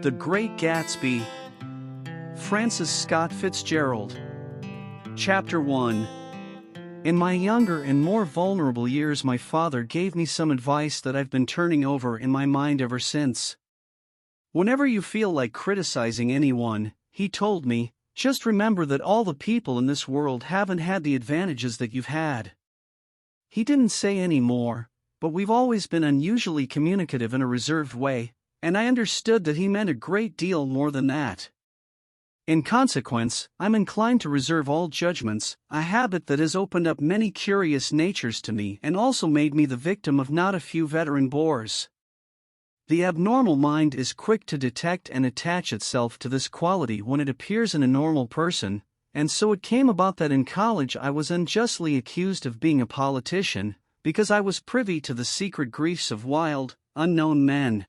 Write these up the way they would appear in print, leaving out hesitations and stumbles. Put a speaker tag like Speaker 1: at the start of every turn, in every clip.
Speaker 1: The Great Gatsby. Francis Scott Fitzgerald. Chapter 1. In my younger and more vulnerable years, my father gave me some advice that I've been turning over in my mind ever since. Whenever you feel like criticizing anyone, he told me, just remember that all the people in this world haven't had the advantages that you've had. He didn't say any more, but we've always been unusually communicative in a reserved way, and I understood that he meant a great deal more than that. In consequence, I'm inclined to reserve all judgments, a habit that has opened up many curious natures to me and also made me the victim of not a few veteran bores. The abnormal mind is quick to detect and attach itself to this quality when it appears in a normal person, and so it came about that in college I was unjustly accused of being a politician, because I was privy to the secret griefs of wild, unknown men.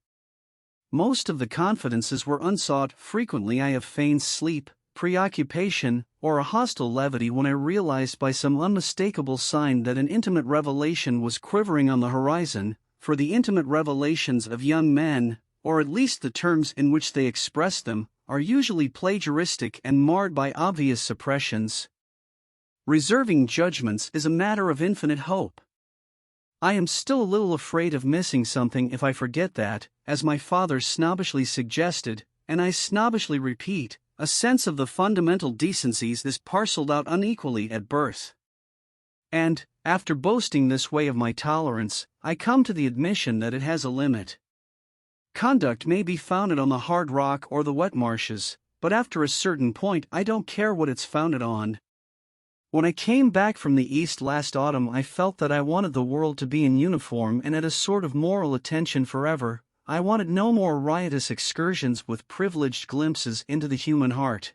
Speaker 1: Most of the confidences were unsought. Frequently I have feigned sleep, preoccupation, or a hostile levity when I realized by some unmistakable sign that an intimate revelation was quivering on the horizon, for the intimate revelations of young men, or at least the terms in which they express them, are usually plagiaristic and marred by obvious suppressions. Reserving judgments is a matter of infinite hope. I am still a little afraid of missing something if I forget that, as my father snobbishly suggested, and I snobbishly repeat, a sense of the fundamental decencies is parceled out unequally at birth. And, after boasting this way of my tolerance, I come to the admission that it has a limit. Conduct may be founded on the hard rock or the wet marshes, but after a certain point I don't care what it's founded on. When I came back from the East last autumn, I felt that I wanted the world to be in uniform and at a sort of moral attention forever. I wanted no more riotous excursions with privileged glimpses into the human heart.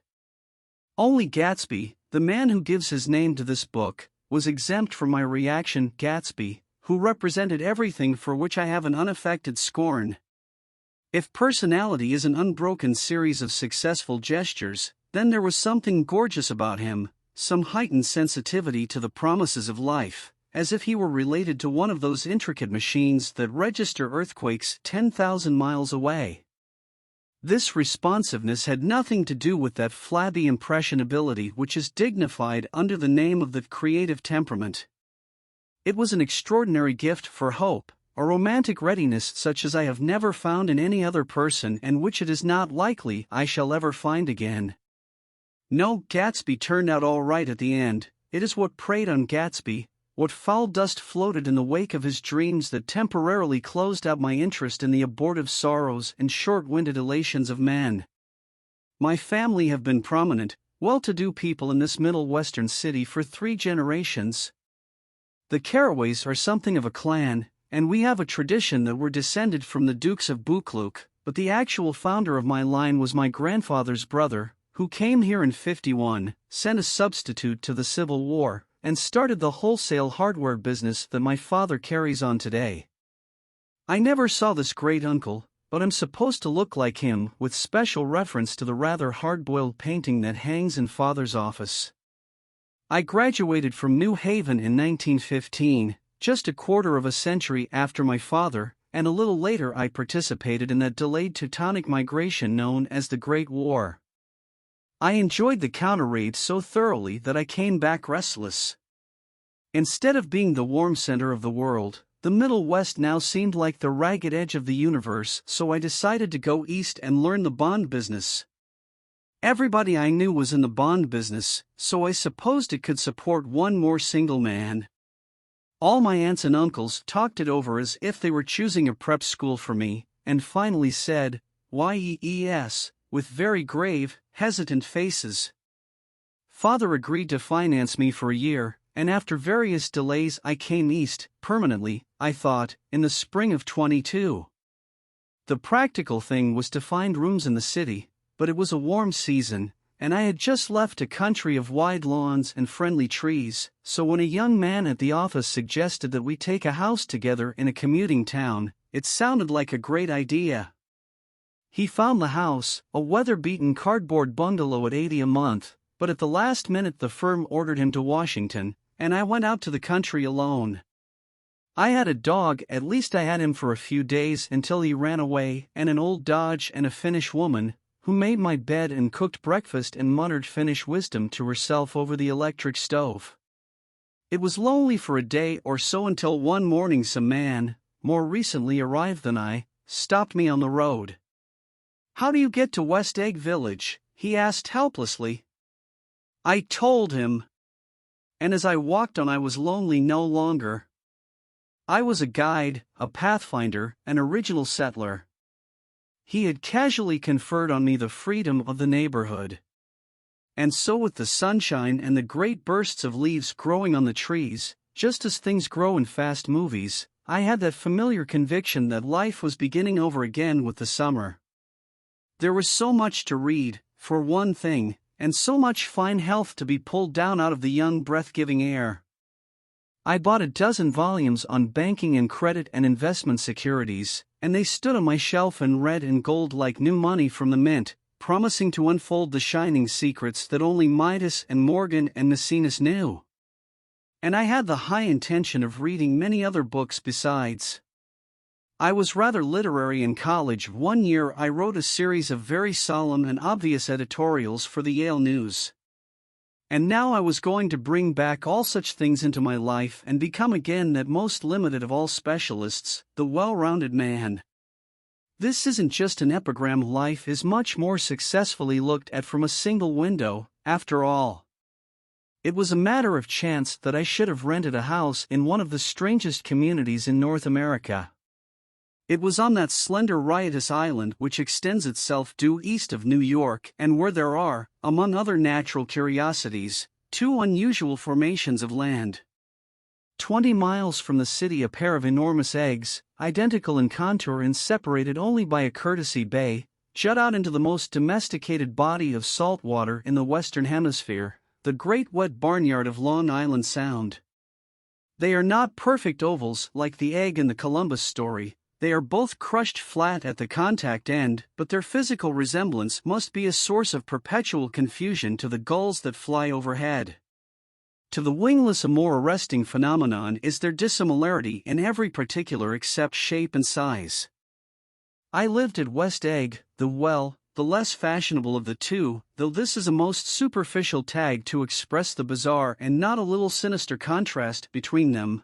Speaker 1: Only Gatsby, the man who gives his name to this book, was exempt from my reaction. Gatsby, who represented everything for which I have an unaffected scorn. If personality is an unbroken series of successful gestures, then there was something gorgeous about him, some heightened sensitivity to the promises of life, as if he were related to one of those intricate machines that register earthquakes 10,000 miles away. This responsiveness had nothing to do with that flabby impressionability which is dignified under the name of the creative temperament. It was an extraordinary gift for hope, a romantic readiness such as I have never found in any other person and which it is not likely I shall ever find again. No, Gatsby turned out all right at the end. It is what preyed on Gatsby, what foul dust floated in the wake of his dreams that temporarily closed out my interest in the abortive sorrows and short-winded elations of man. My family have been prominent, well-to-do people in this Middle Western city for 3 generations. The Carraways are something of a clan, and we have a tradition that we're descended from the Dukes of Buccleuch, but the actual founder of my line was my grandfather's brother, who came here in '51, sent a substitute to the Civil War, and started the wholesale hardware business that my father carries on today. I never saw this great-uncle, but I'm supposed to look like him, with special reference to the rather hard-boiled painting that hangs in father's office. I graduated from New Haven in 1915, just a quarter of a century after my father, and a little later I participated in that delayed Teutonic migration known as the Great War. I enjoyed the counter-raid so thoroughly that I came back restless. Instead of being the warm center of the world, the Middle West now seemed like the ragged edge of the universe, so I decided to go east and learn the bond business. Everybody I knew was in the bond business, so I supposed it could support one more single man. All my aunts and uncles talked it over as if they were choosing a prep school for me, and finally said, "Yes," with very grave, hesitant faces. Father agreed to finance me for a year, and after various delays I came east, permanently, I thought, in the spring of '22. The practical thing was to find rooms in the city, but it was a warm season, and I had just left a country of wide lawns and friendly trees, so when a young man at the office suggested that we take a house together in a commuting town, it sounded like a great idea. He found the house, a weather-beaten cardboard bungalow at $80 a month, but at the last minute the firm ordered him to Washington, and I went out to the country alone. I had a dog, at least I had him for a few days until he ran away, and an old Dodge and a Finnish woman, who made my bed and cooked breakfast and muttered Finnish wisdom to herself over the electric stove. It was lonely for a day or so until one morning some man, more recently arrived than I, stopped me on the road. "How do you get to West Egg Village?" he asked helplessly. I told him. And as I walked on, I was lonely no longer. I was a guide, a pathfinder, an original settler. He had casually conferred on me the freedom of the neighborhood. And so, with the sunshine and the great bursts of leaves growing on the trees, just as things grow in fast movies, I had that familiar conviction that life was beginning over again with the summer. There was so much to read, for one thing, and so much fine health to be pulled down out of the young breath-giving air. I bought a dozen volumes on banking and credit and investment securities, and they stood on my shelf in red and gold like new money from the mint, promising to unfold the shining secrets that only Midas and Morgan and Maecenas knew. And I had the high intention of reading many other books besides. I was rather literary in college. One year I wrote a series of very solemn and obvious editorials for the Yale News. And now I was going to bring back all such things into my life and become again that most limited of all specialists, the well-rounded man. This isn't just an epigram. Life is much more successfully looked at from a single window, after all. It was a matter of chance that I should have rented a house in one of the strangest communities in North America. It was on that slender riotous island which extends itself due east of New York, and where there are, among other natural curiosities, two unusual formations of land. 20 miles from the city, a pair of enormous eggs, identical in contour and separated only by a courtesy bay, jut out into the most domesticated body of salt water in the Western Hemisphere, the great wet barnyard of Long Island Sound. They are not perfect ovals like the egg in the Columbus story. They are both crushed flat at the contact end, but their physical resemblance must be a source of perpetual confusion to the gulls that fly overhead. To the wingless, a more arresting phenomenon is their dissimilarity in every particular except shape and size. I lived at West Egg, the less fashionable of the two, though this is a most superficial tag to express the bizarre and not a little sinister contrast between them.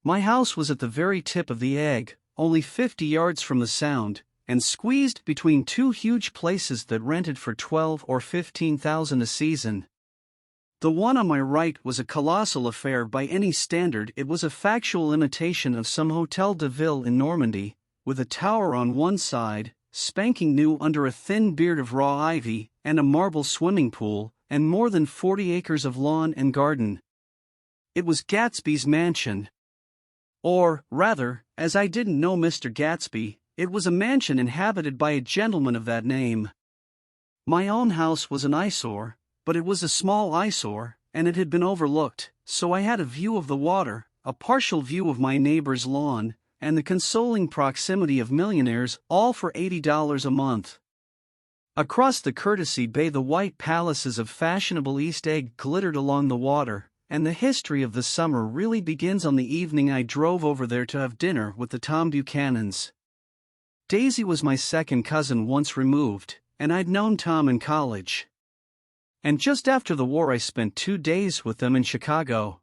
Speaker 1: My house was at the very tip of the egg, only 50 yards from the Sound, and squeezed between two huge places that rented for $12,000 or $15,000 a season. The one on my right was a colossal affair by any standard. It was a factual imitation of some Hotel de Ville in Normandy, with a tower on one side, spanking new under a thin beard of raw ivy, and a marble swimming pool, and more than 40 acres of lawn and garden. It was Gatsby's mansion. Or, rather, as I didn't know Mr. Gatsby, it was a mansion inhabited by a gentleman of that name. My own house was an eyesore, but it was a small eyesore, and it had been overlooked, so I had a view of the water, a partial view of my neighbor's lawn, and the consoling proximity of millionaires, all for $80 a month. Across the courtesy bay the white palaces of fashionable East Egg glittered along the water, and the history of the summer really begins on the evening I drove over there to have dinner with the Tom Buchanans. Daisy was my second cousin once removed, and I'd known Tom in college. And just after the war I spent 2 days with them in Chicago.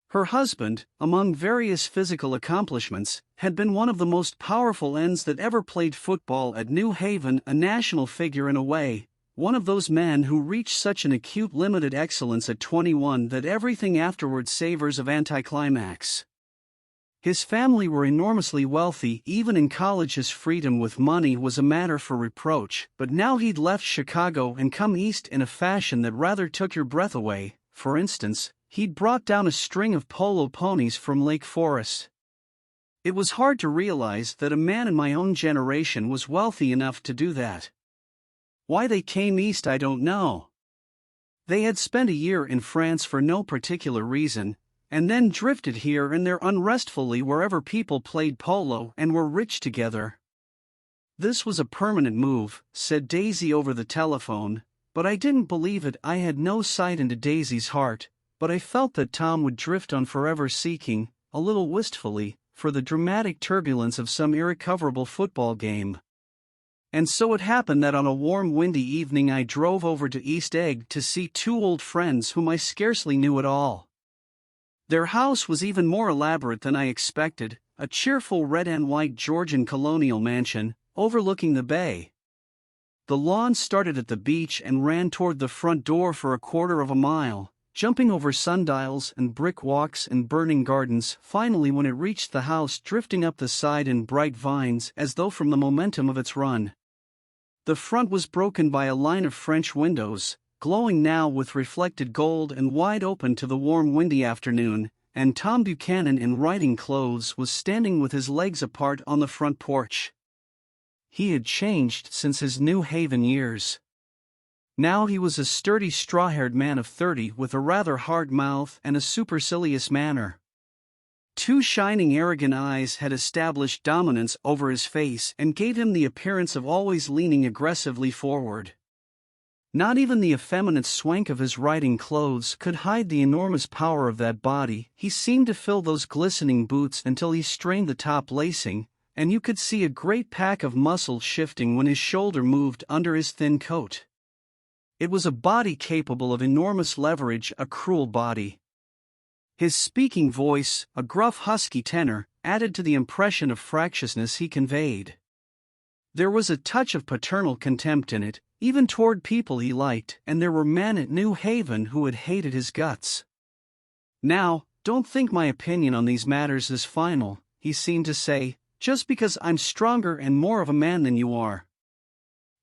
Speaker 1: Her husband, among various physical accomplishments, had been one of the most powerful ends that ever played football at New Haven, a national figure in a way, one of those men who reach such an acute limited excellence at 21 that everything afterward savors of anticlimax. His family were enormously wealthy. Even in college his freedom with money was a matter for reproach, but now he'd left Chicago and come east in a fashion that rather took your breath away. For instance, he'd brought down a string of polo ponies from Lake Forest. It was hard to realize that a man in my own generation was wealthy enough to do that. Why they came east I don't know. They had spent a year in France for no particular reason, and then drifted here and there unrestfully wherever people played polo and were rich together. This was a permanent move, said Daisy over the telephone, but I didn't believe it. I had no sight into Daisy's heart, but I felt that Tom would drift on forever seeking, a little wistfully, for the dramatic turbulence of some irrecoverable football game. And so it happened that on a warm windy evening I drove over to East Egg to see two old friends whom I scarcely knew at all. Their house was even more elaborate than I expected, a cheerful red and white Georgian colonial mansion, overlooking the bay. The lawn started at the beach and ran toward the front door for a quarter of a mile, jumping over sundials and brick walks and burning gardens, finally when it reached the house drifting up the side in bright vines as though from the momentum of its run. The front was broken by a line of French windows, glowing now with reflected gold and wide open to the warm windy afternoon, and Tom Buchanan in riding clothes was standing with his legs apart on the front porch. He had changed since his New Haven years. Now he was a sturdy straw-haired man of 30 with a rather hard mouth and a supercilious manner. Two shining arrogant eyes had established dominance over his face and gave him the appearance of always leaning aggressively forward. Not even the effeminate swank of his riding clothes could hide the enormous power of that body. He seemed to fill those glistening boots until he strained the top lacing, and you could see a great pack of muscles shifting when his shoulder moved under his thin coat. It was a body capable of enormous leverage, a cruel body. His speaking voice, a gruff husky tenor, added to the impression of fractiousness he conveyed. There was a touch of paternal contempt in it, even toward people he liked, and there were men at New Haven who had hated his guts. "Now, don't think my opinion on these matters is final," he seemed to say, "just because I'm stronger and more of a man than you are."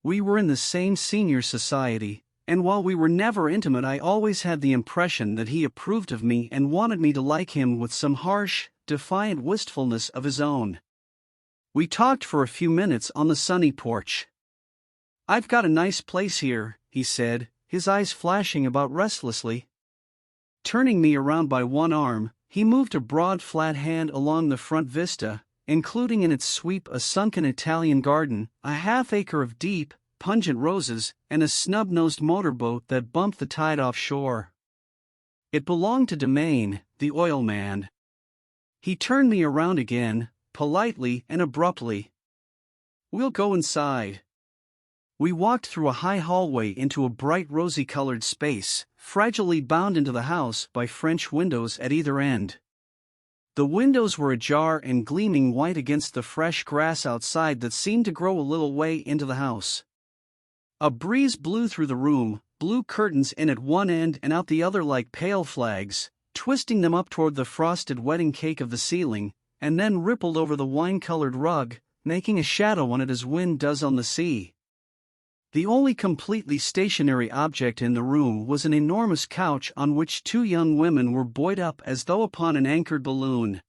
Speaker 1: We were in the same senior society, and while we were never intimate I always had the impression that he approved of me and wanted me to like him with some harsh, defiant wistfulness of his own. We talked for a few minutes on the sunny porch. "I've got a nice place here," he said, his eyes flashing about restlessly. Turning me around by one arm, he moved a broad flat hand along the front vista, including in its sweep a sunken Italian garden, a half-acre of deep, pungent roses, and a snub-nosed motorboat that bumped the tide offshore. It belonged to Domain, the oil man. He turned me around again, politely and abruptly. "We'll go inside." We walked through a high hallway into a bright rosy-colored space, fragilely bound into the house by French windows at either end. The windows were ajar and gleaming white against the fresh grass outside that seemed to grow a little way into the house. A breeze blew through the room, blew curtains in at one end and out the other like pale flags, twisting them up toward the frosted wedding cake of the ceiling, and then rippled over the wine-colored rug, making a shadow on it as wind does on the sea. The only completely stationary object in the room was an enormous couch on which two young women were buoyed up as though upon an anchored balloon.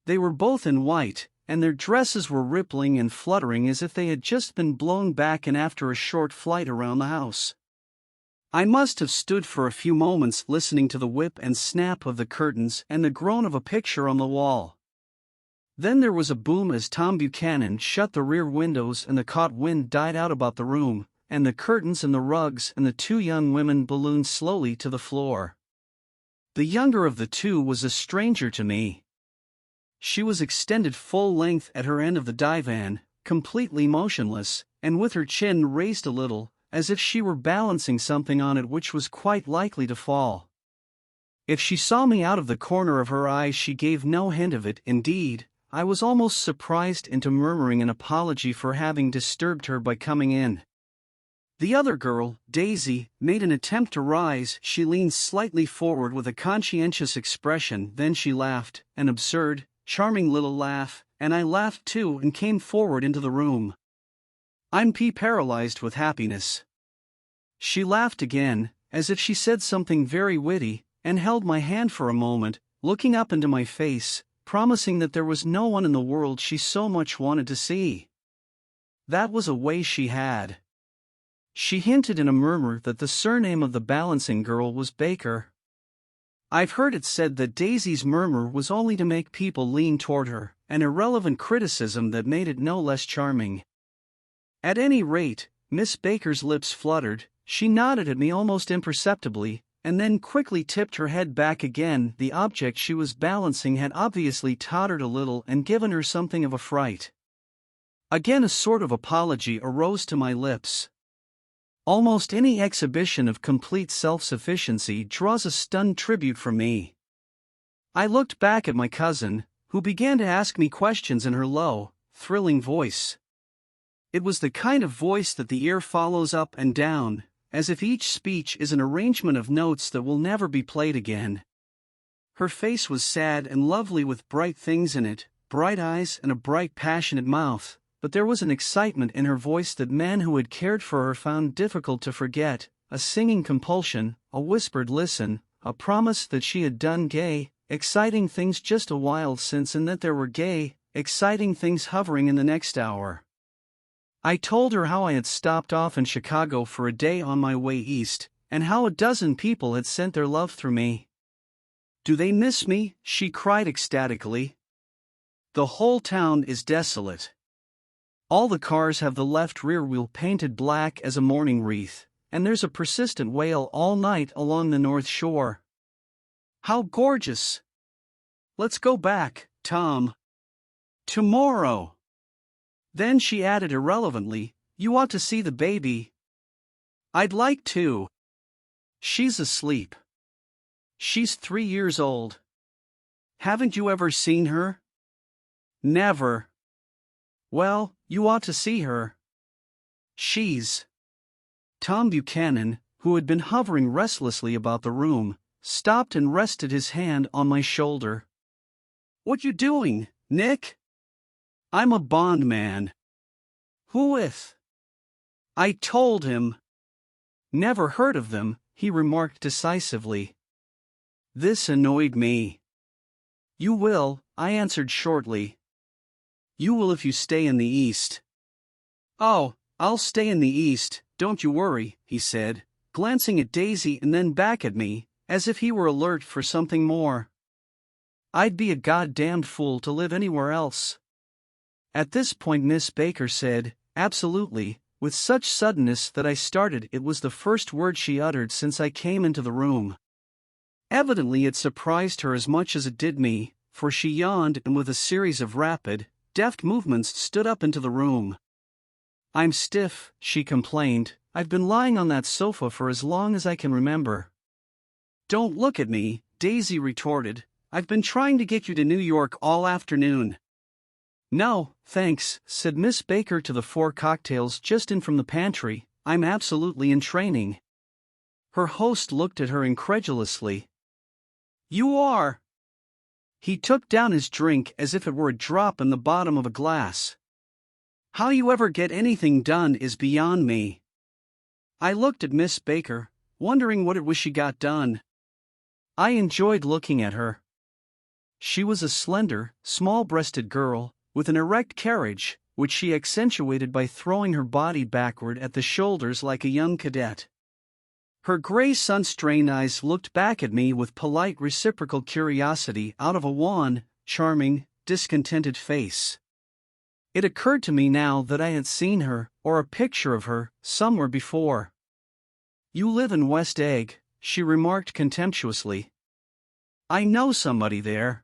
Speaker 1: They were both in white, and their dresses were rippling and fluttering as if they had just been blown back and after a short flight around the house. I must have stood for a few moments listening to the whip and snap of the curtains and the groan of a picture on the wall. Then there was a boom as Tom Buchanan shut the rear windows and the caught wind died out about the room, and the curtains and the rugs and the two young women ballooned slowly to the floor. The younger of the two was a stranger to me. She was extended full length at her end of the divan, completely motionless, and with her chin raised a little, as if she were balancing something on it which was quite likely to fall. If she saw me out of the corner of her eye she gave no hint of it. Indeed, I was almost surprised into murmuring an apology for having disturbed her by coming in. The other girl, Daisy, made an attempt to rise. She leaned slightly forward with a conscientious expression, then she laughed, an absurd, charming little laugh, and I laughed too and came forward into the room. "I'm paralyzed with happiness." She laughed again, as if she said something very witty, and held my hand for a moment, looking up into my face, promising that there was no one in the world she so much wanted to see. That was a way she had. She hinted in a murmur that the surname of the balancing girl was Baker. I've heard it said that Daisy's murmur was only to make people lean toward her, an irrelevant criticism that made it no less charming. At any rate, Miss Baker's lips fluttered, she nodded at me almost imperceptibly, and then quickly tipped her head back again. The object she was balancing had obviously tottered a little and given her something of a fright. Again a sort of apology arose to my lips. Almost any exhibition of complete self-sufficiency draws a stunned tribute from me. I looked back at my cousin, who began to ask me questions in her low, thrilling voice. It was the kind of voice that the ear follows up and down, as if each speech is an arrangement of notes that will never be played again. Her face was sad and lovely with bright things in it, bright eyes and a bright passionate mouth, but there was an excitement in her voice that men who had cared for her found difficult to forget, a singing compulsion, a whispered listen, a promise that she had done gay, exciting things just a while since and that there were gay, exciting things hovering in the next hour. I told her how I had stopped off in Chicago for a day on my way east, and how a dozen people had sent their love through me. "Do they miss me?" she cried ecstatically. "The whole town is desolate. All the cars have the left rear wheel painted black as a mourning wreath, and there's a persistent wail all night along the North Shore. How gorgeous! Let's go back, Tom. Tomorrow." Then she added irrelevantly, "You ought to see the baby." "I'd like to. She's asleep. She's 3 years old. Haven't you ever seen her?" "Never." "Well, you ought to see her. She's—" Tom Buchanan, who had been hovering restlessly about the room, stopped and rested his hand on my shoulder. "What you doing, Nick?" "I'm a bondman." "Who with?" I told him. "Never heard of them," he remarked decisively. This annoyed me. "You will," I answered shortly. "You will if you stay in the East." "Oh, I'll stay in the East, don't you worry," he said, glancing at Daisy and then back at me, as if he were alert for something more. "I'd be a goddamned fool to live anywhere else." At this point Miss Baker said, "Absolutely," with such suddenness that I started. It was the first word she uttered since I came into the room. Evidently it surprised her as much as it did me, for she yawned and with a series of rapid, deft movements stood up into the room. "I'm stiff," she complained. "I've been lying on that sofa for as long as I can remember." "Don't look at me," Daisy retorted. "I've been trying to get you to New York all afternoon." "No, thanks," said Miss Baker to the 4 cocktails just in from the pantry. "I'm absolutely in training." Her host looked at her incredulously. "You are?" He took down his drink as if it were a drop in the bottom of a glass. "How you ever get anything done is beyond me." I looked at Miss Baker, wondering what it was she got done. I enjoyed looking at her. She was a slender, small-breasted girl, with an erect carriage, which she accentuated by throwing her body backward at the shoulders like a young cadet. Her gray sun-strained eyes looked back at me with polite reciprocal curiosity out of a wan, charming, discontented face. It occurred to me now that I had seen her, or a picture of her, somewhere before. "You live in West Egg," she remarked contemptuously. "I know somebody there."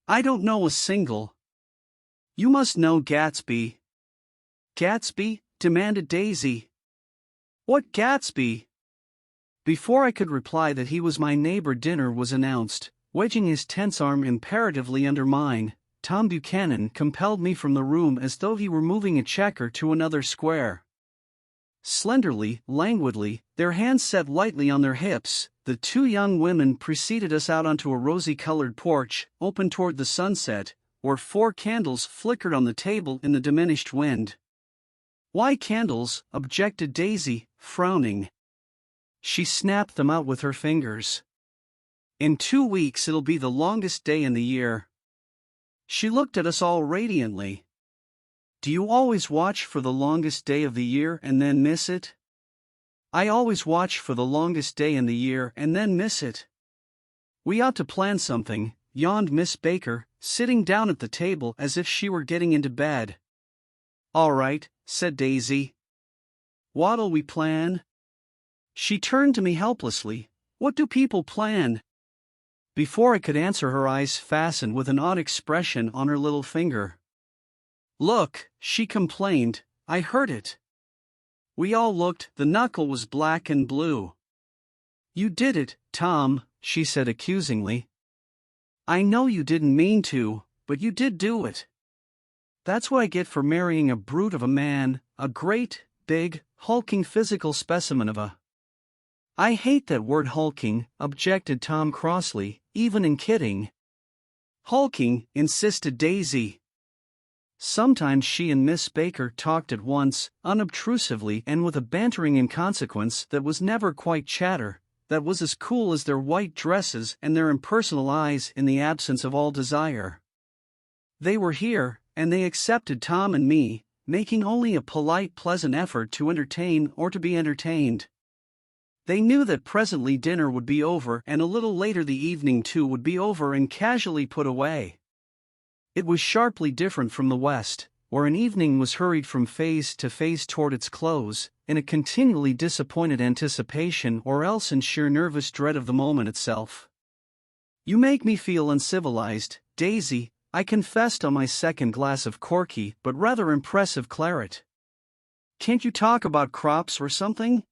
Speaker 1: "I don't know a single." "You must know Gatsby." "Gatsby?" demanded Daisy. "What Gatsby?" Before I could reply that he was my neighbor, dinner was announced. Wedging his tense arm imperatively under mine, Tom Buchanan compelled me from the room as though he were moving a checker to another square. Slenderly, languidly, their hands set lightly on their hips, the 2 young women preceded us out onto a rosy-colored porch, open toward the sunset, where 4 candles flickered on the table in the diminished wind. "Why candles?" objected Daisy, frowning. She snapped them out with her fingers. "In 2 weeks it'll be the longest day in the year." She looked at us all radiantly. "Do you always watch for the longest day of the year and then miss it?" "I always watch for the longest day in the year and then miss it." "We ought to plan something," yawned Miss Baker, sitting down at the table as if she were getting into bed. "All right," said Daisy. "What'll we plan?" She turned to me helplessly. What do people plan? Before I could answer, her eyes fastened with an odd expression on her little finger. Look, she complained, I heard it. We all looked, the knuckle was black and blue. You did it, Tom, she said accusingly. I know you didn't mean to, but you did do it. That's what I get for marrying a brute of a man, a great, big, hulking physical specimen of a... I hate that word hulking, objected Tom crossly, even in kidding. Hulking, insisted Daisy. Sometimes she and Miss Baker talked at once, unobtrusively and with a bantering inconsequence that was never quite chatter, that was as cool as their white dresses and their impersonal eyes in the absence of all desire. They were here, and they accepted Tom and me, making only a polite, pleasant effort to entertain or to be entertained. They knew that presently dinner would be over and a little later the evening too would be over and casually put away. It was sharply different from the West, where an evening was hurried from phase to phase toward its close, in a continually disappointed anticipation or else in sheer nervous dread of the moment itself. You make me feel uncivilized, Daisy, I confessed on my second glass of corky but rather impressive claret. Can't you talk about crops or something?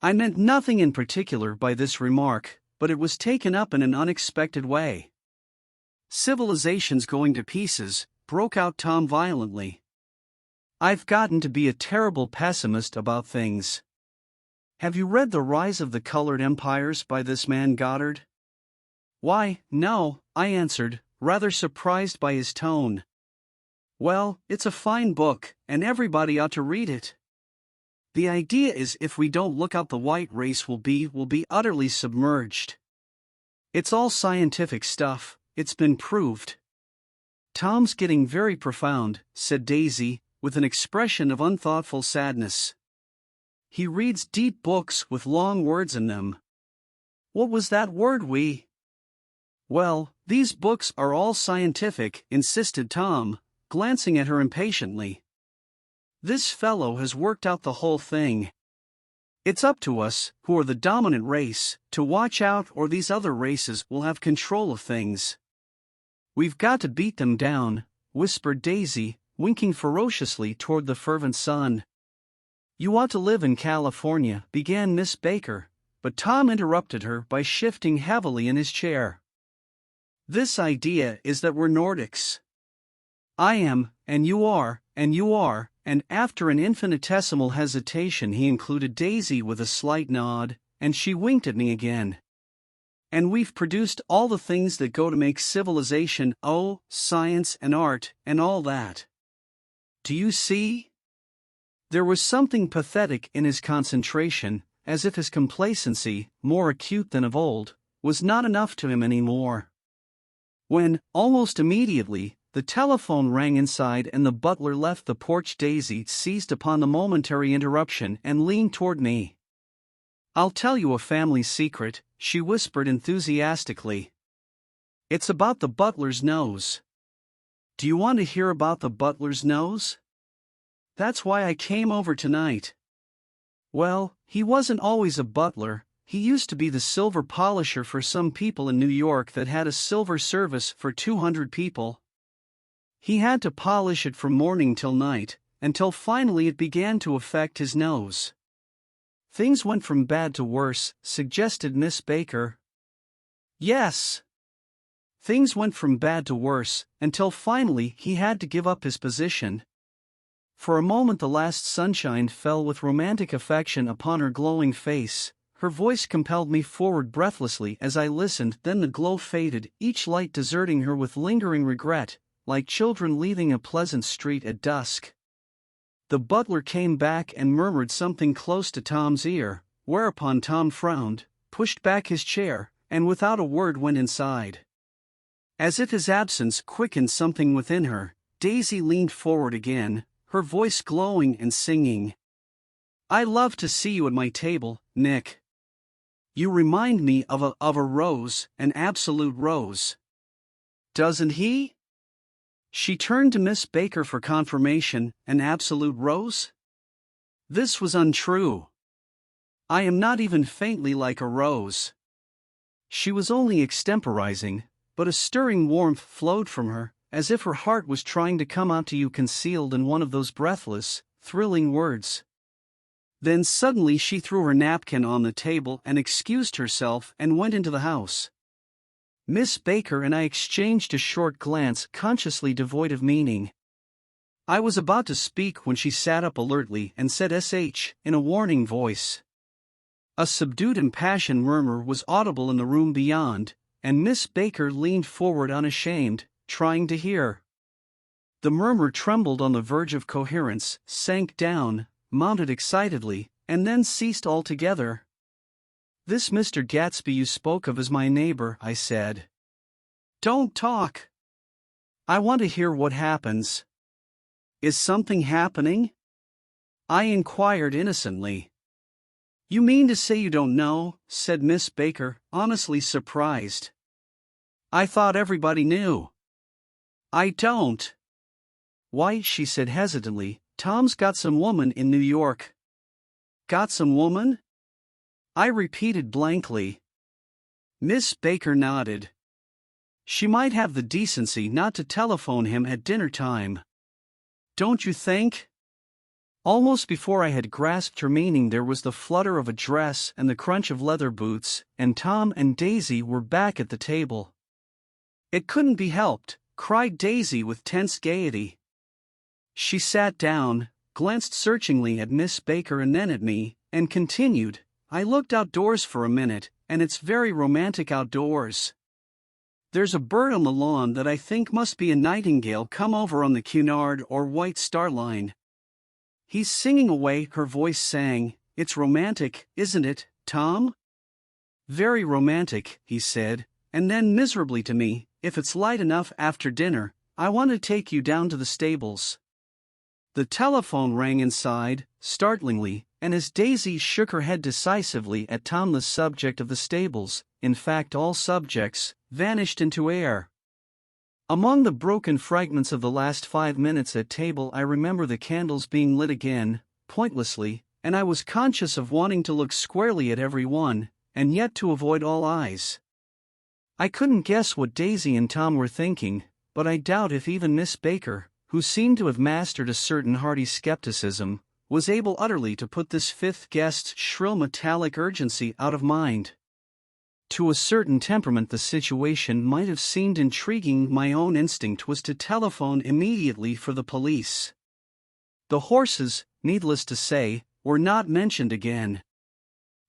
Speaker 1: I meant nothing in particular by this remark, but it was taken up in an unexpected way. Civilization's going to pieces, broke out Tom violently. I've gotten to be a terrible pessimist about things. Have you read The Rise of the Colored Empires by this man Goddard? Why, no, I answered, rather surprised by his tone. Well, it's a fine book, and everybody ought to read it. The idea is if we don't look out the white race will be utterly submerged. It's all scientific stuff, it's been proved. Tom's getting very profound, said Daisy, with an expression of unthoughtful sadness. He reads deep books with long words in them. What was that word Well, these books are all scientific, insisted Tom, glancing at her impatiently. This fellow has worked out the whole thing. It's up to us, who are the dominant race, to watch out or these other races will have control of things. We've got to beat them down, whispered Daisy, winking ferociously toward the fervent sun. You ought to live in California, began Miss Baker, but Tom interrupted her by shifting heavily in his chair. This idea is that we're Nordics. I am, and you are, and after an infinitesimal hesitation he included Daisy with a slight nod, and she winked at me again. And we've produced all the things that go to make civilization, science and art, and all that. Do you see? There was something pathetic in his concentration, as if his complacency, more acute than of old, was not enough to him anymore. When, almost immediately, the telephone rang inside and the butler left the porch, Daisy seized upon the momentary interruption and leaned toward me. I'll tell you a family secret, she whispered enthusiastically. It's about the butler's nose. Do you want to hear about the butler's nose? That's why I came over tonight. Well, he wasn't always a butler. He used to be the silver polisher for some people in New York that had a silver service for 200 people. He had to polish it from morning till night, until finally it began to affect his nose. Things went from bad to worse, suggested Miss Baker. Yes. Things went from bad to worse, until finally he had to give up his position. For a moment the last sunshine fell with romantic affection upon her glowing face. Her voice compelled me forward breathlessly as I listened, then the glow faded, each light deserting her with lingering regret, like children leaving a pleasant street at dusk. The butler came back and murmured something close to Tom's ear, whereupon Tom frowned, pushed back his chair, and without a word went inside. As if his absence quickened something within her, Daisy leaned forward again, her voice glowing and singing. I love to see you at my table, Nick. You remind me of a rose, an absolute rose. Doesn't he? She turned to Miss Baker for confirmation, an absolute rose? This was untrue. I am not even faintly like a rose." She was only extemporizing, but a stirring warmth flowed from her, as if her heart was trying to come out to you concealed in one of those breathless, thrilling words. Then suddenly she threw her napkin on the table and excused herself and went into the house. Miss Baker and I exchanged a short glance consciously devoid of meaning. I was about to speak when she sat up alertly and said "SH" in a warning voice. A subdued impassioned murmur was audible in the room beyond, and Miss Baker leaned forward unashamed, trying to hear. The murmur trembled on the verge of coherence, sank down, mounted excitedly, and then ceased altogether. "This Mr. Gatsby you spoke of is my neighbor," I said. "Don't talk. I want to hear what happens." "Is something happening?" I inquired innocently. "You mean to say you don't know?" said Miss Baker, honestly surprised. "I thought everybody knew." "I don't." "Why," she said hesitantly, "Tom's got some woman in New York." "Got some woman?" I repeated blankly. Miss Baker nodded. "She might have the decency not to telephone him at dinner time. Don't you think?" Almost before I had grasped her meaning, there was the flutter of a dress and the crunch of leather boots, and Tom and Daisy were back at the table. "It couldn't be helped," cried Daisy with tense gaiety. She sat down, glanced searchingly at Miss Baker and then at me, and continued, "I looked outdoors for a minute, and it's very romantic outdoors. There's a bird on the lawn that I think must be a nightingale come over on the Cunard or White Star Line. He's singing away," her voice sang. "It's romantic, isn't it, Tom?" "Very romantic," he said, and then miserably to me, "If it's light enough after dinner, I want to take you down to the stables." The telephone rang inside, startlingly, and as Daisy shook her head decisively at Tom, the subject of the stables, in fact all subjects, vanished into air. Among the broken fragments of the last 5 minutes at table, I remember the candles being lit again, pointlessly, and I was conscious of wanting to look squarely at every one, and yet to avoid all eyes. I couldn't guess what Daisy and Tom were thinking, but I doubt if even Miss Baker, who seemed to have mastered a certain hearty skepticism, was able utterly to put this fifth guest's shrill metallic urgency out of mind. To a certain temperament the situation might have seemed intriguing. My own instinct was to telephone immediately for the police. The horses, needless to say, were not mentioned again.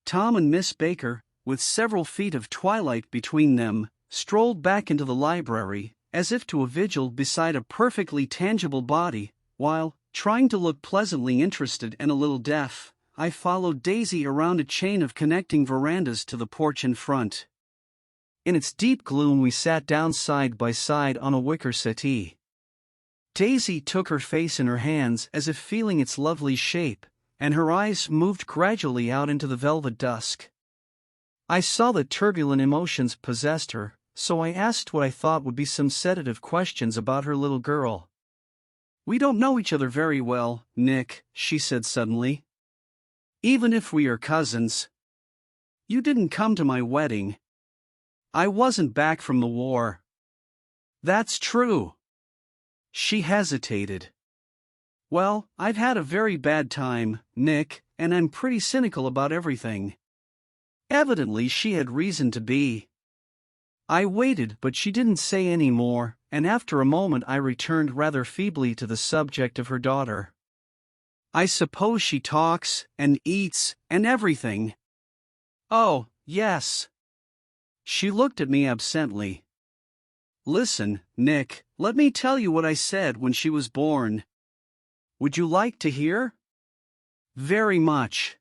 Speaker 1: Tom and Miss Baker, with several feet of twilight between them, strolled back into the library, as if to a vigil beside a perfectly tangible body, while, trying to look pleasantly interested and a little deaf, I followed Daisy around a chain of connecting verandas to the porch in front. In its deep gloom we sat down side by side on a wicker settee. Daisy took her face in her hands as if feeling its lovely shape, and her eyes moved gradually out into the velvet dusk. I saw that turbulent emotions possessed her, so I asked what I thought would be some sedative questions about her little girl. "We don't know each other very well, Nick," she said suddenly. "Even if we are cousins. You didn't come to my wedding. I wasn't back from the war." "That's true." She hesitated. "Well, I've had a very bad time, Nick, and I'm pretty cynical about everything." Evidently she had reason to be. I waited, but she didn't say any more, and after a moment I returned rather feebly to the subject of her daughter. "I suppose she talks, and eats, and everything." "Oh, yes." She looked at me absently. "Listen, Nick, let me tell you what I said when she was born. Would you like to hear?" "Very much.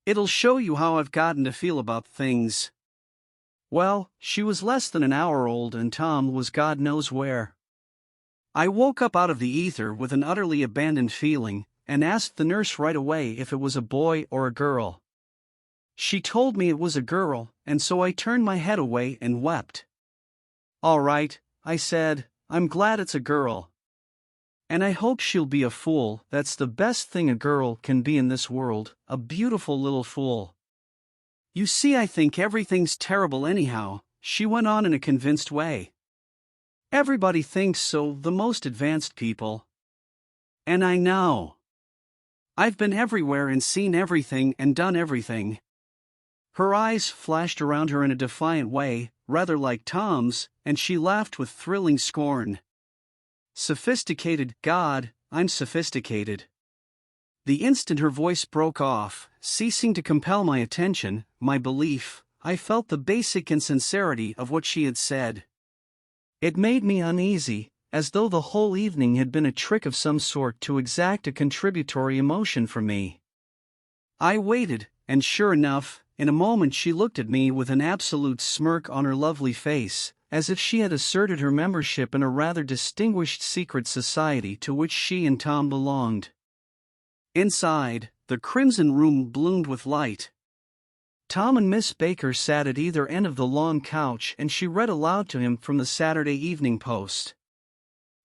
Speaker 1: It'll show you how I've gotten to feel about things." Well, she was less than an hour old and Tom was God knows where. I woke up out of the ether with an utterly abandoned feeling, and asked the nurse right away if it was a boy or a girl. She told me it was a girl, and so I turned my head away and wept. "All right," I said, "I'm glad it's a girl." And I hope she'll be a fool. That's the best thing a girl can be in this world, a beautiful little fool. You see, I think everything's terrible anyhow, she went on in a convinced way. Everybody thinks so, the most advanced people. And I know. I've been everywhere and seen everything and done everything. Her eyes flashed around her in a defiant way, rather like Tom's, and she laughed with thrilling scorn. Sophisticated, God, I'm sophisticated. The instant her voice broke off, ceasing to compel my attention, my belief, I felt the basic insincerity of what she had said. It made me uneasy, as though the whole evening had been a trick of some sort to exact a contributory emotion from me. I waited, and sure enough, in a moment she looked at me with an absolute smirk on her lovely face, as if she had asserted her membership in a rather distinguished secret society to which she and Tom belonged. Inside, the crimson room bloomed with light. Tom and Miss Baker sat at either end of the long couch and she read aloud to him from the Saturday Evening Post.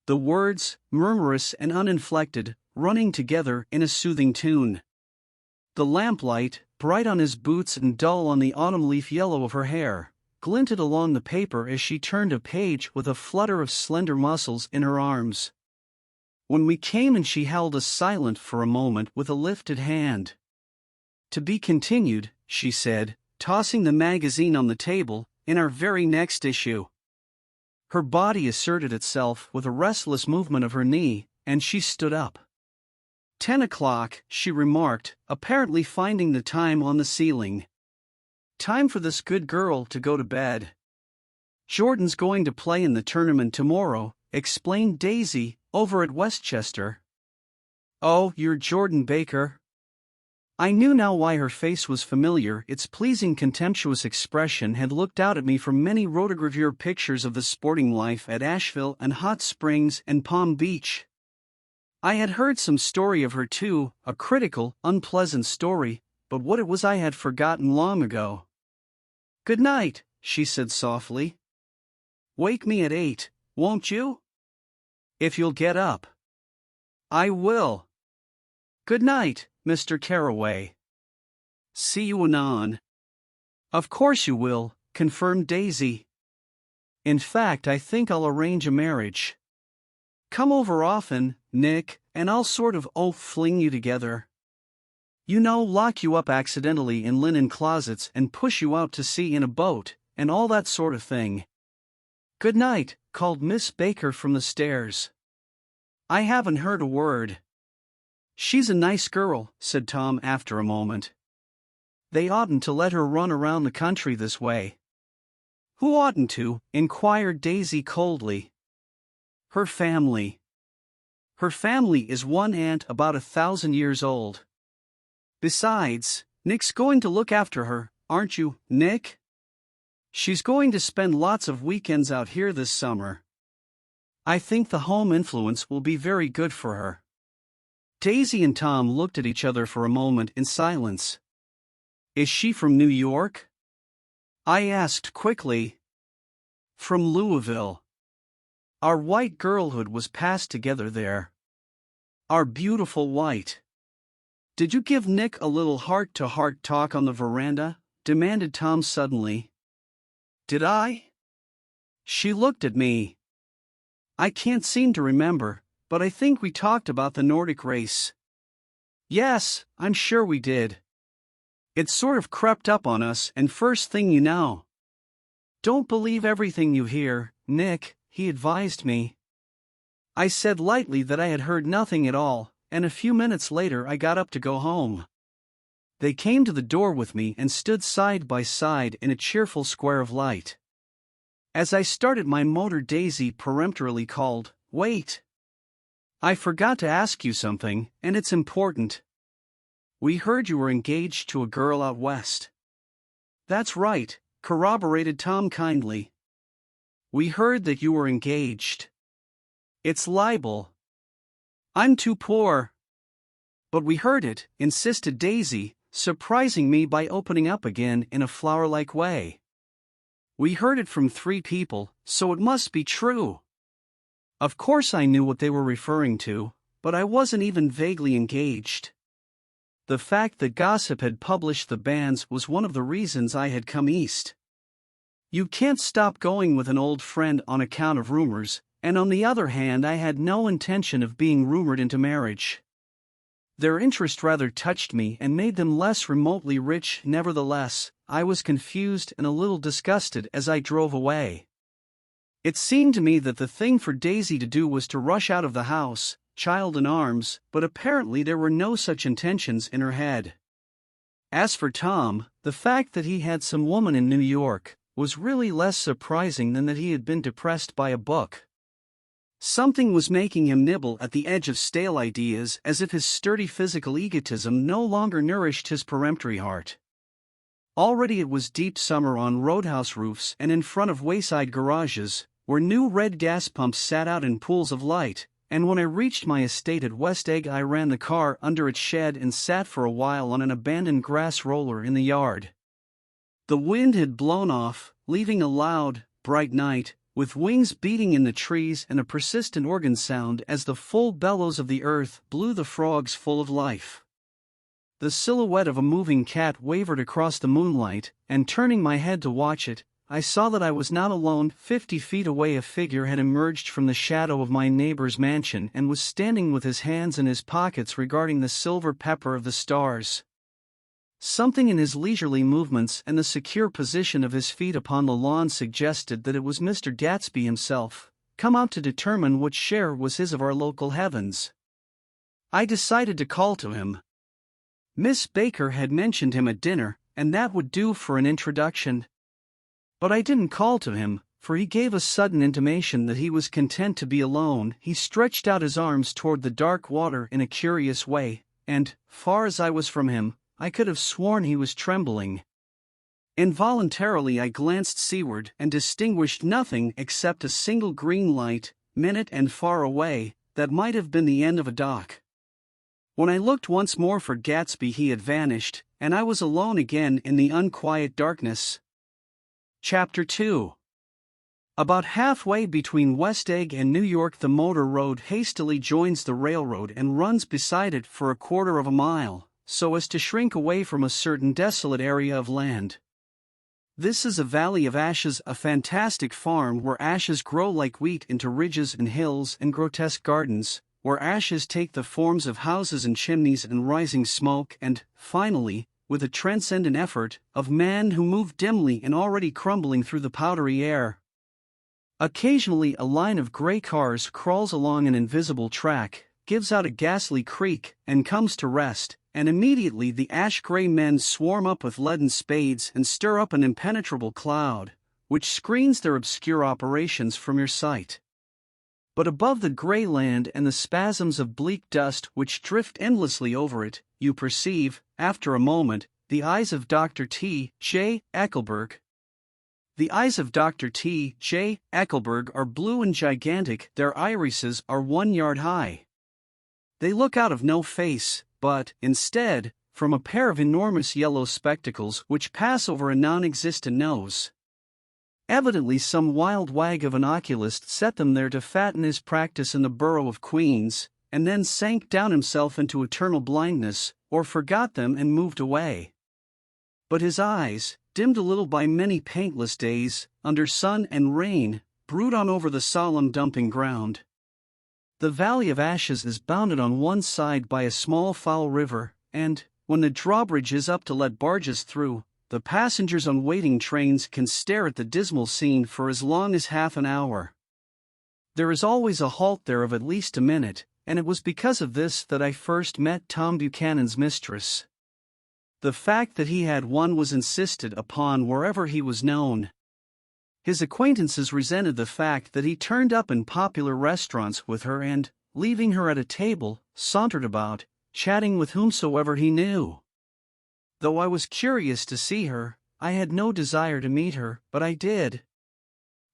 Speaker 1: The words, murmurous and uninflected, running together in a soothing tune. The lamplight, bright on his boots and dull on the autumn leaf yellow of her hair, glinted along the paper as she turned a page with a flutter of slender muscles in her arms. When we came in she held us silent for a moment with a lifted hand. To be continued, she said, tossing the magazine on the table, in our very next issue. Her body asserted itself with a restless movement of her knee, and she stood up. 10 o'clock, she remarked, apparently finding the time on the ceiling. Time for this good girl to go to bed. Jordan's going to play in the tournament tomorrow, explained Daisy, over at Westchester. Oh, you're Jordan Baker? I knew now why her face was familiar. Its pleasing contemptuous expression had looked out at me from many rotogravure pictures of the sporting life at Asheville and Hot Springs and Palm Beach. I had heard some story of her too, a critical, unpleasant story, but what it was I had forgotten long ago. Good night, she said softly. Wake me at 8, won't you? If you'll get up. I will. Good night, Mr. Carraway. See you anon. Of course you will, confirmed Daisy. In fact, I think I'll arrange a marriage. Come over often, Nick, and I'll sort of fling you together. You know, lock you up accidentally in linen closets and push you out to sea in a boat, and all that sort of thing. Good night, called Miss Baker from the stairs. I haven't heard a word. She's a nice girl, said Tom after a moment. They oughtn't to let her run around the country this way. Who oughtn't to? Inquired Daisy coldly. Her family. Her family is one aunt about 1,000 years old. Besides, Nick's going to look after her, aren't you, Nick? She's going to spend lots of weekends out here this summer. I think the home influence will be very good for her. Daisy and Tom looked at each other for a moment in silence. Is she from New York? I asked quickly. From Louisville. Our white girlhood was passed together there. Our beautiful white. Did you give Nick a little heart-to-heart talk on the veranda? Demanded Tom suddenly. Did I? She looked at me. I can't seem to remember, but I think we talked about the Nordic race. Yes, I'm sure we did. It sort of crept up on us, and first thing you know. Don't believe everything you hear, Nick, he advised me. I said lightly that I had heard nothing at all, and a few minutes later I got up to go home. They came to the door with me and stood side by side in a cheerful square of light. As I started my motor, Daisy peremptorily called, "Wait! I forgot to ask you something, and it's important. We heard you were engaged to a girl out west." That's right, corroborated Tom kindly. We heard that you were engaged. It's libel. I'm too poor. But we heard it, insisted Daisy, surprising me by opening up again in a flower-like way. We heard it from 3 people, so it must be true. Of course I knew what they were referring to, but I wasn't even vaguely engaged. The fact that gossip had published the banns was one of the reasons I had come east. You can't stop going with an old friend on account of rumors, and on the other hand I had no intention of being rumored into marriage. Their interest rather touched me and made them less remotely rich. Nevertheless, I was confused and a little disgusted as I drove away. It seemed to me that the thing for Daisy to do was to rush out of the house, child in arms, but apparently there were no such intentions in her head. As for Tom, the fact that he had some woman in New York was really less surprising than that he had been depressed by a book. Something was making him nibble at the edge of stale ideas, as if his sturdy physical egotism no longer nourished his peremptory heart. Already it was deep summer on roadhouse roofs and in front of wayside garages, where new red gas pumps sat out in pools of light, and when I reached my estate at West Egg I ran the car under its shed and sat for a while on an abandoned grass roller in the yard. The wind had blown off, leaving a loud, bright night, with wings beating in the trees and a persistent organ sound as the full bellows of the earth blew the frogs full of life. The silhouette of a moving cat wavered across the moonlight, and turning my head to watch it, I saw that I was not alone. 50 feet away a figure had emerged from the shadow of my neighbor's mansion and was standing with his hands in his pockets regarding the silver pepper of the stars. Something in his leisurely movements and the secure position of his feet upon the lawn suggested that it was Mr. Gatsby himself, come out to determine what share was his of our local heavens. I decided to call to him. Miss Baker had mentioned him at dinner, and that would do for an introduction. But I didn't call to him, for he gave a sudden intimation that he was content to be alone. He stretched out his arms toward the dark water in a curious way, and, far as I was from him, I could have sworn he was trembling. Involuntarily I glanced seaward and distinguished nothing except a single green light, minute and far away, that might have been the end of a dock. When I looked once more for Gatsby he had vanished, and I was alone again in the unquiet darkness. Chapter 2. About halfway between West Egg and New York the motor road hastily joins the railroad and runs beside it for a quarter of a mile, so as to shrink away from a certain desolate area of land. This is a valley of ashes, a fantastic farm where ashes grow like wheat into ridges and hills and grotesque gardens, where ashes take the forms of houses and chimneys and rising smoke and, finally, with a transcendent effort, of man who moved dimly and already crumbling through the powdery air. Occasionally a line of gray cars crawls along an invisible track, gives out a ghastly creak, and comes to rest, and immediately the ash-gray men swarm up with leaden spades and stir up an impenetrable cloud, which screens their obscure operations from your sight. But above the gray land and the spasms of bleak dust which drift endlessly over it, you perceive, after a moment, the eyes of Dr. T. J. Eckelberg. The eyes of Dr. T. J. Eckelberg are blue and gigantic, their irises are 1 yard high. They look out of no face, but, instead, from a pair of enormous yellow spectacles which pass over a non-existent nose. Evidently some wild wag of an oculist set them there to fatten his practice in the borough of Queens, and then sank down himself into eternal blindness, or forgot them and moved away. But his eyes, dimmed a little by many paintless days, under sun and rain, brood on over the solemn dumping ground. The Valley of Ashes is bounded on one side by a small foul river, and, when the drawbridge is up to let barges through, the passengers on waiting trains can stare at the dismal scene for as long as half an hour. There is always a halt there of at least a minute, and it was because of this that I first met Tom Buchanan's mistress. The fact that he had one was insisted upon wherever he was known. His acquaintances resented the fact that he turned up in popular restaurants with her and, leaving her at a table, sauntered about, chatting with whomsoever he knew. Though I was curious to see her, I had no desire to meet her, but I did.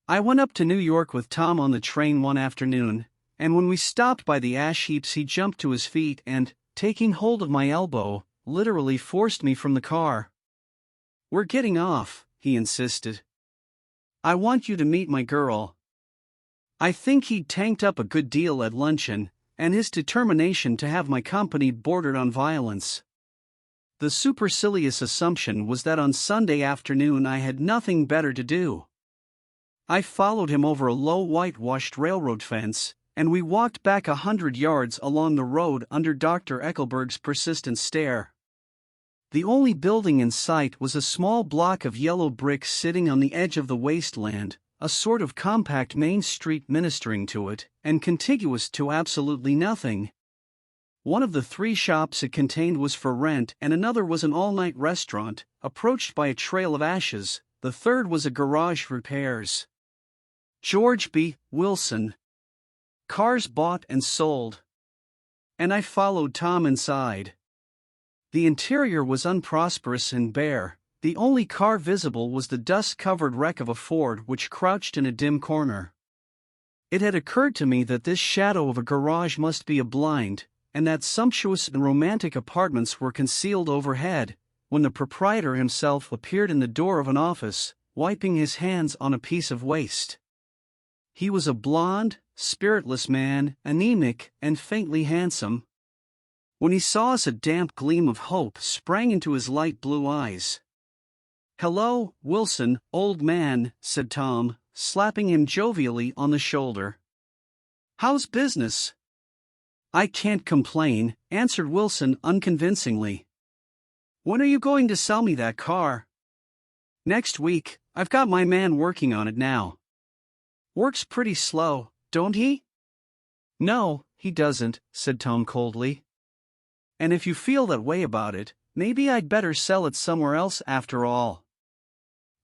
Speaker 1: I went up to New York with Tom on the train one afternoon, and when we stopped by the ash heaps he jumped to his feet and, taking hold of my elbow, literally forced me from the car. "We're getting off," he insisted. "I want you to meet my girl." I think he'd tanked up a good deal at luncheon, and his determination to have my company bordered on violence. The supercilious assumption was that on Sunday afternoon I had nothing better to do. I followed him over a low whitewashed railroad fence, and we walked back 100 yards along the road under Dr. Eckelberg's persistent stare. The only building in sight was a small block of yellow bricks sitting on the edge of the wasteland, a sort of compact main street ministering to it, and contiguous to absolutely nothing. One of the 3 shops it contained was for rent, and another was an all-night restaurant, approached by a trail of ashes. The third was a garage for repairs. George B. Wilson. Cars bought and sold. And I followed Tom inside. The interior was unprosperous and bare. The only car visible was the dust-covered wreck of a Ford which crouched in a dim corner. It had occurred to me that this shadow of a garage must be a blind, and that sumptuous and romantic apartments were concealed overhead, when the proprietor himself appeared in the door of an office, wiping his hands on a piece of waste. He was a blond, spiritless man, anemic and faintly handsome. When he saw us, a damp gleam of hope sprang into his light blue eyes. "Hello, Wilson, old man," said Tom, slapping him jovially on the shoulder. "How's business?" "I can't complain," answered Wilson unconvincingly. "When are you going to sell me that car?" "Next week. I've got my man working on it now." "Works pretty slow, don't he?" "No, he doesn't," said Tom coldly. "And if you feel that way about it, maybe I'd better sell it somewhere else after all."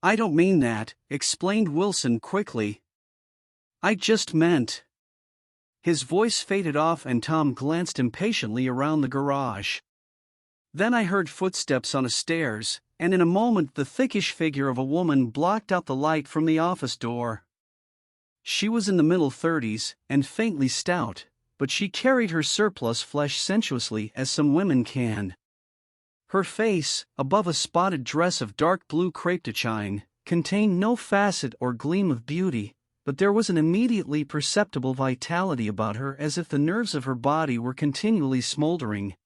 Speaker 1: "I don't mean that," explained Wilson quickly. "I just meant—" His voice faded off and Tom glanced impatiently around the garage. Then I heard footsteps on the stairs, and in a moment the thickish figure of a woman blocked out the light from the office door. She was in the middle 30s, and faintly stout, but she carried her surplus flesh sensuously as some women can. Her face, above a spotted dress of dark blue crepe de chine, contained no facet or gleam of beauty, but there was an immediately perceptible vitality about her, as if the nerves of her body were continually smoldering.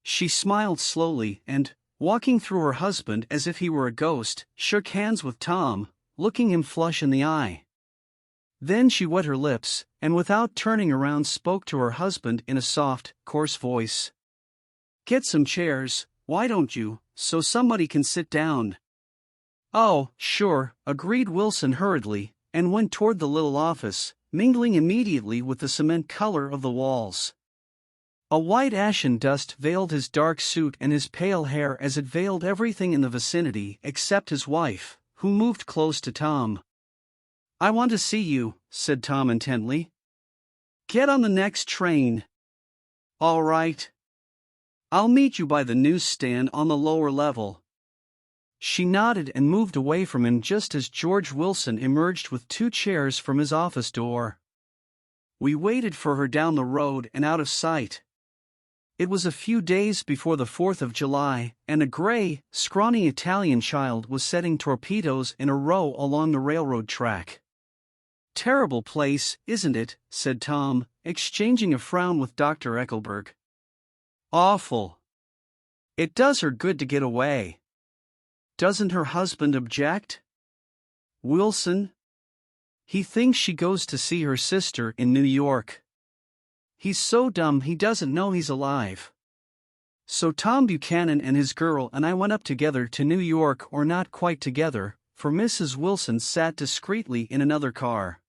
Speaker 1: She smiled slowly and, walking through her husband as if he were a ghost, shook hands with Tom, looking him flush in the eye. Then she wet her lips, and without turning around spoke to her husband in a soft, coarse voice. "Get some chairs, why don't you, so somebody can sit down?" "Oh, sure," agreed Wilson hurriedly, and went toward the little office, mingling immediately with the cement color of the walls. A white ashen dust veiled his dark suit and his pale hair as it veiled everything in the vicinity except his wife, who moved close to Tom. "I want to see you," said Tom intently. "Get on the next train." "All right. I'll meet you by the newsstand on the lower level." She nodded and moved away from him just as George Wilson emerged with 2 chairs from his office door. We waited for her down the road and out of sight. It was a few days before the 4th of July, and a gray, scrawny Italian child was setting torpedoes in a row along the railroad track. "Terrible place, isn't it?" said Tom, exchanging a frown with Dr. Eckelberg. "Awful. It does her good to get away." "Doesn't her husband object?" "Wilson? He thinks she goes to see her sister in New York. He's so dumb he doesn't know he's alive." So Tom Buchanan and his girl and I went up together to New York, or not quite together, for Mrs. Wilson sat discreetly in another car.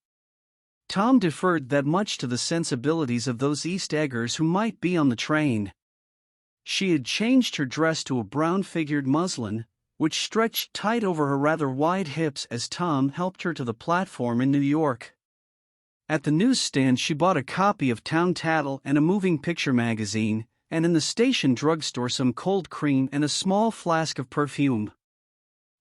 Speaker 1: Tom deferred that much to the sensibilities of those East Eggers who might be on the train. She had changed her dress to a brown-figured muslin, which stretched tight over her rather wide hips as Tom helped her to the platform in New York. At the newsstand she bought a copy of Town Tattle and a moving picture magazine, and in the station drugstore some cold cream and a small flask of perfume.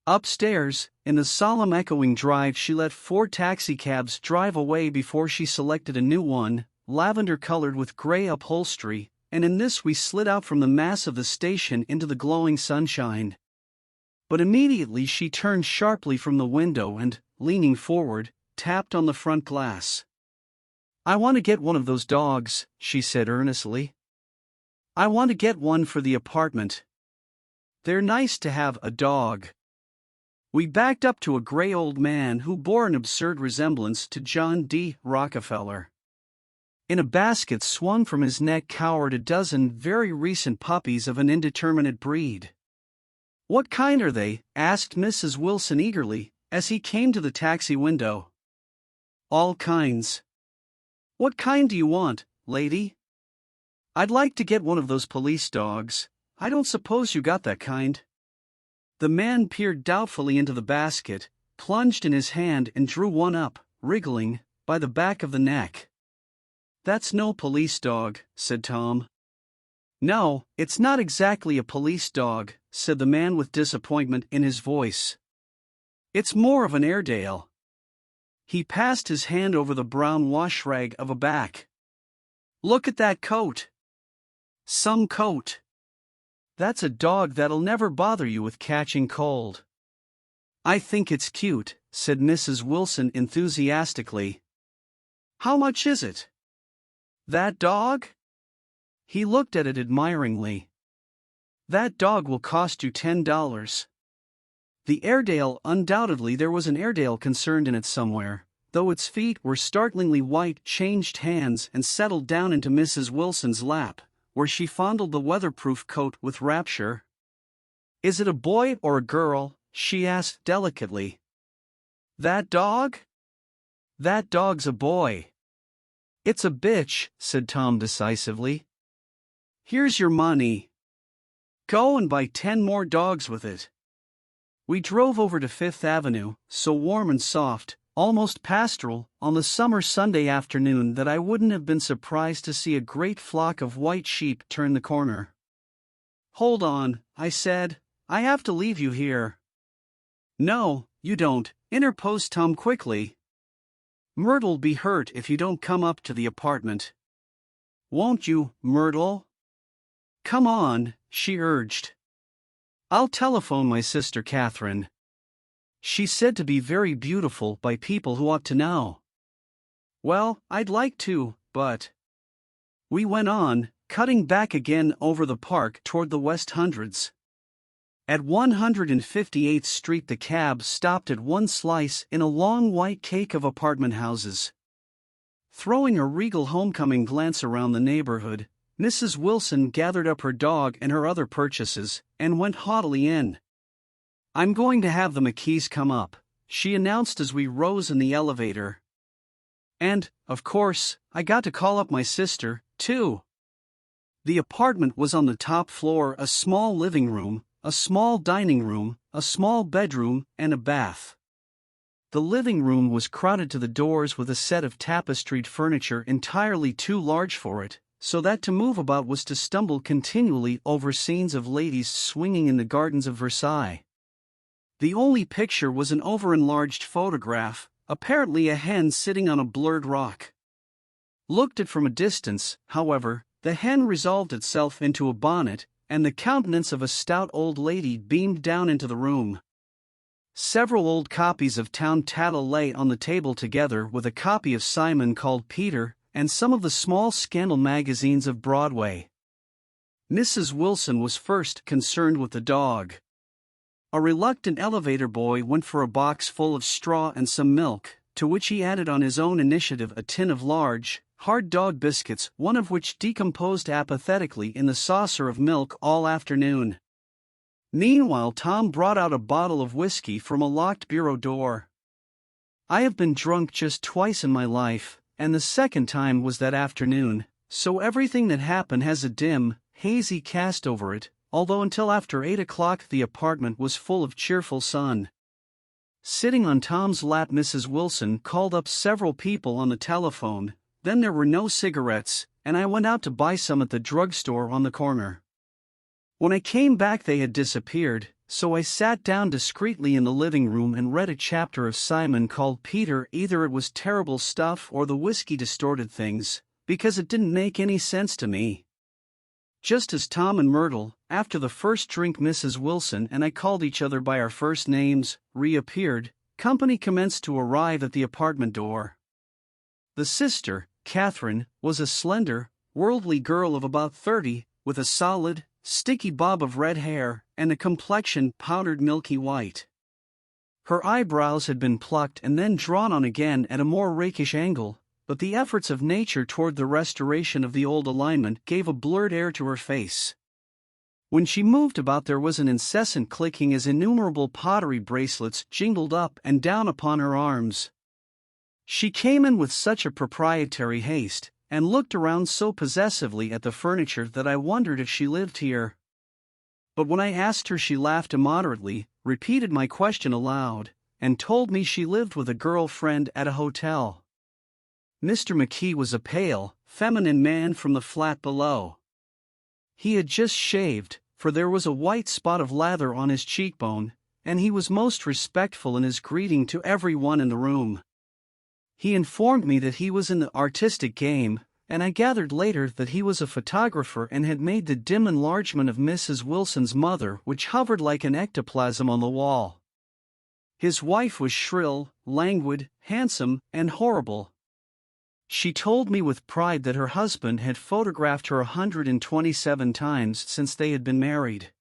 Speaker 1: Upstairs, in the solemn echoing drive, she let 4 taxicabs drive away before she selected a new one, lavender-colored with gray upholstery, and in this we slid out from the mass of the station into the glowing sunshine. But immediately she turned sharply from the window and, leaning forward, tapped on the front glass. "I want to get one of those dogs," she said earnestly. "I want to get one for the apartment. They're nice to have a dog." We backed up to a gray old man who bore an absurd resemblance to John D. Rockefeller. In a basket swung from his neck cowered a dozen very recent puppies of an indeterminate breed. "What kind are they?" asked Mrs. Wilson eagerly, as he came to the taxi window. "All kinds." "What kind do you want, lady?" "I'd like to get one of those police dogs. I don't suppose you got that kind." The man peered doubtfully into the basket, plunged in his hand and drew one up, wriggling, by the back of the neck. "That's no police dog," said Tom. "No, it's not exactly a police dog," said the man with disappointment in his voice. "It's more of an Airedale." He passed his hand over the brown wash rag of a back. "Look at that coat. Some coat. That's a dog that'll never bother you with catching cold." "I think it's cute," said Mrs. Wilson enthusiastically. "How much is it?" "That dog?" He looked at it admiringly. "That dog will cost you $10. The Airedale, undoubtedly there was an Airedale concerned in it somewhere, though its feet were startlingly white, changed hands and settled down into Mrs. Wilson's lap, where she fondled the weatherproof coat with rapture. "Is it a boy or a girl?" she asked delicately. "That dog? That dog's a boy." "It's a bitch," said Tom decisively. "Here's your money. Go and buy 10 more dogs with it." We drove over to Fifth Avenue, so warm and soft, almost pastoral, on the summer Sunday afternoon that I wouldn't have been surprised to see a great flock of white sheep turn the corner. "Hold on," I said, "I have to leave you here." "No, you don't," interposed Tom quickly. "Myrtle'll be hurt if you don't come up to the apartment." "Won't you, Myrtle?" "Come on," she urged. "I'll telephone my sister Catherine. She's said to be very beautiful by people who ought to know." "Well, I'd like to, but..." We went on, cutting back again over the park toward the West Hundreds. At 158th Street the cab stopped at one slice in a long white cake of apartment houses. Throwing a regal homecoming glance around the neighborhood, Mrs. Wilson gathered up her dog and her other purchases, and went haughtily in. "I'm going to have the McKees come up," she announced as we rose in the elevator. "And, of course, I got to call up my sister, too." The apartment was on the top floor, a small living room, a small dining room, a small bedroom, and a bath. The living room was crowded to the doors with a set of tapestried furniture entirely too large for it, so that to move about was to stumble continually over scenes of ladies swinging in the gardens of Versailles. The only picture was an over-enlarged photograph, apparently a hen sitting on a blurred rock. Looked at from a distance, however, the hen resolved itself into a bonnet, and the countenance of a stout old lady beamed down into the room. Several old copies of Town Tattle lay on the table together with a copy of Simon Called Peter, and some of the small scandal magazines of Broadway. Mrs. Wilson was first concerned with the dog. A reluctant elevator boy went for a box full of straw and some milk, to which he added on his own initiative a tin of large, hard dog biscuits, one of which decomposed apathetically in the saucer of milk all afternoon. Meanwhile Tom brought out a bottle of whiskey from a locked bureau door. I have been drunk just twice in my life, and the second time was that afternoon, so everything that happened has a dim, hazy cast over it, although until after 8 o'clock the apartment was full of cheerful sun. Sitting on Tom's lap, Mrs. Wilson called up several people on the telephone, then there were no cigarettes, and I went out to buy some at the drugstore on the corner. When I came back they had disappeared, so I sat down discreetly in the living room and read a chapter of Simon Called Peter. Either it was terrible stuff or the whiskey distorted things, because it didn't make any sense to me. Just as Tom and Myrtle, after the first drink Mrs. Wilson and I called each other by our first names, reappeared, company commenced to arrive at the apartment door. The sister, Catherine, was a slender, worldly girl of about 30, with a solid, sticky bob of red hair and a complexion powdered milky white. Her eyebrows had been plucked and then drawn on again at a more rakish angle, but the efforts of nature toward the restoration of the old alignment gave a blurred air to her face. When she moved about, there was an incessant clicking as innumerable pottery bracelets jingled up and down upon her arms. She came in with such a proprietary haste, and looked around so possessively at the furniture that I wondered if she lived here. But when I asked her, she laughed immoderately, repeated my question aloud, and told me she lived with a girl-friend at a hotel. Mr. McKee was a pale, feminine man from the flat below. He had just shaved, for there was a white spot of lather on his cheekbone, and he was most respectful in his greeting to everyone in the room. He informed me that he was in the artistic game, and I gathered later that he was a photographer and had made the dim enlargement of Mrs. Wilson's mother, which hovered like an ectoplasm on the wall. His wife was shrill, languid, handsome, and horrible. She told me with pride that her husband had photographed her 127 times since they had been married.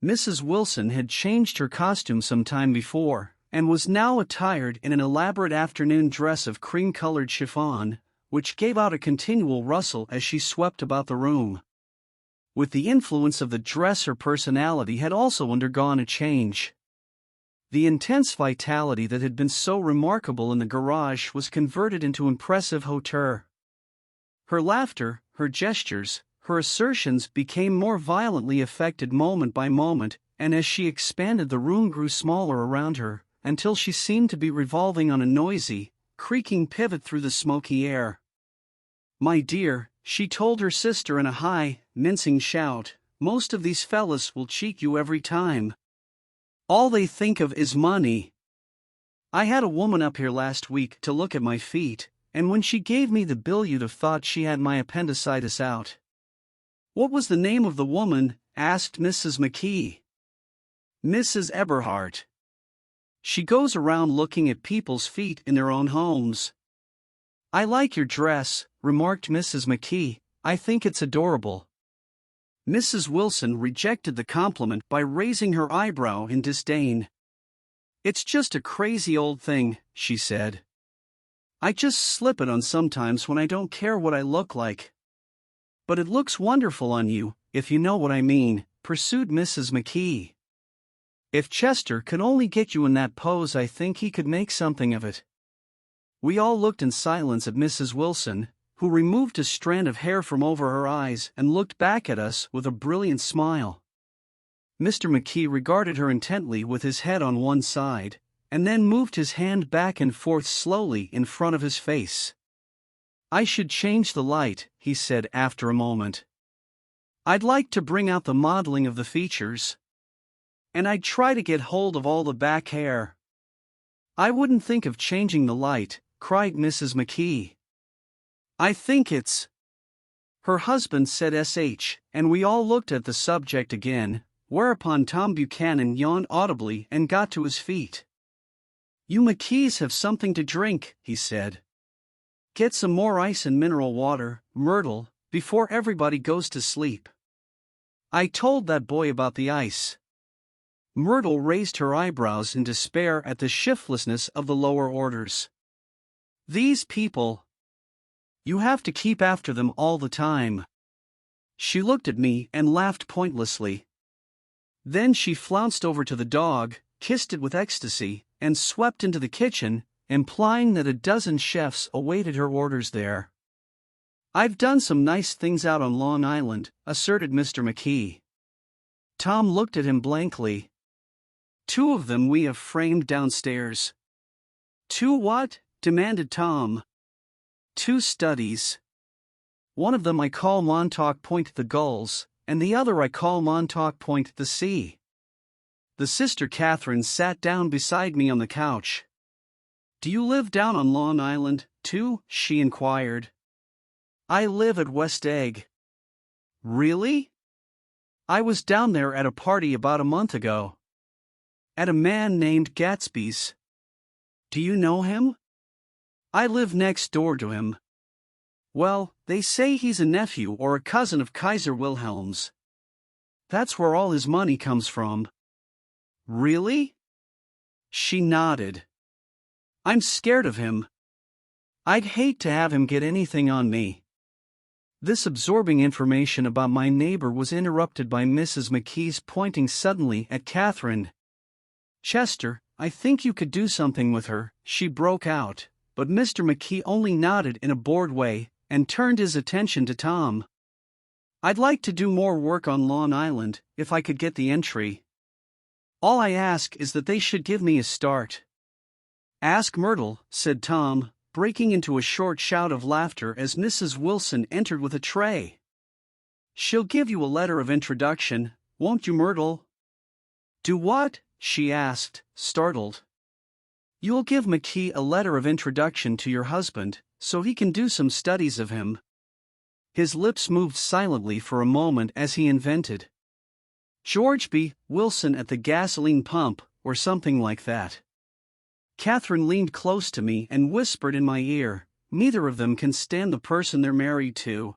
Speaker 1: Mrs. Wilson had changed her costume some time before, and was now attired in an elaborate afternoon dress of cream-colored chiffon, which gave out a continual rustle as she swept about the room. With the influence of the dress, her personality had also undergone a change. The intense vitality that had been so remarkable in the garage was converted into impressive hauteur. Her laughter, her gestures, her assertions became more violently affected moment by moment, and as she expanded, the room grew smaller around her, until she seemed to be revolving on a noisy, creaking pivot through the smoky air. "My dear," she told her sister in a high, mincing shout, "most of these fellas will cheat you every time. All they think of is money. I had a woman up here last week to look at my feet, and when she gave me the bill you'd have thought she had my appendicitis out." "What was the name of the woman?" asked Mrs. McKee. "Mrs. Eberhardt. She goes around looking at people's feet in their own homes." "I like your dress," remarked Mrs. McKee. "I think it's adorable." Mrs. Wilson rejected the compliment by raising her eyebrow in disdain. "It's just a crazy old thing," she said. "I just slip it on sometimes when I don't care what I look like." "But it looks wonderful on you, if you know what I mean," pursued Mrs. McKee. "If Chester could only get you in that pose, I think he could make something of it." We all looked in silence at Mrs. Wilson, who removed a strand of hair from over her eyes and looked back at us with a brilliant smile. Mr. McKee regarded her intently with his head on one side, and then moved his hand back and forth slowly in front of his face. "I should change the light," he said after a moment. "I'd like to bring out the modeling of the features. And I'd try to get hold of all the back hair." "I wouldn't think of changing the light," cried Mrs. McKee. "I think it's—" her husband said sh, and we all looked at the subject again, whereupon Tom Buchanan yawned audibly and got to his feet. "You McKees have something to drink," he said. "Get some more ice and mineral water, Myrtle, before everybody goes to sleep." "I told that boy about the ice." Myrtle raised her eyebrows in despair at the shiftlessness of the lower orders. "These people. You have to keep after them all the time." She looked at me and laughed pointlessly. Then she flounced over to the dog, kissed it with ecstasy, and swept into the kitchen, implying that a dozen chefs awaited her orders there. "I've done some nice things out on Long Island," asserted Mr. McKee. Tom looked at him blankly. "Two of them we have framed downstairs." "Two what?" demanded Tom. "Two studies. One of them I call Montauk Point the Gulls, and the other I call Montauk Point the Sea." The sister Catherine sat down beside me on the couch. "Do you live down on Long Island, too?" she inquired. "I live at West Egg." "Really?" "I was down there at a party about a month ago. At a man named Gatsby's." "Do you know him?" "I live next door to him." Well, they say he's a nephew or a cousin of Kaiser Wilhelm's. That's where all his money comes from. Really? She nodded. I'm scared of him. I'd hate to have him get anything on me. This absorbing information about my neighbor was interrupted by Mrs. McKee's pointing suddenly at Catherine. Chester, I think you could do something with her, she broke out, but Mr. McKee only nodded in a bored way and turned his attention to Tom. I'd like to do more work on Long Island, if I could get the entry. All I ask is that they should give me a start. Ask Myrtle, said Tom, breaking into a short shout of laughter as Mrs. Wilson entered with a tray. She'll give you a letter of introduction, won't you, Myrtle? Do what? She asked, startled. You'll give McKee a letter of introduction to your husband, so he can do some studies of him. His lips moved silently for a moment as he invented. George B. Wilson at the gasoline pump, or something like that. Catherine leaned close to me and whispered in my ear, neither of them can stand the person they're married to.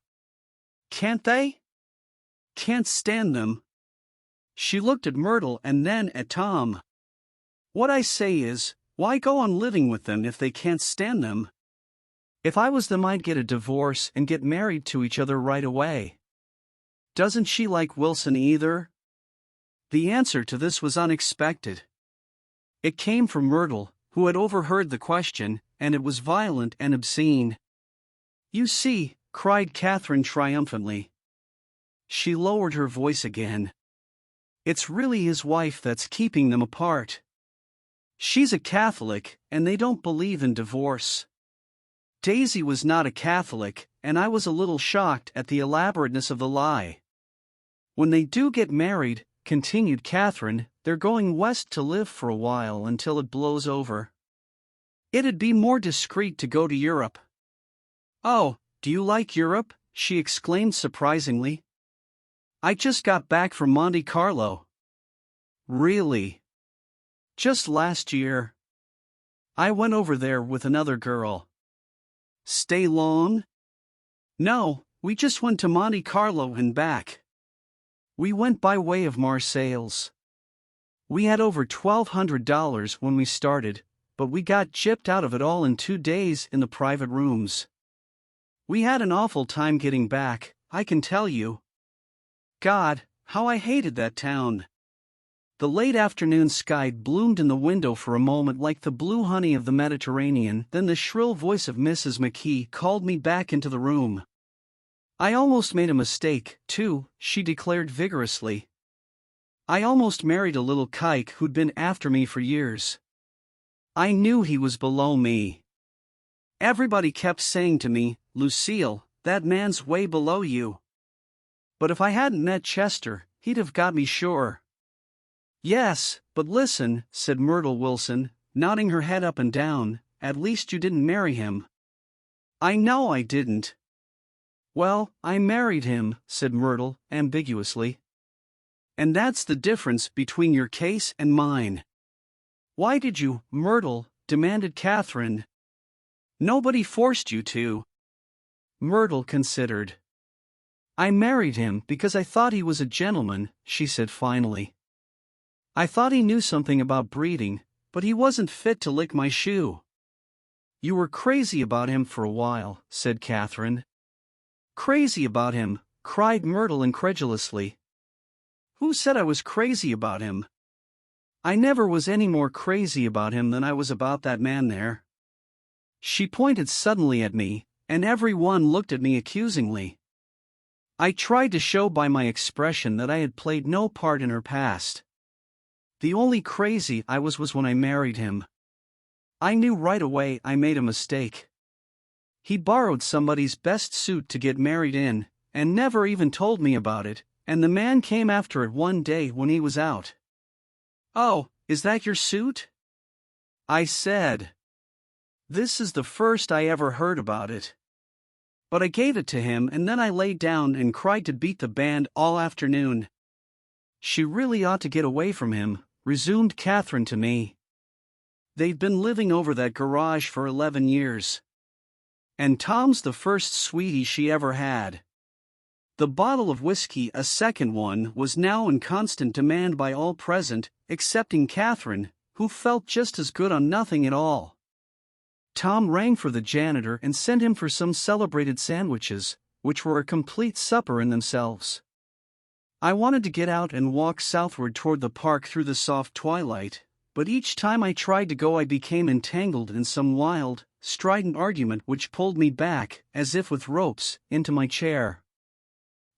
Speaker 1: Can't they? Can't stand them. She looked at Myrtle and then at Tom. What I say is, why go on living with them if they can't stand them? If I was them, I'd get a divorce and get married to each other right away. Doesn't she like Wilson either? The answer to this was unexpected. It came from Myrtle, who had overheard the question, and it was violent and obscene. You see, cried Catherine triumphantly. She lowered her voice again. It's really his wife that's keeping them apart. She's a Catholic, and they don't believe in divorce. Daisy was not a Catholic, and I was a little shocked at the elaborateness of the lie. When they do get married, continued Catherine, they're going west to live for a while until it blows over. It'd be more discreet to go to Europe. Oh, do you like Europe? She exclaimed surprisingly. I just got back from Monte Carlo. Really? Just last year. I went over there with another girl. Stay long? No, we just went to Monte Carlo and back. We went by way of Marseilles. We had over $1,200 when we started, but we got gypped out of it all in 2 days in the private rooms. We had an awful time getting back, I can tell you. God, how I hated that town. The late afternoon sky bloomed in the window for a moment like the blue honey of the Mediterranean, then the shrill voice of Mrs. McKee called me back into the room. I almost made a mistake, too, she declared vigorously. I almost married a little kike who'd been after me for years. I knew he was below me. Everybody kept saying to me, Lucille, that man's way below you. But if I hadn't met Chester, he'd have got me sure. Yes, but listen, said Myrtle Wilson, nodding her head up and down, at least you didn't marry him. I know I didn't. Well, I married him, said Myrtle, ambiguously. And that's the difference between your case and mine. Why did you, Myrtle? Demanded Catherine. Nobody forced you to. Myrtle considered. I married him because I thought he was a gentleman, she said finally. I thought he knew something about breeding, but he wasn't fit to lick my shoe. You were crazy about him for a while, said Catherine. Crazy about him, cried Myrtle incredulously. Who said I was crazy about him? I never was any more crazy about him than I was about that man there. She pointed suddenly at me, and everyone looked at me accusingly. I tried to show by my expression that I had played no part in her past. The only crazy I was when I married him. I knew right away I made a mistake. He borrowed somebody's best suit to get married in, and never even told me about it, and the man came after it one day when he was out. Oh, is that your suit? I said. This is the first I ever heard about it. But I gave it to him and then I lay down and cried to beat the band all afternoon. She really ought to get away from him, resumed Catherine to me. They've been living over that garage for 11 years. And Tom's the first sweetie she ever had. The bottle of whiskey, a second one, was now in constant demand by all present, excepting Catherine, who felt just as good on nothing at all. Tom rang for the janitor and sent him for some celebrated sandwiches, which were a complete supper in themselves. I wanted to get out and walk southward toward the park through the soft twilight, but each time I tried to go I became entangled in some wild, strident argument which pulled me back, as if with ropes, into my chair.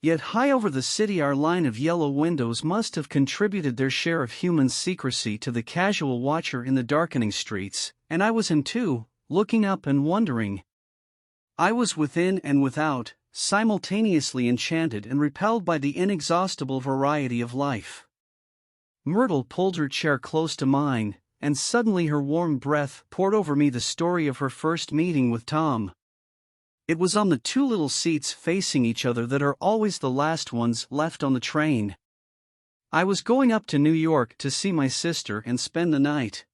Speaker 1: Yet high over the city our line of yellow windows must have contributed their share of human secrecy to the casual watcher in the darkening streets, and I was in too, looking up and wondering. I was within and without, simultaneously enchanted and repelled by the inexhaustible variety of life. Myrtle pulled her chair close to mine, and suddenly her warm breath poured over me the story of her first meeting with Tom. It was on the two little seats facing each other that are always the last ones left on the train. I was going up to New York to see my sister and spend the night.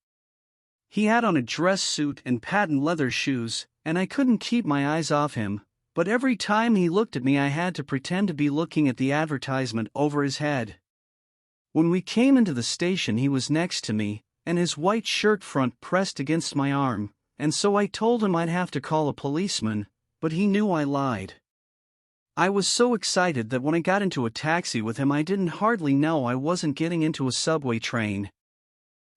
Speaker 1: He had on a dress suit and patent leather shoes, and I couldn't keep my eyes off him, but every time he looked at me I had to pretend to be looking at the advertisement over his head. When we came into the station he was next to me, and his white shirt front pressed against my arm, and so I told him I'd have to call a policeman, but he knew I lied. I was so excited that when I got into a taxi with him I didn't hardly know I wasn't getting into a subway train.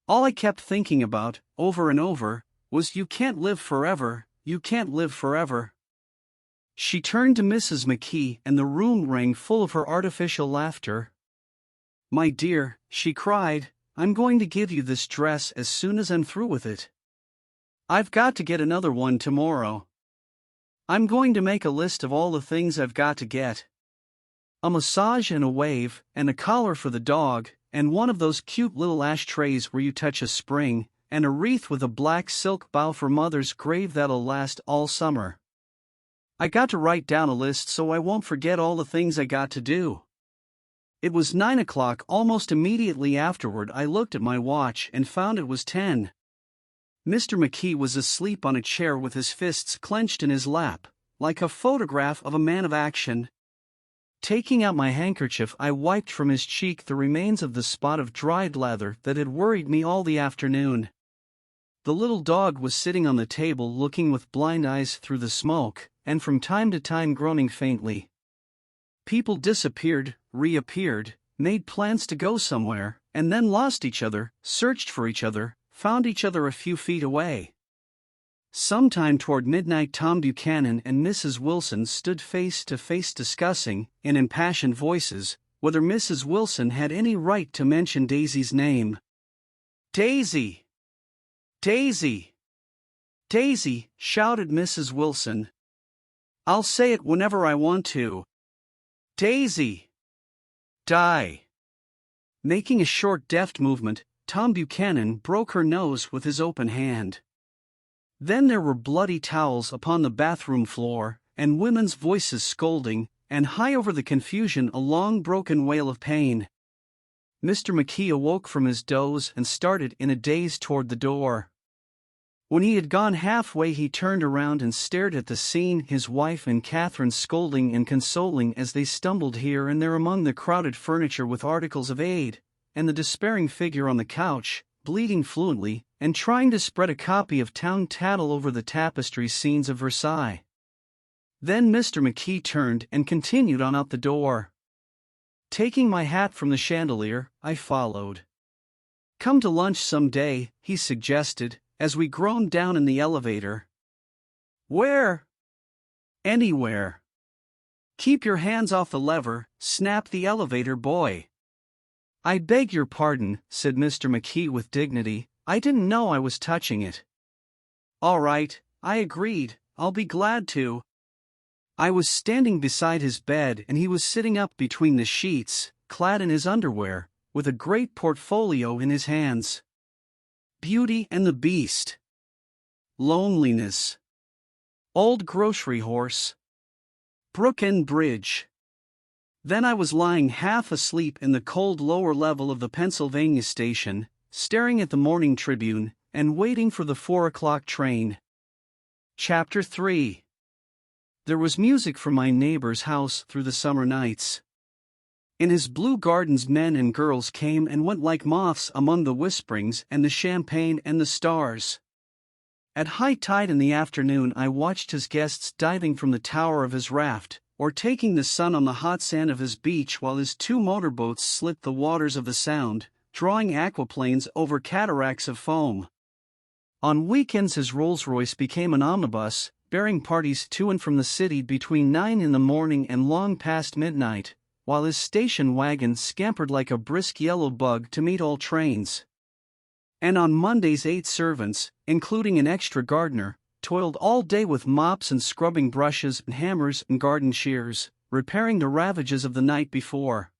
Speaker 1: All I kept thinking about, over and over, was "You can't live forever, you can't live forever." She turned to Mrs. McKee and the room rang full of her artificial laughter. "My dear," she cried, "I'm going to give you this dress as soon as I'm through with it. I've got to get another one tomorrow. I'm going to make a list of all the things I've got to get. A massage and a wave, and a collar for the dog, and one of those cute little ashtrays where you touch a spring, and a wreath with a black silk bow for Mother's grave that'll last all summer. I got to write down a list so I won't forget all the things I got to do." It was 9 o'clock. Almost immediately afterward I looked at my watch and found it was 10. Mr. McKee was asleep on a chair with his fists clenched in his lap, like a photograph of a man of action. Taking out my handkerchief I wiped from his cheek the remains of the spot of dried lather that had worried me all the afternoon. The little dog was sitting on the table looking with blind eyes through the smoke, and from time to time groaning faintly. People disappeared, reappeared, made plans to go somewhere, and then lost each other, searched for each other, found each other a few feet away. Sometime toward midnight Tom Buchanan and Mrs. Wilson stood face to face discussing, in impassioned voices, whether Mrs. Wilson had any right to mention Daisy's name. "Daisy! Daisy! Daisy!" shouted Mrs. Wilson. "I'll say it whenever I want to. Daisy! Die!" Making a short deft movement, Tom Buchanan broke her nose with his open hand. Then there were bloody towels upon the bathroom floor, and women's voices scolding, and high over the confusion a long broken wail of pain. Mr. McKee awoke from his doze and started in a daze toward the door. When he had gone halfway he turned around and stared at the scene, his wife and Catherine scolding and consoling as they stumbled here and there among the crowded furniture with articles of aid, and the despairing figure on the couch, bleating fluently, and trying to spread a copy of Town Tattle over the tapestry scenes of Versailles. Then Mr. McKee turned and continued on out the door. Taking my hat from the chandelier, I followed. "Come to lunch some day," he suggested, as we groaned down in the elevator. "Where?" "Anywhere." "Keep your hands off the lever," snapped the elevator boy. "I beg your pardon," said Mr. McKee with dignity, "I didn't know I was touching it." "All right," I agreed, "I'll be glad to." I was standing beside his bed and he was sitting up between the sheets, clad in his underwear, with a great portfolio in his hands. Beauty and the Beast. Loneliness. Old Grocery Horse. Brook and Bridge. Then I was lying half asleep in the cold lower level of the Pennsylvania station, staring at the Morning Tribune, and waiting for the 4 o'clock train. Chapter 3. There was music from my neighbor's house through the summer nights. In his blue gardens men and girls came and went like moths among the whisperings and the champagne and the stars. At high tide in the afternoon I watched his guests diving from the tower of his raft, or taking the sun on the hot sand of his beach while his 2 motorboats slit the waters of the Sound, drawing aquaplanes over cataracts of foam. On weekends his Rolls-Royce became an omnibus, bearing parties to and from the city between 9 in the morning and long past midnight, while his station wagon scampered like a brisk yellow bug to meet all trains. And on Mondays 8 servants, including an extra gardener, toiled all day with mops and scrubbing brushes and hammers and garden shears, repairing the ravages of the night before.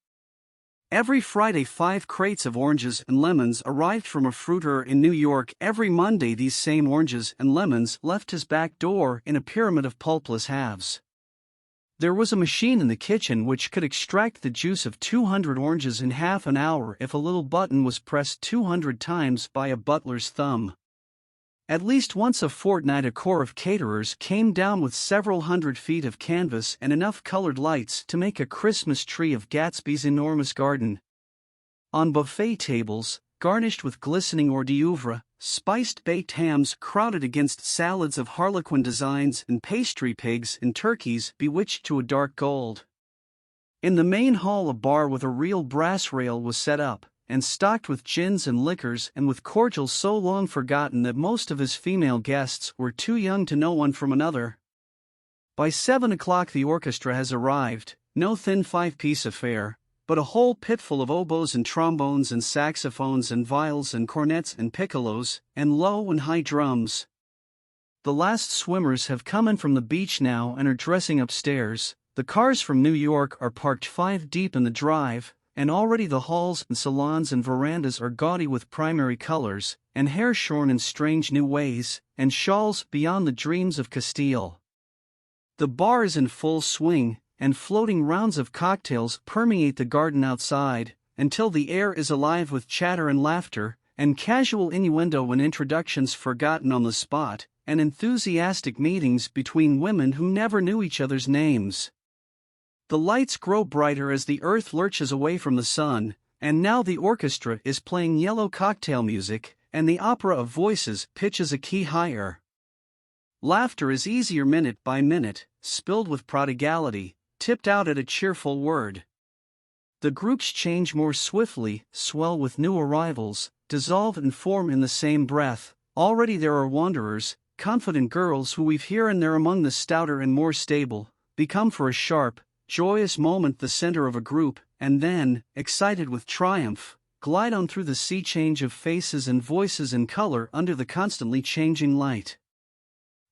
Speaker 1: Every Friday 5 crates of oranges and lemons arrived from a fruiterer in New York. Every Monday these same oranges and lemons left his back door in a pyramid of pulpless halves. There was a machine in the kitchen which could extract the juice of 200 oranges in half an hour if a little button was pressed 200 times by a butler's thumb. At least once a fortnight a corps of caterers came down with several hundred feet of canvas and enough colored lights to make a Christmas tree of Gatsby's enormous garden. On buffet tables, garnished with glistening hors d'oeuvre, spiced baked hams crowded against salads of harlequin designs and pastry pigs and turkeys bewitched to a dark gold. In the main hall a bar with a real brass rail was set up, and stocked with gins and liquors and with cordials so long forgotten that most of his female guests were too young to know one from another. By 7 o'clock the orchestra has arrived, no thin 5-piece affair, but a whole pitful of oboes and trombones and saxophones and viols and cornets and piccolos, and low and high drums. The last swimmers have come in from the beach now and are dressing upstairs. The cars from New York are parked 5 deep in the drive, and already the halls and salons and verandas are gaudy with primary colors, and hair shorn in strange new ways, and shawls beyond the dreams of Castile. The bar is in full swing, and floating rounds of cocktails permeate the garden outside, until the air is alive with chatter and laughter, and casual innuendo and introductions forgotten on the spot, and enthusiastic meetings between women who never knew each other's names. The lights grow brighter as the earth lurches away from the sun, and now the orchestra is playing yellow cocktail music, and the opera of voices pitches a key higher. Laughter is easier minute by minute, spilled with prodigality, tipped out at a cheerful word. The groups change more swiftly, swell with new arrivals, dissolve and form in the same breath. Already there are wanderers, confident girls who weave here and there among the stouter and more stable, become for a sharp, joyous moment the center of a group, and then, excited with triumph, glide on through the sea change of faces and voices and color under the constantly changing light.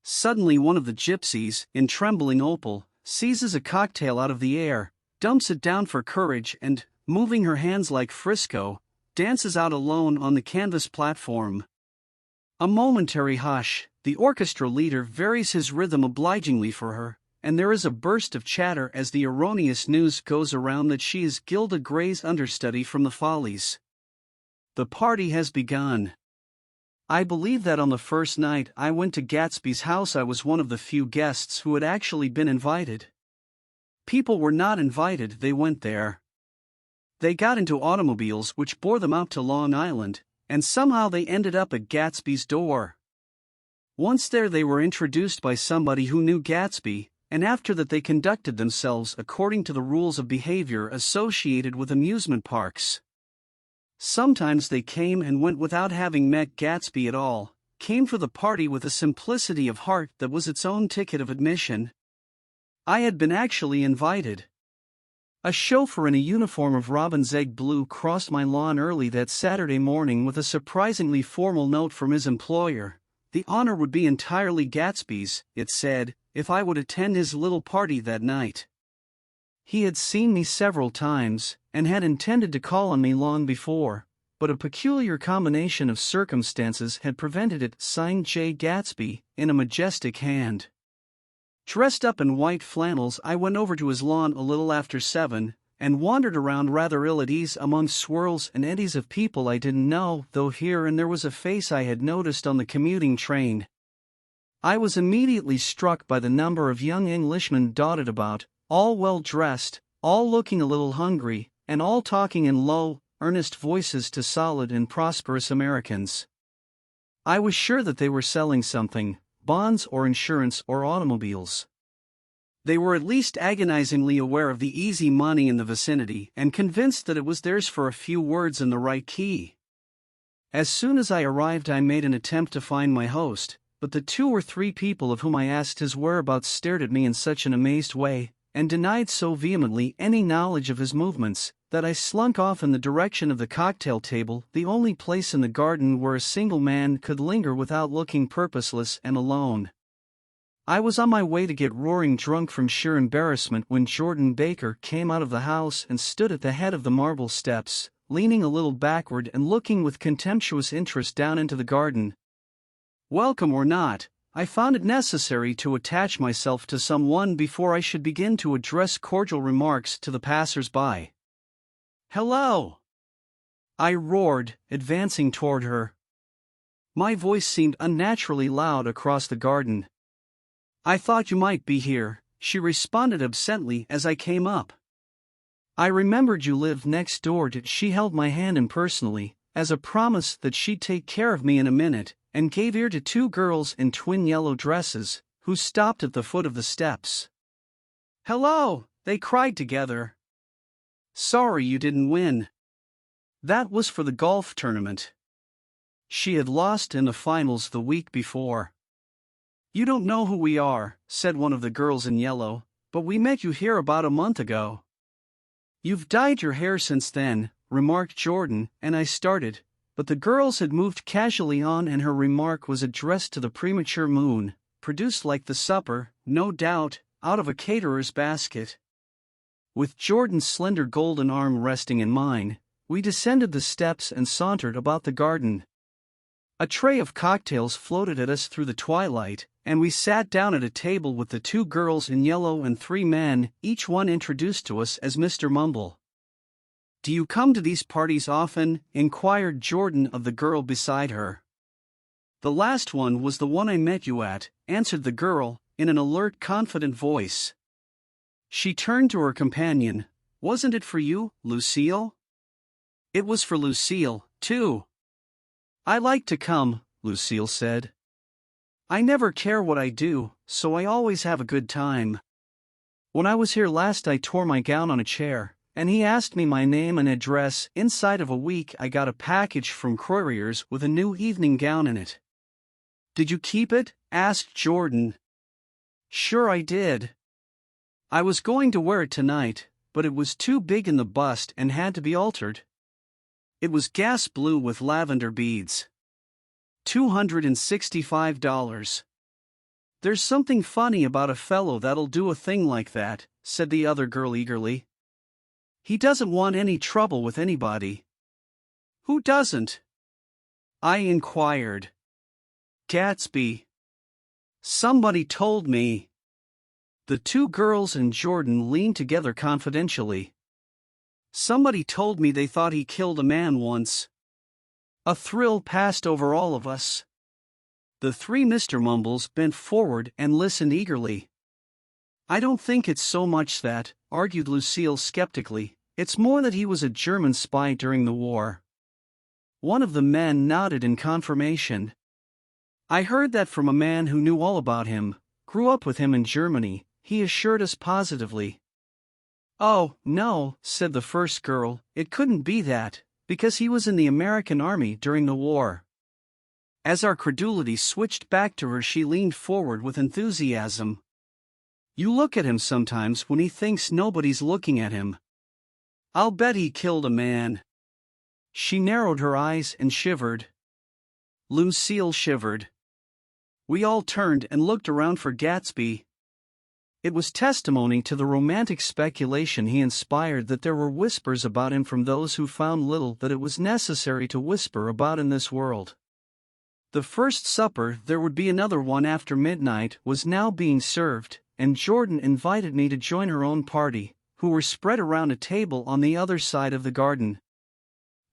Speaker 1: Suddenly one of the gypsies, in trembling opal, seizes a cocktail out of the air, dumps it down for courage and, moving her hands like Frisco, dances out alone on the canvas platform. A momentary hush, the orchestra leader varies his rhythm obligingly for her, and there is a burst of chatter as the erroneous news goes around that she is Gilda Gray's understudy from the Follies. The party has begun. I believe that on the first night I went to Gatsby's house I was one of the few guests who had actually been invited. People were not invited, they went there. They got into automobiles which bore them out to Long Island, and somehow they ended up at Gatsby's door. Once there they were introduced by somebody who knew Gatsby, and after that they conducted themselves according to the rules of behavior associated with amusement parks. Sometimes they came and went without having met Gatsby at all, came for the party with a simplicity of heart that was its own ticket of admission. I had been actually invited. A chauffeur in a uniform of robin's egg blue crossed my lawn early that Saturday morning with a surprisingly formal note from his employer. The honor would be entirely Gatsby's, it said, if I would attend his little party that night. He had seen me several times, and had intended to call on me long before, but a peculiar combination of circumstances had prevented it. Signed J. Gatsby, in a majestic hand. Dressed up in white flannels I went over to his lawn a little after 7, and wandered around rather ill at ease among swirls and eddies of people I didn't know, though here and there was a face I had noticed on the commuting train. I was immediately struck by the number of young Englishmen dotted about, all well dressed, all looking a little hungry, and all talking in low, earnest voices to solid and prosperous Americans. I was sure that they were selling something, bonds or insurance or automobiles. They were at least agonizingly aware of the easy money in the vicinity and convinced that it was theirs for a few words in the right key. As soon as I arrived, I made an attempt to find my host, but the 2 or 3 people of whom I asked his whereabouts stared at me in such an amazed way, and denied so vehemently any knowledge of his movements, that I slunk off in the direction of the cocktail table, the only place in the garden where a single man could linger without looking purposeless and alone. I was on my way to get roaring drunk from sheer embarrassment when Jordan Baker came out of the house and stood at the head of the marble steps, leaning a little backward and looking with contemptuous interest down into the garden. Welcome or not, I found it necessary to attach myself to someone before I should begin to address cordial remarks to the passers-by. "Hello!" I roared, advancing toward her. My voice seemed unnaturally loud across the garden. "I thought you might be here," she responded absently as I came up. "I remembered you lived next door to." She held my hand impersonally, as a promise that she'd take care of me in a minute, and gave ear to 2 girls in twin yellow dresses, who stopped at the foot of the steps. "Hello!" they cried together. "Sorry you didn't win." That was for the golf tournament. She had lost in the finals the week before. "You don't know who we are," said one of the girls in yellow, "but we met you here about a month ago." "You've dyed your hair since then," remarked Jordan, and I started, but the girls had moved casually on and her remark was addressed to the premature moon, produced like the supper, no doubt, out of a caterer's basket. With Jordan's slender golden arm resting in mine, we descended the steps and sauntered about the garden. A tray of cocktails floated at us through the twilight, and we sat down at a table with the 2 girls in yellow and 3 men, each one introduced to us as Mr. Mumble. "Do you come to these parties often?" inquired Jordan of the girl beside her. "The last one was the one I met you at," answered the girl, in an alert, confident voice. She turned to her companion. "Wasn't it for you, Lucille?" "It was for Lucille, too." "I like to come," Lucille said. "I never care what I do, so I always have a good time. When I was here last I tore my gown on a chair, and he asked me my name and address. Inside of a week I got a package from Courier's with a new evening gown in it." "Did you keep it?" asked Jordan. "Sure I did. I was going to wear it tonight, but it was too big in the bust and had to be altered. It was gas blue with lavender beads. $265. "There's something funny about a fellow that'll do a thing like that," said the other girl eagerly. "He doesn't want any trouble with anybody." "Who doesn't?" I inquired. "Gatsby. Somebody told me." The 2 girls and Jordan leaned together confidentially. "Somebody told me they thought he killed a man once." A thrill passed over all of us. The 3 Mr. Mumbles bent forward and listened eagerly. "I don't think it's so much that," argued Lucille skeptically, "it's more that he was a German spy during the war." One of the men nodded in confirmation. "I heard that from a man who knew all about him, grew up with him in Germany," he assured us positively. "Oh, no," said the first girl, "it couldn't be that, because he was in the American Army during the war." As our credulity switched back to her, she leaned forward with enthusiasm. "You look at him sometimes when he thinks nobody's looking at him. I'll bet he killed a man." She narrowed her eyes and shivered. Lucille shivered. We all turned and looked around for Gatsby. It was testimony to the romantic speculation he inspired that there were whispers about him from those who found little that it was necessary to whisper about in this world. The first supper, there would be another one after midnight, was now being served, and Jordan invited me to join her own party, who were spread around a table on the other side of the garden.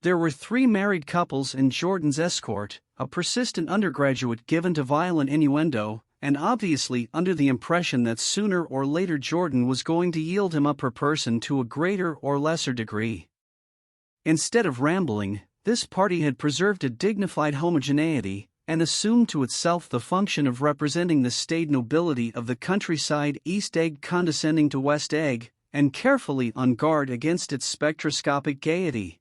Speaker 1: There were 3 married couples and Jordan's escort, a persistent undergraduate given to violent innuendo, and obviously under the impression that sooner or later Jordan was going to yield him up her person to a greater or lesser degree. Instead of rambling, this party had preserved a dignified homogeneity, and assumed to itself the function of representing the staid nobility of the countryside, East Egg condescending to West Egg, and carefully on guard against its spectroscopic gaiety.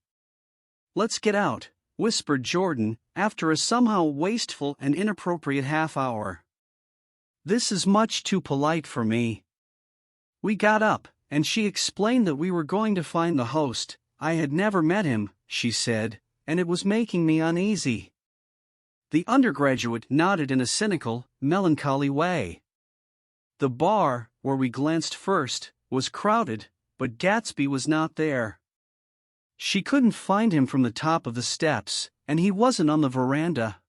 Speaker 1: "Let's get out," whispered Jordan, after a somehow wasteful and inappropriate half-hour. "This is much too polite for me." We got up, and she explained that we were going to find the host. I had never met him, she said, and it was making me uneasy. The undergraduate nodded in a cynical, melancholy way. The bar, where we glanced first, was crowded, but Gatsby was not there. She couldn't find him from the top of the steps, and he wasn't on the veranda.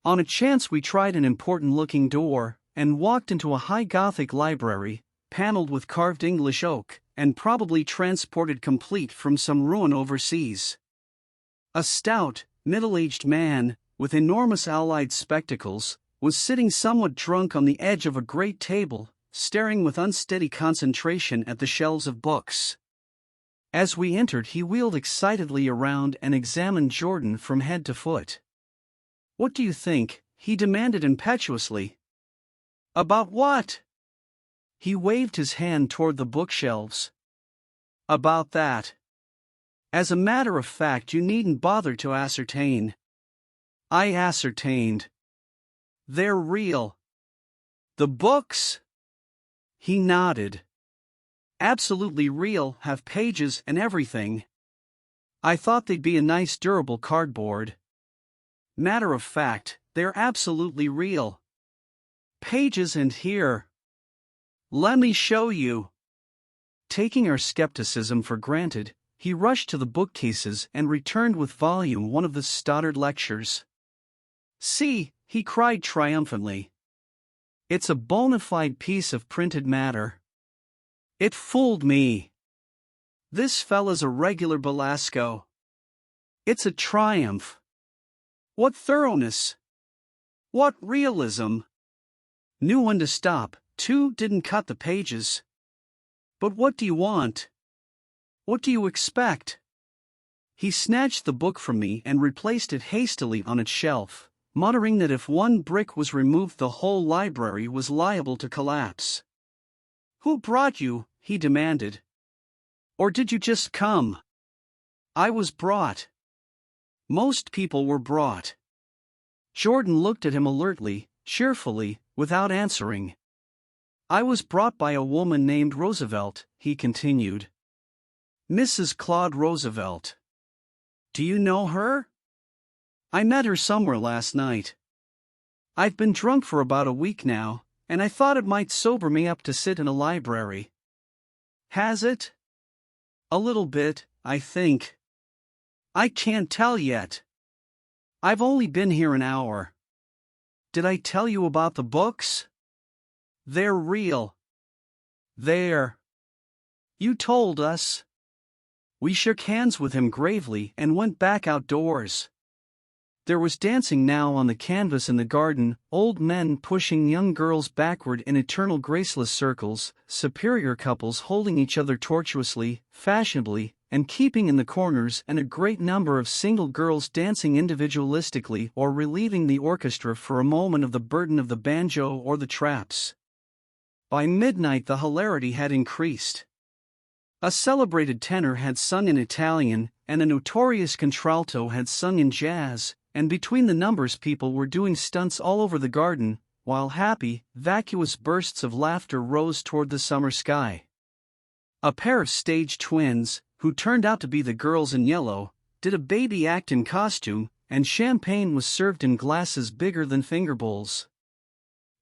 Speaker 1: On a chance we tried an important-looking door, and walked into a high Gothic library, paneled with carved English oak, and probably transported complete from some ruin overseas. A stout, middle-aged man, with enormous allied spectacles, was sitting somewhat drunk on the edge of a great table, staring with unsteady concentration at the shelves of books. As we entered, he wheeled excitedly around and examined Jordan from head to foot. "What do you think?" he demanded impetuously. "About what?" He waved his hand toward the bookshelves. "About that. As a matter of fact, you needn't bother to ascertain." I ascertained. "They're real." "The books?" He nodded. "Absolutely real, have pages and everything. I thought they'd be a nice durable cardboard. Matter of fact, they're absolutely real. Pages and here. Let me show you." Taking our skepticism for granted, he rushed to the bookcases and returned with volume 1 of the Stoddard Lectures. "See," he cried triumphantly. "It's a bona fide piece of printed matter. It fooled me. This fella's a regular Belasco. It's a triumph. What thoroughness! What realism! Knew when to stop, too, didn't cut the pages. But what do you want? What do you expect?" He snatched the book from me and replaced it hastily on its shelf, muttering that if one brick was removed the whole library was liable to collapse. "Who brought you?" he demanded. "Or did you just come?" "I was brought." Most people were brought. Jordan looked at him alertly, cheerfully, without answering. "I was brought by a woman named Roosevelt," he continued. "Mrs. Claude Roosevelt. Do you know her?" "I met her somewhere last night. I've been drunk for about a week now, and I thought it might sober me up to sit in a library." "Has it?" "A little bit, I think. I can't tell yet. I've only been here an hour. Did I tell you about the books? They're real. They're. You told us." We shook hands with him gravely and went back outdoors. There was dancing now on the canvas in the garden, old men pushing young girls backward in eternal graceless circles, superior couples holding each other tortuously, fashionably, and keeping in the corners, and a great number of single girls dancing individualistically or relieving the orchestra for a moment of the burden of the banjo or the traps. By midnight the hilarity had increased. A celebrated tenor had sung in Italian, and a notorious contralto had sung in jazz, and between the numbers people were doing stunts all over the garden, while happy, vacuous bursts of laughter rose toward the summer sky. A pair of stage twins, who turned out to be the girls in yellow, did a baby act in costume, and champagne was served in glasses bigger than finger bowls.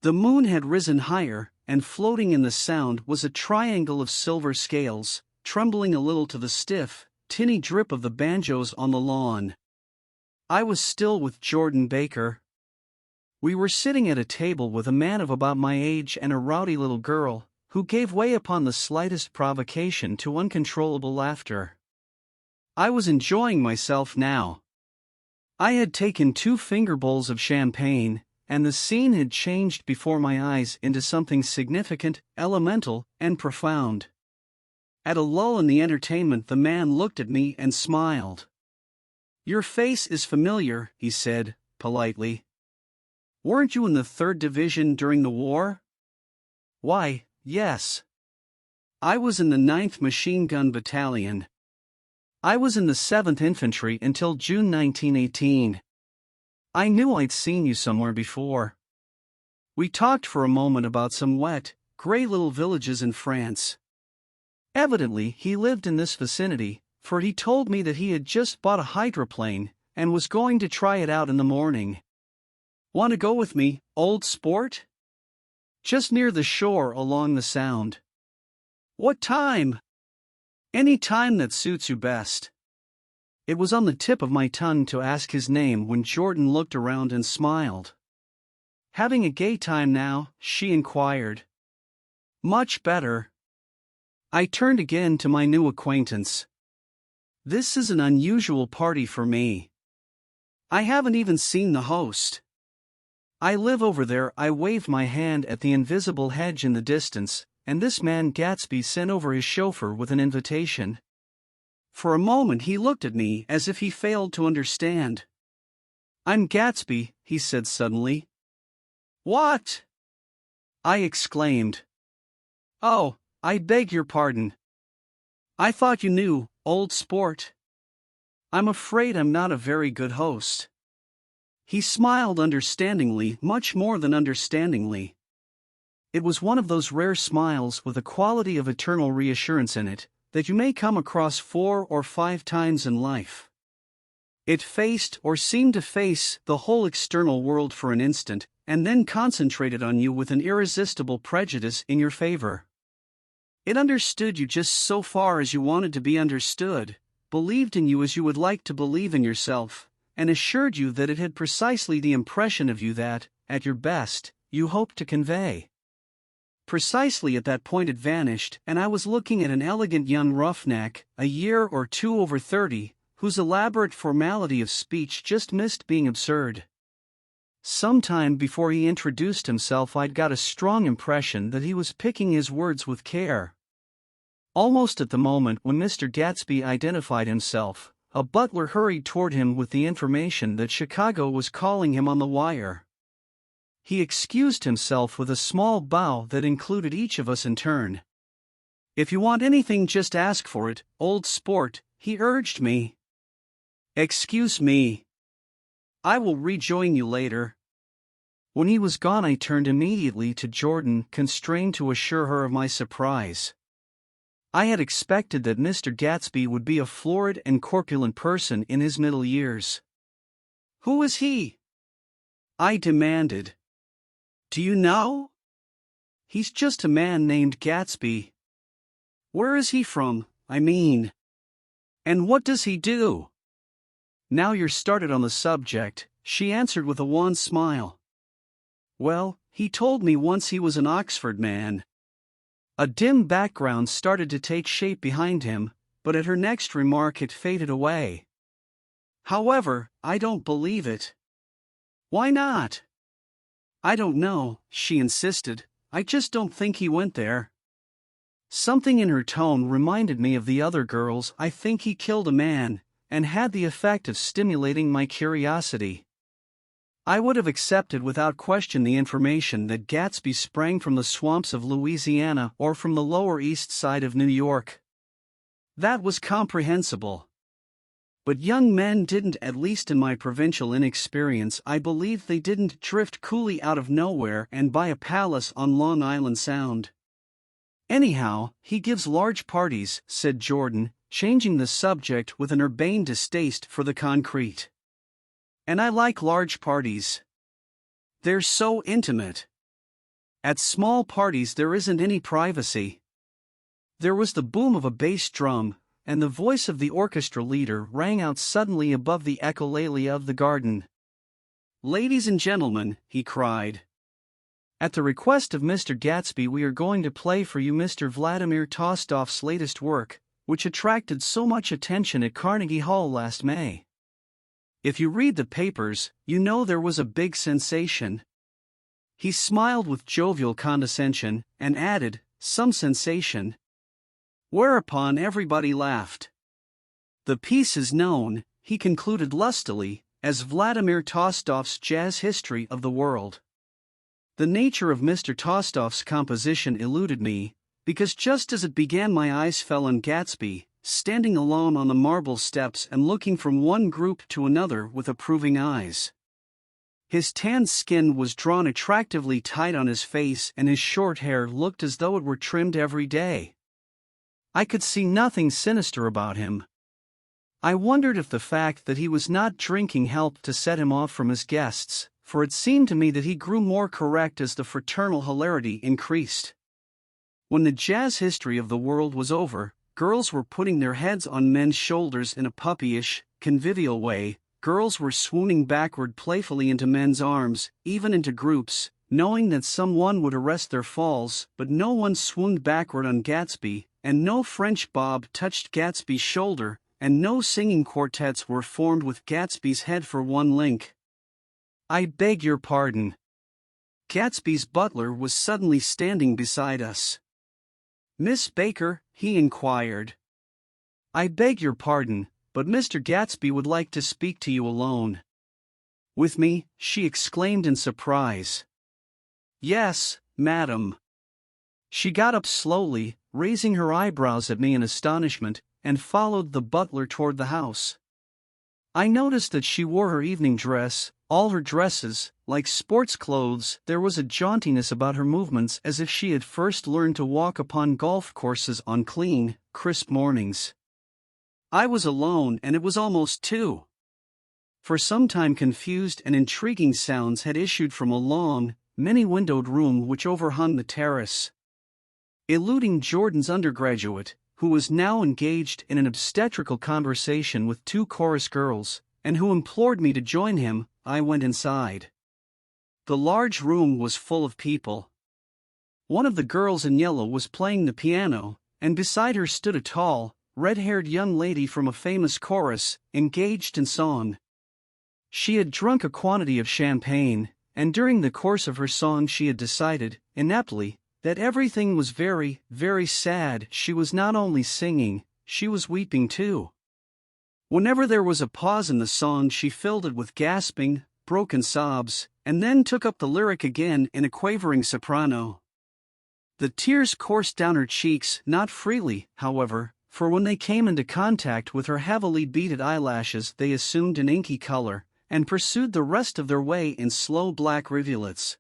Speaker 1: The moon had risen higher, and floating in the sound was a triangle of silver scales, trembling a little to the stiff, tinny drip of the banjos on the lawn. I was still with Jordan Baker. We were sitting at a table with a man of about my age and a rowdy little girl, who gave way upon the slightest provocation to uncontrollable laughter. I was enjoying myself now. I had taken 2 finger bowls of champagne, and the scene had changed before my eyes into something significant, elemental, and profound. At a lull in the entertainment, the man looked at me and smiled. "Your face is familiar," he said, politely. "Weren't you in the 3rd Division during the war?" "Why, yes. I was in the 9th Machine Gun Battalion. I was in the 7th Infantry until June 1918. I knew I'd seen you somewhere before." We talked for a moment about some wet, gray little villages in France. Evidently, he lived in this vicinity, for he told me that he had just bought a hydroplane and was going to try it out in the morning. "Want to go with me, old sport?" "Just near the shore along the Sound." "What time?" "Any time that suits you best." It was on the tip of my tongue to ask his name when Jordan looked around and smiled. "Having a gay time now?" she inquired. "Much better." I turned again to my new acquaintance. "This is an unusual party for me. I haven't even seen the host." "I live over there." I waved my hand at the invisible hedge in the distance, and this man Gatsby sent over his chauffeur with an invitation. For a moment he looked at me as if he failed to understand. "I'm Gatsby," he said suddenly. "What?" I exclaimed. "Oh, I beg your pardon. I thought you knew, old sport. I'm afraid I'm not a very good host." He smiled understandingly, much more than understandingly. It was one of those rare smiles with a quality of eternal reassurance in it that you may come across 4 or 5 times in life. It faced or seemed to face the whole external world for an instant, and then concentrated on you with an irresistible prejudice in your favor. It understood you just so far as you wanted to be understood, believed in you as you would like to believe in yourself, and assured you that it had precisely the impression of you that, at your best, you hoped to convey. Precisely at that point it vanished, and I was looking at an elegant young roughneck, a year or 2 over 30, whose elaborate formality of speech just missed being absurd. Sometime before he introduced himself, I'd got a strong impression that he was picking his words with care. Almost at the moment when Mr. Gatsby identified himself, a butler hurried toward him with the information that Chicago was calling him on the wire. He excused himself with a small bow that included each of us in turn. "If you want anything, just ask for it, old sport," he urged me. "Excuse me. I will rejoin you later." When he was gone, I turned immediately to Jordan, constrained to assure her of my surprise. I had expected that Mr. Gatsby would be a florid and corpulent person in his middle years. "Who is he?" I demanded. "Do you know?" "He's just a man named Gatsby." "Where is he from, I mean? And what does he do?" "Now you're started on the subject," she answered with a wan smile. "Well, he told me once he was an Oxford man." A dim background started to take shape behind him, but at her next remark it faded away. "However, I don't believe it." "Why not?" "I don't know," she insisted. "I just don't think he went there." Something in her tone reminded me of the other girls. "I think he killed a man," and had the effect of stimulating my curiosity. I would have accepted without question the information that Gatsby sprang from the swamps of Louisiana or from the Lower East Side of New York. That was comprehensible. But young men didn't, at least in my provincial inexperience. I believed they didn't drift coolly out of nowhere and buy a palace on Long Island Sound. "Anyhow, he gives large parties," said Jordan, changing the subject with an urbane distaste for the concrete. "And I like large parties. They're so intimate. At small parties there isn't any privacy." There was the boom of a bass drum, and the voice of the orchestra leader rang out suddenly above the echolalia of the garden. "Ladies and gentlemen," he cried. "At the request of Mr. Gatsby, we are going to play for you Mr. Vladimir Tostof's latest work, which attracted so much attention at Carnegie Hall last May. If you read the papers, you know there was a big sensation." He smiled with jovial condescension, and added, "Some sensation." Whereupon everybody laughed. "The piece is known," he concluded lustily, "as Vladimir Tolstoy's Jazz History of the World." The nature of Mr. Tolstoy's composition eluded me, because just as it began my eyes fell on Gatsby, standing alone on the marble steps and looking from one group to another with approving eyes. His tanned skin was drawn attractively tight on his face, and his short hair looked as though it were trimmed every day. I could see nothing sinister about him. I wondered if the fact that he was not drinking helped to set him off from his guests, for it seemed to me that he grew more correct as the fraternal hilarity increased. When the Jazz History of the World was over, girls were putting their heads on men's shoulders in a puppyish, convivial way. Girls were swooning backward playfully into men's arms, even into groups, knowing that someone would arrest their falls, but no one swooned backward on Gatsby, and no French bob touched Gatsby's shoulder, and no singing quartets were formed with Gatsby's head for one link. "I beg your pardon." Gatsby's butler was suddenly standing beside us. "Miss Baker?" he inquired. "I beg your pardon, but Mr. Gatsby would like to speak to you alone." "With me?" she exclaimed in surprise. "Yes, madam." She got up slowly, raising her eyebrows at me in astonishment, and followed the butler toward the house. I noticed that she wore her evening dress, all her dresses, like sports clothes. There was a jauntiness about her movements as if she had first learned to walk upon golf courses on clean, crisp mornings. I was alone, and it was almost 2. For some time confused and intriguing sounds had issued from a long, many-windowed room which overhung the terrace. Eluding Jordan's undergraduate, who was now engaged in an obstetrical conversation with 2 chorus girls, and who implored me to join him, I went inside. The large room was full of people. One of the girls in yellow was playing the piano, and beside her stood a tall, red-haired young lady from a famous chorus, engaged in song. She had drunk a quantity of champagne, and during the course of her song she had decided, ineptly, that everything was very, very sad. She was not only singing, she was weeping too. Whenever there was a pause in the song she filled it with gasping, broken sobs, and then took up the lyric again in a quavering soprano. The tears coursed down her cheeks, not freely, however, for when they came into contact with her heavily beaded eyelashes they assumed an inky color, and pursued the rest of their way in slow black rivulets.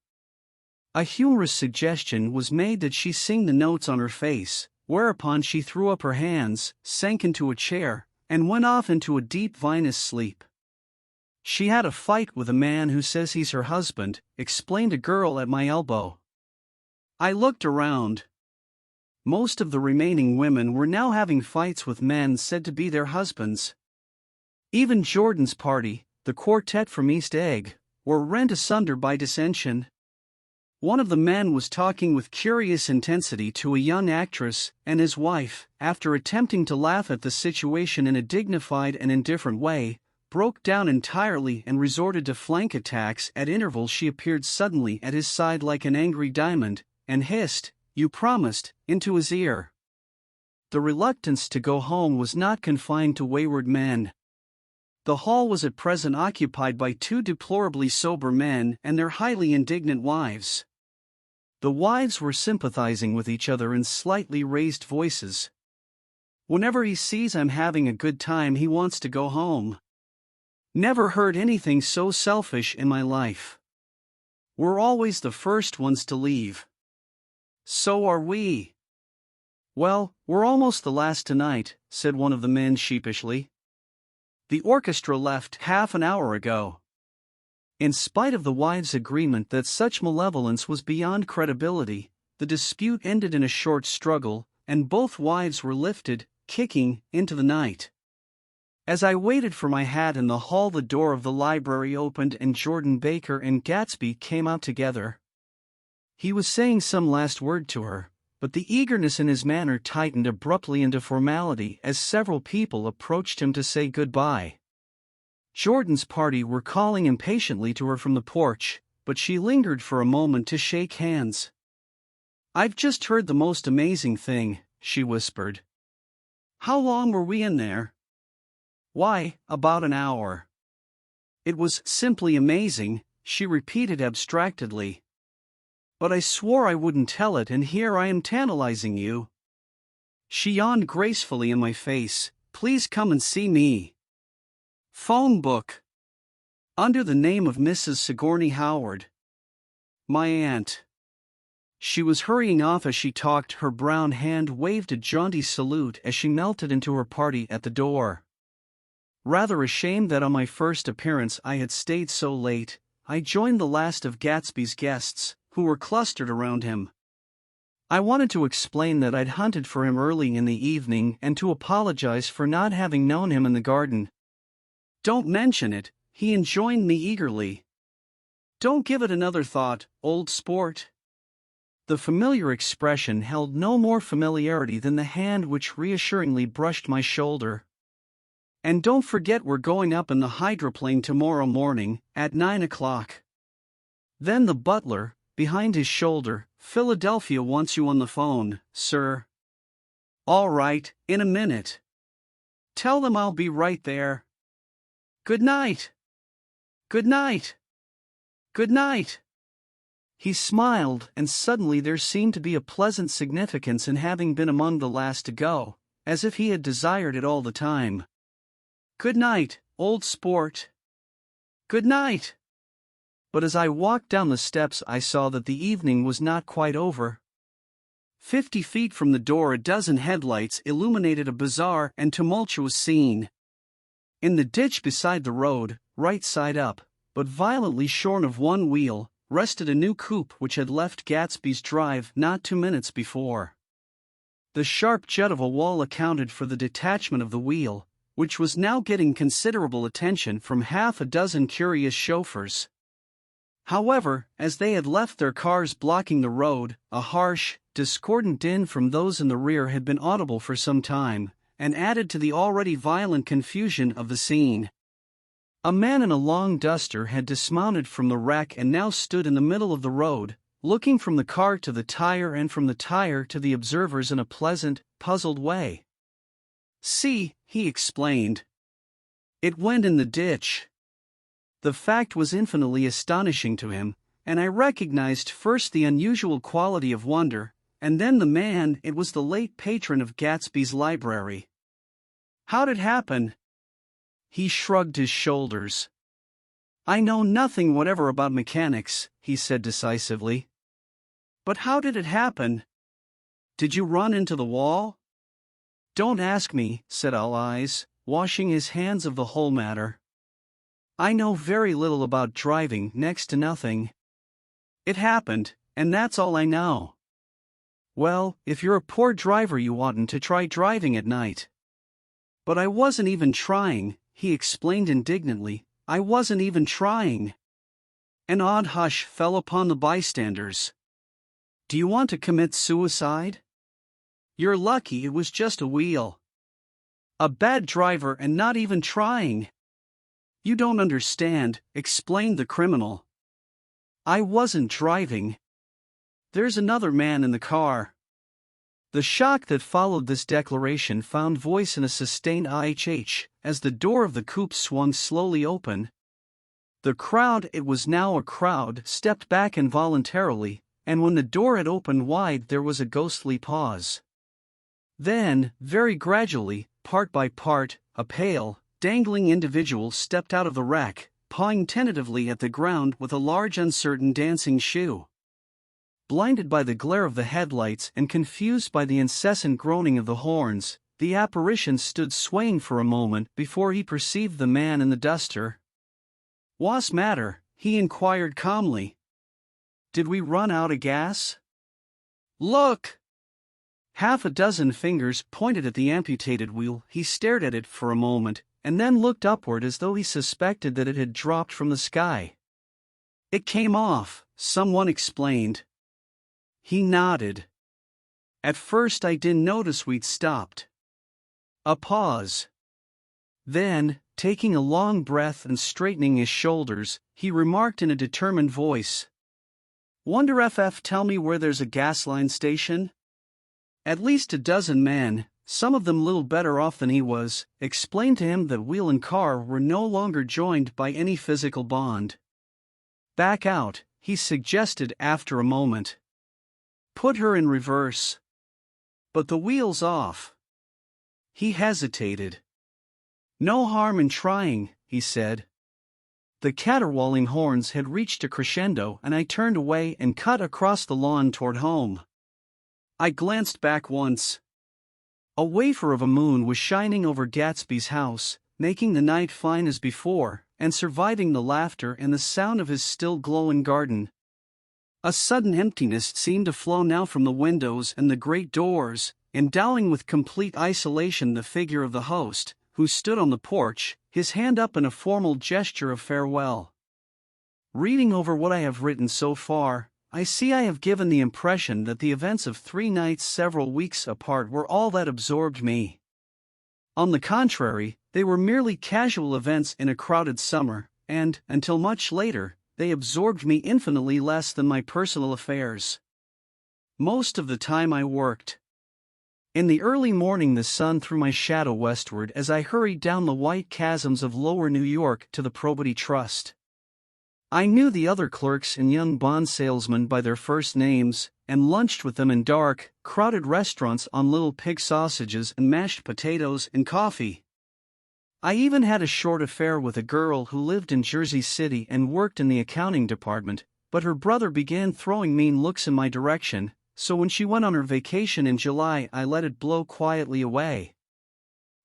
Speaker 1: A humorous suggestion was made that she sing the notes on her face, whereupon she threw up her hands, sank into a chair, and went off into a deep vinous sleep. "She had a fight with a man who says he's her husband," explained a girl at my elbow. I looked around. Most of the remaining women were now having fights with men said to be their husbands. Even Jordan's party, the quartet from East Egg, were rent asunder by dissension. One of the men was talking with curious intensity to a young actress, and his wife, after attempting to laugh at the situation in a dignified and indifferent way, broke down entirely and resorted to flank attacks. At intervals she appeared suddenly at his side like an angry diamond, and hissed, "You promised," into his ear. The reluctance to go home was not confined to wayward men. The hall was at present occupied by 2 deplorably sober men and their highly indignant wives. The wives were sympathizing with each other in slightly raised voices. "Whenever he sees I'm having a good time he wants to go home. Never heard anything so selfish in my life. We're always the first ones to leave." "So are we." "Well, we're almost the last tonight," said one of the men sheepishly. "The orchestra left half an hour ago." In spite of the wives' agreement that such malevolence was beyond credibility, the dispute ended in a short struggle, and both wives were lifted, kicking, into the night. As I waited for my hat in the hall, the door of the library opened and Jordan Baker and Gatsby came out together. He was saying some last word to her, but the eagerness in his manner tightened abruptly into formality as several people approached him to say goodbye. Jordan's party were calling impatiently to her from the porch, but she lingered for a moment to shake hands. "I've just heard the most amazing thing," she whispered. "How long were we in there?" "Why, about an hour." "It was simply amazing," she repeated abstractedly. "But I swore I wouldn't tell it, and here I am tantalizing you." She yawned gracefully in my face. "Please come and see me." Phone book. Under the name of Mrs. Sigourney Howard. My aunt. She was hurrying off as she talked. Her brown hand waved a jaunty salute as she melted into her party at the door. Rather ashamed that on my first appearance I had stayed so late, I joined the last of Gatsby's guests, who were clustered around him. I wanted to explain that I'd hunted for him early in the evening and to apologize for not having known him in the garden. "Don't mention it," he enjoined me eagerly. "Don't give it another thought, old sport." The familiar expression held no more familiarity than the hand which reassuringly brushed my shoulder. "And don't forget we're going up in the hydroplane tomorrow morning, at 9 o'clock. Then the butler, behind his shoulder, "Philadelphia wants you on the phone, sir." "All right, in a minute. Tell them I'll be right there. Good night. Good night. Good night." He smiled, and suddenly there seemed to be a pleasant significance in having been among the last to go, as if he had desired it all the time. "Good night, old sport. Good night." But as I walked down the steps I saw that the evening was not quite over. 50 feet from the door a dozen headlights illuminated a bizarre and tumultuous scene. In the ditch beside the road, right side up, but violently shorn of one wheel, rested a new coupe which had left Gatsby's drive not 2 minutes before. The sharp jut of a wall accounted for the detachment of the wheel, which was now getting considerable attention from half a dozen curious chauffeurs. However, as they had left their cars blocking the road, a harsh, discordant din from those in the rear had been audible for some time, and added to the already violent confusion of the scene. A man in a long duster had dismounted from the wreck and now stood in the middle of the road, looking from the car to the tire and from the tire to the observers in a pleasant, puzzled way. "See," he explained. "It went in the ditch." The fact was infinitely astonishing to him, and I recognized first the unusual quality of wonder, and then the man. It was the late patron of Gatsby's library. "How'd it happen?" He shrugged his shoulders. "I know nothing whatever about mechanics," he said decisively. "But how did it happen? Did you run into the wall?" "Don't ask me," said All Eyes, washing his hands of the whole matter. "I know very little about driving, next to nothing. It happened, and that's all I know." "Well, if you're a poor driver you oughtn't to try driving at night." "But I wasn't even trying," he explained indignantly. "I wasn't even trying." An odd hush fell upon the bystanders. "Do you want to commit suicide? You're lucky it was just a wheel." "A bad driver and not even trying." "You don't understand," explained the criminal. "I wasn't driving. There's another man in the car." The shock that followed this declaration found voice in a sustained "IHH" as the door of the coupe swung slowly open. The crowd, it was now a crowd, stepped back involuntarily, and when the door had opened wide there was a ghostly pause. Then, very gradually, part by part, a pale, dangling individual stepped out of the wreck, pawing tentatively at the ground with a large uncertain dancing shoe. Blinded by the glare of the headlights and confused by the incessant groaning of the horns, the apparition stood swaying for a moment before he perceived the man in the duster. "What's matter?" he inquired calmly. "Did we run out of gas?" "Look!" Half a dozen fingers pointed at the amputated wheel. He stared at it for a moment, and then looked upward as though he suspected that it had dropped from the sky. "It came off," someone explained. He nodded. "At first I didn't notice we'd stopped." A pause. Then, taking a long breath and straightening his shoulders, he remarked in a determined voice. "Wonder FF tell me where there's a gas line station?" At least a dozen men, some of them little better off than he was, explained to him that wheel and car were no longer joined by any physical bond. "Back out," he suggested after a moment. "Put her in reverse." "But the wheel's off." He hesitated. "No harm in trying," he said. The caterwauling horns had reached a crescendo and I turned away and cut across the lawn toward home. I glanced back once. A wafer of a moon was shining over Gatsby's house, making the night fine as before, and surviving the laughter and the sound of his still glowing garden. A sudden emptiness seemed to flow now from the windows and the great doors, endowing with complete isolation the figure of the host, who stood on the porch, his hand up in a formal gesture of farewell. Reading over what I have written so far, I see I have given the impression that the events of 3 nights several weeks apart were all that absorbed me. On the contrary, they were merely casual events in a crowded summer, and, until much later, they absorbed me infinitely less than my personal affairs. Most of the time I worked. In the early morning the sun threw my shadow westward as I hurried down the white chasms of lower New York to the Probity Trust. I knew the other clerks and young bond salesmen by their first names, and lunched with them in dark, crowded restaurants on little pig sausages and mashed potatoes and coffee. I even had a short affair with a girl who lived in Jersey City and worked in the accounting department, but her brother began throwing mean looks in my direction, so when she went on her vacation in July I let it blow quietly away.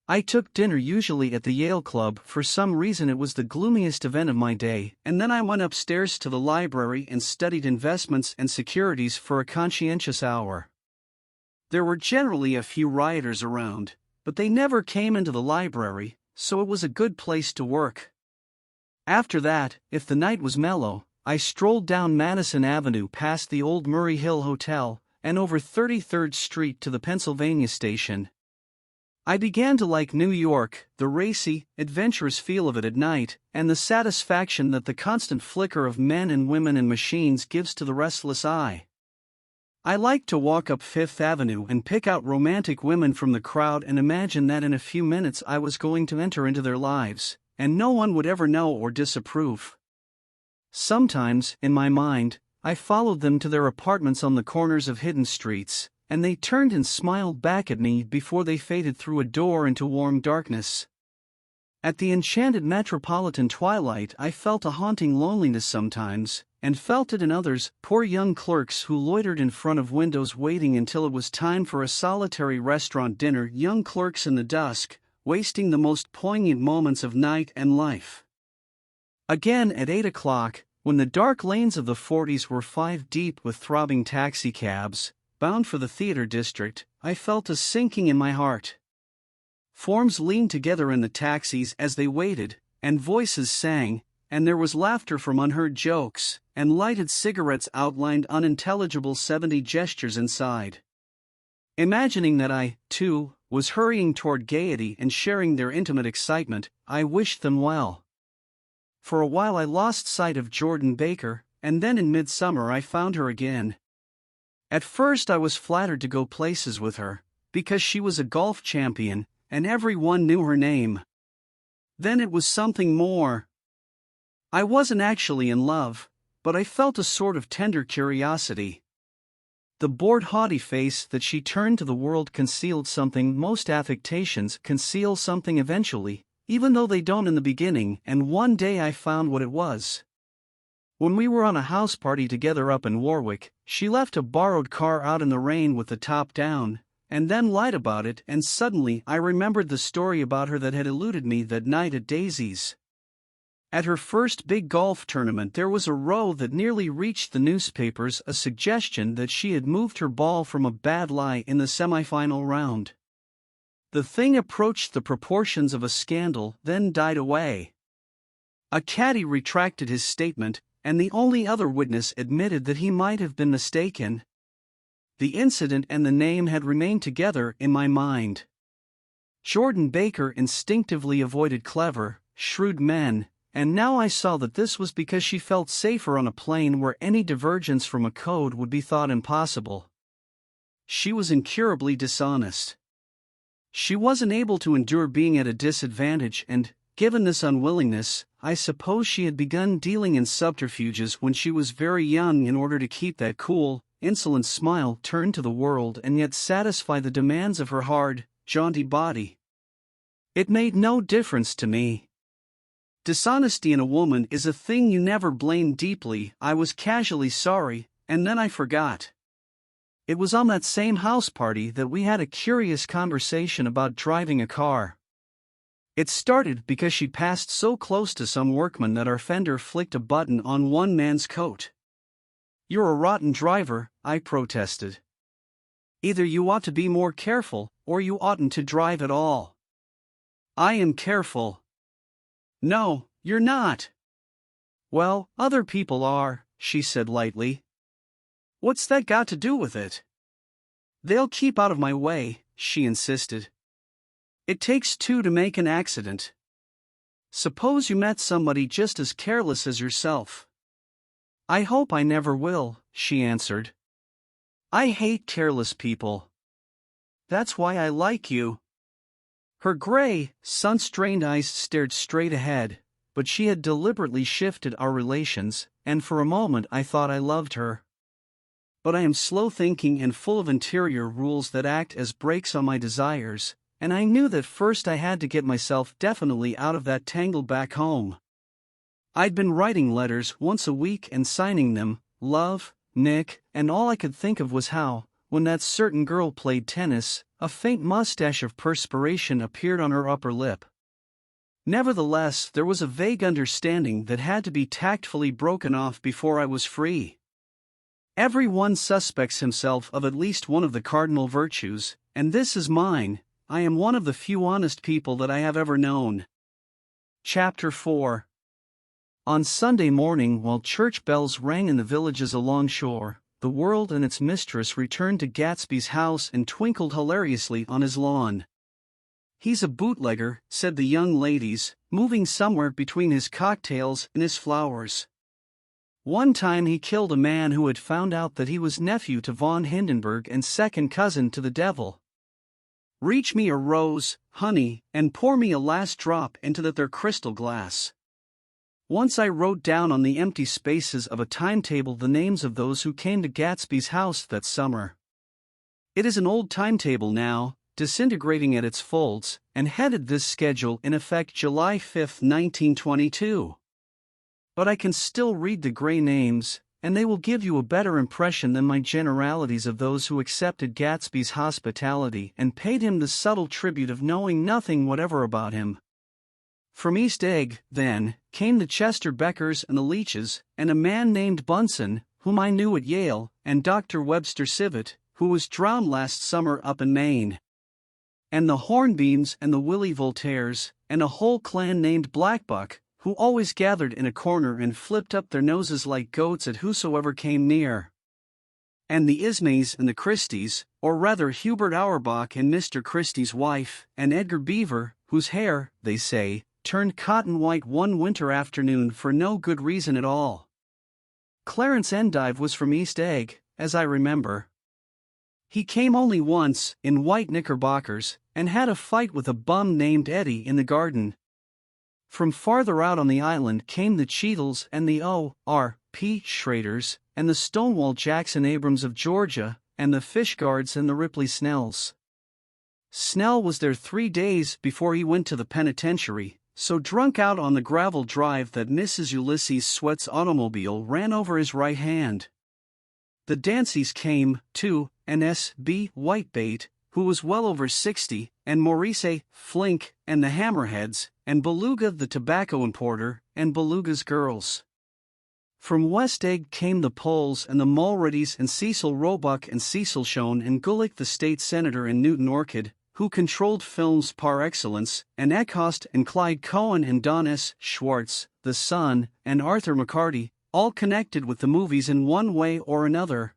Speaker 1: I took dinner usually at the Yale Club. For some reason it was the gloomiest event of my day, and then I went upstairs to the library and studied investments and securities for a conscientious hour. There were generally a few rioters around, but they never came into the library, so it was a good place to work. After that, if the night was mellow, I strolled down Madison Avenue past the old Murray Hill Hotel, and over 33rd Street to the Pennsylvania Station. I began to like New York, the racy, adventurous feel of it at night, and the satisfaction that the constant flicker of men and women and machines gives to the restless eye. I liked to walk up Fifth Avenue and pick out romantic women from the crowd and imagine that in a few minutes I was going to enter into their lives, and no one would ever know or disapprove. Sometimes, in my mind, I followed them to their apartments on the corners of hidden streets, and they turned and smiled back at me before they faded through a door into warm darkness. At the enchanted metropolitan twilight I felt a haunting loneliness sometimes, and felt it in others, poor young clerks who loitered in front of windows waiting until it was time for a solitary restaurant dinner, young clerks in the dusk, wasting the most poignant moments of night and life. Again at 8 o'clock, when the dark lanes of the 40s were 5 deep with throbbing taxicabs, bound for the theater district, I felt a sinking in my heart. Forms leaned together in the taxis as they waited, and voices sang, and there was laughter from unheard jokes, and lighted cigarettes outlined unintelligible 70 gestures inside. Imagining that I, too, was hurrying toward gaiety and sharing their intimate excitement, I wished them well. For a while I lost sight of Jordan Baker, and then in midsummer I found her again. At first I was flattered to go places with her, because she was a golf champion, and everyone knew her name. Then it was something more. I wasn't actually in love, but I felt a sort of tender curiosity. The bored haughty face that she turned to the world concealed something. Most affectations conceal something eventually, even though they don't in the beginning, and one day I found what it was. When we were on a house party together up in Warwick, she left a borrowed car out in the rain with the top down, and then lied about it, and suddenly I remembered the story about her that had eluded me that night at Daisy's. At her first big golf tournament there was a row that nearly reached the newspapers, a suggestion that she had moved her ball from a bad lie in the semifinal round. The thing approached the proportions of a scandal, then died away. A caddy retracted his statement, and the only other witness admitted that he might have been mistaken. The incident and the name had remained together in my mind. Jordan Baker instinctively avoided clever, shrewd men, and now I saw that this was because she felt safer on a plane where any divergence from a code would be thought impossible. She was incurably dishonest. She wasn't able to endure being at a disadvantage, and, given this unwillingness, I suppose she had begun dealing in subterfuges when she was very young in order to keep that cool, insolent smile turned to the world and yet satisfy the demands of her hard, jaunty body. It made no difference to me. Dishonesty in a woman is a thing you never blame deeply. I was casually sorry, and then I forgot. It was on that same house party that we had a curious conversation about driving a car. It started because she passed so close to some workman that our fender flicked a button on one man's coat. "You're a rotten driver," I protested. "Either you ought to be more careful, or you oughtn't to drive at all." "I am careful." "No, you're not." "Well, other people are," she said lightly. "What's that got to do with it?" "They'll keep out of my way," she insisted. "It takes two to make an accident. Suppose you met somebody just as careless as yourself." "I hope I never will," she answered. "I hate careless people. That's why I like you." Her gray, sun-strained eyes stared straight ahead, but she had deliberately shifted our relations, and for a moment I thought I loved her. But I am slow-thinking and full of interior rules that act as brakes on my desires, and I knew that first I had to get myself definitely out of that tangle back home. I'd been writing letters once a week and signing them, "Love, Nick," and all I could think of was how, when that certain girl played tennis, a faint mustache of perspiration appeared on her upper lip. Nevertheless, there was a vague understanding that had to be tactfully broken off before I was free. Everyone suspects himself of at least one of the cardinal virtues, and this is mine. I am one of the few honest people that I have ever known. Chapter 4. On Sunday morning, while church bells rang in the villages along shore, the world and its mistress returned to Gatsby's house and twinkled hilariously on his lawn. "He's a bootlegger," said the young ladies, moving somewhere between his cocktails and his flowers. "One time he killed a man who had found out that he was nephew to von Hindenburg and second cousin to the devil. Reach me a rose, honey, and pour me a last drop into their crystal glass." Once I wrote down on the empty spaces of a timetable the names of those who came to Gatsby's house that summer. It is an old timetable now, disintegrating at its folds, and headed this schedule in effect July 5, 1922. But I can still read the gray names, and they will give you a better impression than my generalities of those who accepted Gatsby's hospitality and paid him the subtle tribute of knowing nothing whatever about him. From East Egg, then, came the Chester Beckers and the Leaches, and a man named Bunsen, whom I knew at Yale, and Dr. Webster Civet, who was drowned last summer up in Maine. And the Hornbeams and the Willie Voltaires, and a whole clan named Blackbuck, who always gathered in a corner and flipped up their noses like goats at whosoever came near. And the Ismays and the Christies, or rather Hubert Auerbach and Mr. Christie's wife, and Edgar Beaver, whose hair, they say, turned cotton white one winter afternoon for no good reason at all. Clarence Endive was from East Egg, as I remember. He came only once, in white knickerbockers, and had a fight with a bum named Eddie in the garden. From farther out on the island came the Cheadles and the O.R.P. Schraders, and the Stonewall Jackson Abrams of Georgia, and the Fishguards and the Ripley Snells. Snell was there 3 days before he went to the penitentiary, so drunk out on the gravel drive that Mrs. Ulysses Sweat's automobile ran over his right hand. The Danceys came, too, and S.B. Whitebait, who was well over 60, and Maurice Flink, and the Hammerheads, and Beluga the tobacco importer, and Beluga's girls. From West Egg came the Poles and the Mulreadys and Cecil Roebuck and Cecil Schoen and Gulick the state senator and Newton Orchid, who controlled films par excellence, and Eckhost and Clyde Cohen and Don S. Schwartz, the son, and Arthur McCarty, all connected with the movies in one way or another.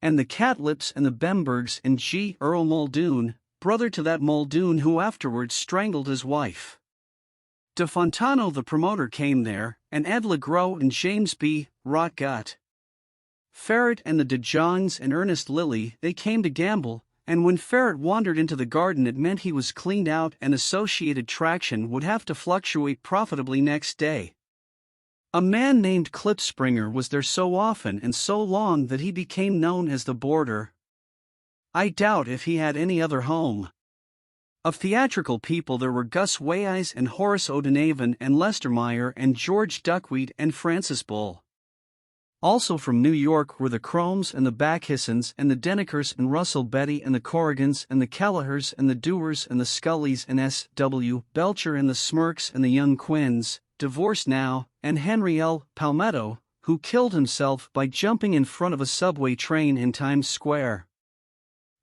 Speaker 1: And the Catlips and the Bembergs and G. Earl Muldoon, brother to that Muldoon who afterwards strangled his wife. De Fontano the promoter came there, and Ed LeGros and James B. Rotgut. Ferret and the De Jongs and Ernest Lilly, they came to gamble, and when Ferret wandered into the garden it meant he was cleaned out and associated traction would have to fluctuate profitably next day. A man named Klipspringer was there so often and so long that he became known as the boarder. I doubt if he had any other home. Of theatrical people there were Gus Weyes and Horace O'Donovan and Lester Meyer and George Duckweed and Francis Bull. Also from New York were the Cromes and the Backhissens and the Denekers and Russell Betty and the Corrigans and the Kellehers and the Dewars and the Scullys and S.W. Belcher and the Smirks and the Young Quinns, divorced now, and Henry L. Palmetto, who killed himself by jumping in front of a subway train in Times Square.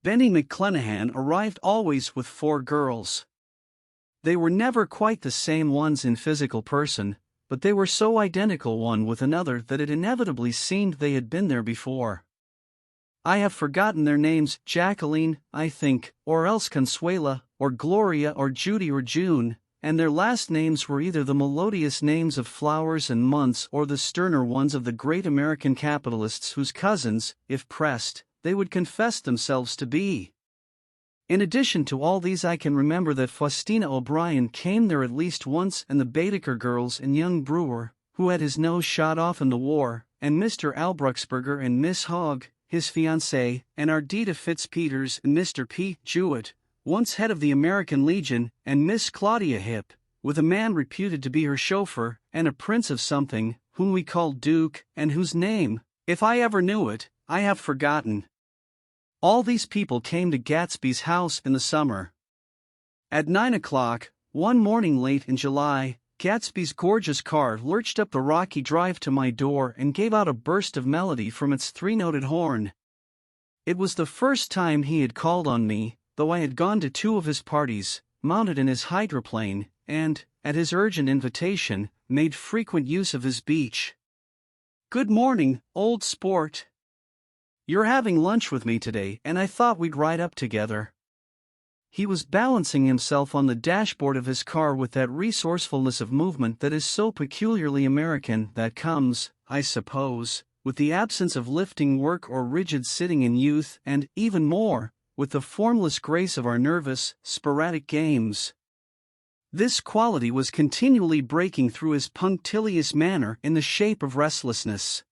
Speaker 1: Benny McClenahan arrived always with 4 girls. They were never quite the same ones in physical person, but they were so identical one with another that it inevitably seemed they had been there before. I have forgotten their names, Jacqueline, I think, or else Consuela, or Gloria or Judy or June, and their last names were either the melodious names of flowers and months or the sterner ones of the great American capitalists whose cousins, if pressed, they would confess themselves to be. In addition to all these I can remember that Faustina O'Brien came there at least once and the Baedeker girls and young Brewer, who had his nose shot off in the war, and Mr. Albrucksberger and Miss Hogg, his fiancée, and Ardita Fitzpeters and Mr. P. Jewett, once head of the American Legion, and Miss Claudia Hip, with a man reputed to be her chauffeur, and a prince of something, whom we called Duke, and whose name, if I ever knew it, I have forgotten. All these people came to Gatsby's house in the summer. At 9 o'clock, one morning late in July, Gatsby's gorgeous car lurched up the rocky drive to my door and gave out a burst of melody from its 3-noted horn. It was the first time he had called on me, though I had gone to 2 of his parties, mounted in his hydroplane, and, at his urgent invitation, made frequent use of his beach. "Good morning, old sport. You're having lunch with me today and I thought we'd ride up together." He was balancing himself on the dashboard of his car with that resourcefulness of movement that is so peculiarly American, that comes, I suppose, with the absence of lifting work or rigid sitting in youth and, even more, with the formless grace of our nervous, sporadic games. This quality was continually breaking through his punctilious manner in the shape of restlessness.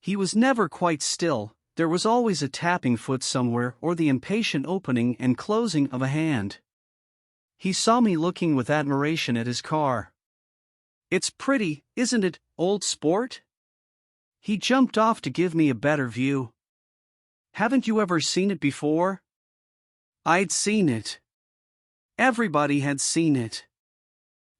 Speaker 1: He was never quite still, there was always a tapping foot somewhere or the impatient opening and closing of a hand. He saw me looking with admiration at his car. "It's pretty, isn't it, old sport?" He jumped off to give me a better view. "Haven't you ever seen it before?" I'd seen it. Everybody had seen it.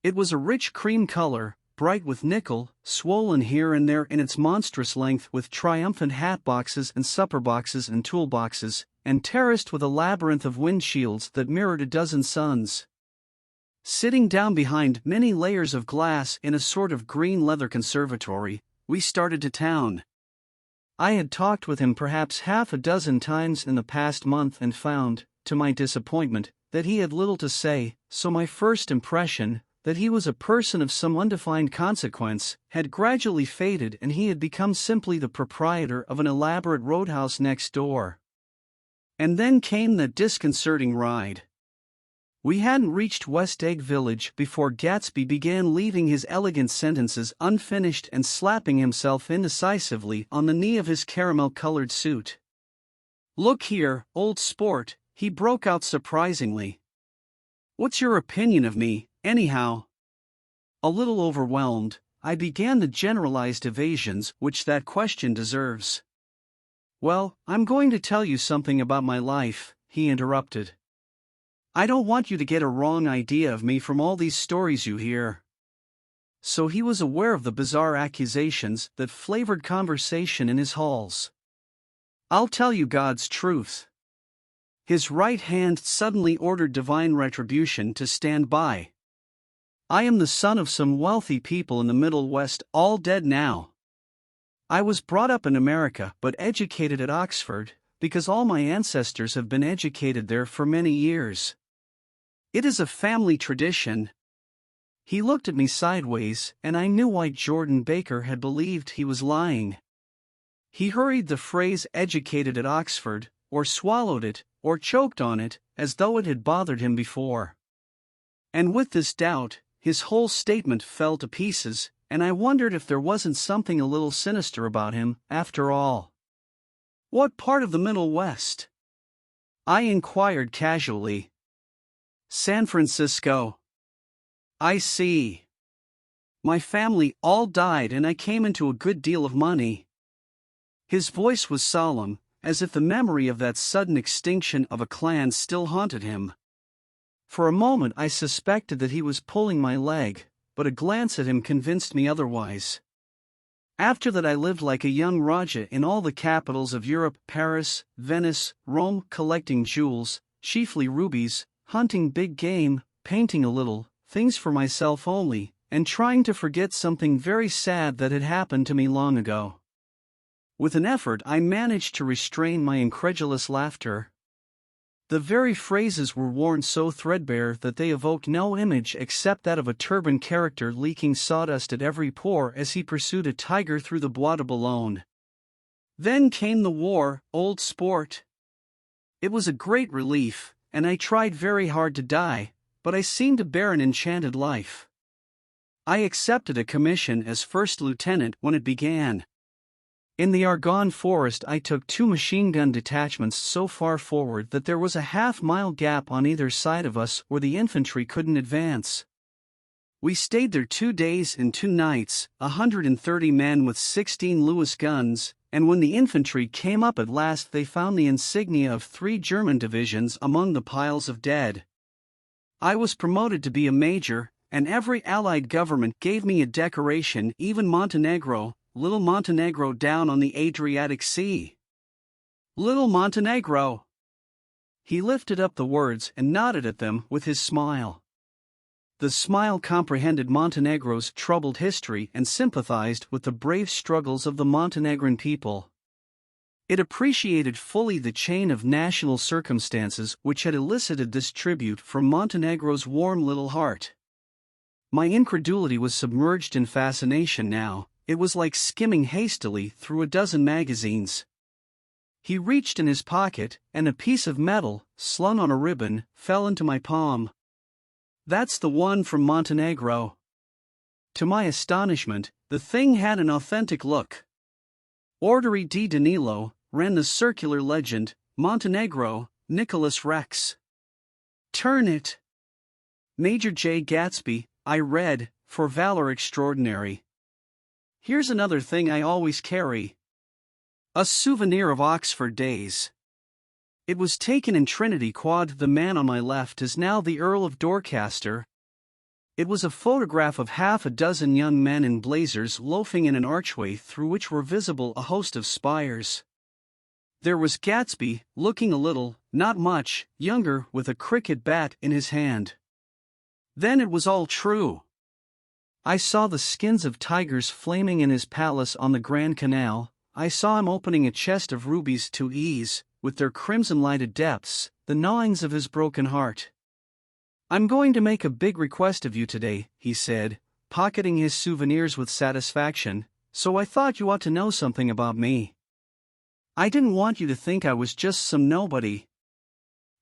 Speaker 1: It was a rich cream color, bright with nickel, swollen here and there in its monstrous length with triumphant hat boxes and supper boxes and toolboxes, and terraced with a labyrinth of windshields that mirrored a dozen suns. Sitting down behind many layers of glass in a sort of green leather conservatory, we started to town. I had talked with him perhaps half a dozen times in the past month and found, to my disappointment, that he had little to say, so my first impression, that he was a person of some undefined consequence, had gradually faded and he had become simply the proprietor of an elaborate roadhouse next door. And then came that disconcerting ride. We hadn't reached West Egg Village before Gatsby began leaving his elegant sentences unfinished and slapping himself indecisively on the knee of his caramel-colored suit. "Look here, old sport," he broke out surprisingly. "What's your opinion of me, anyhow?" A little overwhelmed, I began the generalized evasions which that question deserves. "Well, I'm going to tell you something about my life," he interrupted. "I don't want you to get a wrong idea of me from all these stories you hear." So he was aware of the bizarre accusations that flavored conversation in his halls. "I'll tell you God's truth." His right hand suddenly ordered divine retribution to stand by. "I am the son of some wealthy people in the Middle West, all dead now. I was brought up in America but educated at Oxford, because all my ancestors have been educated there for many years. It is a family tradition. He looked at me sideways, and I knew why Jordan Baker had believed he was lying. He hurried the phrase educated at Oxford, or swallowed it, or choked on it, as though it had bothered him before. And with this doubt, his whole statement fell to pieces, and I wondered if there wasn't something a little sinister about him, after all. "What part of the Middle West?" I inquired casually. "San Francisco." "I see. My family all died and I came into a good deal of money." His voice was solemn, as if the memory of that sudden extinction of a clan still haunted him. For a moment I suspected that he was pulling my leg, but a glance at him convinced me otherwise. After that I lived like a young Raja in all the capitals of Europe, Paris, Venice, Rome, collecting jewels, chiefly rubies, hunting big game, painting a little, things for myself only, and trying to forget something very sad that had happened to me long ago. With an effort I managed to restrain my incredulous laughter. The very phrases were worn so threadbare that they evoked no image except that of a turbaned character leaking sawdust at every pore as he pursued a tiger through the Bois de Boulogne. Then came the war, old sport. It was a great relief, and I tried very hard to die, but I seemed to bear an enchanted life. I accepted a commission as first lieutenant when it began. In the Argonne forest I took 2 machine-gun detachments so far forward that there was a half-mile gap on either side of us where the infantry couldn't advance. We stayed there 2 days and 2 nights, 130 men with 16 Lewis guns, and when the infantry came up at last they found the insignia of 3 German divisions among the piles of dead. I was promoted to be a major, and every Allied government gave me a decoration, even Montenegro, little Montenegro down on the Adriatic Sea. Little Montenegro! He lifted up the words and nodded at them with his smile. The smile comprehended Montenegro's troubled history and sympathized with the brave struggles of the Montenegrin people. It appreciated fully the chain of national circumstances which had elicited this tribute from Montenegro's warm little heart. My incredulity was submerged in fascination now. It was like skimming hastily through a dozen magazines. He reached in his pocket, and a piece of metal, slung on a ribbon, fell into my palm. "That's the one from Montenegro." To my astonishment, the thing had an authentic look. Ordary di Danilo, ran the circular legend, Montenegro, Nicholas Rex. "Turn it." Major J. Gatsby, I read, "for valor extraordinary." Here's another thing I always carry. A souvenir of Oxford days. It was taken in Trinity Quad. The man on my left is now the Earl of Dorchester. It was a photograph of half a dozen young men in blazers loafing in an archway through which were visible a host of spires. There was Gatsby, looking a little, not much, younger, with a cricket bat in his hand. Then it was all true. I saw the skins of tigers flaming in his palace on the Grand Canal. I saw him opening a chest of rubies to ease, with their crimson-lighted depths, the gnawings of his broken heart. "I'm going to make a big request of you today," he said, pocketing his souvenirs with satisfaction, "so I thought you ought to know something about me. I didn't want you to think I was just some nobody.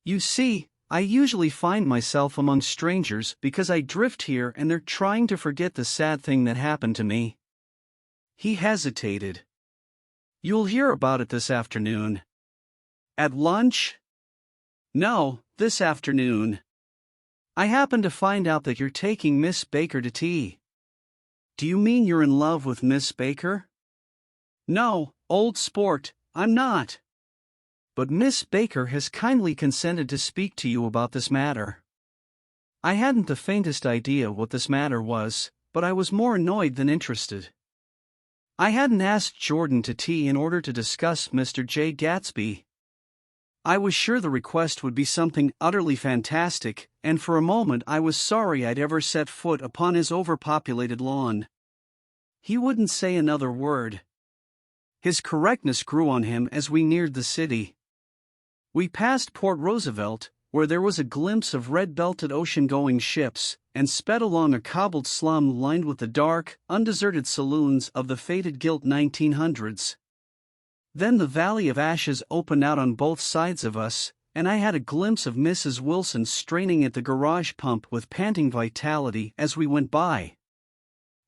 Speaker 1: You see, I usually find myself among strangers because I drift here and they're trying to forget the sad thing that happened to me." He hesitated. "You'll hear about it this afternoon." "At lunch?" "No, this afternoon. I happen to find out that you're taking Miss Baker to tea." "Do you mean you're in love with Miss Baker?" "No, old sport, I'm not. But Miss Baker has kindly consented to speak to you about this matter." I hadn't the faintest idea what this matter was, but I was more annoyed than interested. I hadn't asked Jordan to tea in order to discuss Mr. J. Gatsby. I was sure the request would be something utterly fantastic, and for a moment I was sorry I'd ever set foot upon his overpopulated lawn. He wouldn't say another word. His correctness grew on him as we neared the city. We passed Port Roosevelt, where there was a glimpse of red-belted ocean-going ships, and sped along a cobbled slum lined with the dark, undeserted saloons of the faded gilt 1900s. Then the Valley of Ashes opened out on both sides of us, and I had a glimpse of Mrs. Wilson straining at the garage pump with panting vitality as we went by.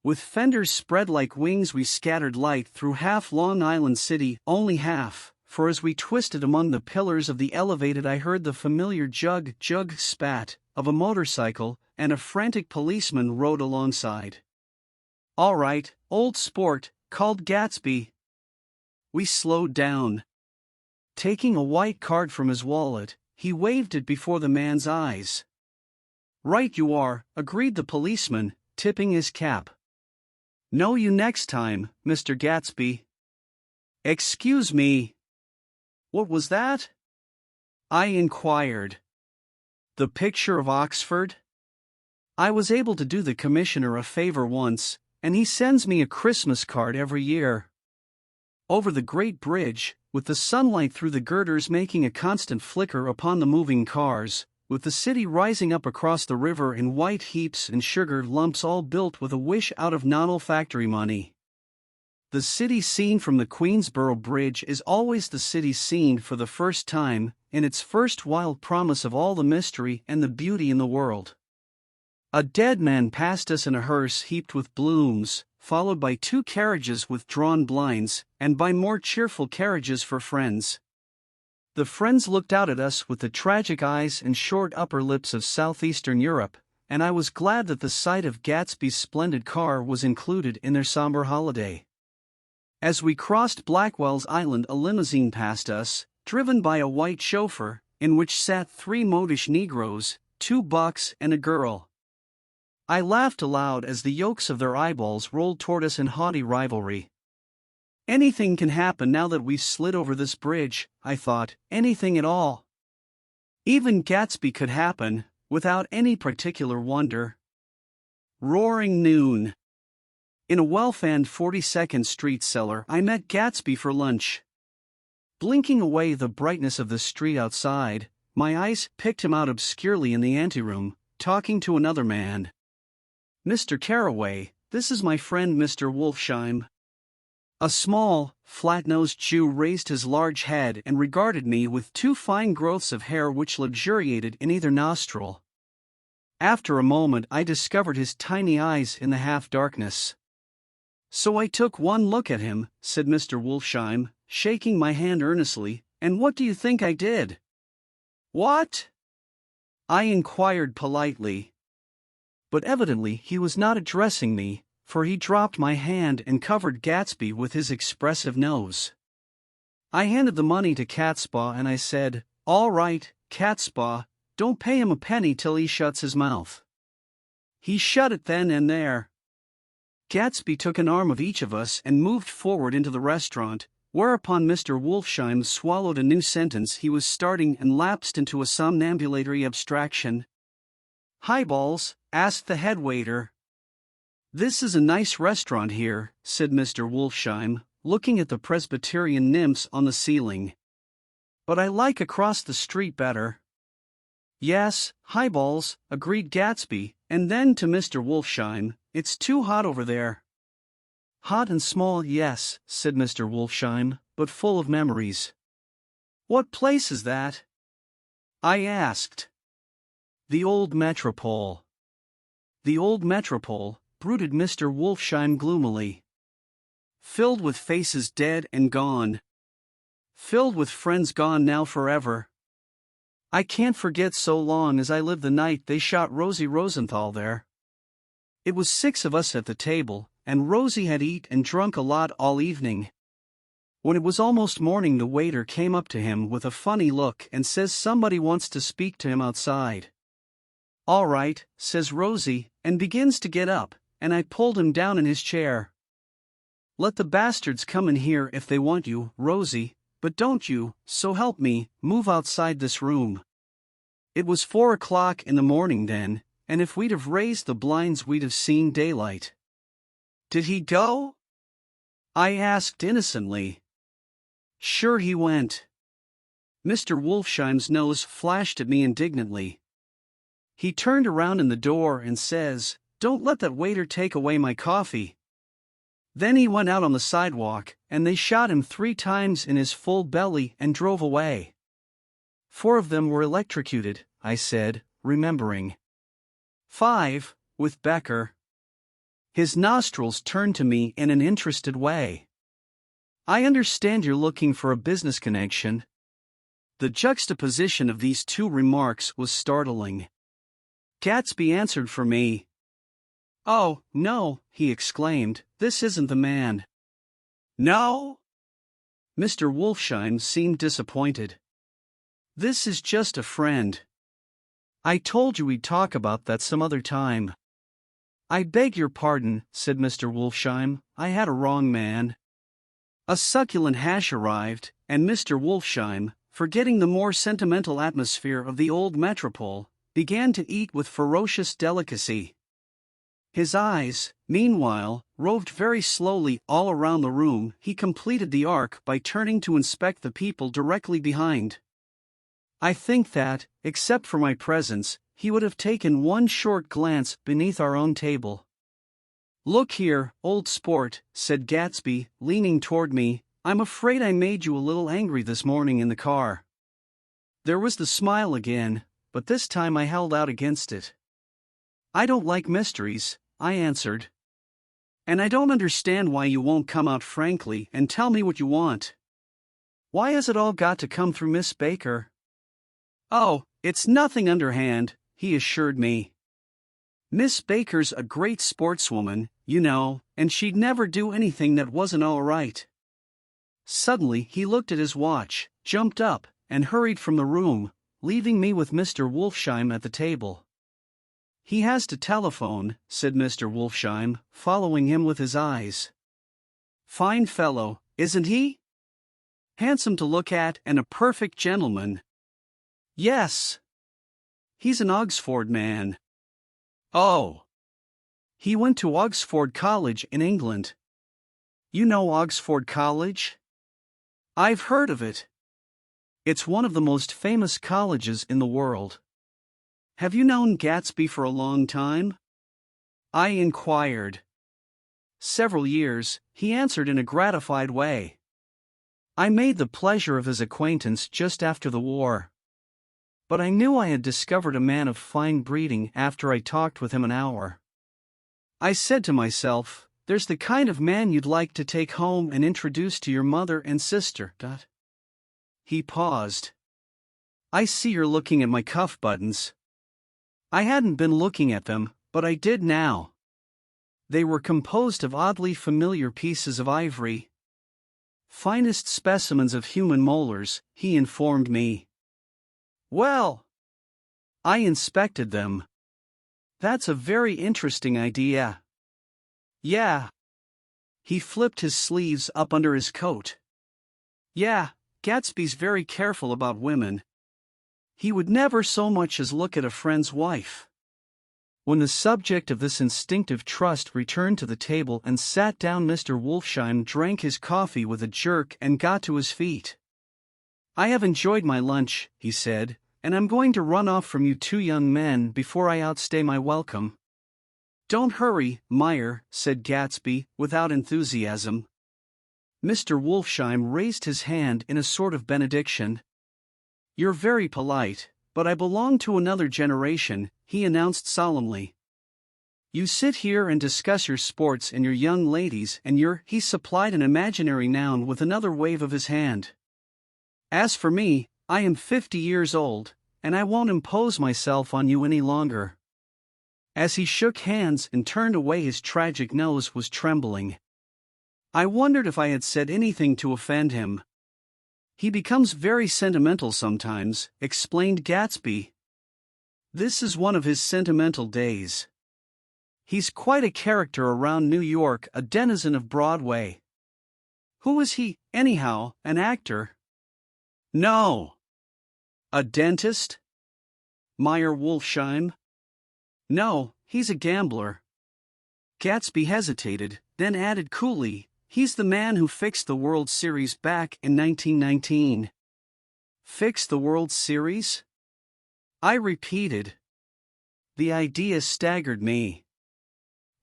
Speaker 1: With fenders spread like wings we scattered light through half Long Island City, only half, for as we twisted among the pillars of the elevated I heard the familiar jug spat of a motorcycle, and a frantic policeman rode alongside. "All right, old sport," called Gatsby. We slowed down. Taking a white card from his wallet, he waved it before the man's eyes. "Right you are," agreed the policeman, tipping his cap. "Know you next time, Mr. Gatsby." "Excuse me. What was that?" I inquired. "The picture of Oxford? I was able to do the commissioner a favor once, and he sends me a Christmas card every year. Over the Great Bridge, with the sunlight through the girders making a constant flicker upon the moving cars, with the city rising up across the river in white heaps and sugar lumps all built with a wish out of non-olfactory money. The city seen from the Queensboro Bridge is always the city seen for the first time, in its first wild promise of all the mystery and the beauty in the world. A dead man passed us in a hearse heaped with blooms, followed by 2 carriages with drawn blinds, and by more cheerful carriages for friends. The friends looked out at us with the tragic eyes and short upper lips of southeastern Europe, and I was glad that the sight of Gatsby's splendid car was included in their somber holiday. As we crossed Blackwell's Island, a limousine passed us, driven by a white chauffeur, in which sat 3 modish Negroes, 2 bucks and a girl. I laughed aloud as the yolks of their eyeballs rolled toward us in haughty rivalry. Anything can happen now that we've slid over this bridge, I thought, anything at all. Even Gatsby could happen, without any particular wonder. Roaring noon. In a well-fanned 42nd Street cellar I met Gatsby for lunch. Blinking away the brightness of the street outside, my eyes picked him out obscurely in the anteroom, talking to another man. "Mr. Carraway, this is my friend Mr. Wolfsheim." A small, flat-nosed Jew raised his large head and regarded me with 2 fine growths of hair which luxuriated in either nostril. After a moment I discovered his tiny eyes in the half-darkness. "So I took one look at him," said Mr. Wolfsheim, shaking my hand earnestly, "and what do you think I did?" "What?" I inquired politely. But evidently he was not addressing me, for he dropped my hand and covered Gatsby with his expressive nose. I handed the money to Catspaw and I said, "All right, Catspaw, don't pay him a penny till he shuts his mouth." He shut it then and there. Gatsby took an arm of each of us and moved forward into the restaurant, whereupon Mr. Wolfsheim swallowed a new sentence he was starting and lapsed into a somnambulatory abstraction. "Highballs?" asked the head waiter. "This is a nice restaurant here," said Mr. Wolfsheim, looking at the Presbyterian nymphs on the ceiling. "But I like across the street better." "Yes, highballs," agreed Gatsby, and then to Mr. Wolfsheim, "It's too hot over there." "Hot and small, yes," said Mr. Wolfsheim, "but full of memories." "What place is that?" I asked. "The Old Metropole." "The Old Metropole," brooded Mr. Wolfsheim gloomily. "Filled with faces dead and gone. Filled with friends gone now forever. I can't forget so long as I live the night they shot Rosie Rosenthal there. It was 6 of us at the table, and Rosie had eat and drunk a lot all evening. When it was almost morning the waiter came up to him with a funny look and says somebody wants to speak to him outside. 'All right,' says Rosie, and begins to get up, and I pulled him down in his chair. 'Let the bastards come in here if they want you, Rosie, but don't you, so help me, move outside this room.' It was 4 o'clock in the morning then, and if we'd have raised the blinds we'd have seen daylight." "Did he go?" I asked innocently. "Sure he went. Mr. Wolfsheim's nose flashed at me indignantly. He turned around in the door and says, "Don't let that waiter take away my coffee." Then he went out on the sidewalk, and they shot him 3 times in his full belly and drove away. 4 of them were electrocuted, I said, remembering. 5, with Becker. His nostrils turned to me in an interested way. "I understand you're looking for a business connection." The juxtaposition of these 2 remarks was startling. Gatsby answered for me. "Oh, no," he exclaimed, "this isn't the man." "No?" Mr. Wolfsheim seemed disappointed. "This is just a friend. I told you we'd talk about that some other time." "I beg your pardon," said Mr. Wolfsheim, "I had a wrong man." A succulent hash arrived, and Mr. Wolfsheim, forgetting the more sentimental atmosphere of the old metropole, began to eat with ferocious delicacy. His eyes, meanwhile, roved very slowly all around the room. He completed the arc by turning to inspect the people directly behind. I think that, except for my presence, he would have taken one short glance beneath our own table. "Look here, old sport," said Gatsby, leaning toward me, "I'm afraid I made you a little angry this morning in the car." There was the smile again, but this time I held out against it. "I don't like mysteries," I answered. "And I don't understand why you won't come out frankly and tell me what you want. Why has it all got to come through Miss Baker?" "Oh, it's nothing underhand," he assured me. "Miss Baker's a great sportswoman, you know, and she'd never do anything that wasn't all right." Suddenly he looked at his watch, jumped up, and hurried from the room, leaving me with Mr. Wolfsheim at the table. "He has to telephone," said Mr. Wolfsheim, following him with his eyes. "Fine fellow, isn't he? Handsome to look at and a perfect gentleman." "Yes. He's an Oxford man." "Oh. He went to Oxford College in England." "You know Oxford College?" "I've heard of it. It's one of the most famous colleges in the world." "Have you known Gatsby for a long time?" I inquired. "Several years," he answered in a gratified way. "I made the pleasure of his acquaintance just after the war. But I knew I had discovered a man of fine breeding after I talked with him an hour. I said to myself, there's the kind of man you'd like to take home and introduce to your mother and sister." He paused. "I see you're looking at my cuff buttons." I hadn't been looking at them, but I did now. They were composed of oddly familiar pieces of ivory. "Finest specimens of human molars," he informed me. "Well." I inspected them. "That's a very interesting idea." "Yeah." He flipped his sleeves up under his coat. "Yeah, Gatsby's very careful about women. He would never so much as look at a friend's wife." When the subject of this instinctive trust returned to the table and sat down, Mr. Wolfsheim drank his coffee with a jerk and got to his feet. "I have enjoyed my lunch," he said, "and I'm going to run off from you 2 young men before I outstay my welcome." "Don't hurry, Meyer," said Gatsby, without enthusiasm. Mr. Wolfsheim raised his hand in a sort of benediction. "You're very polite, but I belong to another generation," he announced solemnly. "You sit here and discuss your sports and your young ladies and he supplied an imaginary noun with another wave of his hand. "As for me, I am 50 years old, and I won't impose myself on you any longer." As he shook hands and turned away, his tragic nose was trembling. I wondered if I had said anything to offend him. "He becomes very sentimental sometimes," explained Gatsby. "This is one of his sentimental days. He's quite a character around New York, a denizen of Broadway." "Who is he, anyhow, an actor?" "No." "A dentist?" Meyer Wolfsheim? "No, he's a gambler." Gatsby hesitated, then added coolly, "He's the man who fixed the World Series back in 1919. Fix the World Series? I repeated. The idea staggered me.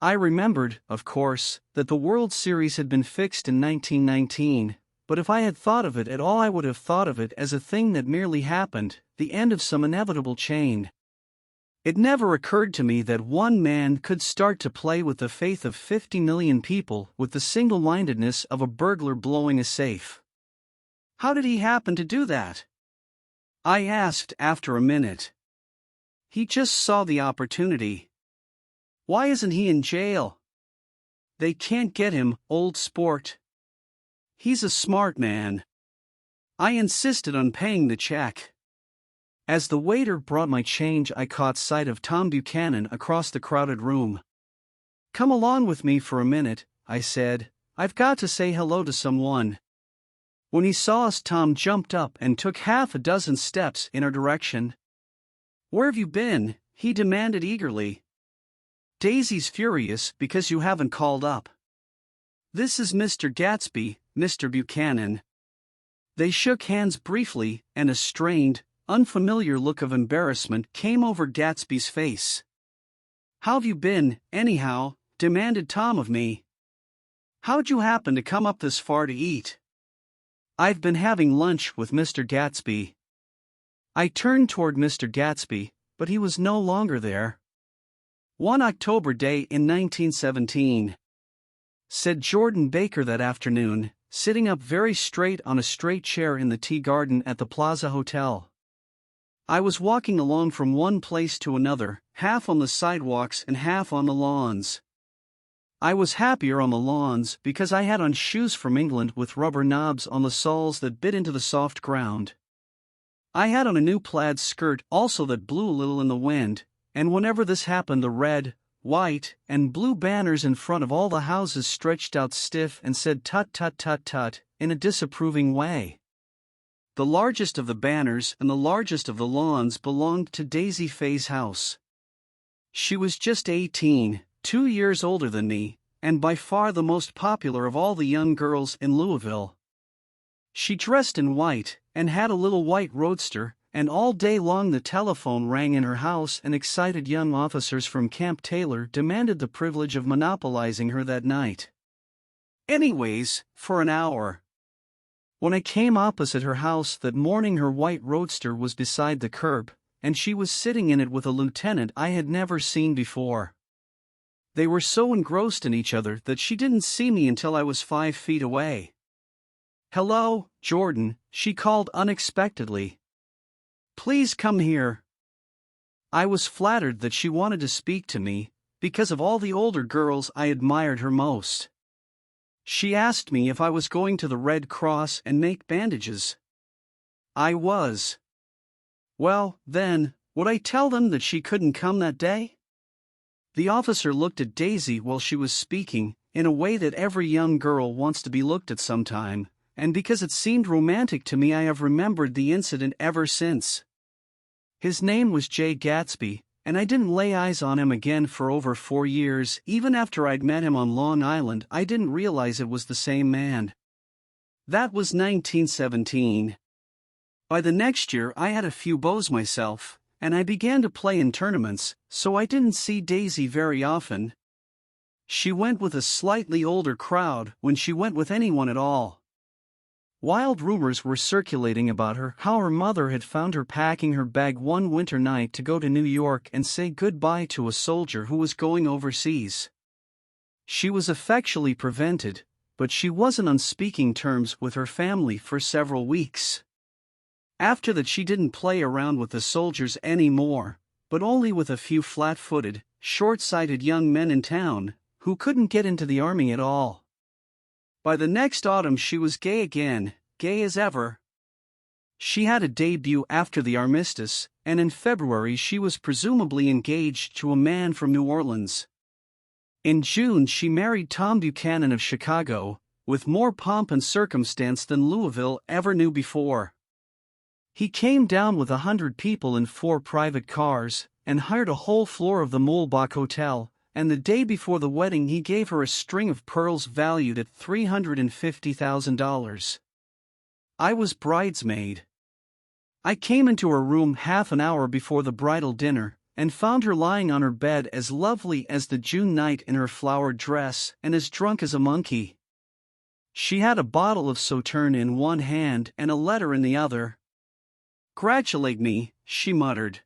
Speaker 1: I remembered, of course, that the World Series had been fixed in 1919, but if I had thought of it at all I would have thought of it as a thing that merely happened, the end of some inevitable chain. It never occurred to me that one man could start to play with the faith of 50 million people with the single-mindedness of a burglar blowing a safe. How did he happen to do that? I asked after a minute. He just saw the opportunity. Why isn't he in jail? They can't get him, old sport. He's a smart man. I insisted on paying the check. As the waiter brought my change, I caught sight of Tom Buchanan across the crowded room. Come along with me for a minute, I said. I've got to say hello to someone. When he saw us, Tom jumped up and took half a dozen steps in our direction. Where have you been? He demanded eagerly. Daisy's furious because you haven't called up. This is Mr. Gatsby, Mr. Buchanan. They shook hands briefly, and a strained, unfamiliar look of embarrassment came over Gatsby's face. How've you been, anyhow? Demanded Tom of me. How'd you happen to come up this far to eat? I've been having lunch with Mr. Gatsby. I turned toward Mr. Gatsby, but he was no longer there. One October day in 1917, said Jordan Baker that afternoon, sitting up very straight on a straight chair in the tea garden at the Plaza Hotel. I was walking along from one place to another, half on the sidewalks and half on the lawns. I was happier on the lawns because I had on shoes from England with rubber knobs on the soles that bit into the soft ground. I had on a new plaid skirt also that blew a little in the wind, and whenever this happened the red, white, and blue banners in front of all the houses stretched out stiff and said tut tut tut tut in a disapproving way. The largest of the banners and the largest of the lawns belonged to Daisy Faye's house. She was just 18, 2 years older than me, and by far the most popular of all the young girls in Louisville. She dressed in white, and had a little white roadster, and all day long the telephone rang in her house and excited young officers from Camp Taylor demanded the privilege of monopolizing her that night. Anyways, for an hour. When I came opposite her house that morning her white roadster was beside the curb, and she was sitting in it with a lieutenant I had never seen before. They were so engrossed in each other that she didn't see me until I was 5 feet away. Hello, Jordan, she called unexpectedly. Please come here. I was flattered that she wanted to speak to me, because of all the older girls I admired her most. She asked me if I was going to the Red Cross and make bandages. I was. Well, then, would I tell them that she couldn't come that day? The officer looked at Daisy while she was speaking, in a way that every young girl wants to be looked at sometime, and because it seemed romantic to me I have remembered the incident ever since. His name was J. Gatsby, and I didn't lay eyes on him again for over 4 years. Even after I'd met him on Long Island, I didn't realize it was the same man. That was 1917. By the next year I had a few beaux myself, and I began to play in tournaments, so I didn't see Daisy very often. She went with a slightly older crowd when she went with anyone at all. Wild rumors were circulating about her, how her mother had found her packing her bag one winter night to go to New York and say goodbye to a soldier who was going overseas. She was effectually prevented, but she wasn't on speaking terms with her family for several weeks. After that she didn't play around with the soldiers anymore, but only with a few flat-footed, short-sighted young men in town, who couldn't get into the army at all. By the next autumn she was gay again, gay as ever. She had a debut after the armistice, and in February she was presumably engaged to a man from New Orleans. In June she married Tom Buchanan of Chicago, with more pomp and circumstance than Louisville ever knew before. He came down with 100 people in 4 private cars, and hired a whole floor of the Muhlbach Hotel, and the day before the wedding he gave her a string of pearls valued at $350,000. I was bridesmaid. I came into her room half an hour before the bridal dinner, and found her lying on her bed as lovely as the June night in her flowered dress and as drunk as a monkey. She had a bottle of Sauterne in one hand and a letter in the other. "Gratulate me," she muttered.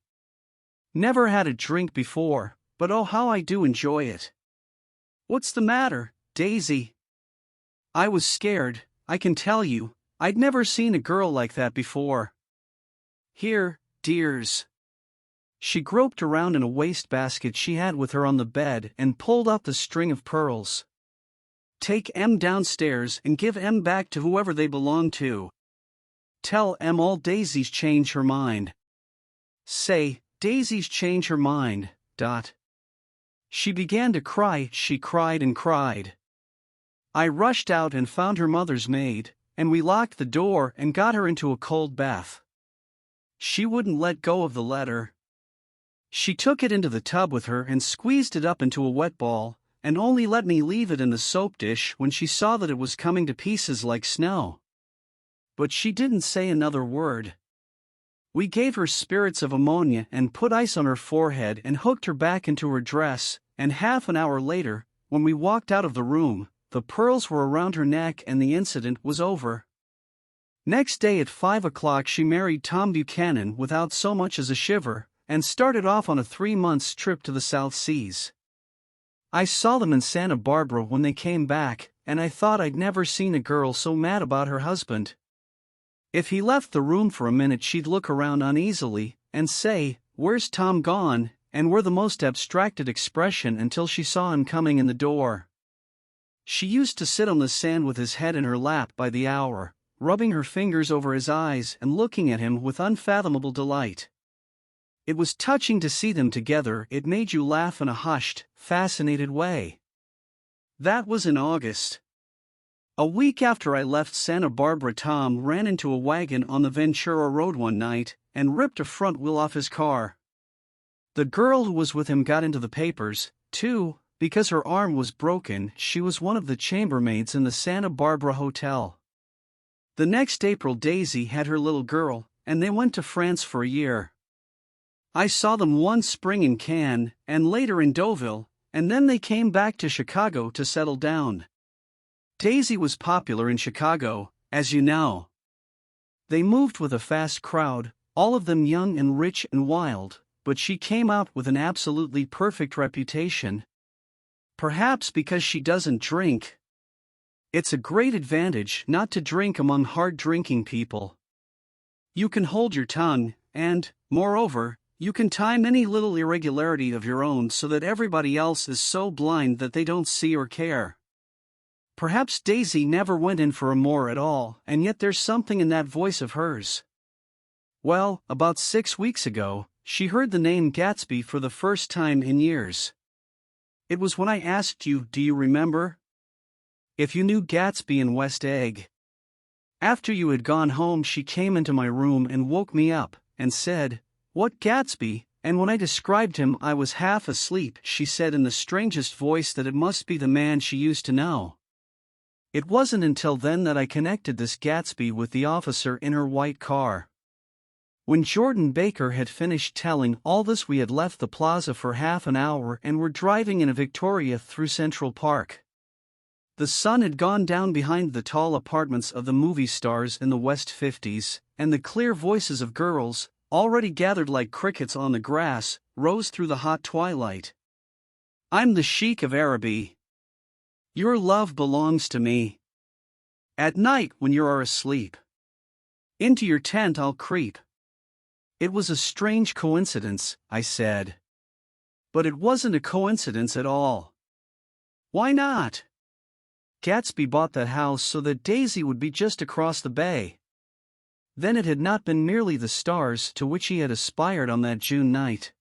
Speaker 1: "Never had a drink before, but oh how I do enjoy it." "What's the matter, Daisy?" I was scared, I can tell you. I'd never seen a girl like that before. "Here, dears." She groped around in a wastebasket she had with her on the bed and pulled out the string of pearls. "Take 'em downstairs and give 'em back to whoever they belong to. Tell 'em all Daisy's changed her mind. Say, Daisy's changed her mind, Dot." She began to cry, she cried and cried. I rushed out and found her mother's maid, and we locked the door and got her into a cold bath. She wouldn't let go of the letter. She took it into the tub with her and squeezed it up into a wet ball, and only let me leave it in the soap dish when she saw that it was coming to pieces like snow. But she didn't say another word. We gave her spirits of ammonia and put ice on her forehead and hooked her back into her dress, and half an hour later, when we walked out of the room, the pearls were around her neck and the incident was over. Next day at 5 o'clock she married Tom Buchanan without so much as a shiver, and started off on a 3 months trip to the South Seas. I saw them in Santa Barbara when they came back, and I thought I'd never seen a girl so mad about her husband. If he left the room for a minute she'd look around uneasily, and say, "Where's Tom gone?" and wear the most abstracted expression until she saw him coming in the door. She used to sit on the sand with his head in her lap by the hour, rubbing her fingers over his eyes and looking at him with unfathomable delight. It was touching to see them together, it made you laugh in a hushed, fascinated way. That was in August. A week after I left Santa Barbara, Tom ran into a wagon on the Ventura Road one night and ripped a front wheel off his car. The girl who was with him got into the papers, too, because her arm was broken. She was one of the chambermaids in the Santa Barbara hotel. The next April Daisy had her little girl, and they went to France for a year. I saw them one spring in Cannes, and later in Deauville, and then they came back to Chicago to settle down. Daisy was popular in Chicago, as you know. They moved with a fast crowd, all of them young and rich and wild, but she came out with an absolutely perfect reputation. Perhaps because she doesn't drink. It's a great advantage not to drink among hard-drinking people. You can hold your tongue, and, moreover, you can time any little irregularity of your own so that everybody else is so blind that they don't see or care. Perhaps Daisy never went in for amour at all, and yet there's something in that voice of hers. Well, about 6 weeks ago, she heard the name Gatsby for the first time in years. It was when I asked you, do you remember? If you knew Gatsby in West Egg. After you had gone home she came into my room and woke me up, and said, "What Gatsby?" And when I described him I was half asleep. She said in the strangest voice that it must be the man she used to know. It wasn't until then that I connected this Gatsby with the officer in her white car. When Jordan Baker had finished telling all this we had left the plaza for half an hour and were driving in a Victoria through Central Park. The sun had gone down behind the tall apartments of the movie stars in the West 50s, and the clear voices of girls, already gathered like crickets on the grass, rose through the hot twilight. "I'm the Sheik of Araby. Your love belongs to me. At night when you are asleep, into your tent I'll creep." It was a strange coincidence, I said. But it wasn't a coincidence at all. Why not? Gatsby bought that house so that Daisy would be just across the bay. Then it had not been merely the stars to which he had aspired on that June night.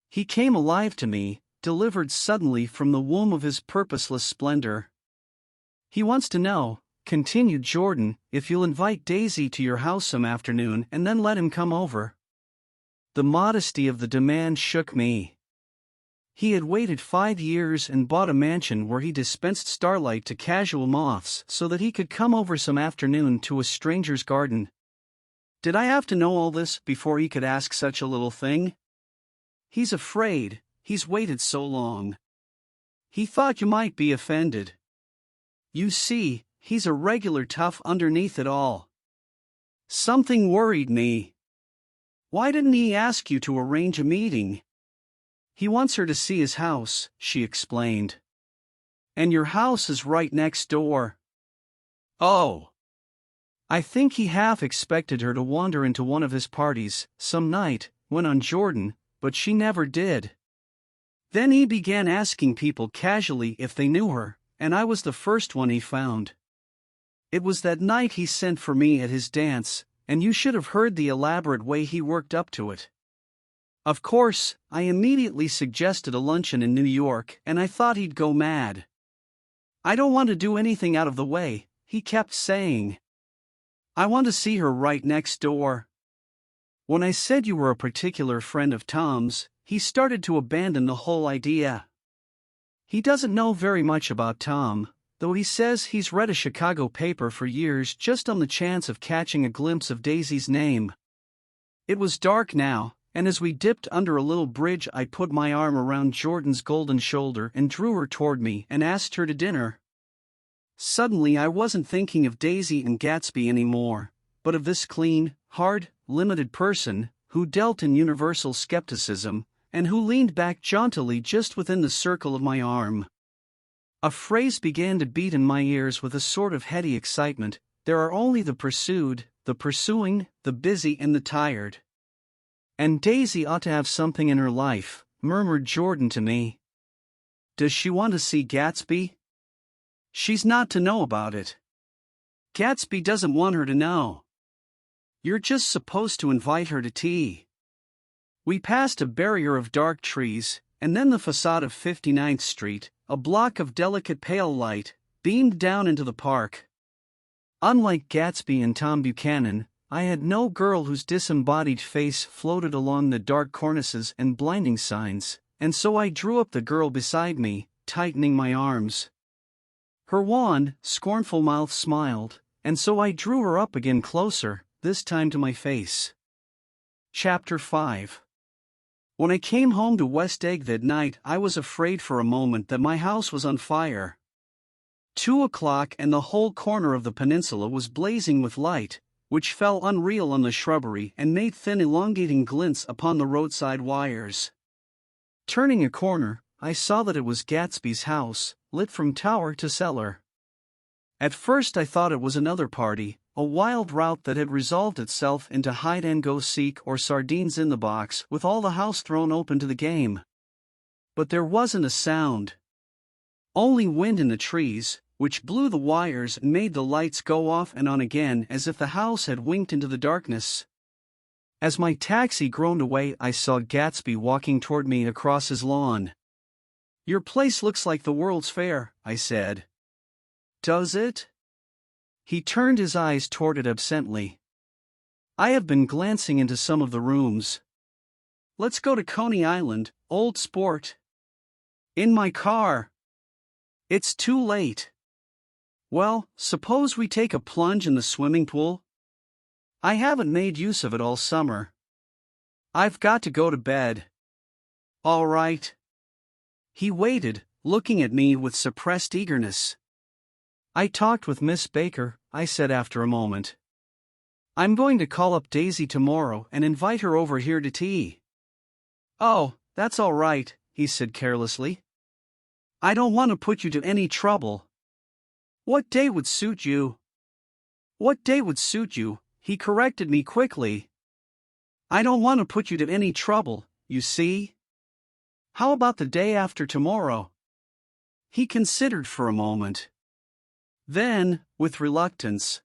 Speaker 1: He came alive to me, delivered suddenly from the womb of his purposeless splendor. "He wants to know," continued Jordan, "if you'll invite Daisy to your house some afternoon and then let him come over." The modesty of the demand shook me. He had waited 5 years and bought a mansion where he dispensed starlight to casual moths so that he could come over some afternoon to a stranger's garden. Did I have to know all this before he could ask such a little thing? He's afraid, he's waited so long. He thought you might be offended. You see, he's a regular tough underneath it all. Something worried me. Why didn't he ask you to arrange a meeting? He wants her to see his house, she explained. And your house is right next door. Oh. I think he half expected her to wander into one of his parties some night, went on Jordan, but she never did. Then he began asking people casually if they knew her, and I was the first one he found. It was that night he sent for me at his dance, and you should have heard the elaborate way he worked up to it. Of course, I immediately suggested a luncheon in New York, and I thought he'd go mad. I don't want to do anything out of the way, he kept saying. I want to see her right next door. When I said you were a particular friend of Tom's, he started to abandon the whole idea. He doesn't know very much about Tom, though he says he's read a Chicago paper for years just on the chance of catching a glimpse of Daisy's name. It was dark now, and as we dipped under a little bridge I put my arm around Jordan's golden shoulder and drew her toward me and asked her to dinner. Suddenly I wasn't thinking of Daisy and Gatsby anymore, but of this clean, hard, limited person, who dealt in universal skepticism, and who leaned back jauntily just within the circle of my arm. A phrase began to beat in my ears with a sort of heady excitement: there are only the pursued, the pursuing, the busy and the tired. And Daisy ought to have something in her life, murmured Jordan to me. Does she want to see Gatsby? She's not to know about it. Gatsby doesn't want her to know. You're just supposed to invite her to tea. We passed a barrier of dark trees, and then the facade of 59th Street, a block of delicate pale light, beamed down into the park. Unlike Gatsby and Tom Buchanan, I had no girl whose disembodied face floated along the dark cornices and blinding signs, and so I drew up the girl beside me, tightening my arms. Her wan, scornful mouth smiled, and so I drew her up again closer, this time to my face. Chapter 5. When I came home to West Egg that night, I was afraid for a moment that my house was on fire. 2 o'clock and the whole corner of the peninsula was blazing with light, which fell unreal on the shrubbery and made thin elongating glints upon the roadside wires. Turning a corner, I saw that it was Gatsby's house, lit from tower to cellar. At first I thought it was another party, a wild rout that had resolved itself into hide-and-go-seek or sardines in the box with all the house thrown open to the game. But there wasn't a sound. Only wind in the trees, which blew the wires and made the lights go off and on again as if the house had winked into the darkness. As my taxi groaned away, I saw Gatsby walking toward me across his lawn. "Your place looks like the World's Fair," I said. "Does it?" He turned his eyes toward it absently. "I have been glancing into some of the rooms. Let's go to Coney Island, old sport." "In my car." "It's too late." "Well, suppose we take a plunge in the swimming pool?" "I haven't made use of it all summer." "I've got to go to bed." "All right." He waited, looking at me with suppressed eagerness. "I talked with Miss Baker," I said after a moment. "I'm going to call up Daisy tomorrow and invite her over here to tea." "Oh, that's all right," he said carelessly. "I don't want to put you to any trouble." "What day would suit you?" "What day would suit you?" He corrected me quickly. "I don't want to put you to any trouble, you see. How about the day after tomorrow?" He considered for a moment. Then, with reluctance,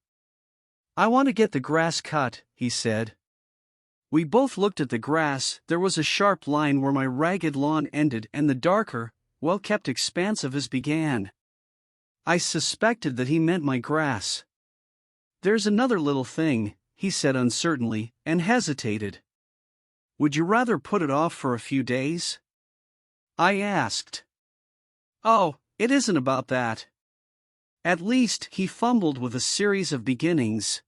Speaker 1: "I want to get the grass cut," he said. We both looked at the grass. There was a sharp line where my ragged lawn ended and the darker, well-kept expanse of his began. I suspected that he meant my grass. "There's another little thing," he said uncertainly, and hesitated. "Would you rather put it off for a few days?" I asked. "Oh, it isn't about that." At least, he fumbled with a series of beginnings.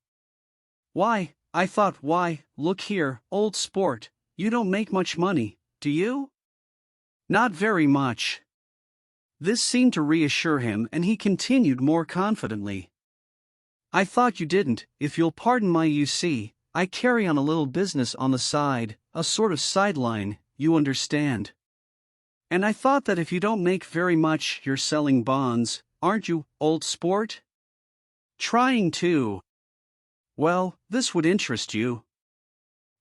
Speaker 1: "Why, I thought, why, look here, old sport, you don't make much money, do you? Not very much. This seemed to reassure him, and he continued more confidently. I thought you didn't, if you'll pardon my you see, I carry on a little business on the side, a sort of sideline, you understand. And I thought that if you don't make very much, you're selling bonds, aren't you, old sport? Trying to. Well, this would interest you.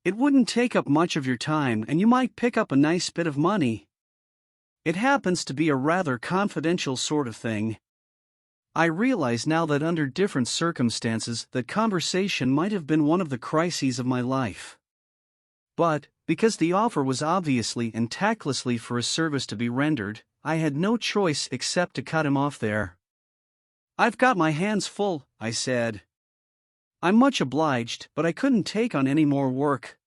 Speaker 1: It wouldn't take up much of your time and you might pick up a nice bit of money. It happens to be a rather confidential sort of thing. I realize now that under different circumstances that conversation might have been one of the crises of my life. But, because the offer was obviously and tactlessly for a service to be rendered, I had no choice except to cut him off there. I've got my hands full, I said. I'm much obliged, but I couldn't take on any more work.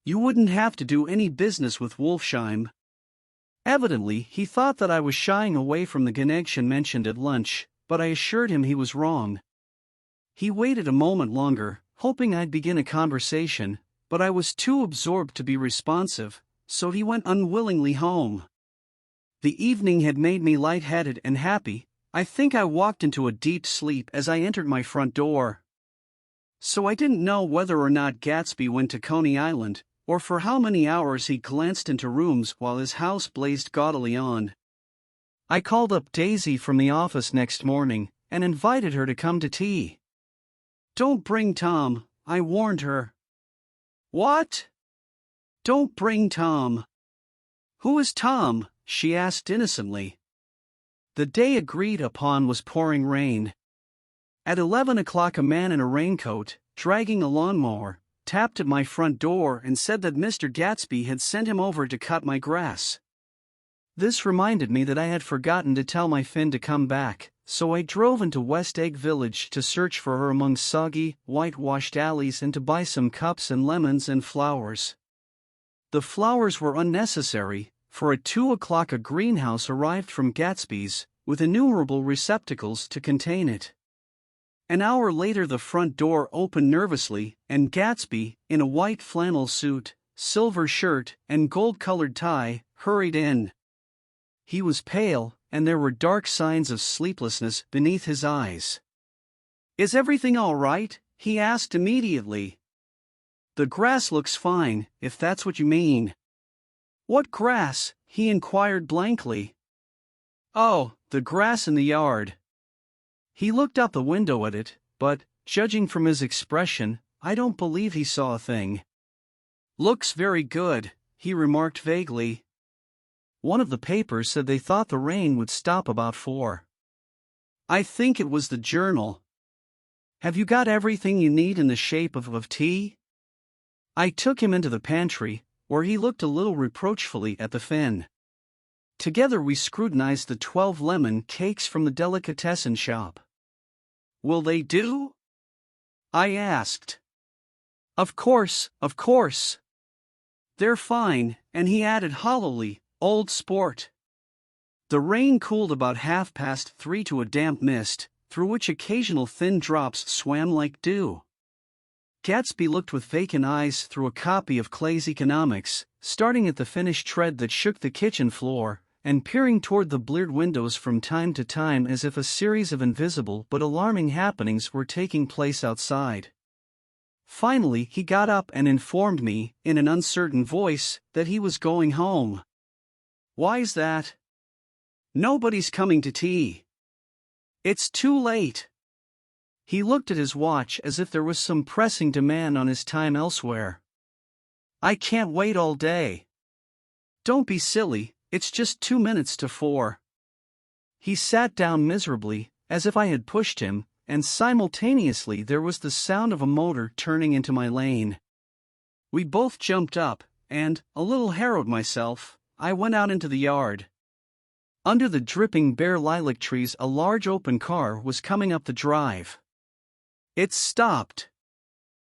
Speaker 1: You wouldn't have to do any business with Wolfsheim. Evidently, he thought that I was shying away from the connection mentioned at lunch, but I assured him he was wrong. He waited a moment longer, hoping I'd begin a conversation, but I was too absorbed to be responsive, so he went unwillingly home. The evening had made me light-headed and happy. I think I walked into a deep sleep as I entered my front door. So I didn't know whether or not Gatsby went to Coney Island, or for how many hours he glanced into rooms while his house blazed gaudily on. I called up Daisy from the office next morning, and invited her to come to tea. Don't bring Tom, I warned her. What? Don't bring Tom. Who is Tom? She asked innocently. The day agreed upon was pouring rain. At 11 o'clock a man in a raincoat, dragging a lawnmower, tapped at my front door and said that Mr. Gatsby had sent him over to cut my grass. This reminded me that I had forgotten to tell my Finn to come back, so I drove into West Egg Village to search for her among soggy, whitewashed alleys and to buy some cups and lemons and flowers. The flowers were unnecessary, for at 2 o'clock a greenhouse arrived from Gatsby's, with innumerable receptacles to contain it. An hour later the front door opened nervously, and Gatsby, in a white flannel suit, silver shirt, and gold-colored tie, hurried in. He was pale, and there were dark signs of sleeplessness beneath his eyes. "Is everything all right?" he asked immediately. "The grass looks fine, if that's what you mean." "What grass?" he inquired blankly. "Oh, the grass in the yard." He looked out the window at it, but, judging from his expression, I don't believe he saw a thing. "Looks very good," he remarked vaguely. One of the papers said they thought the rain would stop about 4. I think it was the Journal. "Have you got everything you need in the shape of tea?" I took him into the pantry, where he looked a little reproachfully at the Finn. Together we scrutinized the 12 lemon cakes from the delicatessen shop. "Will they do?" I asked. Of course. They're fine," and he added hollowly, "old sport." The rain cooled about 3:30 to a damp mist, through which occasional thin drops swam like dew. Gatsby looked with vacant eyes through a copy of Clay's Economics, starting at the finished tread that shook the kitchen floor, and peering toward the bleared windows from time to time as if a series of invisible but alarming happenings were taking place outside. Finally he got up and informed me, in an uncertain voice, that he was going home. "Why's that?" "Nobody's coming to tea." "It's too late." He looked at his watch as if there was some pressing demand on his time elsewhere. "I can't wait all day." "Don't be silly, it's just 2 minutes to 4. He sat down miserably, as if I had pushed him, and simultaneously there was the sound of a motor turning into my lane. We both jumped up, and, a little harrowed myself, I went out into the yard. Under the dripping bare lilac trees a large open car was coming up the drive. It stopped.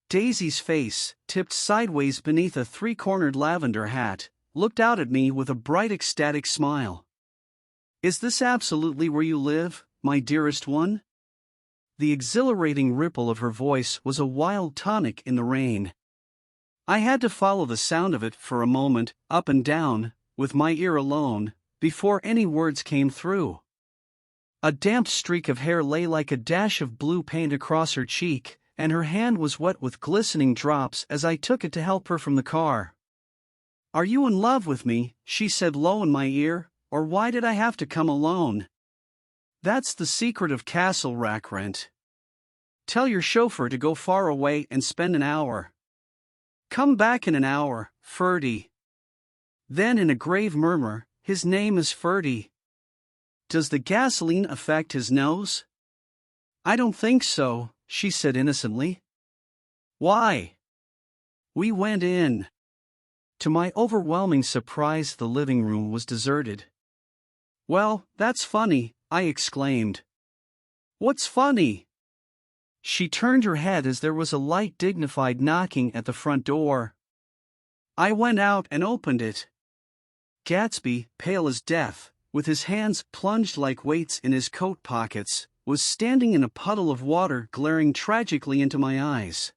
Speaker 1: Daisy's face, tipped sideways beneath a 3-cornered lavender hat, looked out at me with a bright ecstatic smile. "Is this absolutely where you live, my dearest one?" The exhilarating ripple of her voice was a wild tonic in the rain. I had to follow the sound of it for a moment, up and down, with my ear alone, before any words came through. A damp streak of hair lay like a dash of blue paint across her cheek, and her hand was wet with glistening drops as I took it to help her from the car. "Are you in love with me?" she said low in my ear, "or why did I have to come alone? That's the secret of Castle Rackrent. Tell your chauffeur to go far away and spend an hour. Come back in an hour, Ferdy." Then in a grave murmur, "His name is Ferdy. Does the gasoline affect his nose?" "I don't think so," she said innocently. "Why?" We went in. To my overwhelming surprise, the living room was deserted. "Well, that's funny," I exclaimed. "What's funny?" She turned her head as there was a light, dignified knocking at the front door. I went out and opened it. Gatsby, pale as death, with his hands plunged like weights in his coat pockets, was standing in a puddle of water, glaring tragically into my eyes.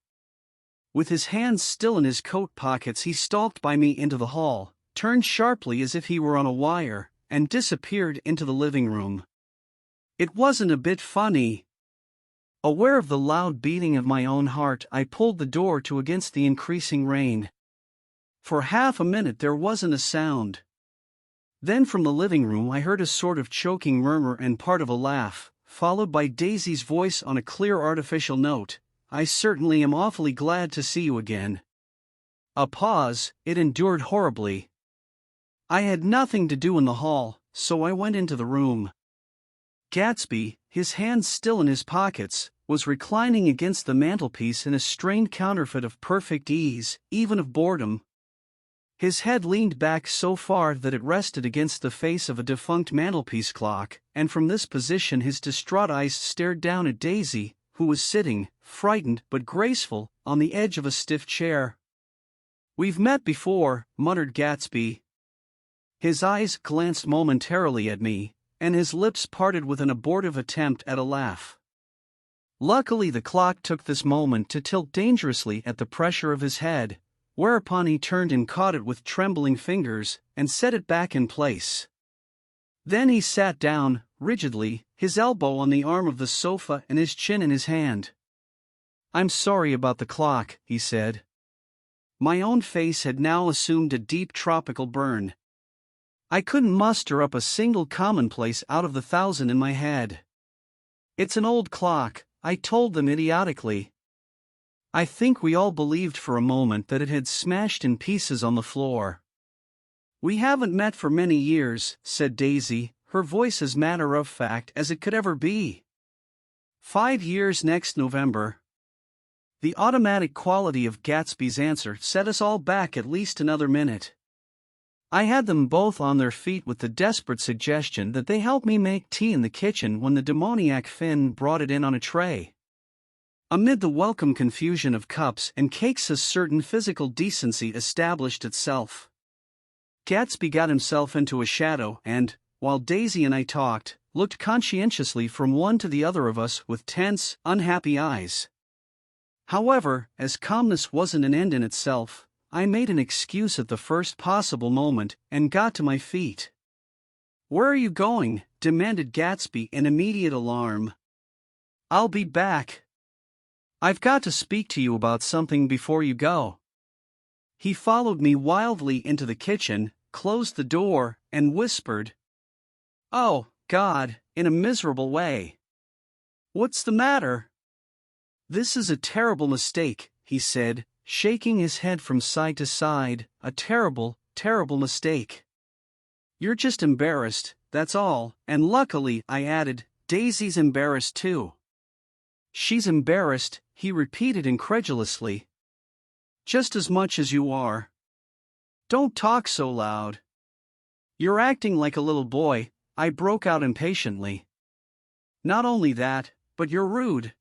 Speaker 1: With his hands still in his coat pockets, he stalked by me into the hall, turned sharply as if he were on a wire, and disappeared into the living room. It wasn't a bit funny. Aware of the loud beating of my own heart, I pulled the door to against the increasing rain. For half a minute there wasn't a sound. Then from the living room I heard a sort of choking murmur and part of a laugh, followed by Daisy's voice on a clear artificial note, "I certainly am awfully glad to see you again." A pause. It endured horribly. I had nothing to do in the hall, so I went into the room. Gatsby, his hands still in his pockets, was reclining against the mantelpiece in a strained counterfeit of perfect ease, even of boredom. His head leaned back so far that it rested against the face of a defunct mantelpiece clock, and from this position his distraught eyes stared down at Daisy, who was sitting, frightened but graceful, on the edge of a stiff chair. "We've met before," muttered Gatsby. His eyes glanced momentarily at me, and his lips parted with an abortive attempt at a laugh. Luckily the clock took this moment to tilt dangerously at the pressure of his head, whereupon he turned and caught it with trembling fingers, and set it back in place. Then he sat down, rigidly, his elbow on the arm of the sofa and his chin in his hand. "I'm sorry about the clock," he said. My own face had now assumed a deep tropical burn. I couldn't muster up a single commonplace out of the thousand in my head. "It's an old clock," I told them idiotically. I think we all believed for a moment that it had smashed in pieces on the floor. "We haven't met for many years," said Daisy, her voice as matter-of-fact as it could ever be. 5 years next November." The automatic quality of Gatsby's answer set us all back at least another minute. I had them both on their feet with the desperate suggestion that they help me make tea in the kitchen when the demoniac Finn brought it in on a tray. Amid the welcome confusion of cups and cakes a certain physical decency established itself. Gatsby got himself into a shadow and, while Daisy and I talked, looked conscientiously from one to the other of us with tense, unhappy eyes. However, as calmness wasn't an end in itself, I made an excuse at the first possible moment and got to my feet. "Where are you going?" demanded Gatsby in immediate alarm. "I'll be back. I've got to speak to you about something before you go." He followed me wildly into the kitchen, closed the door, and whispered, "Oh, God," in a miserable way. "What's the matter?" "This is a terrible mistake," he said, shaking his head from side to side, "a terrible, terrible mistake. You're just embarrassed, that's all, and luckily," I added, "Daisy's embarrassed too." "She's embarrassed," he repeated incredulously. "Just as much as you are." "Don't talk so loud." "You're acting like a little boy," I broke out impatiently. "Not only that, but you're rude.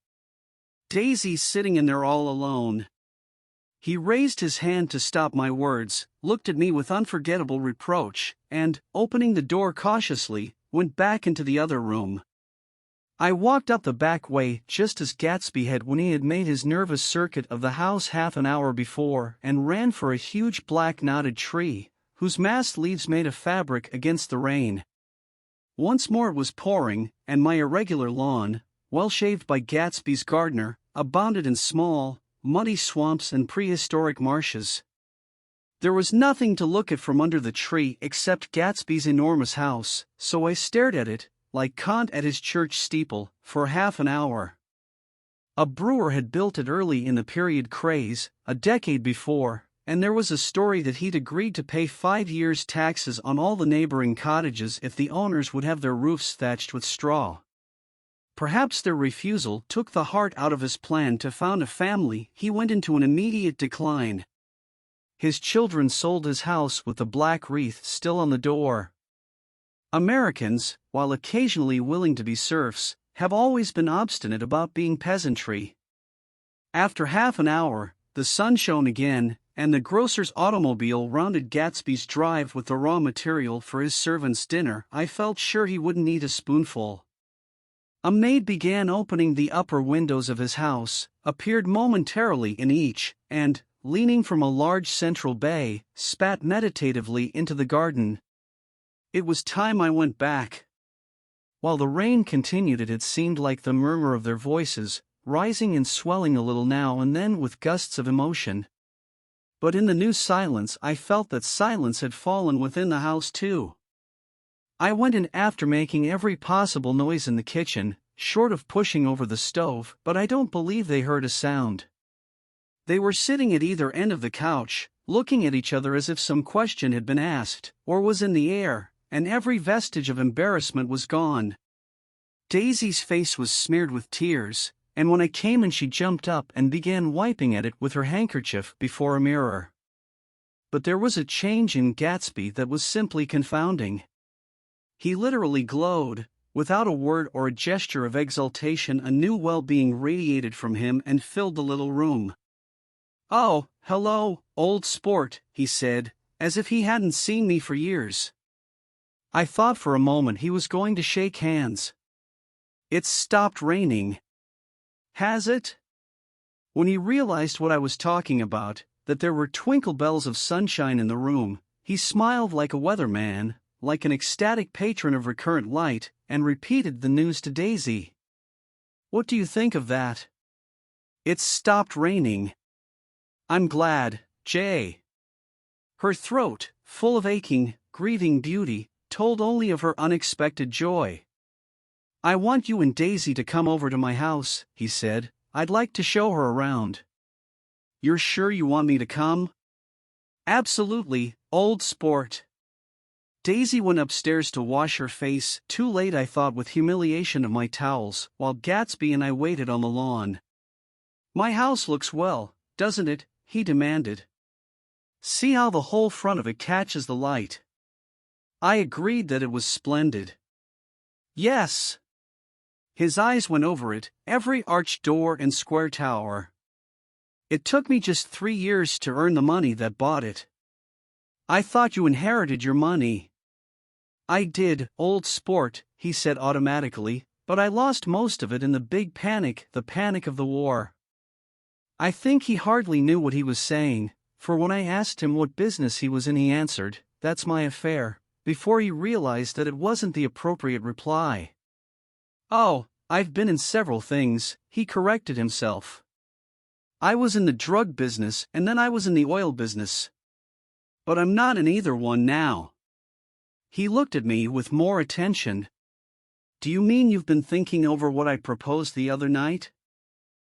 Speaker 1: Daisy's sitting in there all alone." He raised his hand to stop my words, looked at me with unforgettable reproach, and, opening the door cautiously, went back into the other room. I walked up the back way just as Gatsby had when he had made his nervous circuit of the house half an hour before and ran for a huge black knotted tree, whose massed leaves made a fabric against the rain. Once more it was pouring, and my irregular lawn, well shaved by Gatsby's gardener, abounded in small, muddy swamps and prehistoric marshes. There was nothing to look at from under the tree except Gatsby's enormous house, so I stared at it, like Kant at his church steeple, for half an hour. A brewer had built it early in the period craze, a decade before, and there was a story that he'd agreed to pay 5 years' taxes on all the neighboring cottages if the owners would have their roofs thatched with straw. Perhaps their refusal took the heart out of his plan to found a family. He went into an immediate decline. His children sold his house with the black wreath still on the door. Americans, while occasionally willing to be serfs, have always been obstinate about being peasantry. After half an hour, the sun shone again, and the grocer's automobile rounded Gatsby's drive with the raw material for his servants' dinner. I felt sure he wouldn't eat a spoonful. A maid began opening the upper windows of his house, appeared momentarily in each, and, leaning from a large central bay, spat meditatively into the garden. It was time I went back. While the rain continued, it had seemed like the murmur of their voices, rising and swelling a little now and then with gusts of emotion. But in the new silence I felt that silence had fallen within the house too. I went in after making every possible noise in the kitchen, short of pushing over the stove, but I don't believe they heard a sound. They were sitting at either end of the couch, looking at each other as if some question had been asked, or was in the air, and every vestige of embarrassment was gone. Daisy's face was smeared with tears, and when I came in she jumped up and began wiping at it with her handkerchief before a mirror. But there was a change in Gatsby that was simply confounding. He literally glowed. Without a word or a gesture of exultation, a new well-being radiated from him and filled the little room. "Oh, hello, old sport," he said, as if he hadn't seen me for years. I thought for a moment he was going to shake hands. "It's stopped raining." "Has it?" When he realized what I was talking about, that there were twinkle bells of sunshine in the room, he smiled like a weatherman, like an ecstatic patron of recurrent light, and repeated the news to Daisy. "What do you think of that?" "It's stopped raining." "I'm glad, Jay." Her throat, full of aching, grieving beauty, told only of her unexpected joy. "I want you and Daisy to come over to my house," he said. "I'd like to show her around." "You're sure you want me to come?" "Absolutely, old sport." Daisy went upstairs to wash her face, too late I thought with humiliation of my towels, while Gatsby and I waited on the lawn. "My house looks well, doesn't it?" he demanded. "See how the whole front of it catches the light." I agreed that it was splendid. "Yes." His eyes went over it, every arched door and square tower. "It took me just 3 years to earn the money that bought it." "I thought you inherited your money." "I did, old sport," he said automatically, "but I lost most of it in the big panic, the panic of the war." I think he hardly knew what he was saying, for when I asked him what business he was in he answered, "That's my affair," before he realized that it wasn't the appropriate reply. "Oh, I've been in several things," he corrected himself. "I was in the drug business and then I was in the oil business. But I'm not in either one now." He looked at me with more attention. "Do you mean you've been thinking over what I proposed the other night?"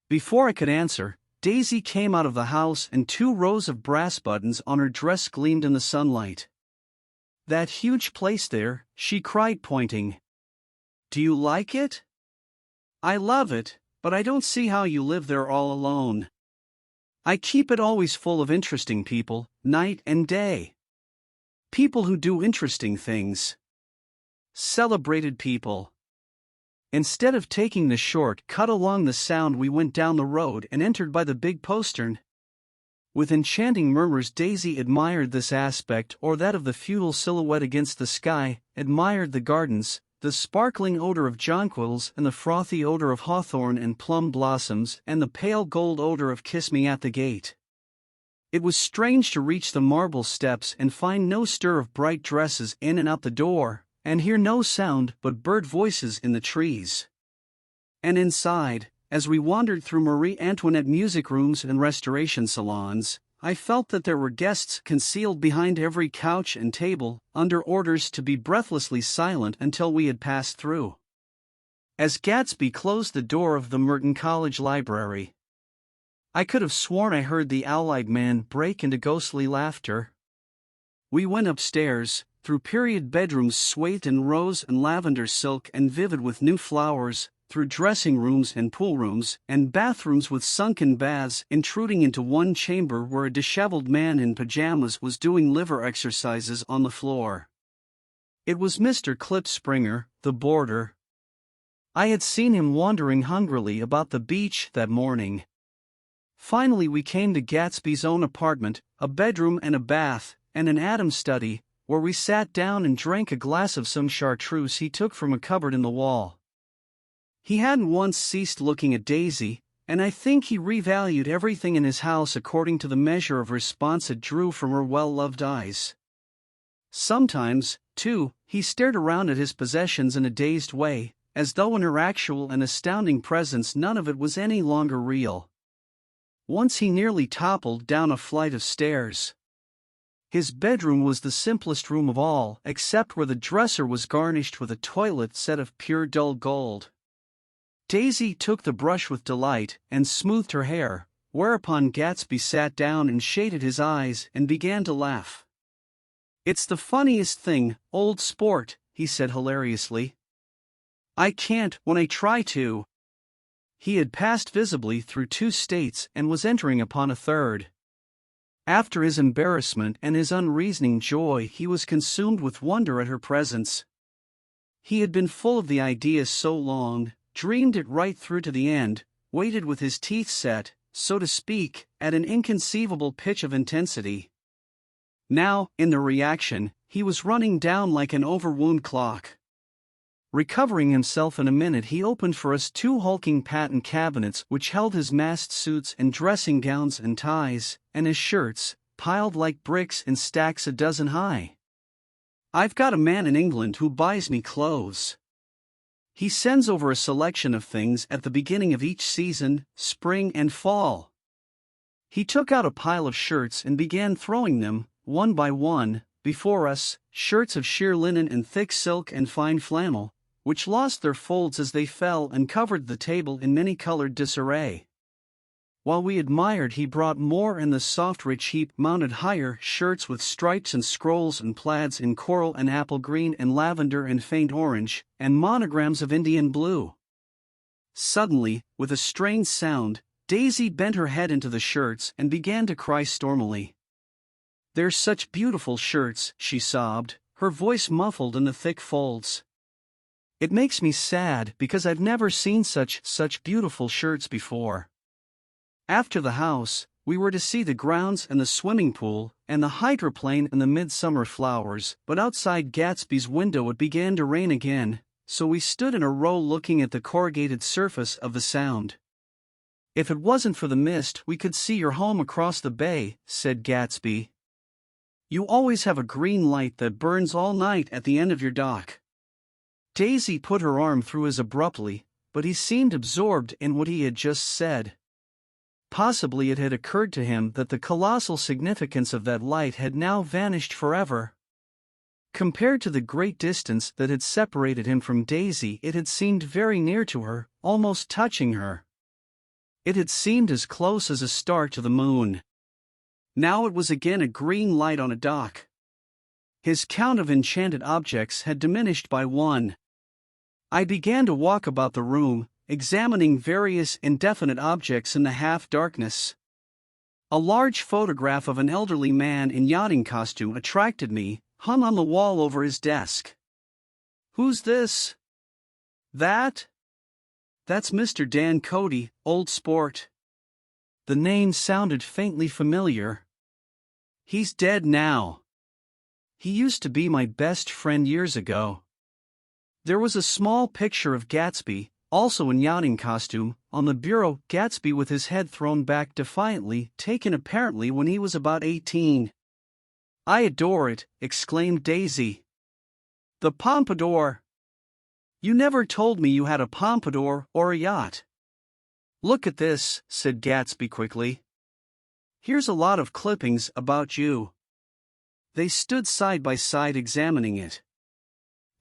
Speaker 1: Before I could answer, Daisy came out of the house and 2 rows of brass buttons on her dress gleamed in the sunlight. "That huge place there," she cried, pointing. "Do you like it?" "I love it, but I don't see how you live there all alone." "I keep it always full of interesting people, night and day. People who do interesting things. Celebrated people." Instead of taking the short cut along the Sound, we went down the road and entered by the big postern. With enchanting murmurs Daisy admired this aspect or that of the feudal silhouette against the sky, admired the gardens, the sparkling odor of jonquils and the frothy odor of hawthorn and plum blossoms and the pale gold odor of Kiss Me at the Gate. It was strange to reach the marble steps and find no stir of bright dresses in and out the door, and hear no sound but bird voices in the trees. And inside, as we wandered through Marie Antoinette music rooms and restoration salons, I felt that there were guests concealed behind every couch and table, under orders to be breathlessly silent until we had passed through. As Gatsby closed the door of the Merton College library, I could have sworn I heard the owl-eyed man break into ghostly laughter. We went upstairs, through period bedrooms swathed in rose and lavender silk and vivid with new flowers, through dressing rooms and pool rooms, and bathrooms with sunken baths, intruding into one chamber where a disheveled man in pajamas was doing liver exercises on the floor. It was Mr. Klipspringer, the boarder. I had seen him wandering hungrily about the beach that morning. Finally we came to Gatsby's own apartment, a bedroom and a bath, and an Adam study, where we sat down and drank a glass of some chartreuse he took from a cupboard in the wall. He hadn't once ceased looking at Daisy, and I think he revalued everything in his house according to the measure of response it drew from her well-loved eyes. Sometimes, too, he stared around at his possessions in a dazed way, as though in her actual and astounding presence none of it was any longer real. Once he nearly toppled down a flight of stairs. His bedroom was the simplest room of all, except where the dresser was garnished with a toilet set of pure dull gold. Daisy took the brush with delight and smoothed her hair, whereupon Gatsby sat down and shaded his eyes and began to laugh. "It's the funniest thing, old sport," he said hilariously. "I can't when I try to." He had passed visibly through 2 states and was entering upon a third. After his embarrassment and his unreasoning joy, he was consumed with wonder at her presence. He had been full of the idea so long, dreamed it right through to the end, waited with his teeth set, so to speak, at an inconceivable pitch of intensity. Now, in the reaction, he was running down like an overwound clock. Recovering himself in a minute, he opened for us 2 hulking patent cabinets which held his massed suits and dressing gowns and ties, and his shirts, piled like bricks in stacks a dozen high. "I've got a man in England who buys me clothes. He sends over a selection of things at the beginning of each season, spring and fall." He took out a pile of shirts and began throwing them, one by one, before us, shirts of sheer linen and thick silk and fine flannel, which lost their folds as they fell and covered the table in many-colored disarray. While we admired, he brought more, and the soft rich heap mounted higher, shirts with stripes and scrolls and plaids in coral and apple green and lavender and faint orange, and monograms of Indian blue. Suddenly, with a strange sound, Daisy bent her head into the shirts and began to cry stormily. "They're such beautiful shirts," she sobbed, her voice muffled in the thick folds. "It makes me sad because I've never seen such beautiful shirts before." After the house, we were to see the grounds and the swimming pool, and the hydroplane and the midsummer flowers, but outside Gatsby's window it began to rain again, so we stood in a row looking at the corrugated surface of the Sound. "If it wasn't for the mist we could see your home across the bay," said Gatsby. "You always have a green light that burns all night at the end of your dock." Daisy put her arm through his abruptly, but he seemed absorbed in what he had just said. Possibly it had occurred to him that the colossal significance of that light had now vanished forever. Compared to the great distance that had separated him from Daisy, it had seemed very near to her, almost touching her. It had seemed as close as a star to the moon. Now it was again a green light on a dock. His count of enchanted objects had diminished by 1. I began to walk about the room, examining various indefinite objects in the half-darkness. A large photograph of an elderly man in yachting costume attracted me, hung on the wall over his desk. "Who's this?" "That? That's Mr. Dan Cody, old sport." The name sounded faintly familiar. "He's dead now. He used to be my best friend years ago." There was a small picture of Gatsby, also in yachting costume, on the bureau. Gatsby with his head thrown back defiantly, taken apparently when he was about 18. "I adore it," exclaimed Daisy. "The pompadour! You never told me you had a pompadour or a yacht." "Look at this," said Gatsby quickly. "Here's a lot of clippings about you." They stood side by side examining it.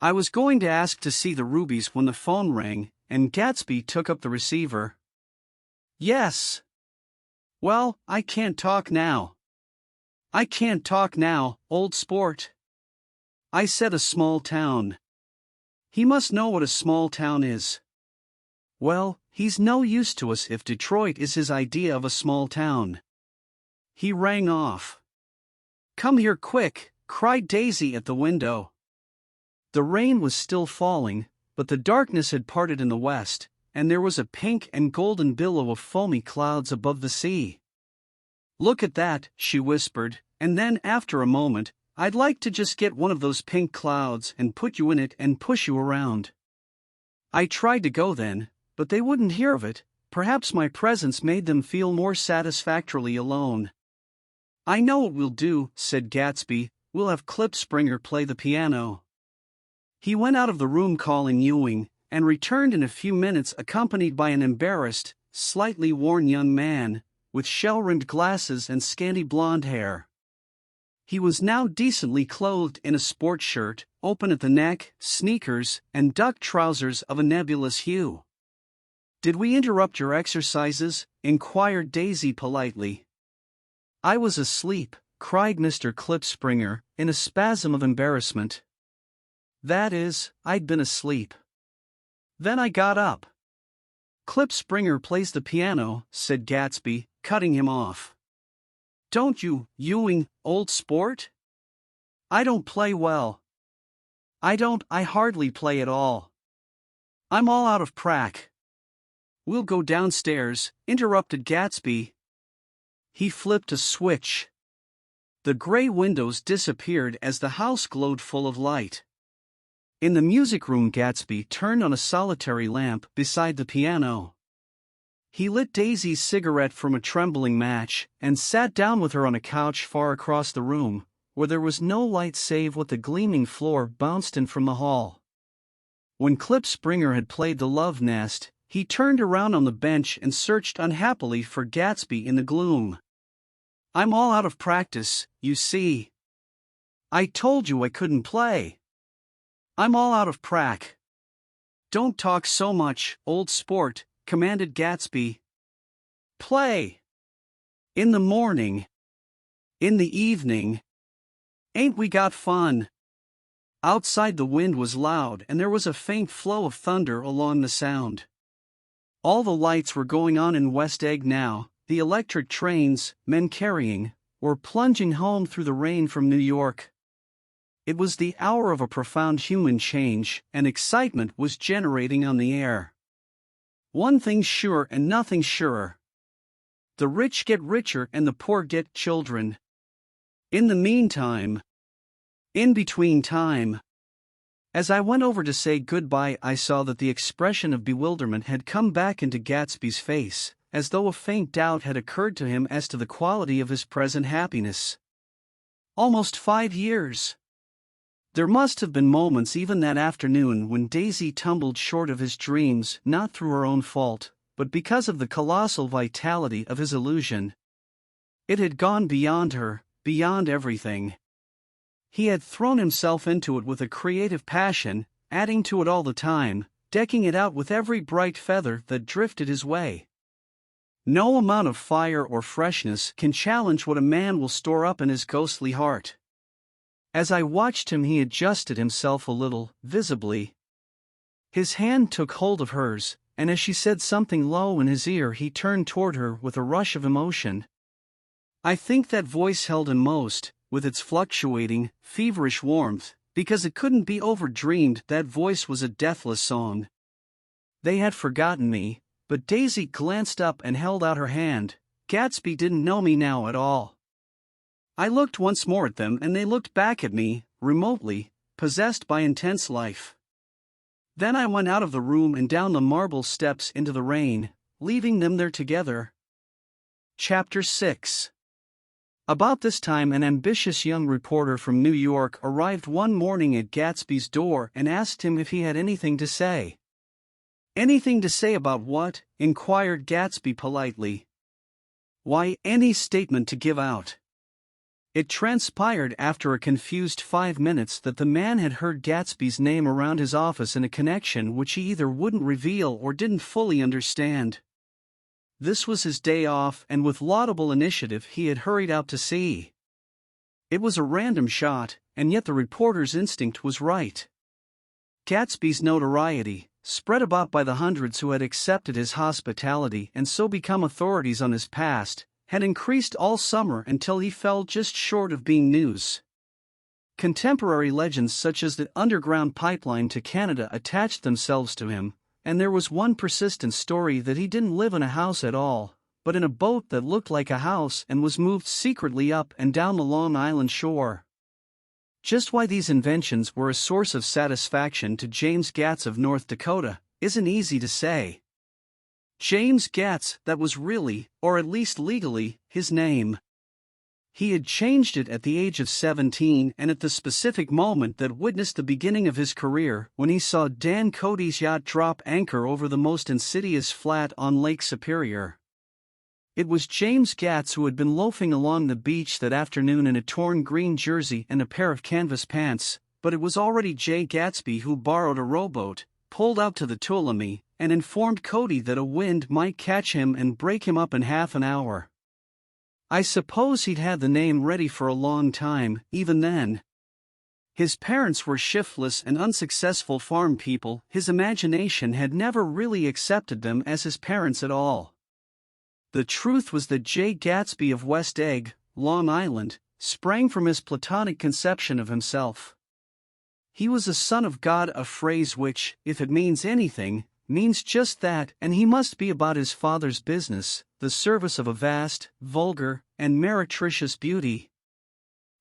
Speaker 1: "I was going to ask to see the rubies when the phone rang," and Gatsby took up the receiver. "Yes. Well, I can't talk now." "I can't talk now, old sport." "I said a small town." "He must know what a small town is." "Well, he's no use to us if Detroit is his idea of a small town." He rang off. "Come here quick," cried Daisy at the window. The rain was still falling, but the darkness had parted in the west, and there was a pink and golden billow of foamy clouds above the sea. "Look at that," she whispered, and then after a moment, "I'd like to just get one of those pink clouds and put you in it and push you around." I tried to go then, but they wouldn't hear of it. Perhaps my presence made them feel more satisfactorily alone. "I know what we'll do," said Gatsby, "we'll have Klipspringer play the piano." He went out of the room calling Ewing, and returned in a few minutes accompanied by an embarrassed, slightly worn young man, with shell-rimmed glasses and scanty blonde hair. He was now decently clothed in a sport shirt, open at the neck, sneakers, and duck trousers of a nebulous hue. "Did we interrupt your exercises?" inquired Daisy politely. "I was asleep," cried Mr. Klipspringer, in a spasm of embarrassment. "That is, I'd been asleep. Then I got up." "Klipspringer plays the piano," said Gatsby, cutting him off. "Don't you, Ewing, old sport?" "I don't play well." I hardly play at all. I'm all out of prac." "We'll go downstairs," interrupted Gatsby. He flipped a switch. The gray windows disappeared as the house glowed full of light. In the music room, Gatsby turned on a solitary lamp beside the piano. He lit Daisy's cigarette from a trembling match, and sat down with her on a couch far across the room, where there was no light save what the gleaming floor bounced in from the hall. When Klipspringer had played the Love Nest, he turned around on the bench and searched unhappily for Gatsby in the gloom. "I'm all out of practice, you see. I told you I couldn't play. I'm all out of prac." "Don't talk so much, old sport," commanded Gatsby. "Play. In the morning. In the evening. Ain't we got fun?" Outside the wind was loud and there was a faint flow of thunder along the sound. All the lights were going on in West Egg now. The electric trains, men carrying, were plunging home through the rain from New York. It was the hour of a profound human change, and excitement was generating on the air. One thing's sure and nothing surer. The rich get richer and the poor get children. In the meantime, in between time. As I went over to say goodbye, I saw that the expression of bewilderment had come back into Gatsby's face, as though a faint doubt had occurred to him as to the quality of his present happiness. Almost 5 years! There must have been moments even that afternoon when Daisy tumbled short of his dreams, not through her own fault, but because of the colossal vitality of his illusion. It had gone beyond her, beyond everything. He had thrown himself into it with a creative passion, adding to it all the time, decking it out with every bright feather that drifted his way. No amount of fire or freshness can challenge what a man will store up in his ghostly heart. As I watched him, he adjusted himself a little, visibly. His hand took hold of hers, and as she said something low in his ear, he turned toward her with a rush of emotion. I think that voice held him most, with its fluctuating, feverish warmth, because it couldn't be overdreamed. That voice was a deathless song. They had forgotten me, but Daisy glanced up and held out her hand. Gatsby didn't know me now at all. I looked once more at them and they looked back at me, remotely, possessed by intense life. Then I went out of the room and down the marble steps into the rain, leaving them there together. Chapter 6. About this time an ambitious young reporter from New York arrived one morning at Gatsby's door and asked him if he had anything to say. "Anything to say about what?" inquired Gatsby politely. "Why, any statement to give out." It transpired after a confused 5 minutes that the man had heard Gatsby's name around his office in a connection which he either wouldn't reveal or didn't fully understand. This was his day off, and with laudable initiative he had hurried out to see. It was a random shot, and yet the reporter's instinct was right. Gatsby's notoriety, spread about by the hundreds who had accepted his hospitality and so become authorities on his past, had increased all summer until he fell just short of being news. Contemporary legends such as the underground pipeline to Canada attached themselves to him, and there was one persistent story that he didn't live in a house at all, but in a boat that looked like a house and was moved secretly up and down the Long Island shore. Just why these inventions were a source of satisfaction to James Gatz of North Dakota isn't easy to say. James Gatz, that was really, or at least legally, his name. He had changed it at the age of 17 and at the specific moment that witnessed the beginning of his career when he saw Dan Cody's yacht drop anchor over the most insidious flat on Lake Superior. It was James Gatz who had been loafing along the beach that afternoon in a torn green jersey and a pair of canvas pants, but it was already Jay Gatsby who borrowed a rowboat, pulled out to the Tuolumne, and informed Cody that a wind might catch him and break him up in half an hour. I suppose he'd had the name ready for a long time, even then. His parents were shiftless and unsuccessful farm people. His imagination had never really accepted them as his parents at all. The truth was that Jay Gatsby of West Egg, Long Island, sprang from his platonic conception of himself. He was a son of God, a phrase which, if it means anything, means just that, and he must be about his father's business, the service of a vast, vulgar, and meretricious beauty.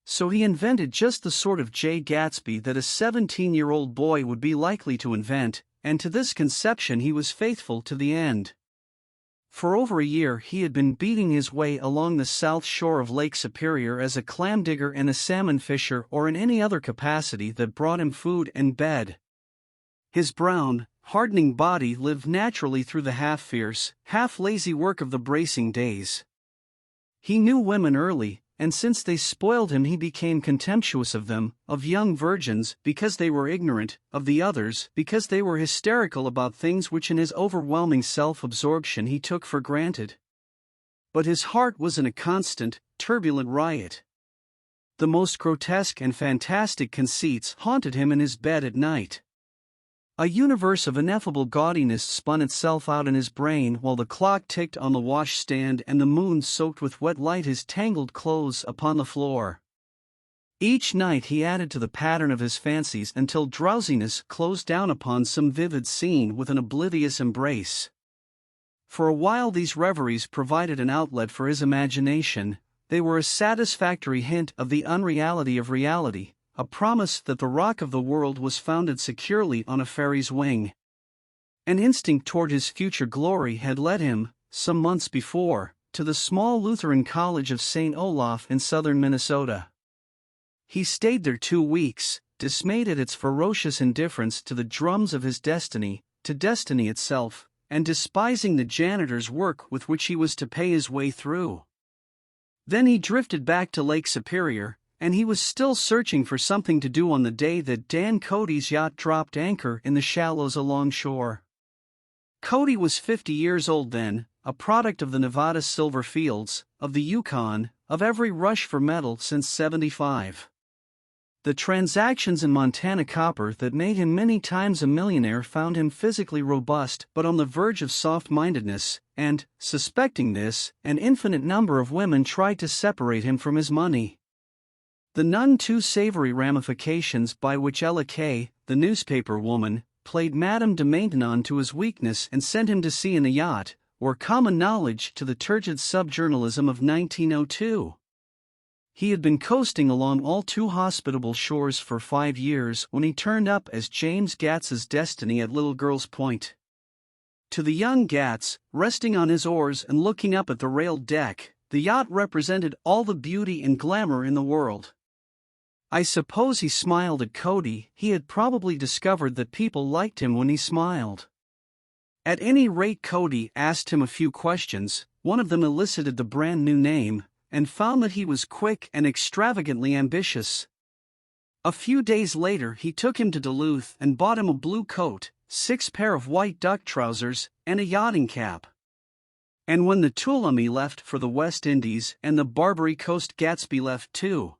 Speaker 1: So he invented just the sort of Jay Gatsby that a 17-year-old boy would be likely to invent, and to this conception he was faithful to the end. For over a year he had been beating his way along the south shore of Lake Superior as a clam digger and a salmon fisher or in any other capacity that brought him food and bed. His brown, hardening body lived naturally through the half-fierce, half-lazy work of the bracing days. He knew women early, and since they spoiled him he became contemptuous of them, of young virgins because they were ignorant, of the others because they were hysterical about things which in his overwhelming self-absorption he took for granted. But his heart was in a constant, turbulent riot. The most grotesque and fantastic conceits haunted him in his bed at night. A universe of ineffable gaudiness spun itself out in his brain while the clock ticked on the washstand and the moon soaked with wet light his tangled clothes upon the floor. Each night he added to the pattern of his fancies until drowsiness closed down upon some vivid scene with an oblivious embrace. For a while these reveries provided an outlet for his imagination. They were a satisfactory hint of the unreality of reality, a promise that the rock of the world was founded securely on a fairy's wing. An instinct toward his future glory had led him, some months before, to the small Lutheran College of St. Olaf in southern Minnesota. He stayed there 2 weeks, dismayed at its ferocious indifference to the drums of his destiny, to destiny itself, and despising the janitor's work with which he was to pay his way through. Then he drifted back to Lake Superior, and he was still searching for something to do on the day that Dan Cody's yacht dropped anchor in the shallows alongshore. Cody was 50 years old then, a product of the Nevada silver fields, of the Yukon, of every rush for metal since '75. The transactions in Montana copper that made him many times a millionaire found him physically robust but on the verge of soft-mindedness, and, suspecting this, an infinite number of women tried to separate him from his money. The none too savory ramifications by which Ella Kay, the newspaper woman, played Madame de Maintenon to his weakness and sent him to sea in a yacht, were common knowledge to the turgid subjournalism of 1902. He had been coasting along all too hospitable shores for 5 years when he turned up as James Gats's destiny at Little Girl's Point. To the young Gats, resting on his oars and looking up at the railed deck, the yacht represented all the beauty and glamour in the world. I suppose he smiled at Cody. He had probably discovered that people liked him when he smiled. At any rate, Cody asked him a few questions. One of them elicited the brand new name, and found that he was quick and extravagantly ambitious. A few days later he took him to Duluth and bought him a blue coat, 6 pair of white duck trousers, and a yachting cap. And when the Tuolumne left for the West Indies and the Barbary Coast, Gatsby left too.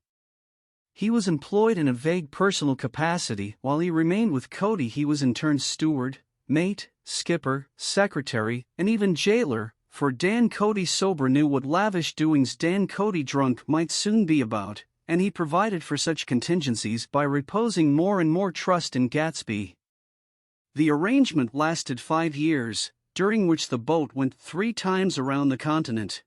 Speaker 1: He was employed in a vague personal capacity. While he remained with Cody, he was in turn steward, mate, skipper, secretary, and even jailer, for Dan Cody sober knew what lavish doings Dan Cody drunk might soon be about, and he provided for such contingencies by reposing more and more trust in Gatsby. The arrangement lasted 5 years, during which the boat went 3 times around the continent.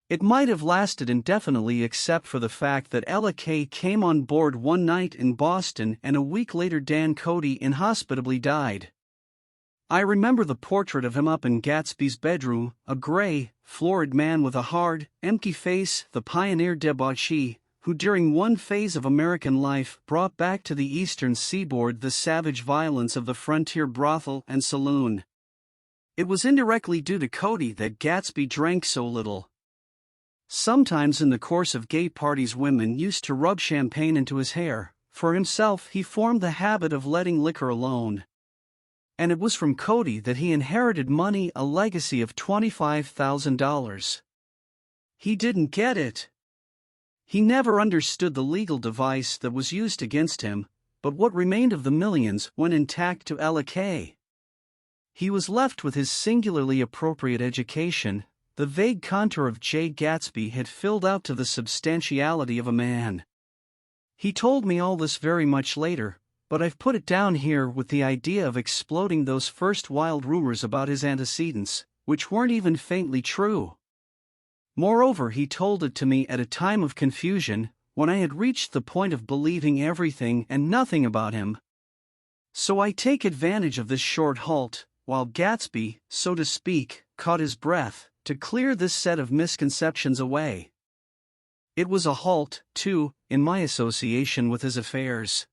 Speaker 1: It might have lasted indefinitely except for the fact that Ella Kay came on board one night in Boston and a week later Dan Cody inhospitably died. I remember the portrait of him up in Gatsby's bedroom, a gray, florid man with a hard, empty face, the pioneer debauchee, who during one phase of American life brought back to the eastern seaboard the savage violence of the frontier brothel and saloon. It was indirectly due to Cody that Gatsby drank so little. Sometimes in the course of gay parties women used to rub champagne into his hair. For himself he formed the habit of letting liquor alone. And it was from Cody that he inherited money, a legacy of $25,000. He didn't get it. He never understood the legal device that was used against him, but what remained of the millions went intact to Ella Kay. He was left with his singularly appropriate education. The vague contour of J. Gatsby had filled out to the substantiality of a man. He told me all this very much later, but I've put it down here with the idea of exploding those first wild rumors about his antecedents, which weren't even faintly true. Moreover, he told it to me at a time of confusion, when I had reached the point of believing everything and nothing about him. So I take advantage of this short halt, while Gatsby, so to speak, caught his breath, to clear this set of misconceptions away. It was a halt, too, in my association with his affairs.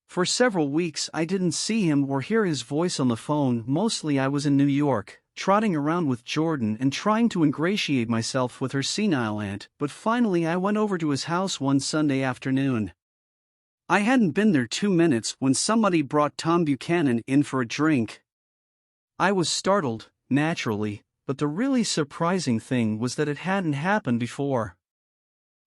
Speaker 1: For several weeks I didn't see him or hear his voice on the phone. Mostly I was in New York, trotting around with Jordan and trying to ingratiate myself with her senile aunt, but finally I went over to his house one Sunday afternoon. I hadn't been there 2 minutes when somebody brought Tom Buchanan in for a drink. I was startled, naturally, but the really surprising thing was that it hadn't happened before.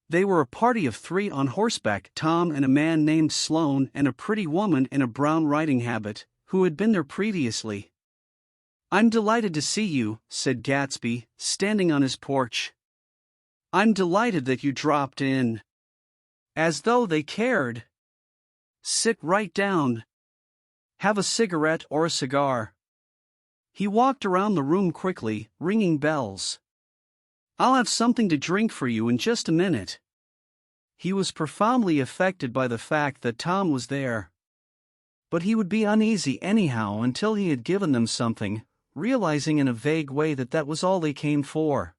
Speaker 1: They were a party of 3 on horseback, Tom and a man named Sloane and a pretty woman in a brown riding habit, who had been there previously. "I'm delighted to see you," said Gatsby, standing on his porch. "I'm delighted that you dropped in." As though they cared. "Sit right down. Have a cigarette or a cigar." He walked around the room quickly, ringing bells. "I'll have something to drink for you in just a minute." He was profoundly affected by the fact that Tom was there. But he would be uneasy anyhow until he had given them something, realizing in a vague way that that was all they came for.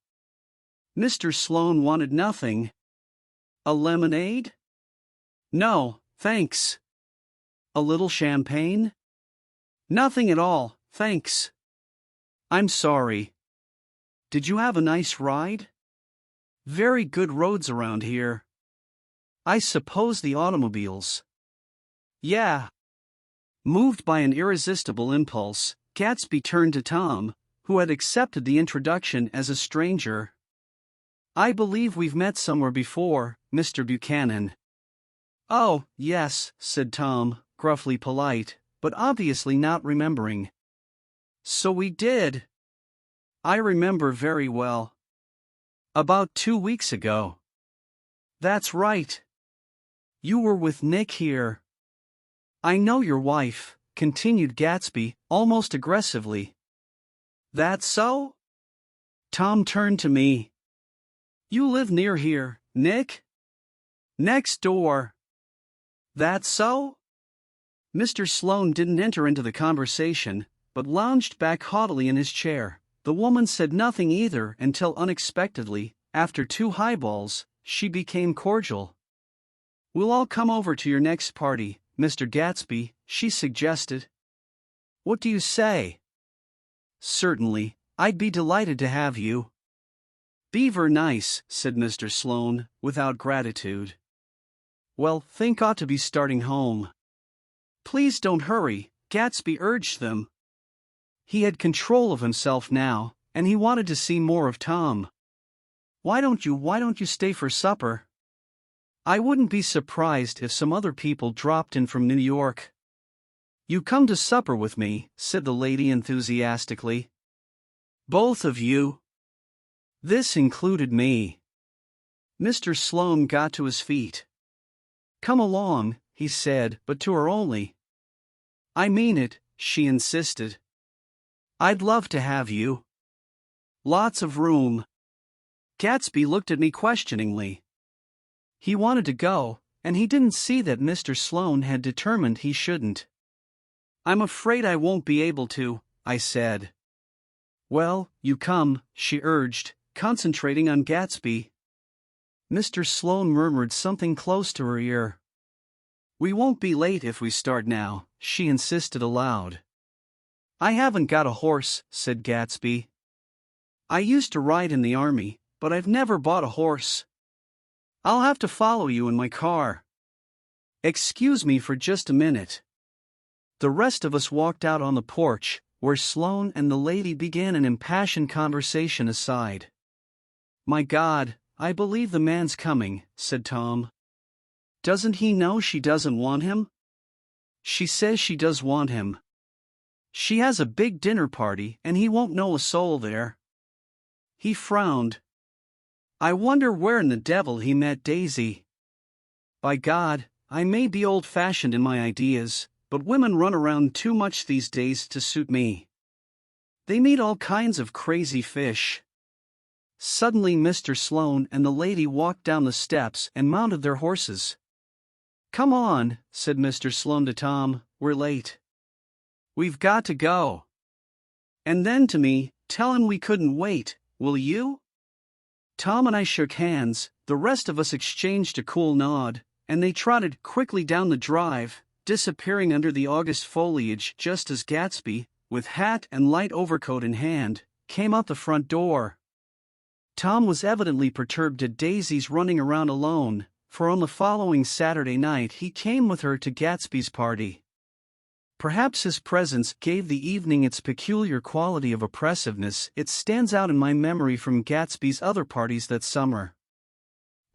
Speaker 1: Mr. Sloane wanted nothing. "A lemonade?" "No, thanks." "A little champagne?" "Nothing at all, thanks." "I'm sorry. Did you have a nice ride?" "Very good roads around here." "I suppose the automobiles." "Yeah." Moved by an irresistible impulse, Gatsby turned to Tom, who had accepted the introduction as a stranger. "I believe we've met somewhere before, Mr. Buchanan." "Oh, yes," said Tom, gruffly polite, but obviously not remembering. "So we did. I remember very well. About 2 weeks ago." "That's right. You were with Nick here." "I know your wife," continued Gatsby, almost aggressively. "That so?" Tom turned to me. You live near here, Nick? Next door. That so? Mr. Sloane didn't enter into the conversation, but lounged back haughtily in his chair. The woman said nothing either until unexpectedly, after 2 highballs, she became cordial. We'll all come over to your next party, Mr. Gatsby, she suggested. What do you say? Certainly, I'd be delighted to have you. Beaver nice, said Mr. Sloane, without gratitude. Well, think ought to be starting home. Please don't hurry, Gatsby urged them. He had control of himself now, and he wanted to see more of Tom. Why don't you stay for supper? I wouldn't be surprised if some other people dropped in from New York. You come to supper with me, said the lady enthusiastically. Both of you? This included me. Mr. Sloane got to his feet. Come along, he said, but to her only. I mean it, she insisted. I'd love to have you. Lots of room. Gatsby looked at me questioningly. He wanted to go, and he didn't see that Mr. Sloane had determined he shouldn't. I'm afraid I won't be able to, I said. Well, you come, she urged, concentrating on Gatsby. Mr. Sloane murmured something close to her ear. We won't be late if we start now, she insisted aloud. I haven't got a horse, said Gatsby. I used to ride in the army, but I've never bought a horse. I'll have to follow you in my car. Excuse me for just a minute. The rest of us walked out on the porch, where Sloane and the lady began an impassioned conversation aside. My God, I believe the man's coming, said Tom. Doesn't he know she doesn't want him? She says she does want him. She has a big dinner party and he won't know a soul there. He frowned. I wonder where in the devil he met Daisy. By God, I may be old-fashioned in my ideas, but women run around too much these days to suit me. They meet all kinds of crazy fish. Suddenly Mr. Sloane and the lady walked down the steps and mounted their horses. Come on, said Mr. Sloane to Tom, we're late. We've got to go. And then to me, tell him we couldn't wait, will you? Tom and I shook hands, the rest of us exchanged a cool nod, and they trotted quickly down the drive, disappearing under the August foliage just as Gatsby, with hat and light overcoat in hand, came out the front door. Tom was evidently perturbed at Daisy's running around alone, for on the following Saturday night he came with her to Gatsby's party. Perhaps his presence gave the evening its peculiar quality of oppressiveness. It stands out in my memory from Gatsby's other parties that summer.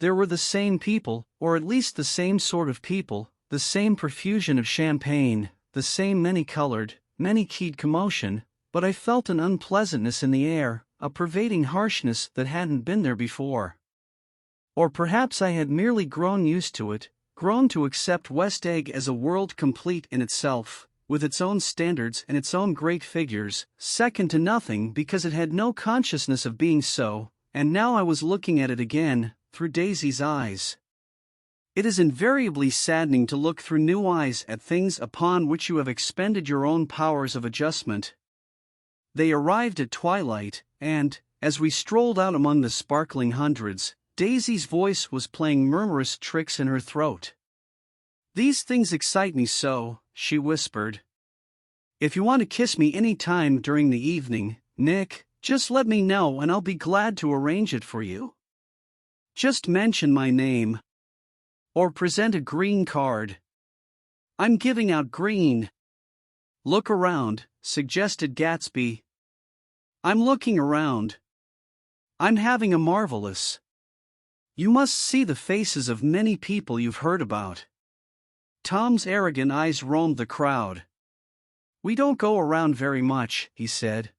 Speaker 1: There were the same people, or at least the same sort of people, the same profusion of champagne, the same many-colored, many-keyed commotion, but I felt an unpleasantness in the air, a pervading harshness that hadn't been there before. Or perhaps I had merely grown used to it, grown to accept West Egg as a world complete in itself, with its own standards and its own great figures, second to nothing because it had no consciousness of being so, and now I was looking at it again, through Daisy's eyes. It is invariably saddening to look through new eyes at things upon which you have expended your own powers of adjustment. They arrived at twilight, and, as we strolled out among the sparkling hundreds, Daisy's voice was playing murmurous tricks in her throat. These things excite me so, she whispered. If you want to kiss me any time during the evening, Nick, just let me know and I'll be glad to arrange it for you. Just mention my name. Or present a green card. I'm giving out green. Look around, suggested Gatsby. I'm looking around. I'm having a marvelous. You must see the faces of many people you've heard about. Tom's arrogant eyes roamed the crowd. We don't go around very much, he said.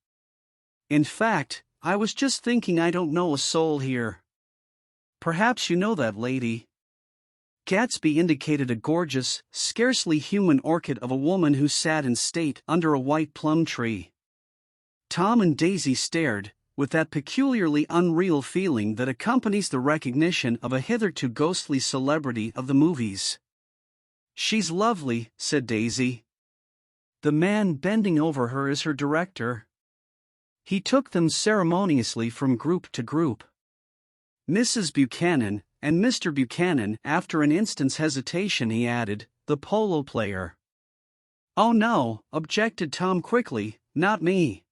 Speaker 1: In fact, I was just thinking I don't know a soul here. Perhaps you know that lady. Gatsby indicated a gorgeous, scarcely human orchid of a woman who sat in state under a white plum tree. Tom and Daisy stared, with that peculiarly unreal feeling that accompanies the recognition of a hitherto ghostly celebrity of the movies. "She's lovely," said Daisy. "The man bending over her is her director." He took them ceremoniously from group to group. "Mrs. Buchanan, and Mr. Buchanan." After an instant's hesitation he added, "the polo player." "Oh no," objected Tom quickly, "not me."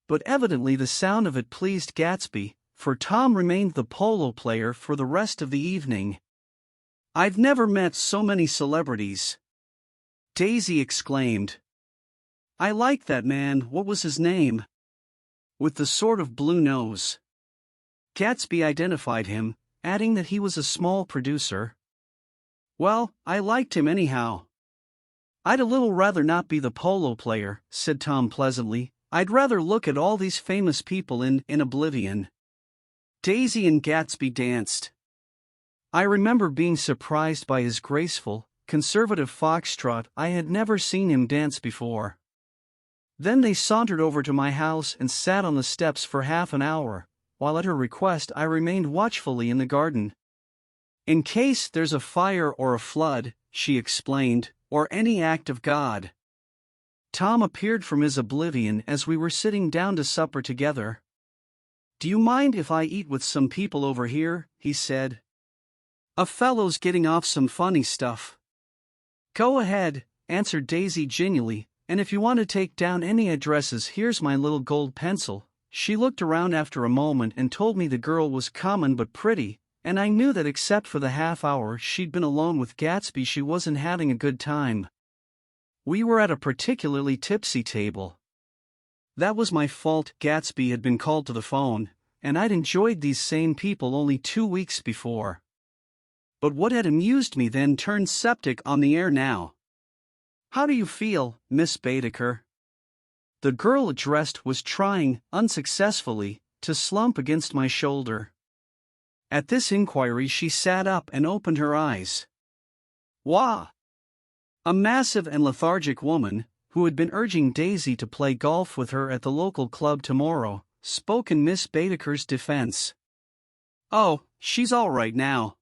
Speaker 1: But evidently the sound of it pleased Gatsby, for Tom remained the polo player for the rest of the evening. "I've never met so many celebrities," Daisy exclaimed. "I like that man, what was his name? With the sort of blue nose." Gatsby identified him, adding that he was a small producer. "Well, I liked him anyhow." "I'd a little rather not be the polo player," said Tom pleasantly. "I'd rather look at all these famous people in oblivion." Daisy and Gatsby danced. I remember being surprised by his graceful, conservative foxtrot. I had never seen him dance before. Then they sauntered over to my house and sat on the steps for half an hour, while at her request I remained watchfully in the garden. "In case there's a fire or a flood," she explained, "or any act of God." Tom appeared from his oblivion as we were sitting down to supper together. "Do you mind if I eat with some people over here?" he said. "A fellow's getting off some funny stuff." "Go ahead," answered Daisy genially, "and if you want to take down any addresses, here's my little gold pencil." She looked around after a moment and told me the girl was common but pretty, and I knew that except for the half hour she'd been alone with Gatsby she wasn't having a good time. We were at a particularly tipsy table. That was my fault. Gatsby had been called to the phone, and I'd enjoyed these same people only 2 weeks before. But what had amused me then turned septic on the air now. "How do you feel, Miss Baedeker?" The girl addressed was trying, unsuccessfully, to slump against my shoulder. At this inquiry she sat up and opened her eyes. "Wah!" A massive and lethargic woman, who had been urging Daisy to play golf with her at the local club tomorrow, spoke in Miss Baedeker's defense. "Oh, she's all right now.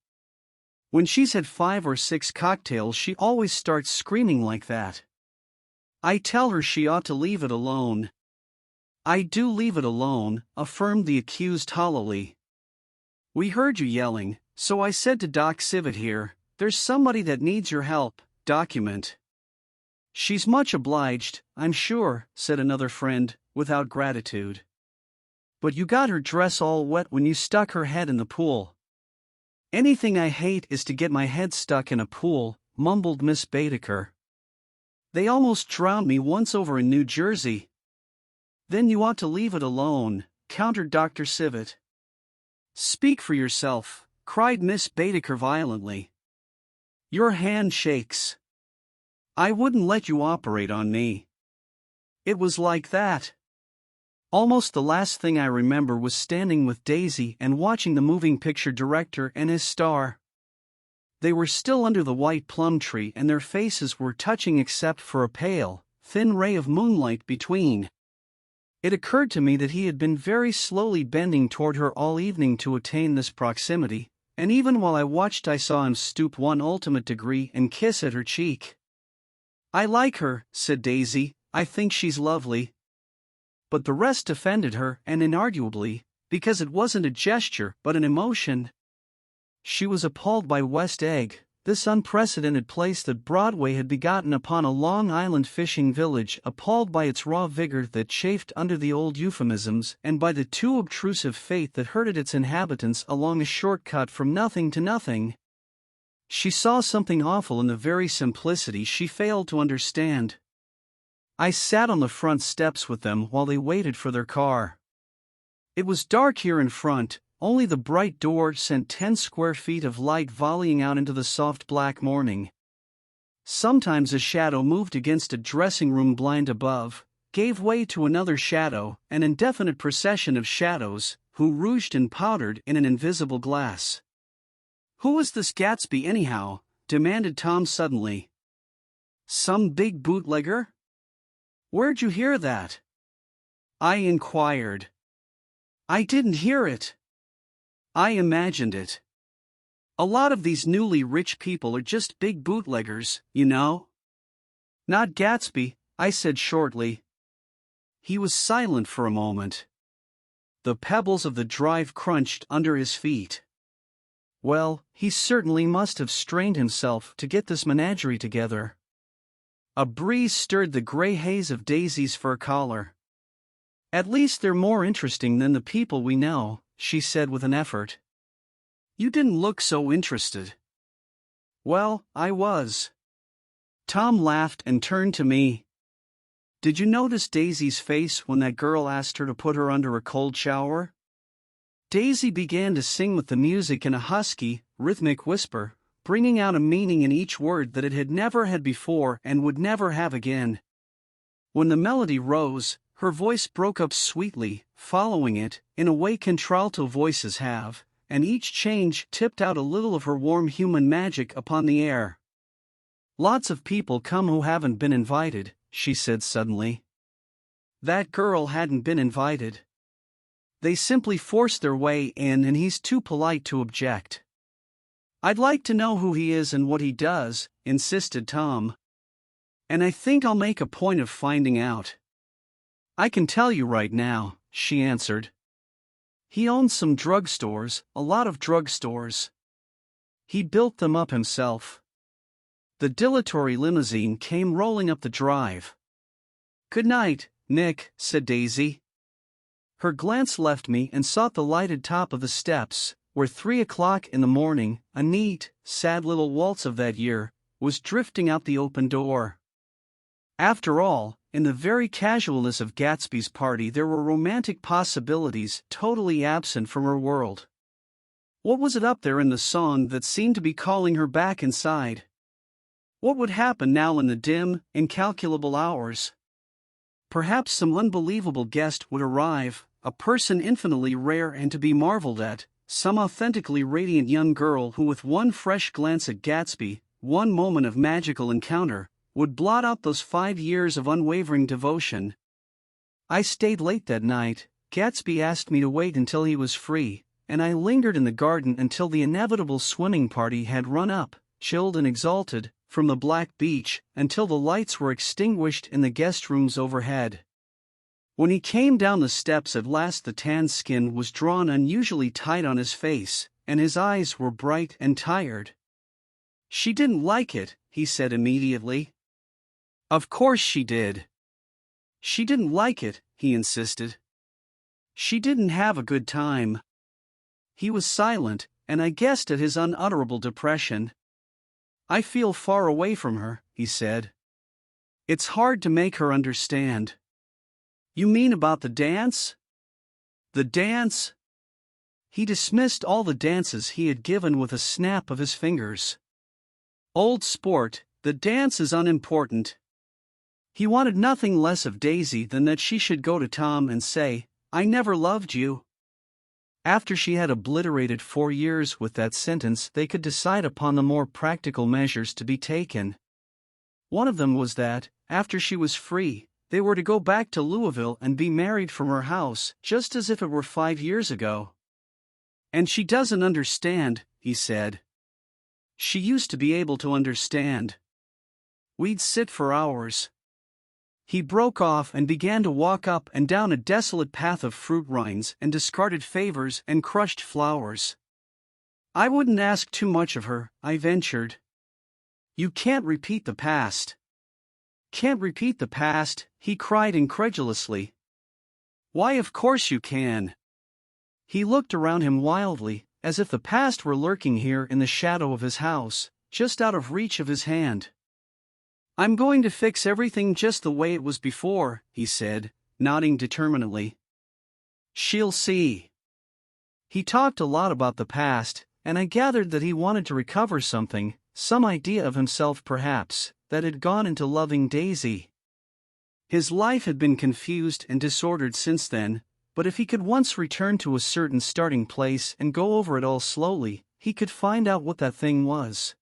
Speaker 1: When she's had 5 or 6 cocktails she always starts screaming like that. I tell her she ought to leave it alone." "I do leave it alone," affirmed the accused hollowly. "We heard you yelling, so I said to Doc Civet here, there's somebody that needs your help. Document." "She's much obliged, I'm sure," said another friend, without gratitude. "But you got her dress all wet when you stuck her head in the pool." "Anything I hate is to get my head stuck in a pool," mumbled Miss Baedeker. "They almost drowned me once over in New Jersey." "Then you ought to leave it alone," countered Dr. Civet. "Speak for yourself," cried Miss Baedeker violently. "Your hand shakes. I wouldn't let you operate on me." It was like that. Almost the last thing I remember was standing with Daisy and watching the moving picture director and his star. They were still under the white plum tree and their faces were touching except for a pale, thin ray of moonlight between. It occurred to me that he had been very slowly bending toward her all evening to attain this proximity, and even while I watched I saw him stoop 1 ultimate degree and kiss at her cheek. "I like her," said Daisy, "I think she's lovely." But the rest offended her, and inarguably, because it wasn't a gesture but an emotion. She was appalled by West Egg, this unprecedented place that Broadway had begotten upon a Long Island fishing village, appalled by its raw vigor that chafed under the old euphemisms and by the too obtrusive fate that herded its inhabitants along a shortcut from nothing to nothing. She saw something awful in the very simplicity she failed to understand. I sat on the front steps with them while they waited for their car. It was dark here in front. Only the bright door sent 10 square feet of light volleying out into the soft black morning. Sometimes a shadow moved against a dressing room blind above, gave way to another shadow, an indefinite procession of shadows, who rouged and powdered in an invisible glass. "Who is this Gatsby anyhow?" demanded Tom suddenly. "Some big bootlegger?" "Where'd you hear that?" I inquired. I didn't hear it. I imagined it. A lot of these newly rich people are just big bootleggers, you know? Not Gatsby, I said shortly. He was silent for a moment. The pebbles of the drive crunched under his feet. Well, he certainly must have strained himself to get this menagerie together. A breeze stirred the gray haze of Daisy's fur collar. At least they're more interesting than the people we know, she said with an effort. You didn't look so interested. Well, I was. Tom laughed and turned to me. Did you notice Daisy's face when that girl asked her to put her under a cold shower? Daisy began to sing with the music in a husky, rhythmic whisper, bringing out a meaning in each word that it had never had before and would never have again. When the melody rose, her voice broke up sweetly, following it, in a way contralto voices have, and each change tipped out a little of her warm human magic upon the air. Lots of people come who haven't been invited, she said suddenly. That girl hadn't been invited. They simply forced their way in and he's too polite to object. I'd like to know who he is and what he does, insisted Tom. And I think I'll make a point of finding out. I can tell you right now, she answered. He owns some drugstores, a lot of drugstores. He built them up himself. The dilatory limousine came rolling up the drive. Good night, Nick, said Daisy. Her glance left me and sought the lighted top of the steps, where 3 o'clock in the morning, a neat, sad little waltz of that year, was drifting out the open door. After all, in the very casualness of Gatsby's party there were romantic possibilities totally absent from her world. What was it up there in the song that seemed to be calling her back inside? What would happen now in the dim, incalculable hours? Perhaps some unbelievable guest would arrive, a person infinitely rare and to be marveled at, some authentically radiant young girl who with one fresh glance at Gatsby, one moment of magical encounter, would blot out those 5 years of unwavering devotion. I stayed late that night. Gatsby asked me to wait until he was free, and I lingered in the garden until the inevitable swimming party had run up, chilled and exalted, from the black beach, until the lights were extinguished in the guest rooms overhead. When he came down the steps at last the tanned skin was drawn unusually tight on his face, and his eyes were bright and tired. She didn't like it, he said immediately. Of course she did. She didn't like it, he insisted. She didn't have a good time. He was silent, and I guessed at his unutterable depression. I feel far away from her, he said. It's hard to make her understand. You mean about the dance? The dance? He dismissed all the dances he had given with a snap of his fingers. Old sport, the dance is unimportant. He wanted nothing less of Daisy than that she should go to Tom and say, I never loved you. After she had obliterated 4 years with that sentence, they could decide upon the more practical measures to be taken. One of them was that, after she was free, they were to go back to Louisville and be married from her house, just as if it were 5 years ago. And she doesn't understand, he said. She used to be able to understand. We'd sit for hours. He broke off and began to walk up and down a desolate path of fruit rinds and discarded favors and crushed flowers. I wouldn't ask too much of her, I ventured. You can't repeat the past. Can't repeat the past, he cried incredulously. Why, of course you can. He looked around him wildly, as if the past were lurking here in the shadow of his house, just out of reach of his hand. I'm going to fix everything just the way it was before, he said, nodding determinedly. She'll see. He talked a lot about the past, and I gathered that he wanted to recover something, some idea of himself perhaps, that had gone into loving Daisy. His life had been confused and disordered since then, but if he could once return to a certain starting place and go over it all slowly, he could find out what that thing was.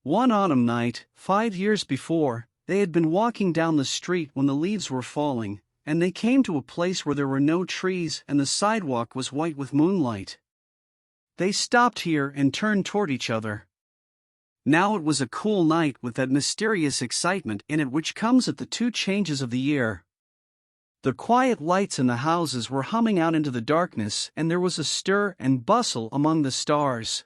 Speaker 1: One autumn night, 5 years before, they had been walking down the street when the leaves were falling, and they came to a place where there were no trees and the sidewalk was white with moonlight. They stopped here and turned toward each other. Now it was a cool night with that mysterious excitement in it which comes at the two changes of the year. The quiet lights in the houses were humming out into the darkness, and there was a stir and bustle among the stars.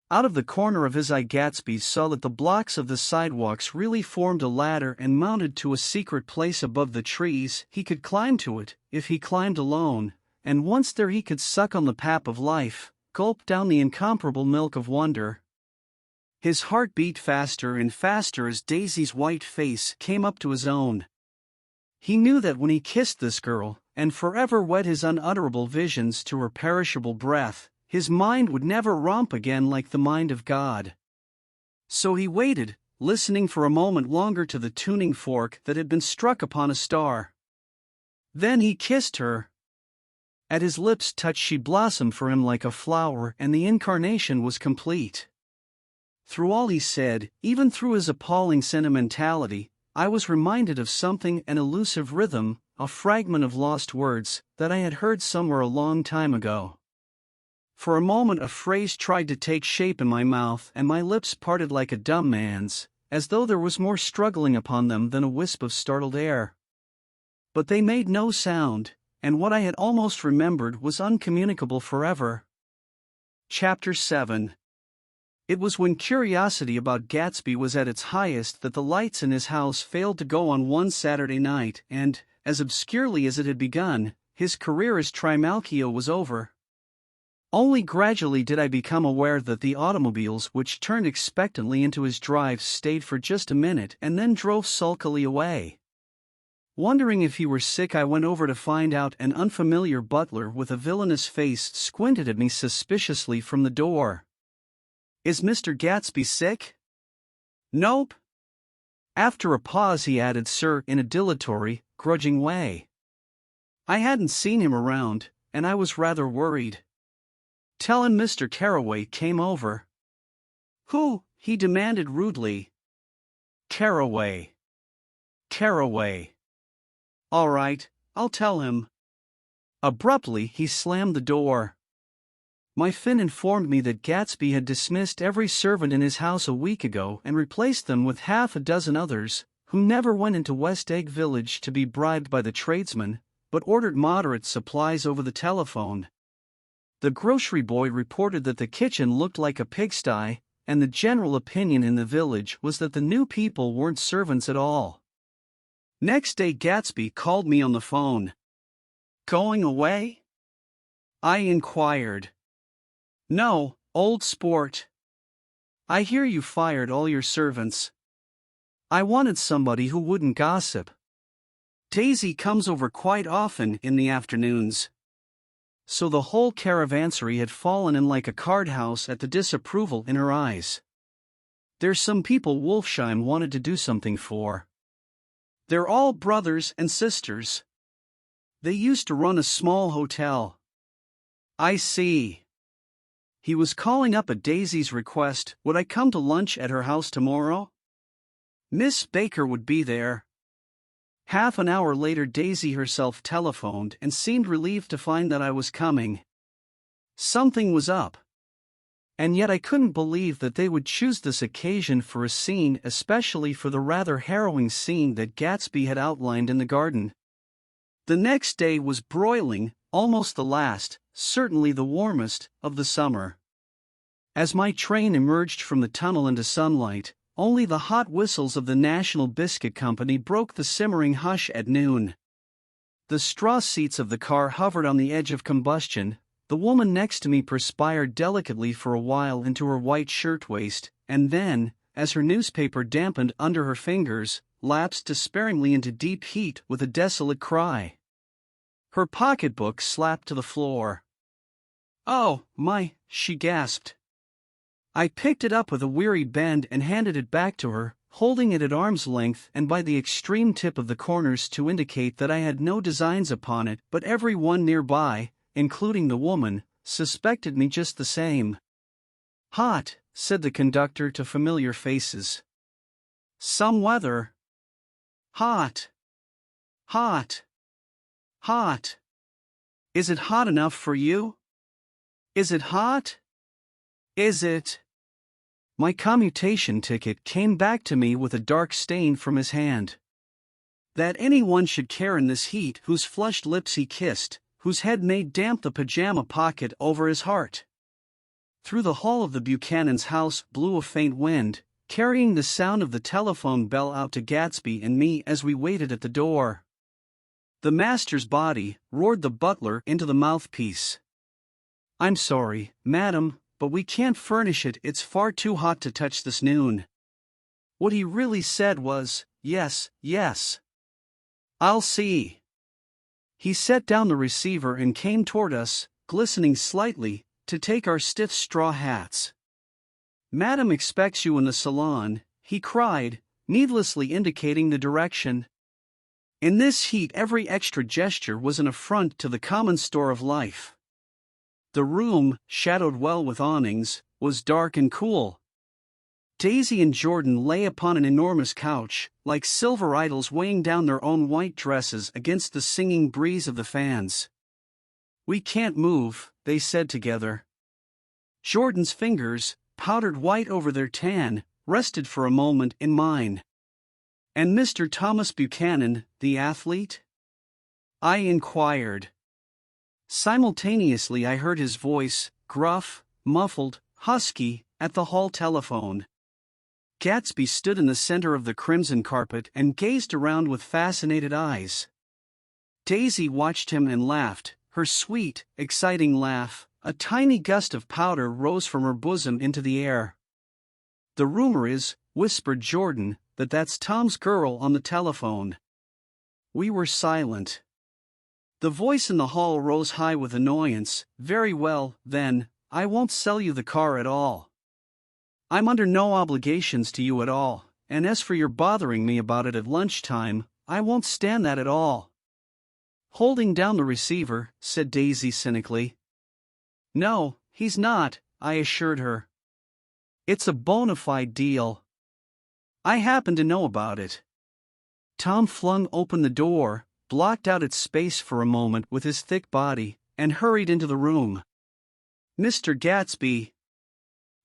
Speaker 1: Out of the corner of his eye Gatsby saw that the blocks of the sidewalks really formed a ladder and mounted to a secret place above the trees. He could climb to it, if he climbed alone, and once there he could suck on the pap of life, gulp down the incomparable milk of wonder. His heart beat faster and faster as Daisy's white face came up to his own. He knew that when he kissed this girl, and forever wed his unutterable visions to her perishable breath, his mind would never romp again like the mind of God. So he waited, listening for a moment longer to the tuning fork that had been struck upon a star. Then he kissed her. At his lips' touch she blossomed for him like a flower, and the incarnation was complete. Through all he said, even through his appalling sentimentality, I was reminded of something, an elusive rhythm, a fragment of lost words, that I had heard somewhere a long time ago. For a moment a phrase tried to take shape in my mouth, and my lips parted like a dumb man's, as though there was more struggling upon them than a wisp of startled air. But they made no sound, and what I had almost remembered was uncommunicable forever. Chapter 7. It was when curiosity about Gatsby was at its highest that the lights in his house failed to go on one Saturday night, and, as obscurely as it had begun, his career as Trimalchio was over. Only gradually did I become aware that the automobiles which turned expectantly into his drive stayed for just a minute and then drove sulkily away. Wondering if he were sick, I went over to find out. An unfamiliar butler with a villainous face squinted at me suspiciously from the door. "Is Mr. Gatsby sick?" "Nope." After a pause he added, "Sir," in a dilatory, grudging way. I hadn't seen him around, and I was rather worried. "Tellin' Mr. Carraway came over." "Who?" he demanded rudely. "Carraway." "Carraway." "All right, I'll tell him." Abruptly he slammed the door. My Finn informed me that Gatsby had dismissed every servant in his house a week ago and replaced them with half a dozen others, who never went into West Egg Village to be bribed by the tradesmen, but ordered moderate supplies over the telephone. The grocery boy reported that the kitchen looked like a pigsty, and the general opinion in the village was that the new people weren't servants at all. Next day Gatsby called me on the phone. "Going away?" I inquired. "No, old sport. I hear you fired all your servants. I wanted somebody who wouldn't gossip. Daisy comes over quite often in the afternoons." So the whole caravansary had fallen in like a card house at the disapproval in her eyes. "There's some people Wolfsheim wanted to do something for. They're all brothers and sisters. They used to run a small hotel." "I see." He was calling up at Daisy's request. Would I come to lunch at her house tomorrow? Miss Baker would be there. Half an hour later Daisy herself telephoned and seemed relieved to find that I was coming. Something was up. And yet I couldn't believe that they would choose this occasion for a scene, especially for the rather harrowing scene that Gatsby had outlined in the garden. The next day was broiling, almost the last, certainly the warmest, of the summer. As my train emerged from the tunnel into sunlight, only the hot whistles of the National Biscuit Company broke the simmering hush at noon. The straw seats of the car hovered on the edge of combustion. The woman next to me perspired delicately for a while into her white shirtwaist, and then, as her newspaper dampened under her fingers, lapsed despairingly into deep heat with a desolate cry. Her pocketbook slapped to the floor. "Oh, my," she gasped. I picked it up with a weary bend and handed it back to her, holding it at arm's length and by the extreme tip of the corners to indicate that I had no designs upon it, but every one nearby, including the woman, suspected me just the same. "Hot," said the conductor to familiar faces. "Some weather." "Hot. Hot." Hot. Is it hot enough for you? Is it hot? Is it? My commutation ticket came back to me with a dark stain from his hand. That anyone should care in this heat, whose flushed lips he kissed, whose head made damp the pajama pocket over his heart. Through the hall of the Buchanan's house blew a faint wind, carrying the sound of the telephone bell out to Gatsby and me as we waited at the door. "The master's body," roared the butler into the mouthpiece. "I'm sorry, madam, but we can't furnish it, it's far too hot to touch this noon." What he really said was, "Yes, yes. I'll see." He set down the receiver and came toward us, glistening slightly, to take our stiff straw hats. "Madam expects you in the salon," he cried, needlessly indicating the direction. In this heat every extra gesture was an affront to the common store of life. The room, shadowed well with awnings, was dark and cool. Daisy and Jordan lay upon an enormous couch, like silver idols weighing down their own white dresses against the singing breeze of the fans. "We can't move," they said together. Jordan's fingers, powdered white over their tan, rested for a moment in mine. "And Mr. Thomas Buchanan, the athlete?" I inquired. Simultaneously I heard his voice, gruff, muffled, husky, at the hall telephone. Gatsby stood in the center of the crimson carpet and gazed around with fascinated eyes. Daisy watched him and laughed, her sweet, exciting laugh. A tiny gust of powder rose from her bosom into the air. "The rumor is," whispered Jordan, "that that's Tom's girl on the telephone." We were silent. The voice in the hall rose high with annoyance. "Very well, then, I won't sell you the car at all. I'm under no obligations to you at all, and as for your bothering me about it at lunchtime, I won't stand that at all." Holding down the receiver, said Daisy cynically. "No, he's not," I assured her. "It's a bona fide deal. I happen to know about it." Tom flung open the door, blocked out its space for a moment with his thick body, and hurried into the room. "Mr. Gatsby."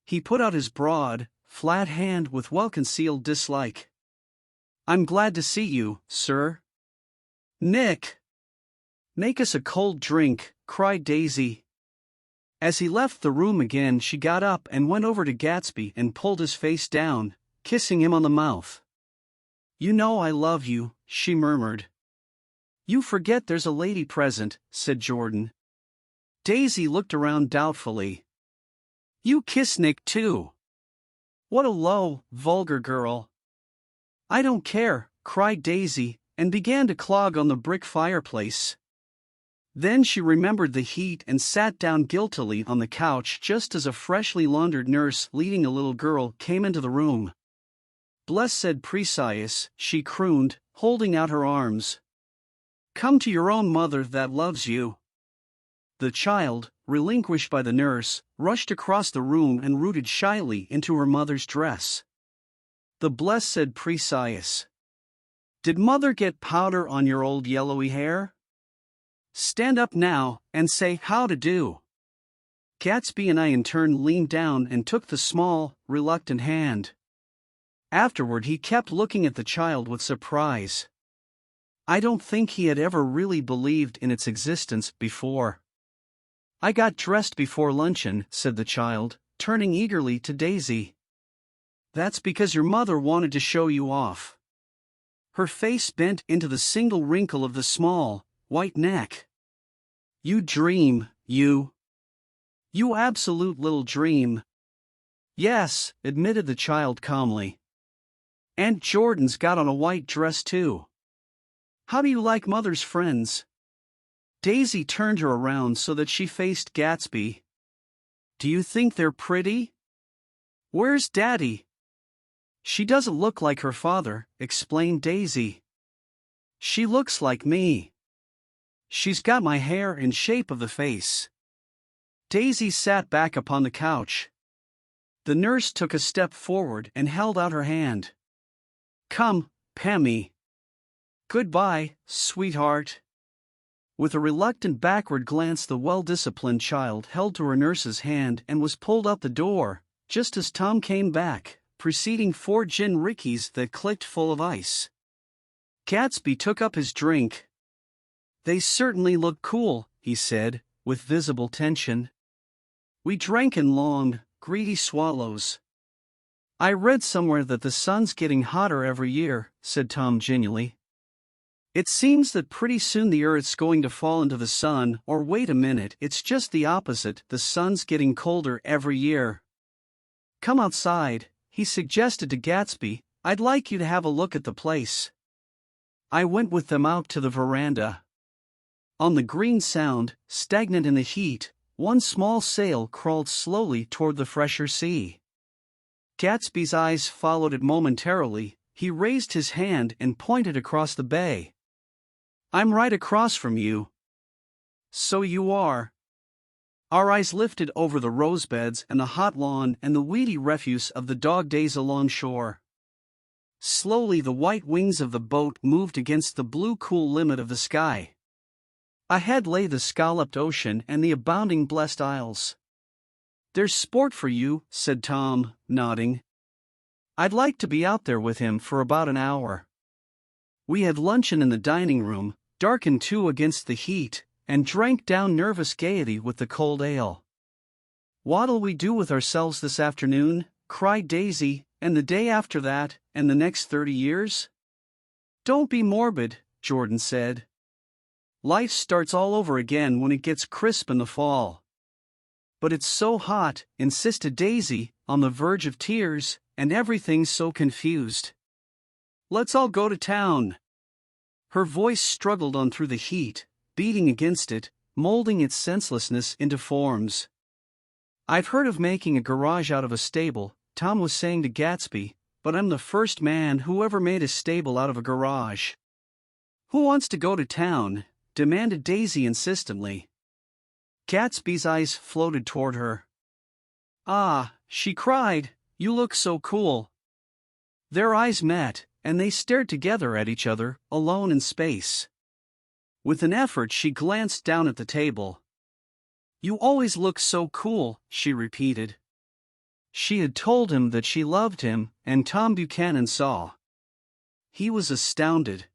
Speaker 1: He put out his broad, flat hand with well-concealed dislike. "I'm glad to see you, sir." "Nick!" "Make us a cold drink," cried Daisy. As he left the room again, she got up and went over to Gatsby and pulled his face down, kissing him on the mouth. "You know I love you," she murmured. "You forget there's a lady present," said Jordan. Daisy looked around doubtfully. "You kiss Nick too. What a low, vulgar girl." "I don't care," cried Daisy, and began to clog on the brick fireplace. Then she remembered the heat and sat down guiltily on the couch just as a freshly laundered nurse leading a little girl came into the room. "Blessed Precious," she crooned, holding out her arms. "Come to your own mother that loves you." The child, relinquished by the nurse, rushed across the room and rooted shyly into her mother's dress. The Blessed Precious. "Did mother get powder on your old yellowy hair? Stand up now, and say how to do." Gatsby and I in turn leaned down and took the small, reluctant hand. Afterward he kept looking at the child with surprise. I don't think he had ever really believed in its existence before. "I got dressed before luncheon," said the child, turning eagerly to Daisy. "That's because your mother wanted to show you off." Her face bent into the single wrinkle of the small, white neck. "You dream, you. You absolute little dream." "Yes," admitted the child calmly. "Aunt Jordan's got on a white dress too. How do you like mother's friends?" Daisy turned her around so that she faced Gatsby. "Do you think they're pretty? Where's Daddy?" "She doesn't look like her father," explained Daisy. "She looks like me. She's got my hair in shape of the face." Daisy sat back upon the couch. The nurse took a step forward and held out her hand. "Come, Pammy. Goodbye, sweetheart." With a reluctant backward glance, the well-disciplined child held to her nurse's hand and was pulled out the door, just as Tom came back, preceding 4 gin rickeys that clicked full of ice. Gatsby took up his drink. "They certainly look cool," he said, with visible tension. "We drank in long, greedy swallows." "I read somewhere that the sun's getting hotter every year," said Tom genially. "It seems that pretty soon the Earth's going to fall into the sun, or wait a minute, it's just the opposite, the sun's getting colder every year." "Come outside," he suggested to Gatsby. "I'd like you to have a look at the place." I went with them out to the veranda. On the Green Sound, stagnant in the heat, one small sail crawled slowly toward the fresher sea. Gatsby's eyes followed it momentarily. He raised his hand and pointed across the bay. "I'm right across from you." "So you are." Our eyes lifted over the rosebeds and the hot lawn and the weedy refuse of the dog days along shore. Slowly the white wings of the boat moved against the blue cool limit of the sky. Ahead lay the scalloped ocean and the abounding blessed isles. "There's sport for you," said Tom, nodding. "I'd like to be out there with him for about an hour." We had luncheon in the dining room, darkened too against the heat, and drank down nervous gaiety with the cold ale. "What'll we do with ourselves this afternoon?" cried Daisy, "and the day after that, and the next 30 years? "Don't be morbid," Jordan said. "Life starts all over again when it gets crisp in the fall." "But it's so hot," insisted Daisy, on the verge of tears, "and everything's so confused. Let's all go to town." Her voice struggled on through the heat, beating against it, molding its senselessness into forms. "I've heard of making a garage out of a stable," Tom was saying to Gatsby, "but I'm the first man who ever made a stable out of a garage." "Who wants to go to town?" demanded Daisy insistently. Gatsby's eyes floated toward her. "Ah," she cried, "you look so cool." Their eyes met, and they stared together at each other, alone in space. With an effort she glanced down at the table. "You always look so cool," she repeated. She had told him that she loved him, and Tom Buchanan saw. He was astounded.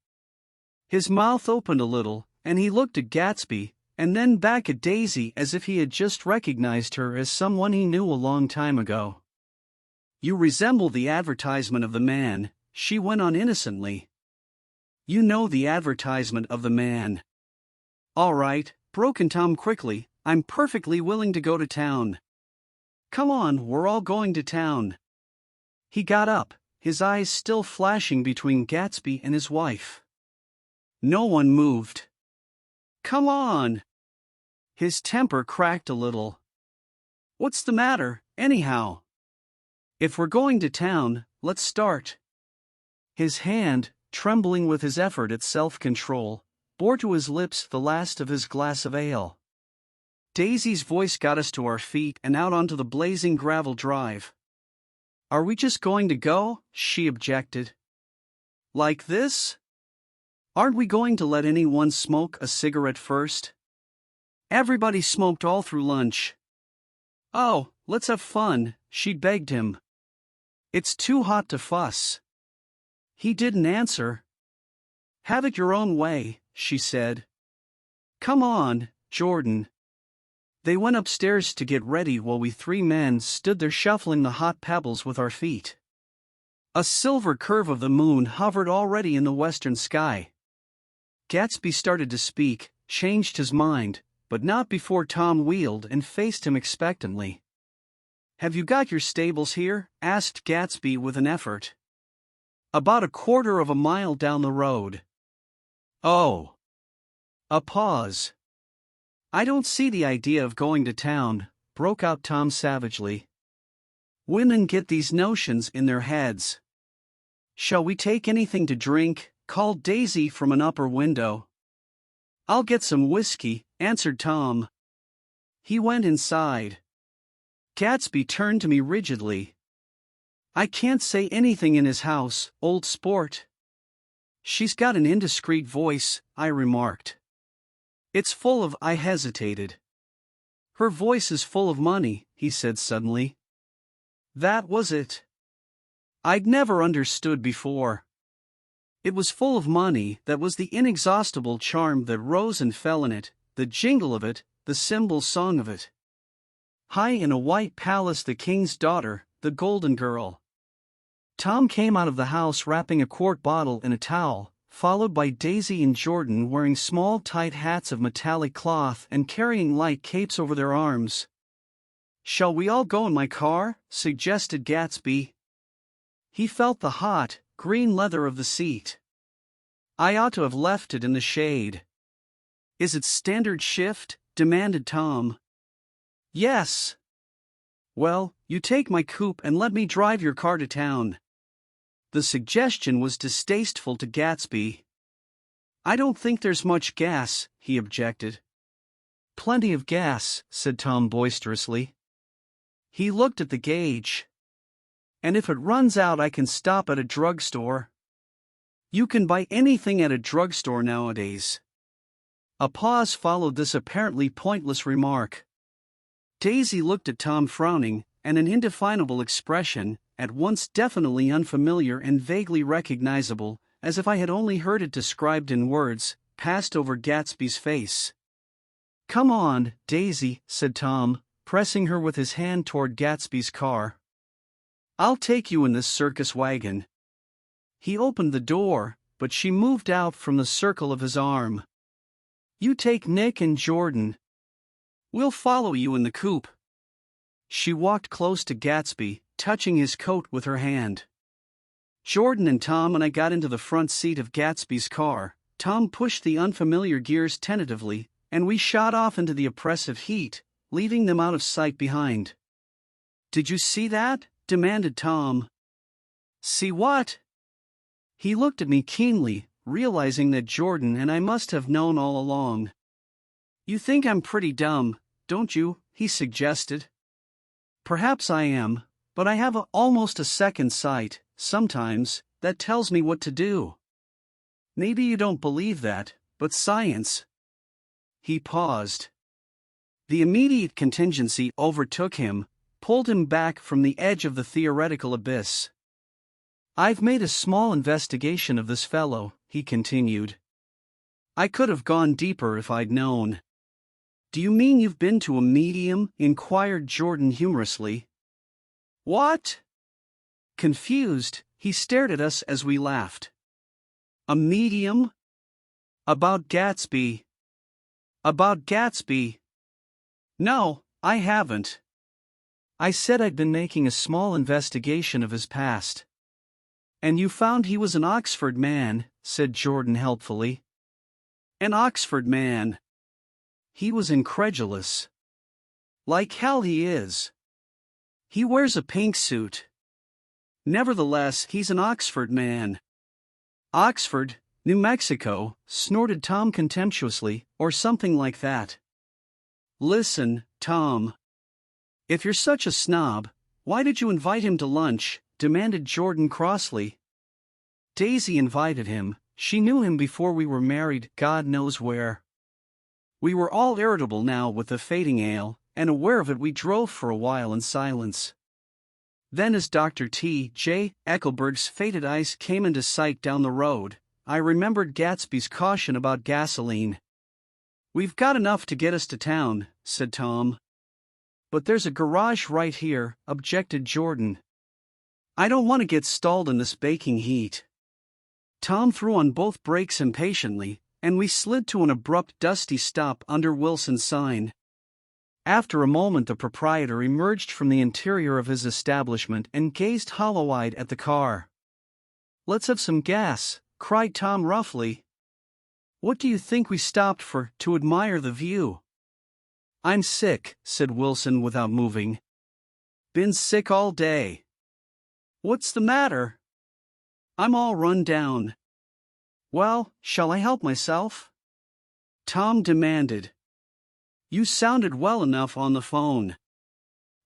Speaker 1: His mouth opened a little, and he looked at Gatsby, and then back at Daisy as if he had just recognized her as someone he knew a long time ago. "You resemble the advertisement of the man," she went on innocently. "You know the advertisement of the man." "All right," broke in Tom quickly, "I'm perfectly willing to go to town. Come on, we're all going to town." He got up, his eyes still flashing between Gatsby and his wife. No one moved. "Come on." His temper cracked a little. "What's the matter, anyhow?" "If we're going to town, let's start." His hand, trembling with his effort at self-control, bore to his lips the last of his glass of ale. Daisy's voice got us to our feet and out onto the blazing gravel drive. "Are we just going to go?" she objected. "Like this? Aren't we going to let anyone smoke a cigarette first?" Everybody smoked all through lunch. "Oh, let's have fun," she begged him. "It's too hot to fuss." He didn't answer. "Have it your own way," she said. "Come on, Jordan." They went upstairs to get ready while we 3 men stood there shuffling the hot pebbles with our feet. A silver curve of the moon hovered already in the western sky. Gatsby started to speak, changed his mind, but not before Tom wheeled and faced him expectantly. "Have you got your stables here?" asked Gatsby with an effort. "About a quarter of a mile down the road." "Oh." A pause. "I don't see the idea of going to town," broke out Tom savagely. "Women get these notions in their heads." "Shall we take anything to drink?" called Daisy from an upper window. "I'll get some whiskey," answered Tom. He went inside. Gatsby turned to me rigidly. "I can't say anything in his house, old sport." "She's got an indiscreet voice," I remarked. It's full of. I hesitated. Her voice is full of money, he said suddenly. That was it. I'd never understood before. It was full of money, that was the inexhaustible charm that rose and fell in it, the jingle of it, the cymbal song of it. High in a white palace, the king's daughter, the golden girl. Tom came out of the house wrapping a quart bottle in a towel, followed by Daisy and Jordan wearing small tight hats of metallic cloth and carrying light capes over their arms. "Shall we all go in my car?" suggested Gatsby. He felt the hot, green leather of the seat. "I ought to have left it in the shade." "Is it standard shift?" demanded Tom. "Yes." "Well, you take my coupe and let me drive your car to town." The suggestion was distasteful to Gatsby. "I don't think there's much gas," he objected. "Plenty of gas," said Tom boisterously. He looked at the gauge. "And if it runs out, I can stop at a drugstore." "You can buy anything at a drugstore nowadays." A pause followed this apparently pointless remark. Daisy looked at Tom frowning, and an indefinable expression, at once definitely unfamiliar and vaguely recognizable, as if I had only heard it described in words, passed over Gatsby's face. "Come on, Daisy," said Tom, pressing her with his hand toward Gatsby's car. "I'll take you in this circus wagon." He opened the door, but she moved out from the circle of his arm. "You take Nick and Jordan. We'll follow you in the coupe." She walked close to Gatsby, touching his coat with her hand. Jordan and Tom and I got into the front seat of Gatsby's car. Tom pushed the unfamiliar gears tentatively, and we shot off into the oppressive heat, leaving them out of sight behind. "Did you see that?" demanded Tom. "See what?" He looked at me keenly, realizing that Jordan and I must have known all along. "You think I'm pretty dumb, don't you?" he suggested. "Perhaps I am, but I have almost a second sight, sometimes, that tells me what to do. Maybe you don't believe that, but science." He paused. The immediate contingency overtook him, pulled him back from the edge of the theoretical abyss. "I've made a small investigation of this fellow," he continued. "I could have gone deeper if I'd known." "Do you mean you've been to a medium?" inquired Jordan humorously. "What?" Confused, he stared at us as we laughed. "A medium? About Gatsby." "About Gatsby? No, I haven't. I said I'd been making a small investigation of his past." "And you found he was an Oxford man," said Jordan helpfully. "An Oxford man?" He was incredulous. "Like hell he is. He wears a pink suit. Nevertheless, he's an Oxford man." "Oxford, New Mexico," snorted Tom contemptuously, "or something like that." "Listen, Tom. If you're such a snob, why did you invite him to lunch?" demanded Jordan crossly. "Daisy invited him. She knew him before we were married, God knows where." We were all irritable now with the fading ale, and aware of it we drove for a while in silence. Then as Dr. T. J. Eckelberg's faded ice came into sight down the road, I remembered Gatsby's caution about gasoline. "We've got enough to get us to town," said Tom. "But there's a garage right here," objected Jordan. "I don't want to get stalled in this baking heat." Tom threw on both brakes impatiently, and we slid to an abrupt dusty stop under Wilson's sign. After a moment the proprietor emerged from the interior of his establishment and gazed hollow-eyed at the car. "Let's have some gas," cried Tom roughly. "What do you think we stopped for, to admire the view?" "I'm sick," said Wilson without moving. "Been sick all day." "What's the matter?" "I'm all run down." "Well, shall I help myself?" Tom demanded. "You sounded well enough on the phone."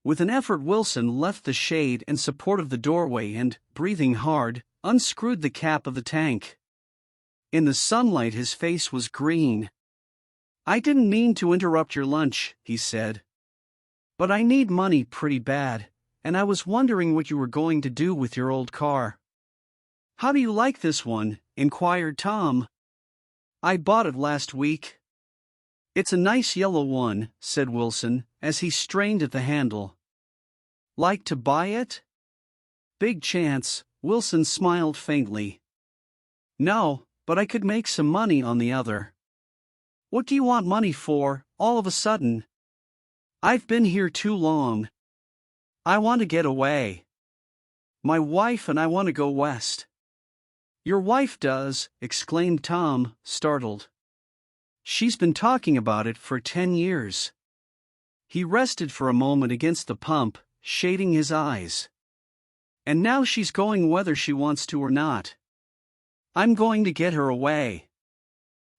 Speaker 1: With an effort Wilson left the shade and support of the doorway and, breathing hard, unscrewed the cap of the tank. In the sunlight his face was green. I didn't mean to interrupt your lunch, he said. But I need money pretty bad, and I was wondering what you were going to do with your old car. How do you like this one? Inquired Tom. I bought it last week. It's a nice yellow one, said Wilson, as he strained at the handle. Like to buy it? Big chance, Wilson smiled faintly. No, but I could make some money on the other. What do you want money for, all of a sudden? I've been here too long. I want to get away. My wife and I want to go west. Your wife does, exclaimed Tom, startled. She's been talking about it for 10 years. He rested for a moment against the pump, shading his eyes. And now she's going whether she wants to or not. I'm going to get her away.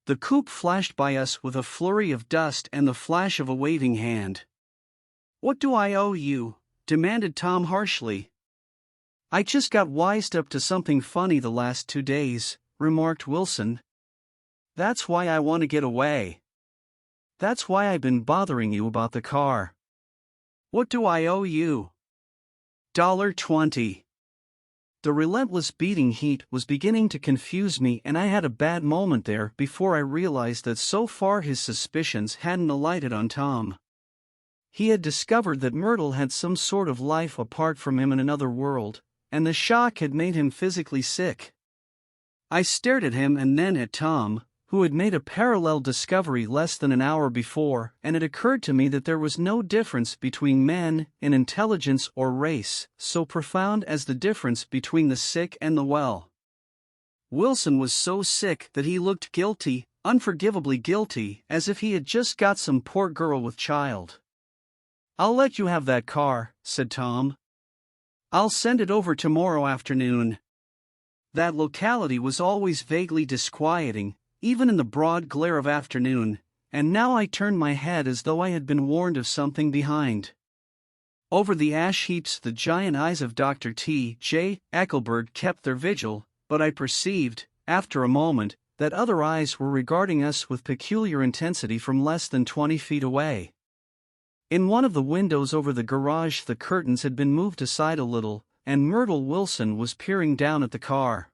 Speaker 1: The coupe flashed by us with a flurry of dust and the flash of a waving hand. What do I owe you? Demanded Tom harshly. I just got wised up to something funny the last 2 days, remarked Wilson. That's why I want to get away. That's why I've been bothering you about the car. What do I owe you? $20. The relentless beating heat was beginning to confuse me, and I had a bad moment there before I realized that so far his suspicions hadn't alighted on Tom. He had discovered that Myrtle had some sort of life apart from him in another world, and the shock had made him physically sick. I stared at him and then at Tom, who had made a parallel discovery less than an hour before, and it occurred to me that there was no difference between men in intelligence or race so profound as the difference between the sick and the well. Wilson was so sick that he looked guilty, unforgivably guilty, as if he had just got some poor girl with child. I'll let you have that car, said Tom. I'll send it over tomorrow afternoon. That locality was always vaguely disquieting, even in the broad glare of afternoon, and now I turned my head as though I had been warned of something behind. Over the ash heaps the giant eyes of Dr. T. J. Eckelberg kept their vigil, but I perceived, after a moment, that other eyes were regarding us with peculiar intensity from less than 20 feet away. In one of the windows over the garage the curtains had been moved aside a little, and Myrtle Wilson was peering down at the car.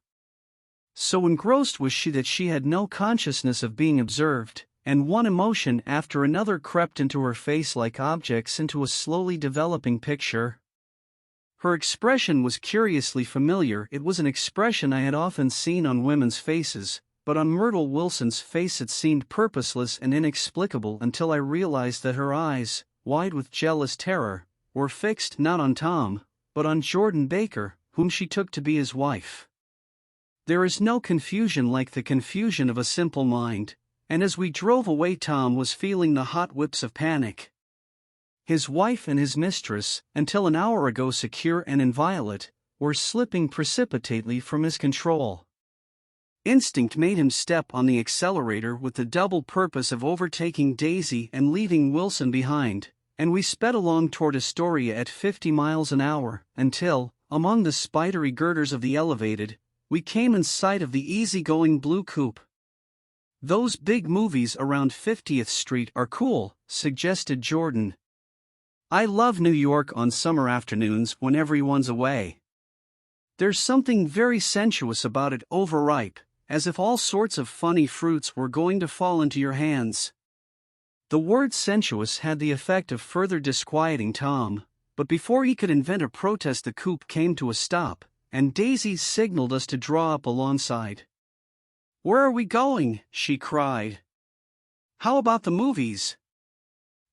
Speaker 1: So engrossed was she that she had no consciousness of being observed, and one emotion after another crept into her face like objects into a slowly developing picture. Her expression was curiously familiar. It was an expression I had often seen on women's faces, but on Myrtle Wilson's face it seemed purposeless and inexplicable until I realized that her eyes, wide with jealous terror, were fixed not on Tom, but on Jordan Baker, whom she took to be his wife. There is no confusion like the confusion of a simple mind, and as we drove away Tom was feeling the hot whips of panic. His wife and his mistress, until an hour ago secure and inviolate, were slipping precipitately from his control. Instinct made him step on the accelerator with the double purpose of overtaking Daisy and leaving Wilson behind, and we sped along toward Astoria at 50 miles an hour, until, among the spidery girders of the elevated, we came in sight of the easy-going blue coupe. Those big movies around 50th Street are cool, suggested Jordan. I love New York on summer afternoons when everyone's away. There's something very sensuous about it, overripe, as if all sorts of funny fruits were going to fall into your hands. The word sensuous had the effect of further disquieting Tom, but before he could invent a protest the coupe came to a stop, and Daisy signaled us to draw up alongside. Where are we going? She cried. How about the movies?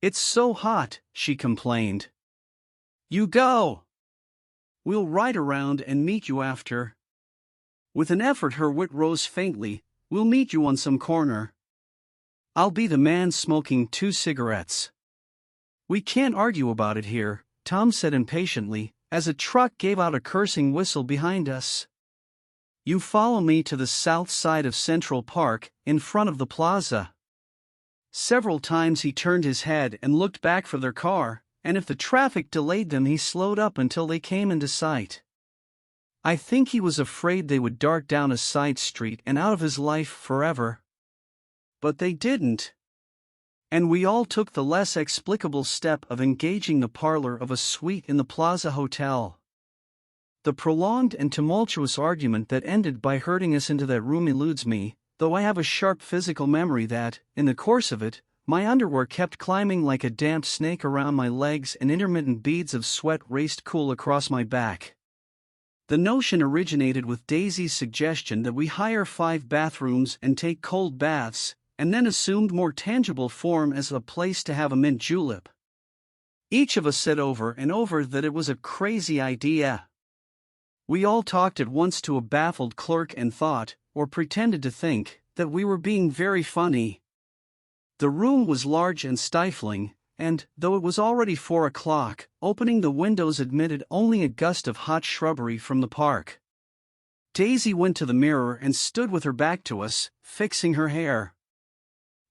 Speaker 1: It's so hot, she complained. You go. We'll ride around and meet you after. With an effort her wit rose faintly. We'll meet you on some corner. I'll be the man smoking 2 cigarettes. We can't argue about it here, Tom said impatiently, as a truck gave out a cursing whistle behind us. You follow me to the south side of Central Park, in front of the plaza. Several times he turned his head and looked back for their car, and if the traffic delayed them he slowed up until they came into sight. I think he was afraid they would dart down a side street and out of his life forever. But they didn't. And we all took the less explicable step of engaging the parlor of a suite in the Plaza Hotel. The prolonged and tumultuous argument that ended by herding us into that room eludes me, though I have a sharp physical memory that, in the course of it, my underwear kept climbing like a damp snake around my legs and intermittent beads of sweat raced cool across my back. The notion originated with Daisy's suggestion that we hire 5 bathrooms and take cold baths, and then assumed more tangible form as a place to have a mint julep. Each of us said over and over that it was a crazy idea. We all talked at once to a baffled clerk and thought, or pretended to think, that we were being very funny. The room was large and stifling, and, though it was already 4 o'clock, opening the windows admitted only a gust of hot shrubbery from the park. Daisy went to the mirror and stood with her back to us, fixing her hair.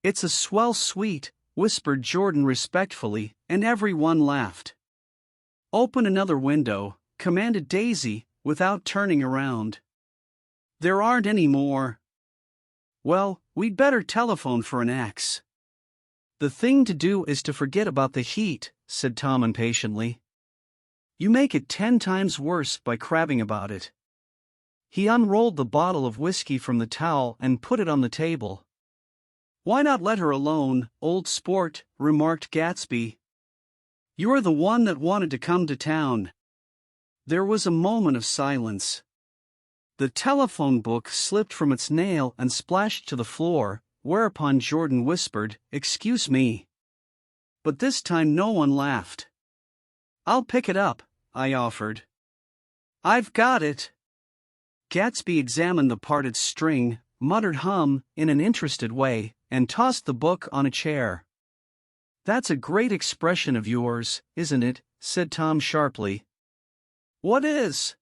Speaker 1: "It's a swell suite," whispered Jordan respectfully, and everyone laughed. "Open another window," commanded Daisy, without turning around. "There aren't any more." "Well, we'd better telephone for an axe." "The thing to do is to forget about the heat," said Tom impatiently. "You make it 10 times worse by crabbing about it." He unrolled the bottle of whiskey from the towel and put it on the table. "Why not let her alone, old sport," remarked Gatsby. "You're the one that wanted to come to town." There was a moment of silence. The telephone book slipped from its nail and splashed to the floor, whereupon Jordan whispered, "Excuse me." But this time no one laughed. "I'll pick it up," I offered. "I've got it." Gatsby examined the parted string, muttered hum in an interested way, and tossed the book on a chair. "That's a great expression of yours, isn't it?" said Tom sharply. "What is?"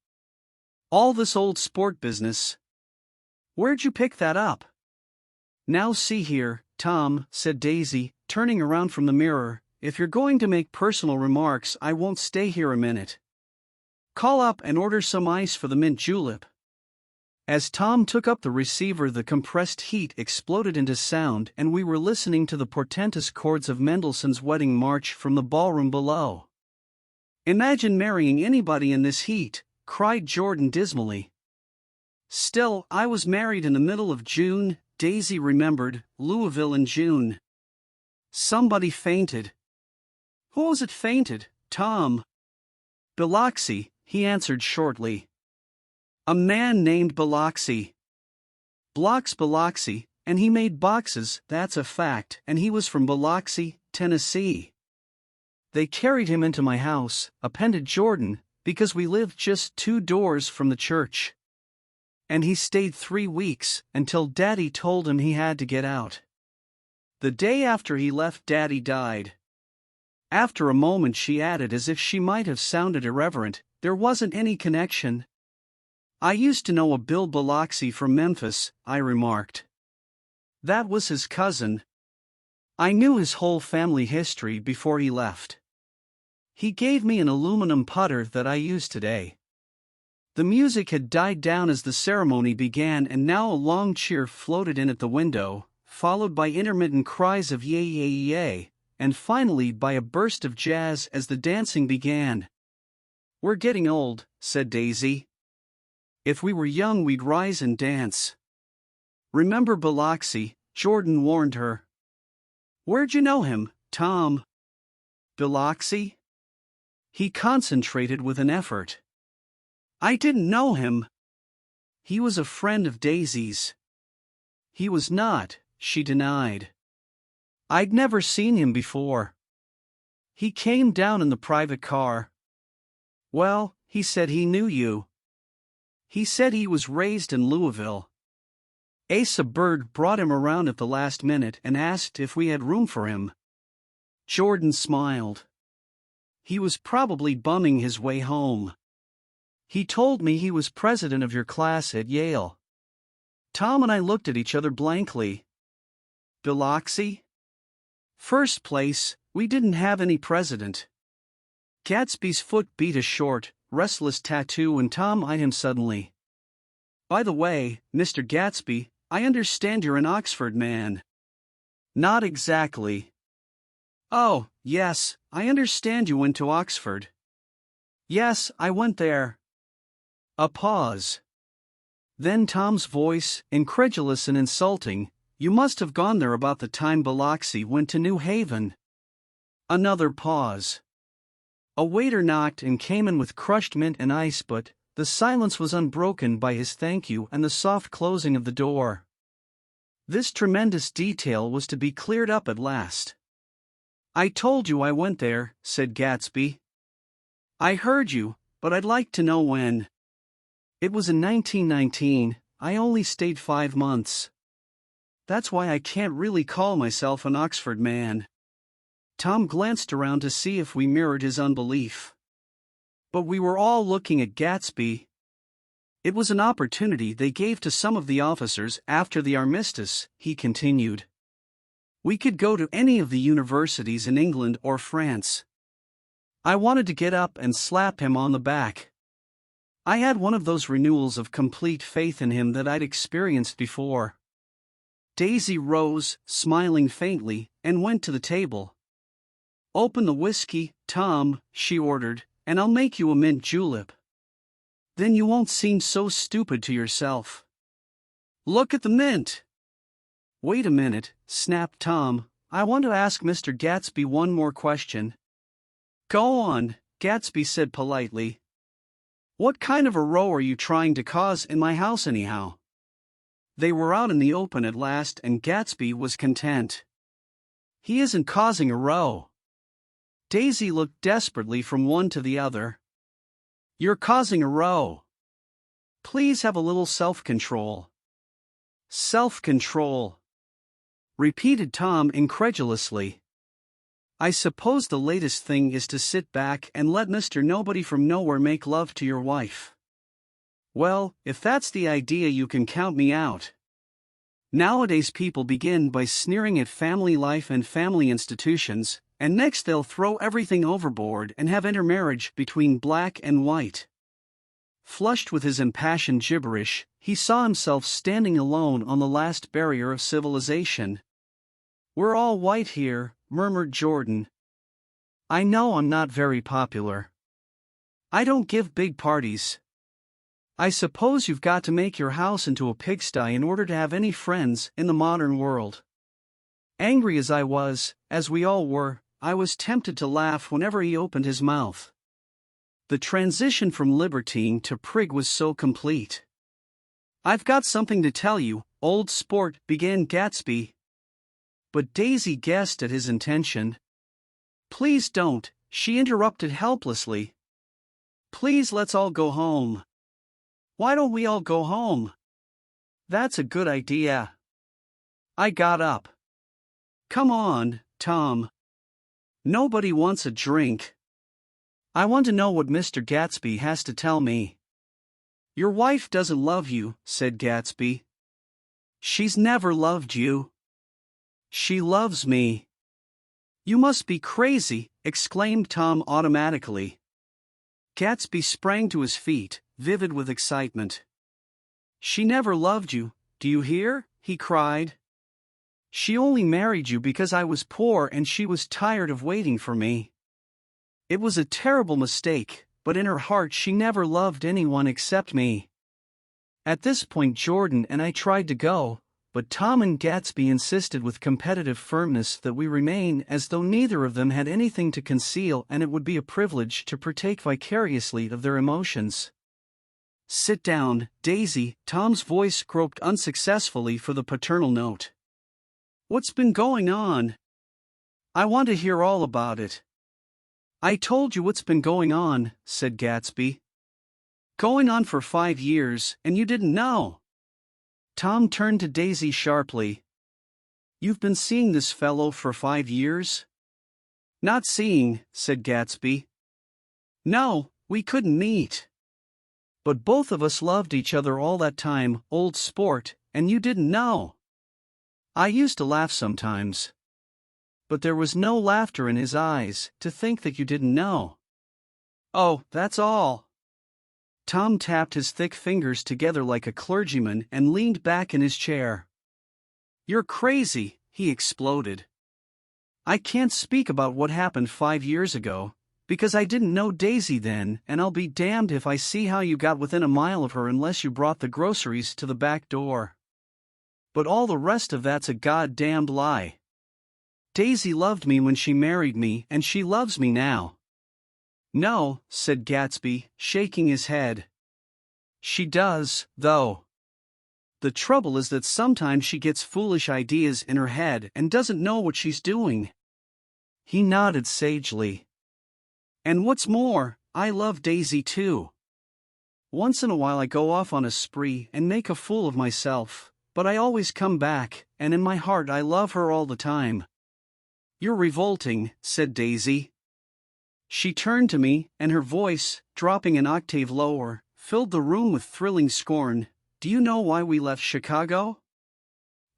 Speaker 1: "All this old sport business. Where'd you pick that up?" "Now see here, Tom," said Daisy, turning around from the mirror, "if you're going to make personal remarks I won't stay here a minute. Call up and order some ice for the mint julep." As Tom took up the receiver, the compressed heat exploded into sound and we were listening to the portentous chords of Mendelssohn's Wedding March from the ballroom below. "Imagine marrying anybody in this heat," cried Jordan dismally. "Still, I was married in the middle of June," Daisy remembered, "Louisville in June." Somebody fainted. "Who was it fainted, Tom?" "Biloxi," he answered shortly. "A man named Biloxi. Blocks Biloxi, and he made boxes, that's a fact, and he was from Biloxi, Tennessee. They carried him into my house," appended Jordan, "because we lived just 2 doors from the church. And he stayed 3 weeks, until Daddy told him he had to get out. The day after he left, Daddy died." After a moment she added, as if she might have sounded irreverent, "There wasn't any connection." "I used to know a Bill Biloxi from Memphis," I remarked. "That was his cousin. I knew his whole family history before he left. He gave me an aluminum putter that I use today." The music had died down as the ceremony began, and now a long cheer floated in at the window, followed by intermittent cries of "yay yay yay," and finally by a burst of jazz as the dancing began. "We're getting old," said Daisy. "If we were young we'd rise and dance." "Remember Biloxi," Jordan warned her. "Where'd you know him, Tom?" "Biloxi?" He concentrated with an effort. "I didn't know him." "He was a friend of Daisy's." "He was not," she denied. "I'd never seen him before." "He came down in the private car." "Well, he said he knew you." "He said he was raised in Louisville." Asa Bird brought him around at the last minute and asked if we had room for him. Jordan smiled. "He was probably bumming his way home. He told me he was president of your class at Yale." Tom and I looked at each other blankly. "Biloxi?" "First place, we didn't have any president." Gatsby's foot beat a short, restless tattoo and Tom eyed him suddenly. "By the way, Mr. Gatsby, I understand you're an Oxford man." "Not exactly." Oh, yes, I understand you went to Oxford. Yes, I went there. A pause. Then Tom's voice, incredulous and insulting, you must have gone there about the time Biloxi went to New Haven. Another pause. A waiter knocked and came in with crushed mint and ice, but the silence was unbroken by his thank you and the soft closing of the door. This tremendous detail was to be cleared up at last. I told you I went there, said Gatsby. I heard you, but I'd like to know when. It was in 1919, I only stayed 5 months. That's why I can't really call myself an Oxford man. Tom glanced around to see if we mirrored his unbelief. But we were all looking at Gatsby. It was an opportunity they gave to some of the officers after the armistice, he continued. We could go to any of the universities in England or France. I wanted to get up and slap him on the back. I had one of those renewals of complete faith in him that I'd experienced before. Daisy rose, smiling faintly, and went to the table. Open the whiskey, Tom, she ordered, and I'll make you a mint julep. Then you won't seem so stupid to yourself. Look at the mint. Wait a minute, snapped Tom, I want to ask Mr. Gatsby one more question. Go on, Gatsby said politely. What kind of a row are you trying to cause in my house anyhow? They were out in the open at last and Gatsby was content. He isn't causing a row. Daisy looked desperately from one to the other. You're causing a row. Please have a little self-control. Self-control, repeated Tom incredulously. I suppose the latest thing is to sit back and let Mr. Nobody from Nowhere make love to your wife. Well, if that's the idea, you can count me out. Nowadays people begin by sneering at family life and family institutions, and next they'll throw everything overboard and have intermarriage between black and white. Flushed with his impassioned gibberish, he saw himself standing alone on the last barrier of civilization. We're all white here, murmured Jordan. I know I'm not very popular. I don't give big parties. I suppose you've got to make your house into a pigsty in order to have any friends in the modern world. Angry as I was, as we all were, I was tempted to laugh whenever he opened his mouth. The transition from libertine to prig was so complete. I've got something to tell you, old sport, began Gatsby. But Daisy guessed at his intention. Please don't, she interrupted helplessly. Please let's all go home. Why don't we all go home? That's a good idea. I got up. Come on, Tom. Nobody wants a drink. I want to know what Mr. Gatsby has to tell me. Your wife doesn't love you, said Gatsby. She's never loved you. She loves me. You must be crazy, exclaimed Tom automatically. Gatsby sprang to his feet, vivid with excitement. She never loved you, do you hear? He cried. She only married you because I was poor and she was tired of waiting for me. It was a terrible mistake, but in her heart she never loved anyone except me. At this point Jordan and I tried to go, but Tom and Gatsby insisted with competitive firmness that we remain, as though neither of them had anything to conceal and it would be a privilege to partake vicariously of their emotions. Sit down, Daisy, Tom's voice groped unsuccessfully for the paternal note. What's been going on? I want to hear all about it. I told you what's been going on, said Gatsby. Going on for 5 years, and you didn't know. Tom turned to Daisy sharply. You've been seeing this fellow for 5 years? Not seeing, said Gatsby. No, we couldn't meet. But both of us loved each other all that time, old sport, and you didn't know. I used to laugh sometimes. But there was no laughter in his eyes, to think that you didn't know. Oh, that's all. Tom tapped his thick fingers together like a clergyman and leaned back in his chair. You're crazy, he exploded. I can't speak about what happened 5 years ago, because I didn't know Daisy then, and I'll be damned if I see how you got within a mile of her unless you brought the groceries to the back door. But all the rest of that's a goddamned lie. Daisy loved me when she married me, and she loves me now. No, said Gatsby, shaking his head. She does, though. The trouble is that sometimes she gets foolish ideas in her head and doesn't know what she's doing. He nodded sagely. And what's more, I love Daisy too. Once in a while I go off on a spree and make a fool of myself, but I always come back, and in my heart I love her all the time. You're revolting, said Daisy. She turned to me, and her voice, dropping an octave lower, filled the room with thrilling scorn. Do you know why we left Chicago?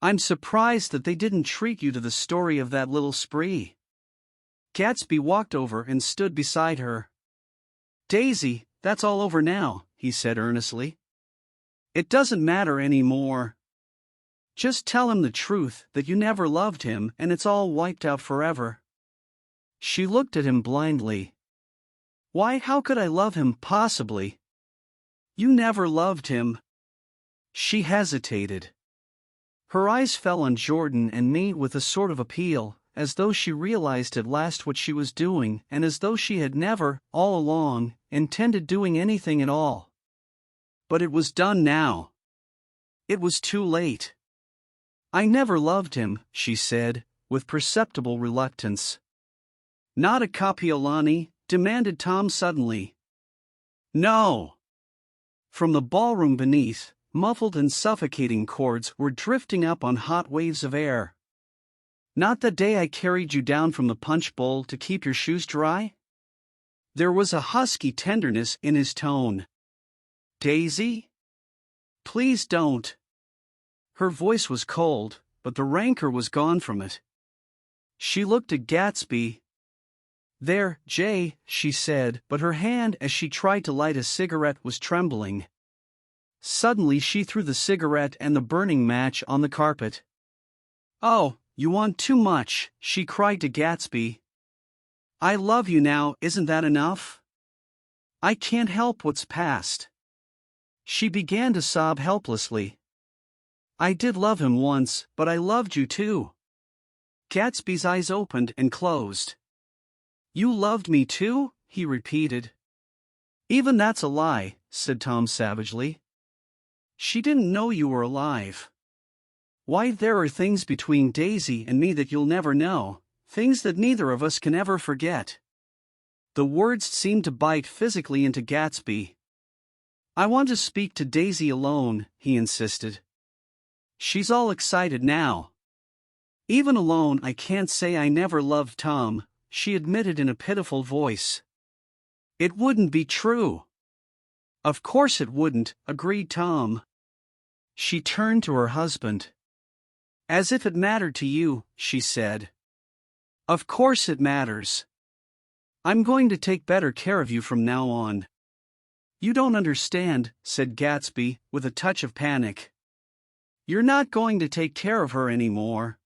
Speaker 1: I'm surprised that they didn't treat you to the story of that little spree. Gatsby walked over and stood beside her. Daisy, that's all over now, he said earnestly. It doesn't matter anymore. Just tell him the truth, that you never loved him and it's all wiped out forever. She looked at him blindly. Why, how could I love him possibly? You never loved him. She hesitated. Her eyes fell on Jordan and me with a sort of appeal, as though she realized at last what she was doing and as though she had never, all along, intended doing anything at all. But it was done now. It was too late. I never loved him, she said, with perceptible reluctance. Not a Kapiolani? Demanded Tom suddenly. No. From the ballroom beneath, muffled and suffocating chords were drifting up on hot waves of air. Not the day I carried you down from the punch bowl to keep your shoes dry? There was a husky tenderness in his tone. Daisy? Please don't. Her voice was cold, but the rancor was gone from it. She looked at Gatsby. There, Jay, she said, but her hand as she tried to light a cigarette was trembling. Suddenly she threw the cigarette and the burning match on the carpet. Oh, you want too much, she cried to Gatsby. I love you now, isn't that enough? I can't help what's past. She began to sob helplessly. I did love him once, but I loved you too. Gatsby's eyes opened and closed. You loved me too? He repeated. Even that's a lie, said Tom savagely. She didn't know you were alive. Why, there are things between Daisy and me that you'll never know, things that neither of us can ever forget. The words seemed to bite physically into Gatsby. I want to speak to Daisy alone, he insisted. She's all excited now. Even alone I can't say I never loved Tom, she admitted in a pitiful voice. It wouldn't be true. Of course it wouldn't, agreed Tom. She turned to her husband. As if it mattered to you, she said. Of course it matters. I'm going to take better care of you from now on. You don't understand, said Gatsby, with a touch of panic. You're not going to take care of her anymore.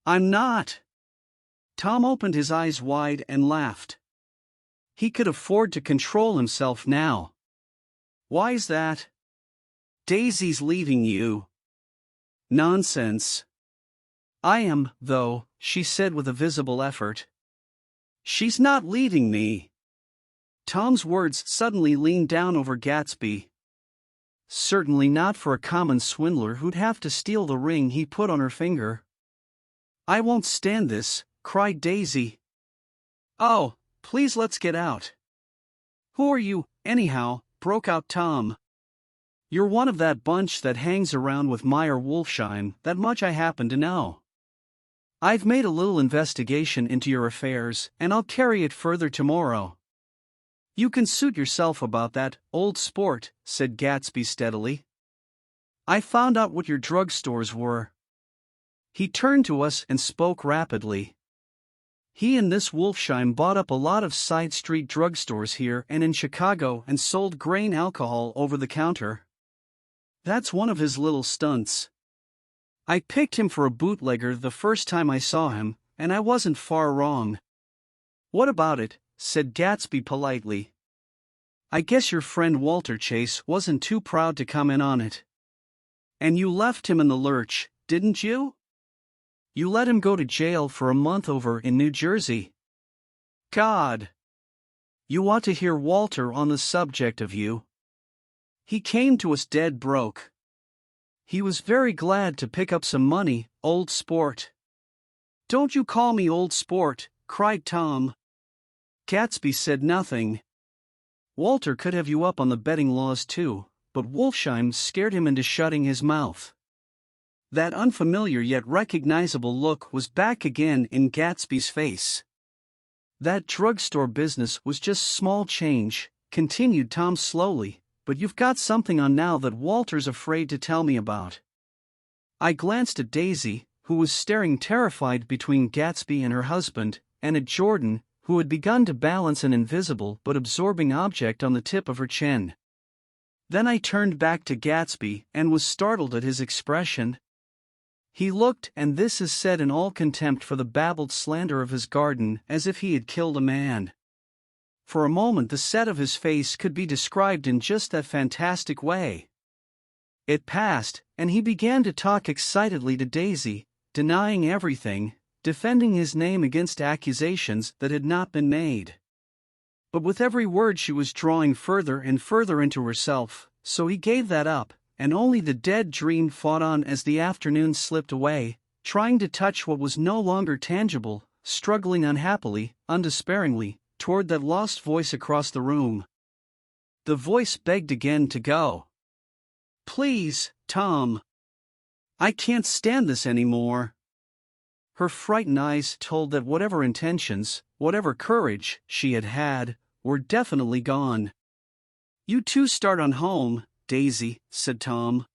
Speaker 1: I'm not. Tom opened his eyes wide and laughed. He could afford to control himself now. Why's that? Daisy's leaving you. Nonsense. I am, though, she said with a visible effort. She's not leaving me. Tom's words suddenly leaned down over Gatsby. Certainly not for a common swindler who'd have to steal the ring he put on her finger. I won't stand this, cried Daisy. Oh, please let's get out. Who are you, anyhow? Broke out Tom. You're one of that bunch that hangs around with Meyer Wolfsheim, that much I happen to know. I've made a little investigation into your affairs, and I'll carry it further tomorrow. You can suit yourself about that, old sport, said Gatsby steadily. I found out what your drugstores were. He turned to us and spoke rapidly. He and this Wolfsheim bought up a lot of side street drugstores here and in Chicago and sold grain alcohol over the counter. That's one of his little stunts. I picked him for a bootlegger the first time I saw him, and I wasn't far wrong. "What about it?" said Gatsby politely. "I guess your friend Walter Chase wasn't too proud to come in on it. And you left him in the lurch, didn't you? You let him go to jail for a month over in New Jersey. God! You ought to hear Walter on the subject of you. He came to us dead broke. He was very glad to pick up some money, old sport." "Don't you call me old sport," cried Tom. Gatsby said nothing. Walter could have you up on the betting laws too, but Wolfsheim scared him into shutting his mouth. That unfamiliar yet recognizable look was back again in Gatsby's face. "That drugstore business was just small change," continued Tom slowly, "but you've got something on now that Walter's afraid to tell me about." I glanced at Daisy, who was staring terrified between Gatsby and her husband, and at Jordan, who had begun to balance an invisible but absorbing object on the tip of her chin. Then I turned back to Gatsby and was startled at his expression. He looked, and this is said in all contempt for the babbled slander of his garden, as if he had killed a man. For a moment the set of his face could be described in just that fantastic way. It passed, and he began to talk excitedly to Daisy, denying everything, defending his name against accusations that had not been made. But with every word she was drawing further and further into herself, so he gave that up, and only the dead dream fought on as the afternoon slipped away, trying to touch what was no longer tangible, struggling unhappily, undespairingly, toward that lost voice across the room. The voice begged again to go. "Please, Tom. I can't stand this anymore." Her frightened eyes told that whatever intentions, whatever courage, she had had, were definitely gone. "You two start on home, Daisy," said Tom.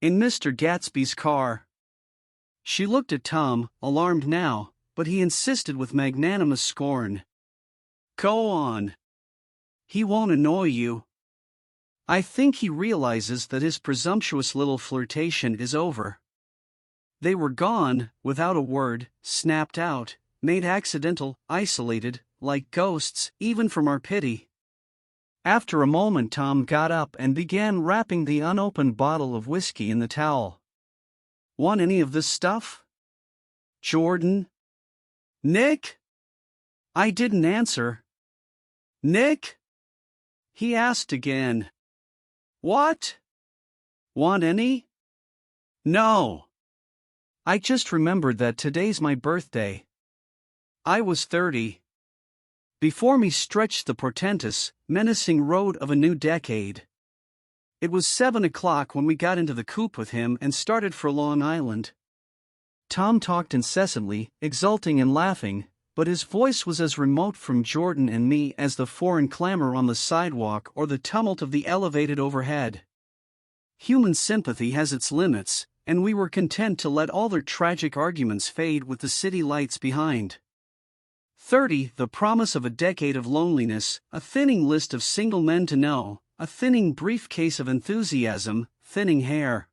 Speaker 1: "In Mr. Gatsby's car." She looked at Tom, alarmed now, but he insisted with magnanimous scorn. "Go on. He won't annoy you. I think he realizes that his presumptuous little flirtation is over." They were gone, without a word, snapped out, made accidental, isolated, like ghosts, even from our pity. After a moment Tom got up and began wrapping the unopened bottle of whiskey in the towel. "Want any of this stuff? Jordan? Nick?" I didn't answer. "Nick?" he asked again. "What? Want any?" "No. I just remembered that today's my birthday. I was 30. Before me stretched the portentous, menacing road of a new decade. It was 7 o'clock when we got into the coupe with him and started for Long Island. Tom talked incessantly, exulting and laughing, but his voice was as remote from Jordan and me as the foreign clamor on the sidewalk or the tumult of the elevated overhead. Human sympathy has its limits, and we were content to let all their tragic arguments fade with the city lights behind. 30, the promise of a decade of loneliness, a thinning list of single men to know, a thinning briefcase of enthusiasm, thinning hair.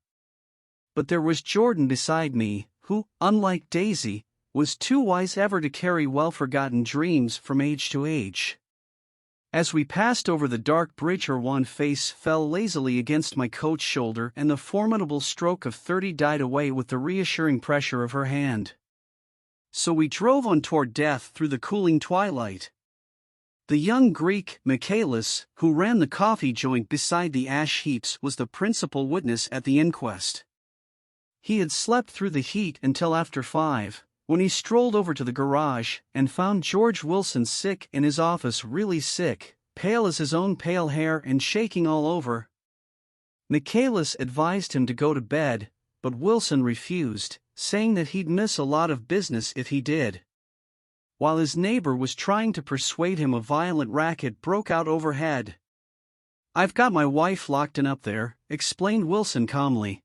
Speaker 1: But there was Jordan beside me, who, unlike Daisy, was too wise ever to carry well-forgotten dreams from age to age. As we passed over the dark bridge her wan face fell lazily against my coat's shoulder and the formidable stroke of 30 died away with the reassuring pressure of her hand. So we drove on toward death through the cooling twilight. The young Greek, Michaelis, who ran the coffee joint beside the ash heaps, was the principal witness at the inquest. He had slept through the heat until after 5, when he strolled over to the garage and found George Wilson sick in his office, really sick, pale as his own pale hair and shaking all over. Michaelis advised him to go to bed, but Wilson refused, saying that he'd miss a lot of business if he did. While his neighbor was trying to persuade him, a violent racket broke out overhead. "I've got my wife locked in up there," explained Wilson calmly.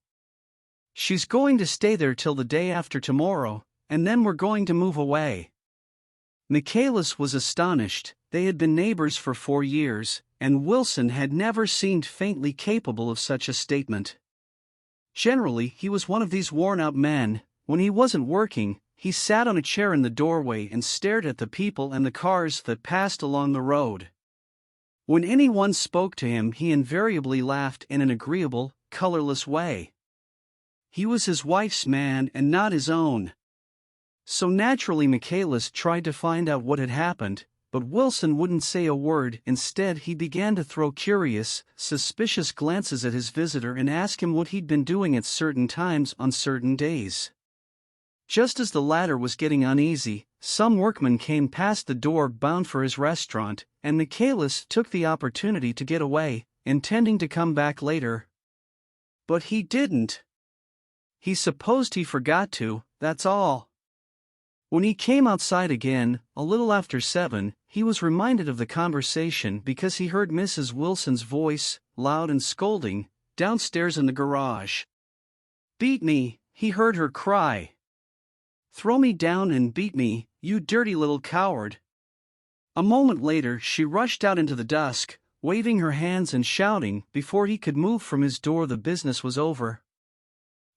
Speaker 1: "She's going to stay there till the day after tomorrow, and then we're going to move away." Michaelis was astonished. They had been neighbors for 4 years, and Wilson had never seemed faintly capable of such a statement. Generally, he was one of these worn-out men. When he wasn't working, he sat on a chair in the doorway and stared at the people and the cars that passed along the road. When anyone spoke to him, he invariably laughed in an agreeable, colorless way. He was his wife's man and not his own. So naturally Michaelis tried to find out what had happened, but Wilson wouldn't say a word. Instead, he began to throw curious, suspicious glances at his visitor and ask him what he'd been doing at certain times on certain days. Just as the latter was getting uneasy, some workman came past the door bound for his restaurant, and Michaelis took the opportunity to get away, intending to come back later. But he didn't. He supposed he forgot to, that's all. When he came outside again, a little after 7, he was reminded of the conversation because he heard Mrs. Wilson's voice, loud and scolding, downstairs in the garage. "Beat me," he heard her cry. "Throw me down and beat me, you dirty little coward." A moment later she rushed out into the dusk, waving her hands and shouting. Before he could move from his door, the business was over.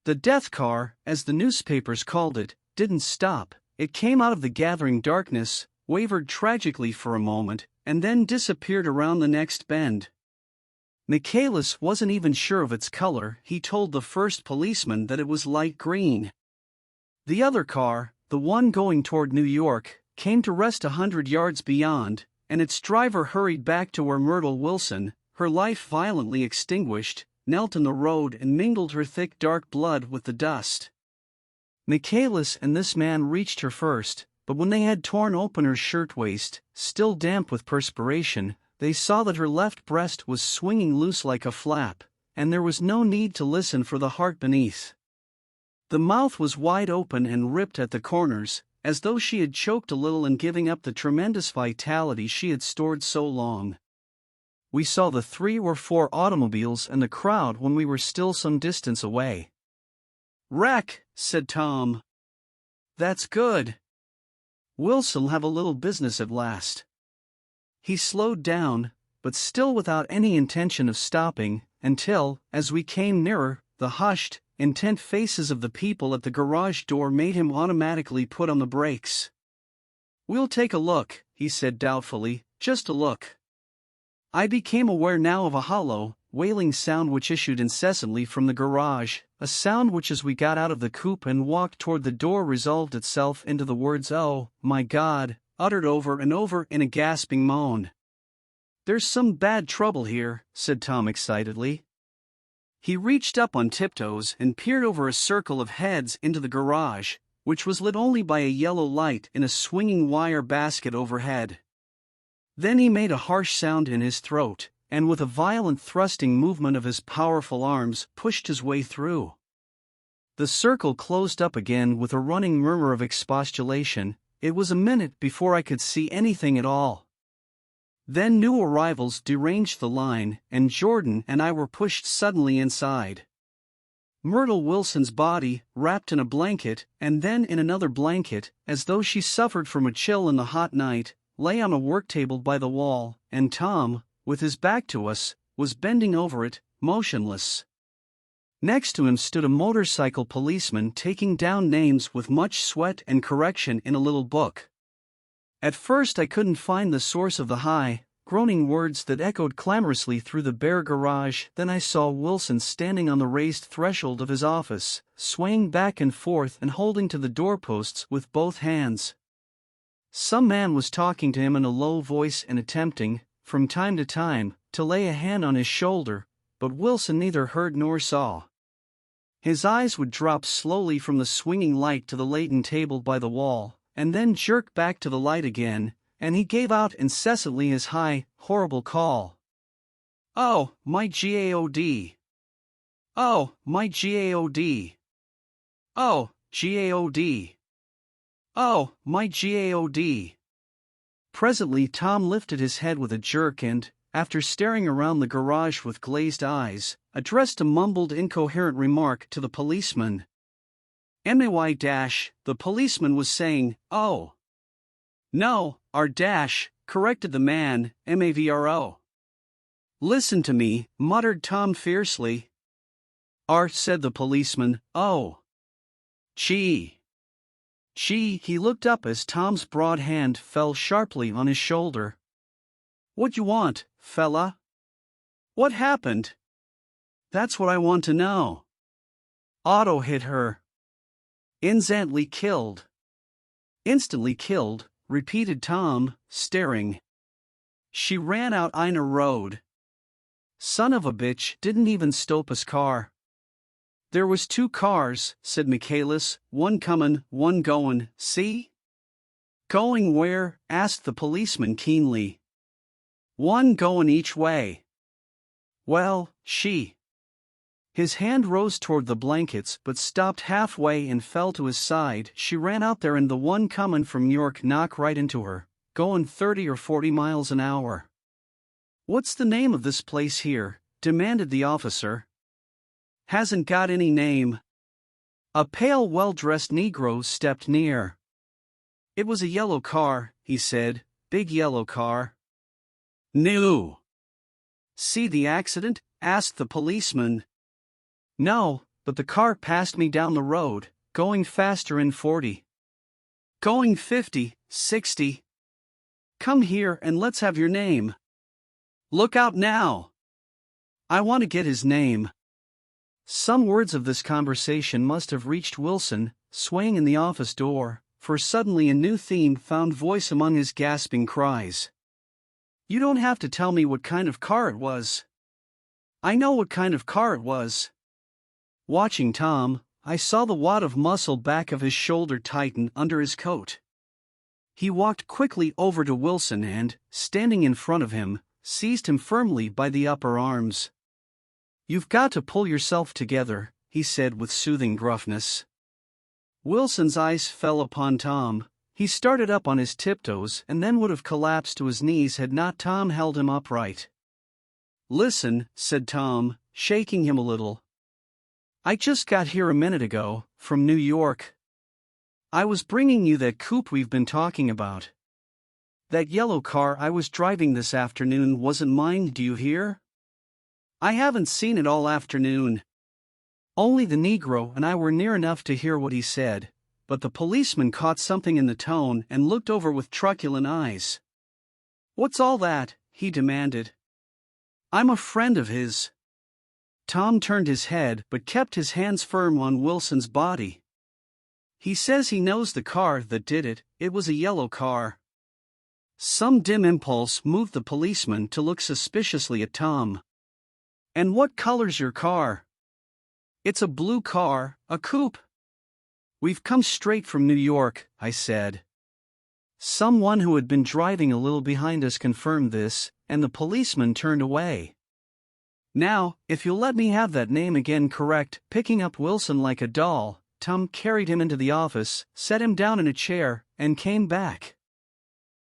Speaker 1: The death car, as the newspapers called it, didn't stop. It came out of the gathering darkness, wavered tragically for a moment, and then disappeared around the next bend. Michaelis wasn't even sure of its color. He told the first policeman that it was light green. The other car, the one going toward New York, came to rest 100 yards beyond, and its driver hurried back to where Myrtle Wilson, her life violently extinguished, knelt in the road and mingled her thick dark blood with the dust. Michaelis and this man reached her first, but when they had torn open her shirtwaist, still damp with perspiration, they saw that her left breast was swinging loose like a flap, and there was no need to listen for the heart beneath. The mouth was wide open and ripped at the corners, as though she had choked a little in giving up the tremendous vitality she had stored so long. We saw the 3 or 4 automobiles and the crowd when we were still some distance away. "Wreck," said Tom. "That's good. Wilson'll have a little business at last." He slowed down, but still without any intention of stopping, until, as we came nearer, the hushed, intent faces of the people at the garage door made him automatically put on the brakes. "We'll take a look," he said doubtfully, "just a look." I became aware now of a hollow, wailing sound which issued incessantly from the garage, a sound which as we got out of the coupe and walked toward the door resolved itself into the words "Oh, my God," uttered over and over in a gasping moan. "There's some bad trouble here," said Tom excitedly. He reached up on tiptoes and peered over a circle of heads into the garage, which was lit only by a yellow light in a swinging wire basket overhead. Then he made a harsh sound in his throat, and with a violent thrusting movement of his powerful arms pushed his way through. The circle closed up again with a running murmur of expostulation. It was a minute before I could see anything at all. Then new arrivals deranged the line, and Jordan and I were pushed suddenly inside. Myrtle Wilson's body, wrapped in a blanket, and then in another blanket, as though she suffered from a chill in the hot night, lay on a worktable by the wall, and Tom, with his back to us, was bending over it, motionless. Next to him stood a motorcycle policeman taking down names with much sweat and correction in a little book. At first I couldn't find the source of the high, groaning words that echoed clamorously through the bare garage. Then I saw Wilson standing on the raised threshold of his office, swaying back and forth and holding to the doorposts with both hands. Some man was talking to him in a low voice and attempting, from time to time, to lay a hand on his shoulder, but Wilson neither heard nor saw. His eyes would drop slowly from the swinging light to the laden table by the wall, and then jerk back to the light again, and he gave out incessantly his high, horrible call. "Oh, my God! Oh, my God! Oh, God! Oh, my God!" Presently Tom lifted his head with a jerk and, after staring around the garage with glazed eyes, addressed a mumbled incoherent remark to the policeman. The policeman was saying, "Oh." "No, our dash," corrected the man, "MAVRO." "Listen to me," muttered Tom fiercely. "R," said the policeman, "Oh. Gee. Gee, he looked up as Tom's broad hand fell sharply on his shoulder. What you want, fella? What happened? That's what I want to know. Otto hit her. Instantly killed. Instantly killed, repeated Tom, staring. She ran out Ina Road. Son of a bitch didn't even stop his car. There was 2 cars, said Michaelis, one comin', one goin', see? Going where? Asked the policeman keenly. One goin' each way. Well, she. His hand rose toward the blankets but stopped halfway and fell to his side. She ran out there and the one comin' from York knocked right into her, goin' 30 or 40 miles an hour. What's the name of this place here? Demanded the officer. Hasn't got any name. A pale, well-dressed Negro stepped near. It was a yellow car, he said, big yellow car. New. See the accident? Asked the policeman. No, but the car passed me down the road, going faster in 40. Going 50, 60. Come here and let's have your name. Look out now. I want to get his name. Some words of this conversation must have reached Wilson, swaying in the office door, for suddenly a new theme found voice among his gasping cries. You don't have to tell me what kind of car it was. I know what kind of car it was. Watching Tom, I saw the wad of muscle back of his shoulder tighten under his coat. He walked quickly over to Wilson and, standing in front of him, seized him firmly by the upper arms. You've got to pull yourself together, he said with soothing gruffness. Wilson's eyes fell upon Tom. He started up on his tiptoes and then would have collapsed to his knees had not Tom held him upright. Listen, said Tom, shaking him a little. I just got here a minute ago, from New York. I was bringing you that coupe we've been talking about. That yellow car I was driving this afternoon wasn't mine, do you hear? I haven't seen it all afternoon. Only the Negro and I were near enough to hear what he said, but the policeman caught something in the tone and looked over with truculent eyes. What's all that? He demanded. I'm a friend of his. Tom turned his head but kept his hands firm on Wilson's body. He says he knows the car that did it. It was a yellow car. Some dim impulse moved the policeman to look suspiciously at Tom. And what color's your car? It's a blue car, a coupe. We've come straight from New York, I said. Someone who had been driving a little behind us confirmed this, and the policeman turned away. Now, if you'll let me have that name again correct, picking up Wilson like a doll, Tom carried him into the office, set him down in a chair, and came back.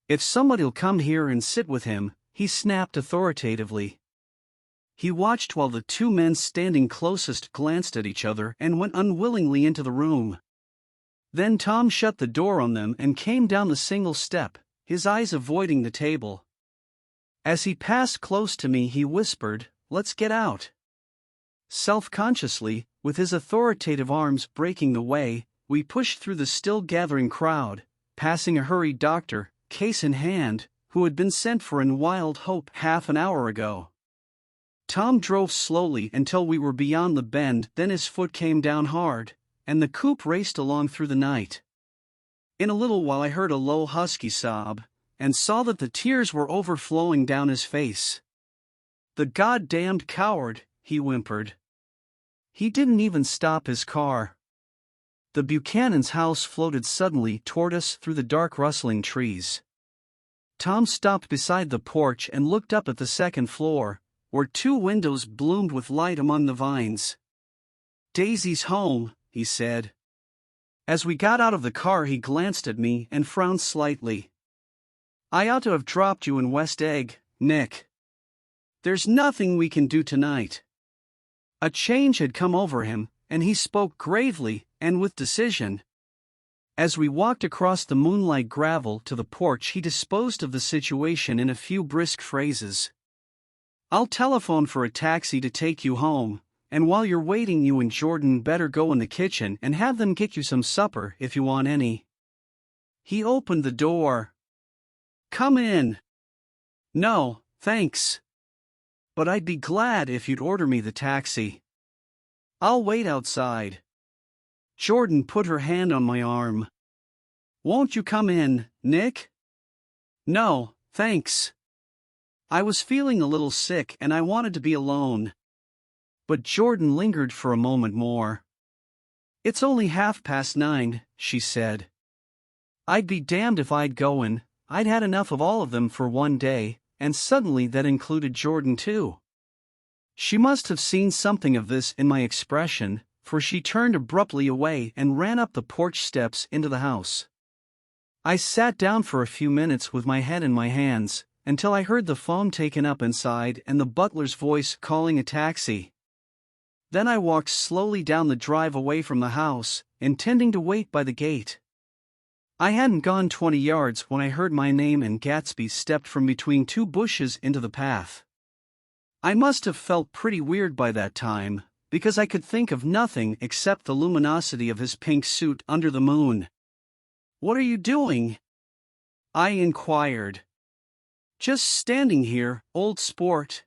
Speaker 1: If somebody'll come here and sit with him, he snapped authoritatively. He watched while the 2 men standing closest glanced at each other and went unwillingly into the room. Then Tom shut the door on them and came down the single step, his eyes avoiding the table. As he passed close to me he whispered, "Let's get out." Self-consciously, with his authoritative arms breaking the way, we pushed through the still-gathering crowd, passing a hurried doctor, case in hand, who had been sent for in Wild Hope half an hour ago. Tom drove slowly until we were beyond the bend, then his foot came down hard, and the coupe raced along through the night. In a little while I heard a low husky sob, and saw that the tears were overflowing down his face. "The goddamned coward," he whimpered. He didn't even stop his car. The Buchanan's house floated suddenly toward us through the dark rustling trees. Tom stopped beside the porch and looked up at the second floor, where 2 windows bloomed with light among the vines. "Daisy's home," he said. As we got out of the car he glanced at me and frowned slightly. "I ought to have dropped you in West Egg, Nick. There's nothing we can do tonight." A change had come over him, and he spoke gravely and with decision. As we walked across the moonlight gravel to the porch he disposed of the situation in a few brisk phrases. "I'll telephone for a taxi to take you home, and while you're waiting you and Jordan better go in the kitchen and have them get you some supper if you want any. He opened the door. "Come in." "No, thanks. But I'd be glad if you'd order me the taxi. I'll wait outside." Jordan put her hand on my arm. "Won't you come in, Nick?" "No, thanks. I was feeling a little sick and I wanted to be alone." But Jordan lingered for a moment more. "It's only 9:30, she said. I'd be damned if I'd go in. I'd had enough of all of them for one day, and suddenly that included Jordan too. She must have seen something of this in my expression, for she turned abruptly away and ran up the porch steps into the house. I sat down for a few minutes with my head in my hands, until I heard the phone taken up inside and the butler's voice calling a taxi. Then I walked slowly down the drive away from the house, intending to wait by the gate. I hadn't gone 20 yards when I heard my name and Gatsby stepped from between two bushes into the path. I must have felt pretty weird by that time, because I could think of nothing except the luminosity of his pink suit under the moon. "What are you doing?" I inquired. "Just standing here, old sport."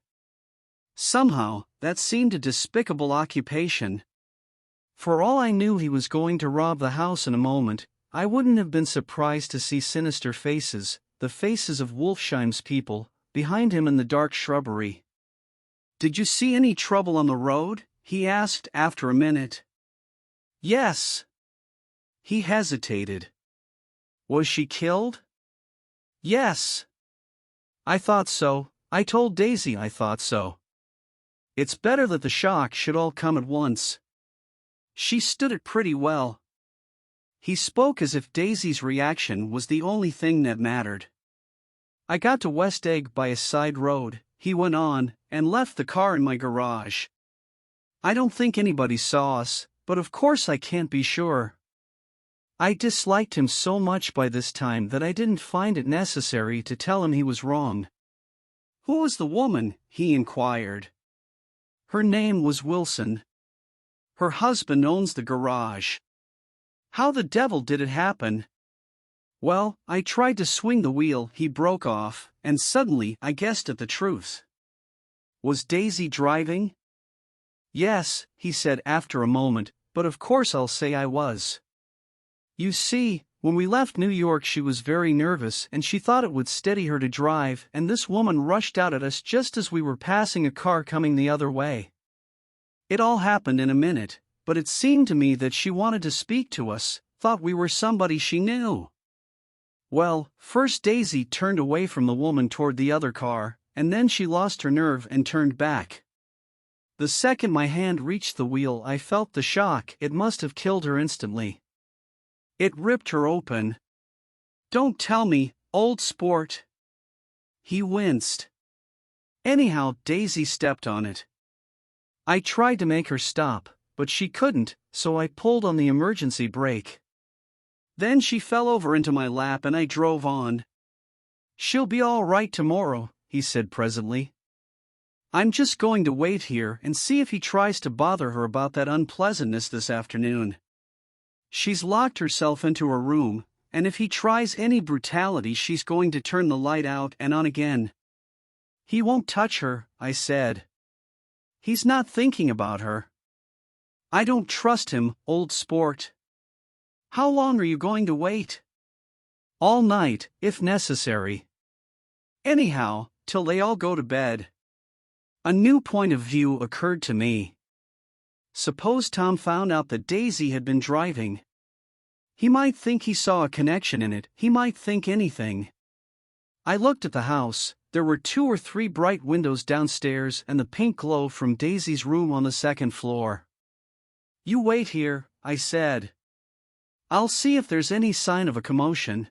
Speaker 1: Somehow, that seemed a despicable occupation. For all I knew he was going to rob the house in a moment, I wouldn't have been surprised to see sinister faces, the faces of Wolfsheim's people, behind him in the dark shrubbery. "Did you see any trouble on the road?" he asked after a minute. "Yes." He hesitated. "Was she killed?" "Yes." "I thought so. I told Daisy I thought so. It's better that the shock should all come at once. She stood it pretty well." He spoke as if Daisy's reaction was the only thing that mattered. "I got to West Egg by a side road," he went on, "and left the car in my garage. I don't think anybody saw us, but of course I can't be sure." I disliked him so much by this time that I didn't find it necessary to tell him he was wrong. "Who was the woman?" he inquired. "Her name was Wilson. Her husband owns the garage." "How the devil did it happen?" "Well, I tried to swing the wheel," he broke off, "and suddenly I guessed at the truth." "Was Daisy driving?" "Yes," he said after a moment, "but of course I'll say I was. You see, when we left New York she was very nervous and she thought it would steady her to drive, and this woman rushed out at us just as we were passing a car coming the other way. It all happened in a minute, but it seemed to me that she wanted to speak to us, thought we were somebody she knew. Well, first Daisy turned away from the woman toward the other car, and then she lost her nerve and turned back. The second my hand reached the wheel I felt the shock. It must have killed her instantly. It ripped her open." "Don't tell me, old sport." He winced. "Anyhow, Daisy stepped on it. I tried to make her stop, but she couldn't, so I pulled on the emergency brake. Then she fell over into my lap and I drove on." "She'll be all right tomorrow," he said presently. "I'm just going to wait here and see if he tries to bother her about that unpleasantness this afternoon. She's locked herself into her room, and if he tries any brutality she's going to turn the light out and on again." "He won't touch her," I said. "He's not thinking about her." "I don't trust him, old sport." "How long are you going to wait?" "All night, if necessary. Anyhow, till they all go to bed." A new point of view occurred to me. Suppose Tom found out that Daisy had been driving. He might think he saw a connection in it, he might think anything. I looked at the house. There were 2 or 3 bright windows downstairs and the pink glow from Daisy's room on the second floor. "You wait here," I said. "I'll see if there's any sign of a commotion."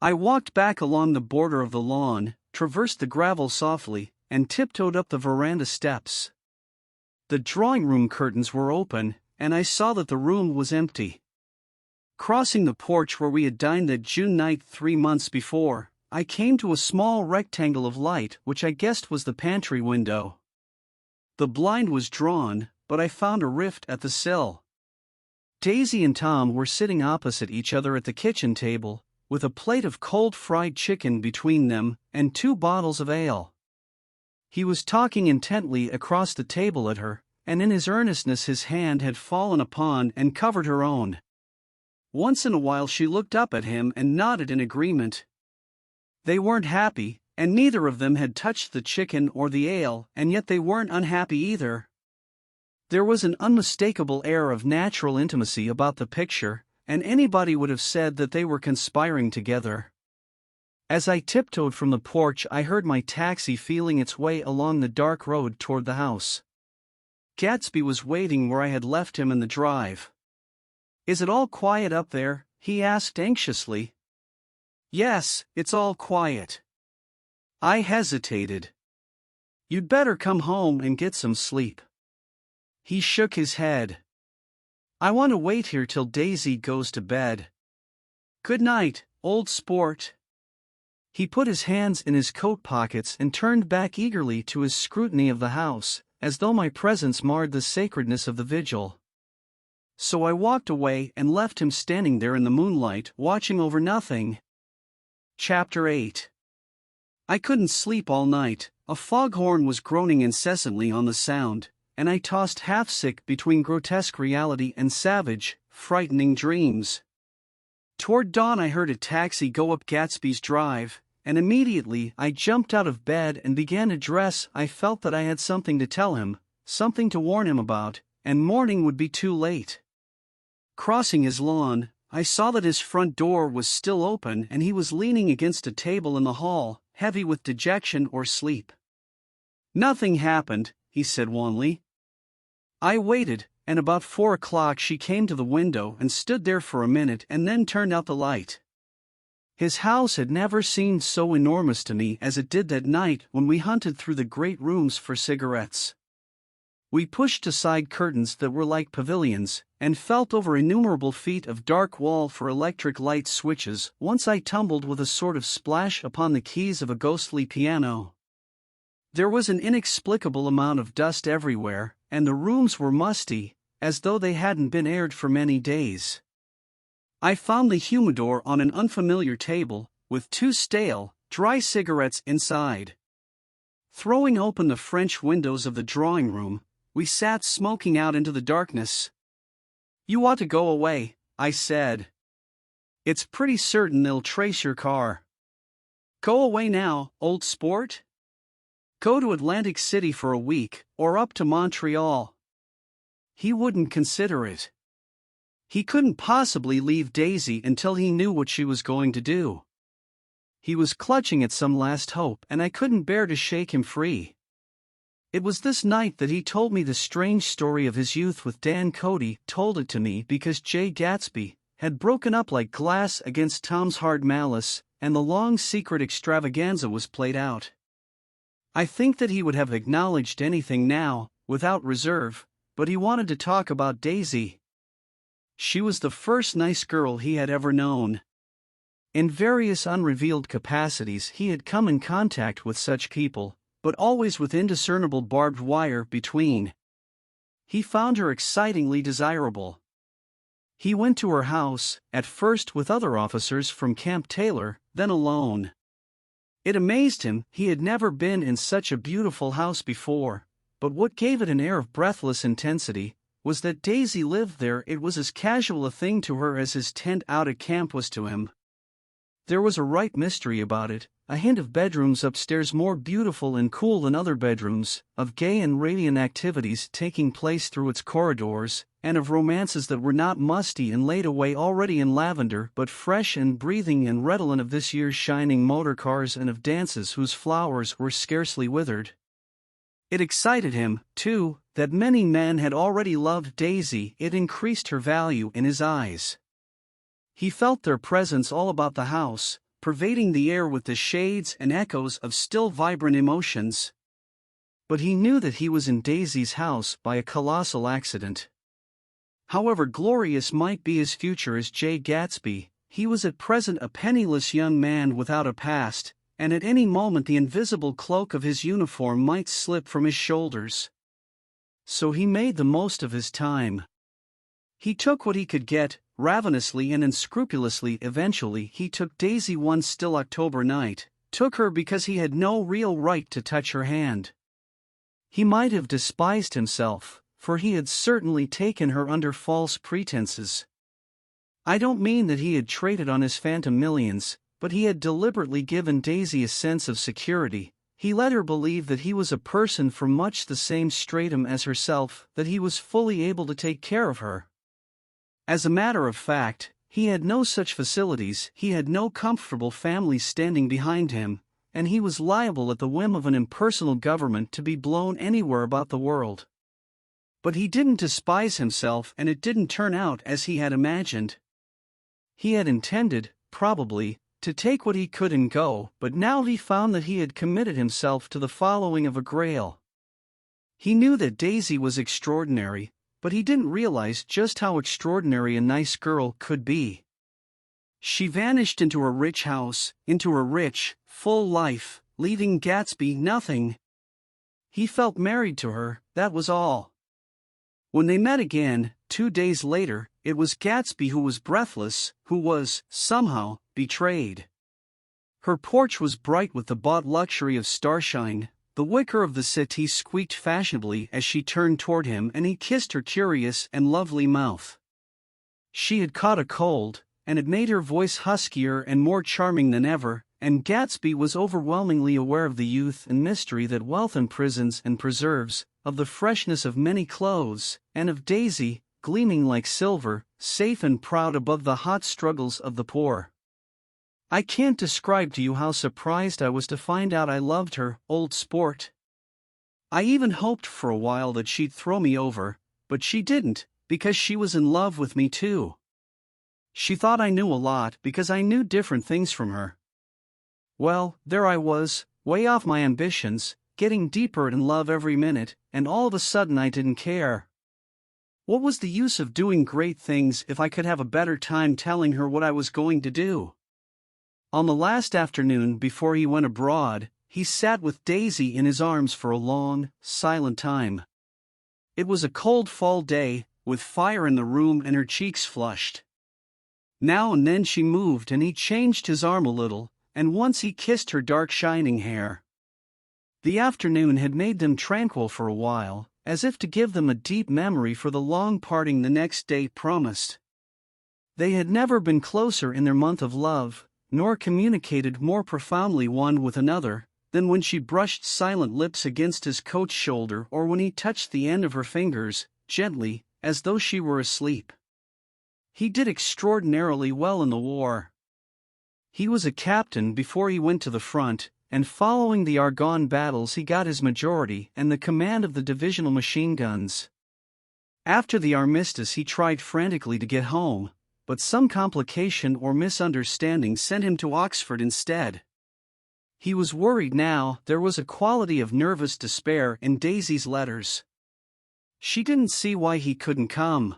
Speaker 1: I walked back along the border of the lawn, traversed the gravel softly, and tiptoed up the veranda steps. The drawing room curtains were open, and I saw that the room was empty. Crossing the porch where we had dined that June night 3 months before, I came to a small rectangle of light which I guessed was the pantry window. The blind was drawn, but I found a rift at the sill. Daisy and Tom were sitting opposite each other at the kitchen table, with a plate of cold fried chicken between them and 2 bottles of ale. He was talking intently across the table at her, and in his earnestness his hand had fallen upon and covered her own. Once in a while she looked up at him and nodded in agreement. They weren't happy, and neither of them had touched the chicken or the ale, and yet they weren't unhappy either. There was an unmistakable air of natural intimacy about the picture, and anybody would have said that they were conspiring together. As I tiptoed from the porch, I heard my taxi feeling its way along the dark road toward the house. Gatsby was waiting where I had left him in the drive. "Is it all quiet up there?" he asked anxiously. "Yes, it's all quiet." I hesitated. "You'd better come home and get some sleep." He shook his head. "I want to wait here till Daisy goes to bed. Good night, old sport." He put his hands in his coat pockets and turned back eagerly to his scrutiny of the house, as though my presence marred the sacredness of the vigil. So I walked away and left him standing there in the moonlight, watching over nothing. Chapter 8. I couldn't sleep all night. A foghorn was groaning incessantly on the sound, and I tossed half-sick between grotesque reality and savage, frightening dreams. Toward dawn I heard a taxi go up Gatsby's drive, and immediately I jumped out of bed and began to dress. I felt that I had something to tell him, something to warn him about, and morning would be too late. Crossing his lawn, I saw that his front door was still open and he was leaning against a table in the hall, heavy with dejection or sleep. "Nothing happened," he said wanly. I waited, and about 4 o'clock she came to the window and stood there for a minute and then turned out the light. His house had never seemed so enormous to me as it did that night when we hunted through the great rooms for cigarettes. We pushed aside curtains that were like pavilions, and felt over innumerable feet of dark wall for electric light switches. Once I tumbled with a sort of splash upon the keys of a ghostly piano. There was an inexplicable amount of dust everywhere, and the rooms were musty, as though they hadn't been aired for many days. I found the humidor on an unfamiliar table, with 2 stale, dry cigarettes inside. Throwing open the French windows of the drawing room, we sat smoking out into the darkness. "You ought to go away," I said. "It's pretty certain they'll trace your car." "Go away now, old sport? Go to Atlantic City for a week, or up to Montreal." He wouldn't consider it. He couldn't possibly leave Daisy until he knew what she was going to do. He was clutching at some last hope, and I couldn't bear to shake him free. It was this night that he told me the strange story of his youth with Dan Cody. Told it to me because Jay Gatsby had broken up like glass against Tom's hard malice, and the long secret extravaganza was played out. I think that he would have acknowledged anything now, without reserve, but he wanted to talk about Daisy. She was the first nice girl he had ever known. In various unrevealed capacities he had come in contact with such people, but always with indiscernible barbed wire between. He found her excitingly desirable. He went to her house, at first with other officers from Camp Taylor, then alone. It amazed him. He had never been in such a beautiful house before, but what gave it an air of breathless intensity was that Daisy lived there. It was as casual a thing to her as his tent out at camp was to him. There was a right mystery about it, a hint of bedrooms upstairs more beautiful and cool than other bedrooms, of gay and radiant activities taking place through its corridors, and of romances that were not musty and laid away already in lavender but fresh and breathing and redolent of this year's shining motor cars, and of dances whose flowers were scarcely withered. It excited him, too, that many men had already loved Daisy. It increased her value in his eyes. He felt their presence all about the house, pervading the air with the shades and echoes of still vibrant emotions. But he knew that he was in Daisy's house by a colossal accident. However glorious might be his future as Jay Gatsby, he was at present a penniless young man without a past, and at any moment the invisible cloak of his uniform might slip from his shoulders. So he made the most of his time. He took what he could get, ravenously and unscrupulously. Eventually he took Daisy one still October night, took her because he had no real right to touch her hand. He might have despised himself, for he had certainly taken her under false pretenses. I don't mean that he had traded on his phantom millions, but he had deliberately given Daisy a sense of security. He let her believe that he was a person from much the same stratum as herself, that he was fully able to take care of her. As a matter of fact, he had no such facilities. He had no comfortable family standing behind him, and he was liable at the whim of an impersonal government to be blown anywhere about the world. But he didn't despise himself, and it didn't turn out as he had imagined. He had intended, probably, to take what he could and go, but now he found that he had committed himself to the following of a grail. He knew that Daisy was extraordinary, but he didn't realize just how extraordinary a nice girl could be. She vanished into a rich house, into a rich, full life, leaving Gatsby nothing. He felt married to her, that was all. When they met again, 2 days later, it was Gatsby who was breathless, who was, somehow, betrayed. Her porch was bright with the bought luxury of starshine. The wicker of the settee squeaked fashionably as she turned toward him, and he kissed her curious and lovely mouth. She had caught a cold, and it made her voice huskier and more charming than ever, and Gatsby was overwhelmingly aware of the youth and mystery that wealth imprisons and preserves, of the freshness of many clothes, and of Daisy, gleaming like silver, safe and proud above the hot struggles of the poor. I can't describe to you how surprised I was to find out I loved her, old sport. I even hoped for a while that she'd throw me over, but she didn't, because she was in love with me too. She thought I knew a lot because I knew different things from her. Well, there I was, way off my ambitions, getting deeper in love every minute, and all of a sudden I didn't care. What was the use of doing great things if I could have a better time telling her what I was going to do? On the last afternoon before he went abroad, he sat with Daisy in his arms for a long, silent time. It was a cold fall day, with fire in the room and her cheeks flushed. Now and then she moved and he changed his arm a little, and once he kissed her dark shining hair. The afternoon had made them tranquil for a while, as if to give them a deep memory for the long parting the next day promised. They had never been closer in their month of love, nor communicated more profoundly one with another, than when she brushed silent lips against his coat shoulder or when he touched the end of her fingers, gently, as though she were asleep. He did extraordinarily well in the war. He was a captain before he went to the front, and following the Argonne battles he got his majority and the command of the divisional machine guns. After the armistice he tried frantically to get home, but some complication or misunderstanding sent him to Oxford instead. He was worried now. There was a quality of nervous despair in Daisy's letters. She didn't see why he couldn't come.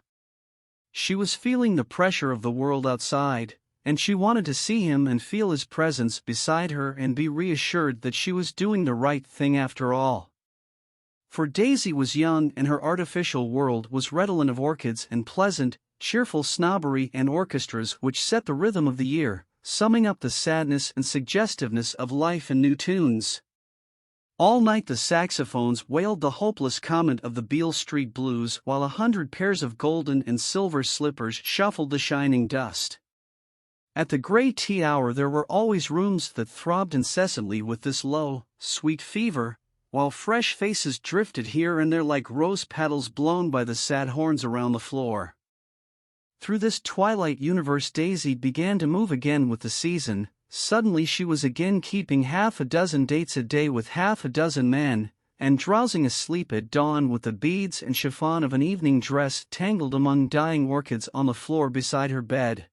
Speaker 1: She was feeling the pressure of the world outside, and she wanted to see him and feel his presence beside her and be reassured that she was doing the right thing after all. For Daisy was young and her artificial world was redolent of orchids and pleasant, cheerful snobbery and orchestras which set the rhythm of the year, summing up the sadness and suggestiveness of life in new tunes. All night the saxophones wailed the hopeless comment of the Beale Street Blues while 100 pairs of golden and silver slippers shuffled the shining dust. At the grey tea hour there were always rooms that throbbed incessantly with this low, sweet fever, while fresh faces drifted here and there like rose petals blown by the sad horns around the floor. Through this twilight universe Daisy began to move again with the season. Suddenly she was again keeping half a dozen dates a day with half a dozen men, and drowsing asleep at dawn with the beads and chiffon of an evening dress tangled among dying orchids on the floor beside her bed.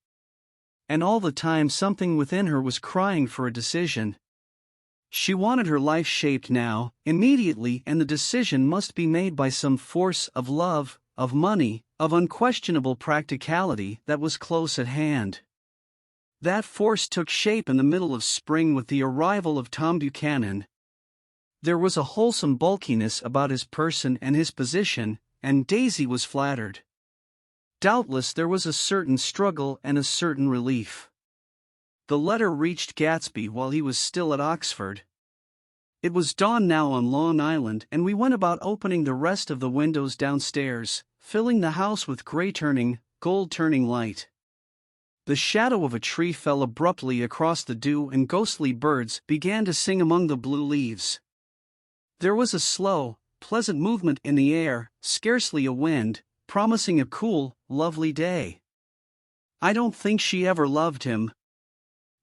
Speaker 1: And all the time something within her was crying for a decision. She wanted her life shaped now, immediately, and the decision must be made by some force of love, of money, of unquestionable practicality that was close at hand. That force took shape in the middle of spring with the arrival of Tom Buchanan. There was a wholesome bulkiness about his person and his position, and Daisy was flattered. Doubtless there was a certain struggle and a certain relief. The letter reached Gatsby while he was still at Oxford. It was dawn now on Long Island, and we went about opening the rest of the windows downstairs, filling the house with gold-turning light. The shadow of a tree fell abruptly across the dew, and ghostly birds began to sing among the blue leaves. There was a slow, pleasant movement in the air, scarcely a wind, promising a cool, lovely day. I don't think she ever loved him.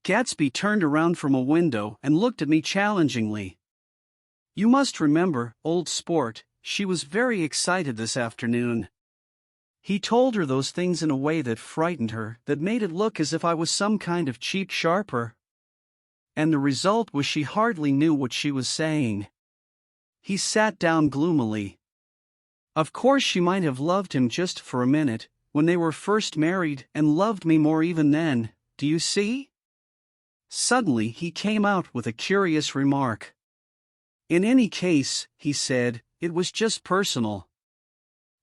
Speaker 1: Gatsby turned around from a window and looked at me challengingly. You must remember, old sport, she was very excited this afternoon. He told her those things in a way that frightened her, that made it look as if I was some kind of cheap sharper. And the result was she hardly knew what she was saying. He sat down gloomily. Of course she might have loved him just for a minute, when they were first married, and loved me more even then, do you see? Suddenly he came out with a curious remark. In any case, he said, it was just personal.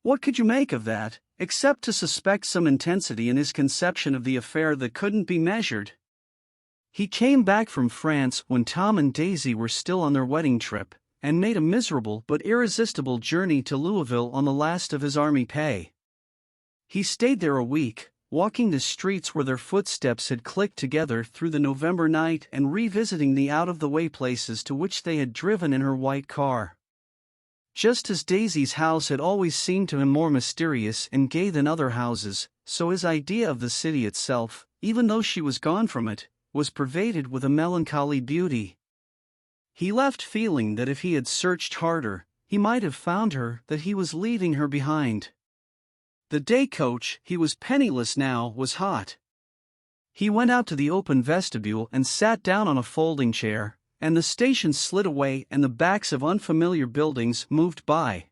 Speaker 1: What could you make of that, except to suspect some intensity in his conception of the affair that couldn't be measured? He came back from France when Tom and Daisy were still on their wedding trip, and made a miserable but irresistible journey to Louisville on the last of his army pay. He stayed there a week, walking the streets where their footsteps had clicked together through the November night and revisiting the out-of-the-way places to which they had driven in her white car. Just as Daisy's house had always seemed to him more mysterious and gay than other houses, so his idea of the city itself, even though she was gone from it, was pervaded with a melancholy beauty. He left feeling that if he had searched harder, he might have found her, that he was leaving her behind. The day coach, he was penniless now, was hot. He went out to the open vestibule and sat down on a folding chair, and the station slid away and the backs of unfamiliar buildings moved by.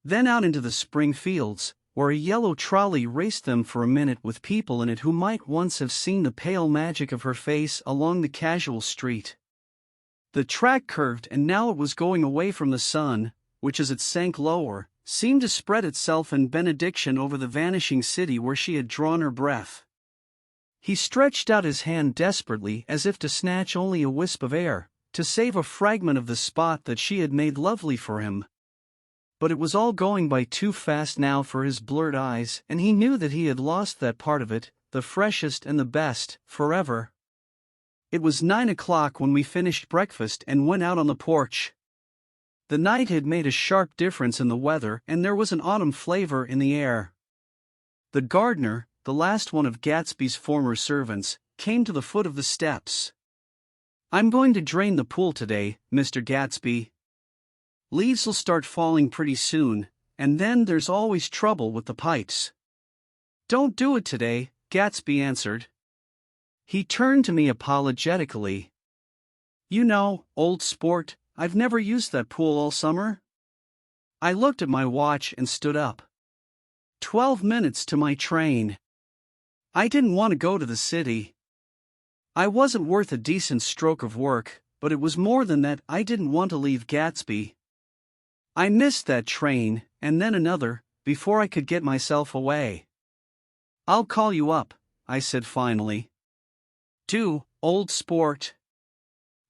Speaker 1: Then out into the spring fields, where a yellow trolley raced them for a minute with people in it who might once have seen the pale magic of her face along the casual street. The track curved, and now it was going away from the sun, which as it sank lower, seemed to spread itself in benediction over the vanishing city where she had drawn her breath. He stretched out his hand desperately as if to snatch only a wisp of air, to save a fragment of the spot that she had made lovely for him. But it was all going by too fast now for his blurred eyes, and he knew that he had lost that part of it, the freshest and the best, forever. It was 9 o'clock when we finished breakfast and went out on the porch. The night had made a sharp difference in the weather, and there was an autumn flavor in the air. The gardener, the last one of Gatsby's former servants, came to the foot of the steps. "I'm going to drain the pool today, Mr. Gatsby. Leaves'll start falling pretty soon, and then there's always trouble with the pipes." "Don't do it today," Gatsby answered. He turned to me apologetically. "You know, old sport, I've never used that pool all summer." I looked at my watch and stood up. 12 minutes to my train. I didn't want to go to the city. I wasn't worth a decent stroke of work, but it was more than that. I didn't want to leave Gatsby. I missed that train, and then another, before I could get myself away. "I'll call you up," I said finally. "Do, old sport.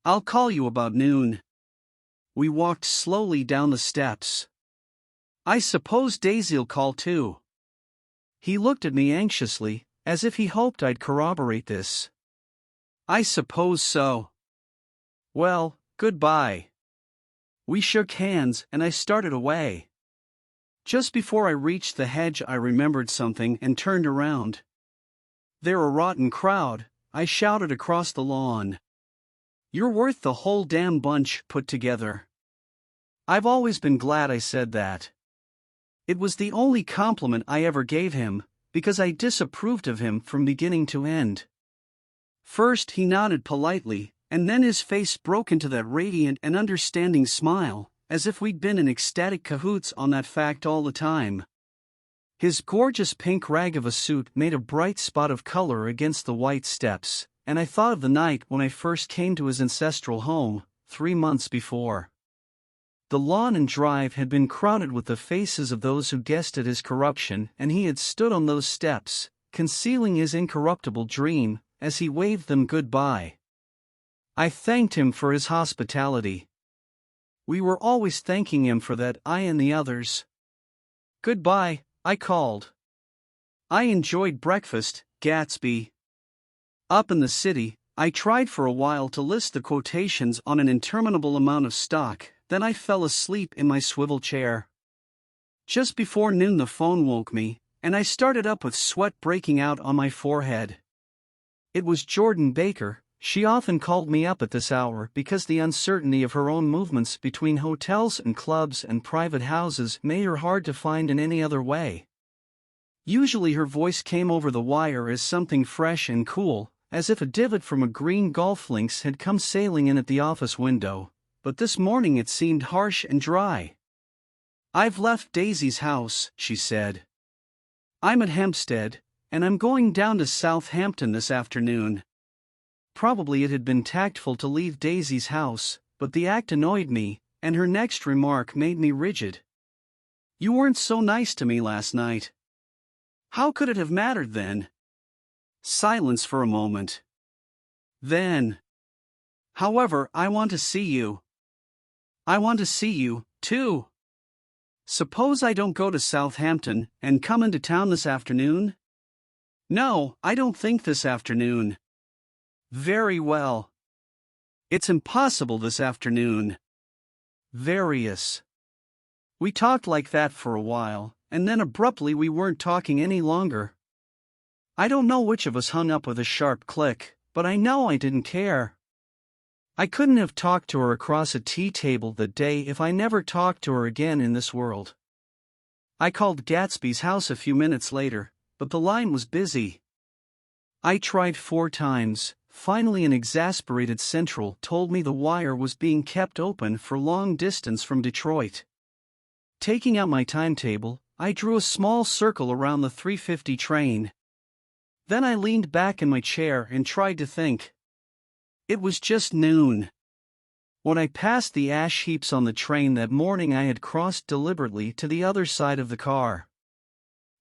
Speaker 1: I'll call you about noon." We walked slowly down the steps. "I suppose Daisy'll call too." He looked at me anxiously, as if he hoped I'd corroborate this. "I suppose so." "Well, goodbye." We shook hands and I started away. Just before I reached the hedge I remembered something and turned around. "They're a rotten crowd," I shouted across the lawn. "You're worth the whole damn bunch put together." I've always been glad I said that. It was the only compliment I ever gave him, because I disapproved of him from beginning to end. First he nodded politely, and then his face broke into that radiant and understanding smile, as if we'd been in ecstatic cahoots on that fact all the time. His gorgeous pink rag of a suit made a bright spot of color against the white steps, and I thought of the night when I first came to his ancestral home, 3 months before. The lawn and drive had been crowded with the faces of those who guessed at his corruption, and he had stood on those steps, concealing his incorruptible dream, as he waved them goodbye. I thanked him for his hospitality. We were always thanking him for that, I and the others. Goodbye, I called. I enjoyed breakfast, Gatsby. Up in the city, I tried for a while to list the quotations on an interminable amount of stock, then I fell asleep in my swivel chair. Just before noon the phone woke me, and I started up with sweat breaking out on my forehead. It was Jordan Baker. She often called me up at this hour because the uncertainty of her own movements between hotels and clubs and private houses made her hard to find in any other way. Usually her voice came over the wire as something fresh and cool, as if a divot from a green golf links had come sailing in at the office window, but this morning it seemed harsh and dry. I've left Daisy's house, she said. I'm at Hempstead, and I'm going down to Southampton this afternoon. Probably it had been tactful to leave Daisy's house, but the act annoyed me, and her next remark made me rigid. You weren't so nice to me last night. How could it have mattered then? Silence for a moment. Then. However, I want to see you. I want to see you, too. Suppose I don't go to Southampton and come into town this afternoon? No, I don't think this afternoon. Very well. It's impossible this afternoon. Various. We talked like that for a while, and then abruptly we weren't talking any longer. I don't know which of us hung up with a sharp click, but I know I didn't care. I couldn't have talked to her across a tea table that day if I never talked to her again in this world. I called Gatsby's house a few minutes later, but the line was busy. I tried 4 times. Finally, an exasperated central told me the wire was being kept open for long distance from Detroit. Taking out my timetable, I drew a small circle around the 3:50 train. Then I leaned back in my chair and tried to think. It was just noon. When I passed the ash heaps on the train that morning, I had crossed deliberately to the other side of the car.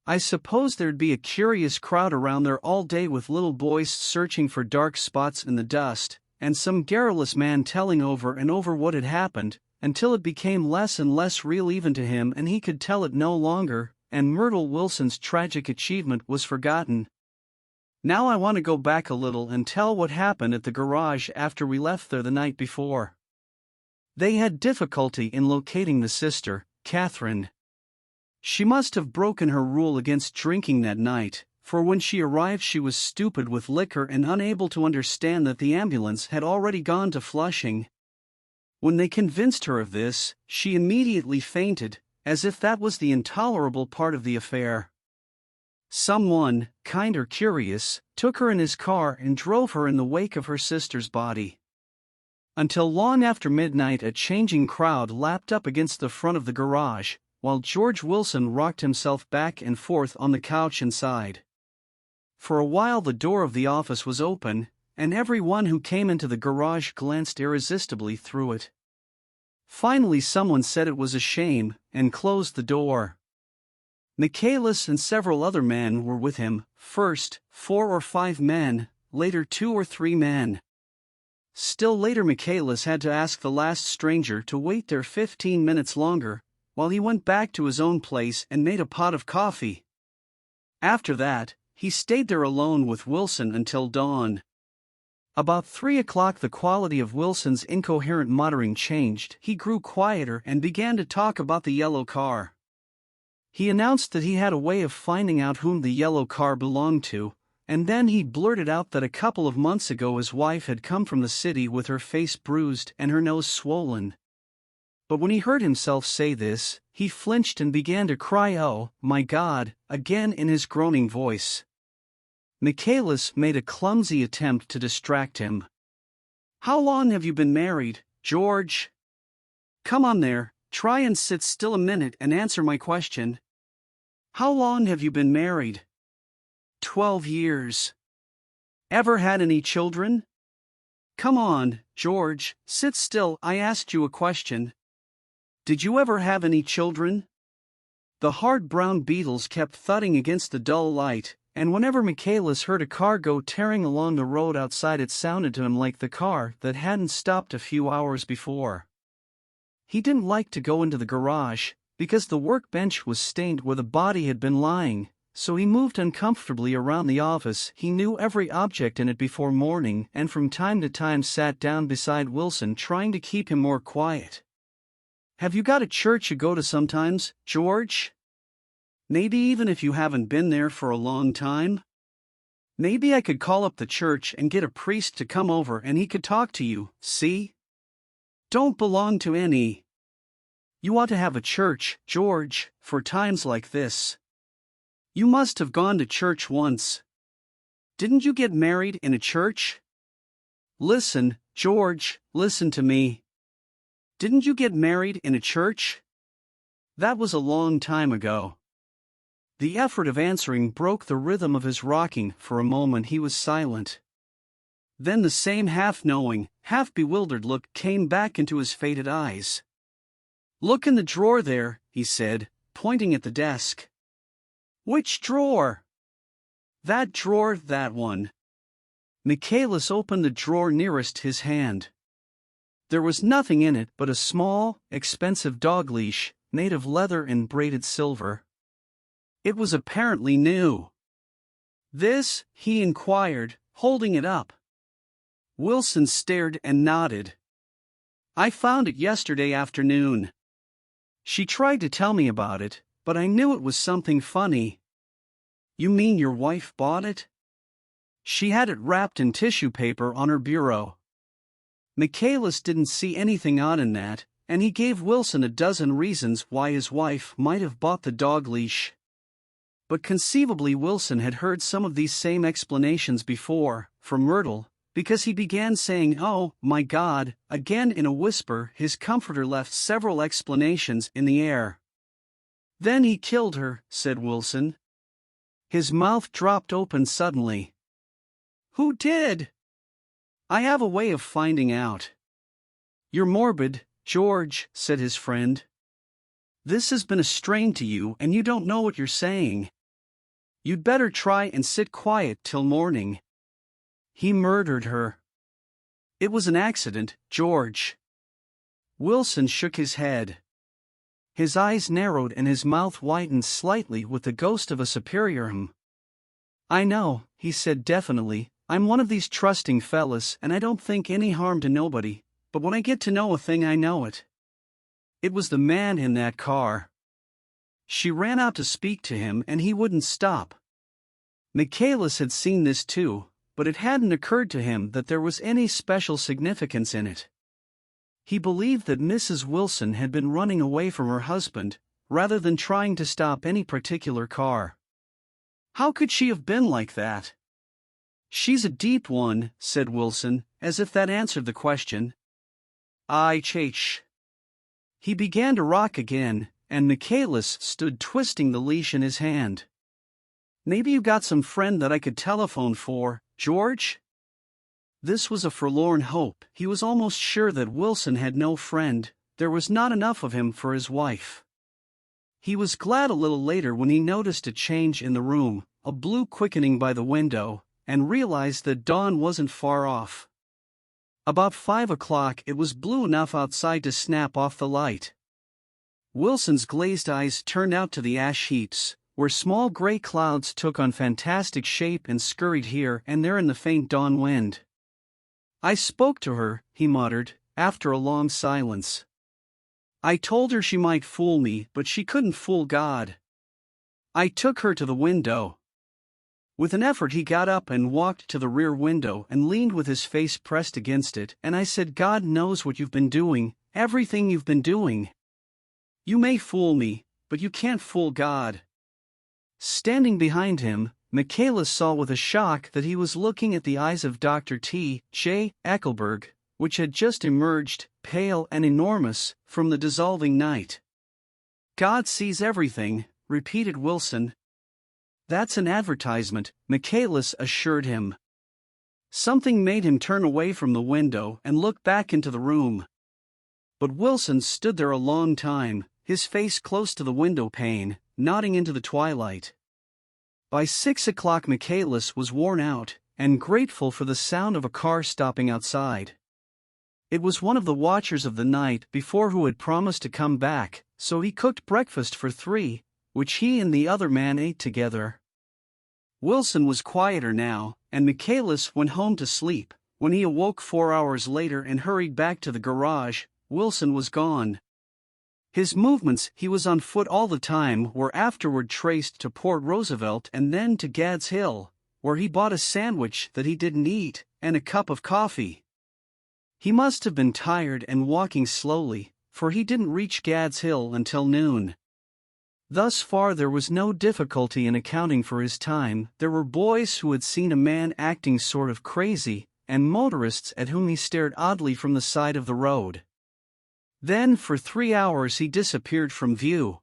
Speaker 1: I suppose there'd be a curious crowd around there all day with little boys searching for dark spots in the dust, and some garrulous man telling over and over what had happened, until it became less and less real even to him and he could tell it no longer, and Myrtle Wilson's tragic achievement was forgotten. Now I want to go back a little and tell what happened at the garage after we left there the night before. They had difficulty in locating the sister, Catherine. She must have broken her rule against drinking that night, for when she arrived she was stupid with liquor and unable to understand that the ambulance had already gone to Flushing. When they convinced her of this, she immediately fainted, as if that was the intolerable part of the affair. Someone, kind or curious, took her in his car and drove her in the wake of her sister's body. Until long after midnight a changing crowd lapped up against the front of the garage, while George Wilson rocked himself back and forth on the couch inside. For a while the door of the office was open, and everyone who came into the garage glanced irresistibly through it. Finally someone said it was a shame, and closed the door. Michaelis and several other men were with him, first 4 or 5 men, later 2 or 3 men. Still later Michaelis had to ask the last stranger to wait there 15 minutes longer, while he went back to his own place and made a pot of coffee. After that, he stayed there alone with Wilson until dawn. About 3 o'clock the quality of Wilson's incoherent muttering changed. He grew quieter and began to talk about the yellow car. He announced that he had a way of finding out whom the yellow car belonged to, and then he blurted out that a couple of months ago his wife had come from the city with her face bruised and her nose swollen. But when he heard himself say this, he flinched and began to cry, "Oh, my God," again in his groaning voice. Michaelis made a clumsy attempt to distract him. "How long have you been married, George? Come on there, try and sit still a minute and answer my question. How long have you been married?" 12 years. Ever had any children? Come on, George, sit still, I asked you a question. Did you ever have any children? The hard brown beetles kept thudding against the dull light, and whenever Michaelis heard a car go tearing along the road outside, it sounded to him like the car that hadn't stopped a few hours before. He didn't like to go into the garage, because the workbench was stained where the body had been lying, so he moved uncomfortably around the office. He knew every object in it before morning, and from time to time sat down beside Wilson, trying to keep him more quiet. "Have you got a church you go to sometimes, George? Maybe even if you haven't been there for a long time? Maybe I could call up the church and get a priest to come over and he could talk to you, see? Don't belong to any. You ought to have a church, George, for times like this. You must have gone to church once. Didn't you get married in a church? Listen, George, listen to me. Didn't you get married in a church? That was a long time ago." The effort of answering broke the rhythm of his rocking. For a moment he was silent. Then the same half-knowing, half-bewildered look came back into his faded eyes. "Look in the drawer there," he said, pointing at the desk. "Which drawer?" "That drawer, that one." Michaelis opened the drawer nearest his hand. There was nothing in it but a small, expensive dog leash, made of leather and braided silver. It was apparently new. "This?" he inquired, holding it up. Wilson stared and nodded. "I found it yesterday afternoon. She tried to tell me about it, but I knew it was something funny." "You mean your wife bought it?" "She had it wrapped in tissue paper on her bureau." Michaelis didn't see anything odd in that, and he gave Wilson a dozen reasons why his wife might have bought the dog leash. But conceivably Wilson had heard some of these same explanations before, from Myrtle, because he began saying, "Oh, my God," again in a whisper. His comforter left several explanations in the air. "Then he killed her," said Wilson. His mouth dropped open suddenly. "Who did?" "I have a way of finding out." "You're morbid, George," said his friend. "This has been a strain to you and you don't know what you're saying. You'd better try and sit quiet till morning." "He murdered her." "It was an accident, George." Wilson shook his head. His eyes narrowed and his mouth whitened slightly with the ghost of a superior hum. "I know," he said definitely, "I'm one of these trusting fellas and I don't think any harm to nobody, but when I get to know a thing I know it. It was the man in that car. She ran out to speak to him and he wouldn't stop." Michaelis had seen this too, but it hadn't occurred to him that there was any special significance in it. He believed that Mrs. Wilson had been running away from her husband, rather than trying to stop any particular car. How could she have been like that? "She's a deep one," said Wilson, as if that answered the question. "Chach." He began to rock again, and Michaelis stood twisting the leash in his hand. "Maybe you got some friend that I could telephone for, George?" This was a forlorn hope. He was almost sure that Wilson had no friend. There was not enough of him for his wife. He was glad a little later when he noticed a change in the room, a blue quickening by the window, and realized that dawn wasn't far off. About 5 o'clock it was blue enough outside to snap off the light. Wilson's glazed eyes turned out to the ash heaps, where small gray clouds took on fantastic shape and scurried here and there in the faint dawn wind. "I spoke to her," he muttered, after a long silence. "I told her she might fool me, but she couldn't fool God. I took her to the window." With an effort he got up and walked to the rear window and leaned with his face pressed against it, "And I said, God knows what you've been doing, everything you've been doing. You may fool me, but you can't fool God." Standing behind him, Michaelis saw with a shock that he was looking at the eyes of Dr. T. J. Eckelberg, which had just emerged, pale and enormous, from the dissolving night. "God sees everything," repeated Wilson. "That's an advertisement," Michaelis assured him. Something made him turn away from the window and look back into the room. but Wilson stood there a long time, his face close to the window pane, nodding into the twilight. By 6 o'clock Michaelis was worn out, and grateful for the sound of a car stopping outside. It was one of the watchers of the night before who had promised to come back, so he cooked breakfast for 3, which he and the other man ate together. Wilson was quieter now, and Michaelis went home to sleep. When he awoke 4 hours later and hurried back to the garage, Wilson was gone. His movements, he was on foot all the time, were afterward traced to Port Roosevelt and then to Gad's Hill, where he bought a sandwich that he didn't eat, and a cup of coffee. He must have been tired and walking slowly, for he didn't reach Gad's Hill until noon. Thus far there was no difficulty in accounting for his time. There were boys who had seen a man acting sort of crazy, and motorists at whom he stared oddly from the side of the road. Then for 3 hours he disappeared from view.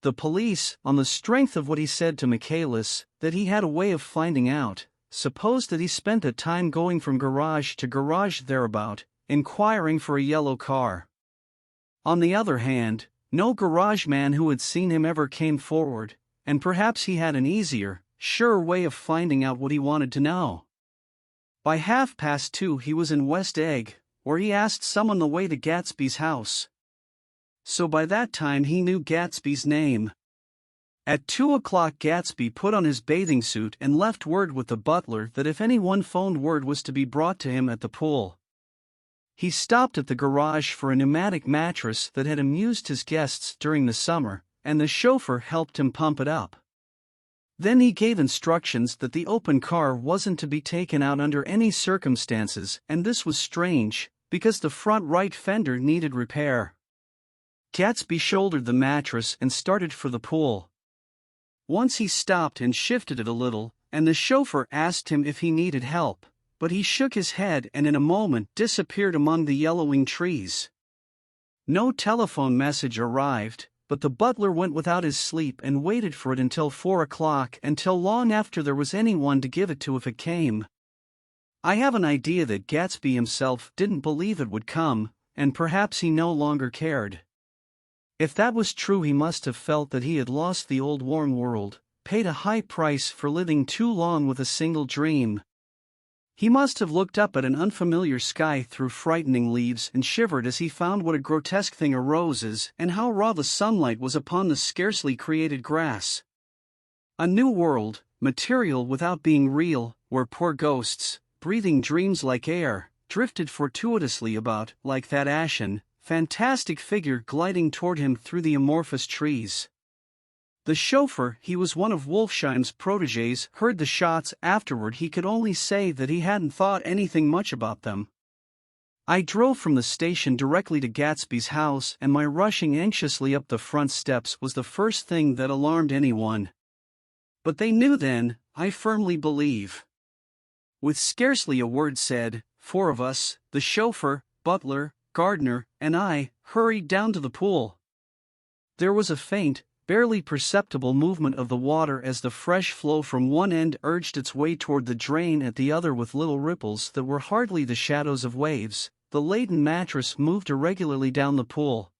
Speaker 1: The police, on the strength of what he said to Michaelis, that he had a way of finding out, supposed that he spent the time going from garage to garage thereabout, inquiring for a yellow car. On the other hand, no garage man who had seen him ever came forward, and perhaps he had an easier, surer way of finding out what he wanted to know. By 2:30 he was in West Egg, where he asked someone the way to Gatsby's house. So by that time he knew Gatsby's name. At 2 o'clock Gatsby put on his bathing suit and left word with the butler that if anyone phoned word was to be brought to him at the pool. He stopped at the garage for a pneumatic mattress that had amused his guests during the summer, and the chauffeur helped him pump it up. Then he gave instructions that the open car wasn't to be taken out under any circumstances, and this was strange, because the front right fender needed repair. Gatsby shouldered the mattress and started for the pool. Once he stopped and shifted it a little, and the chauffeur asked him if he needed help, but he shook his head and in a moment disappeared among the yellowing trees. No telephone message arrived, but the butler went without his sleep and waited for it until 4 o'clock, until long after there was anyone to give it to if it came. I have an idea that Gatsby himself didn't believe it would come, and perhaps he no longer cared. If that was true, he must have felt that he had lost the old warm world, paid a high price for living too long with a single dream. He must have looked up at an unfamiliar sky through frightening leaves and shivered as he found what a grotesque thing a rose is and how raw the sunlight was upon the scarcely created grass. A new world, material without being real, where poor ghosts, breathing dreams like air, drifted fortuitously about, like that ashen, fantastic figure gliding toward him through the amorphous trees. The chauffeur, he was one of Wolfsheim's protégés, heard the shots. Afterward he could only say that he hadn't thought anything much about them. I drove from the station directly to Gatsby's house, and my rushing anxiously up the front steps was the first thing that alarmed anyone. But they knew then, I firmly believe. With scarcely a word said, 4 of us, the chauffeur, butler, gardener, and I, hurried down to the pool. There was a faint, barely perceptible movement of the water as the fresh flow from one end urged its way toward the drain at the other with little ripples that were hardly the shadows of waves. The laden mattress moved irregularly down the pool.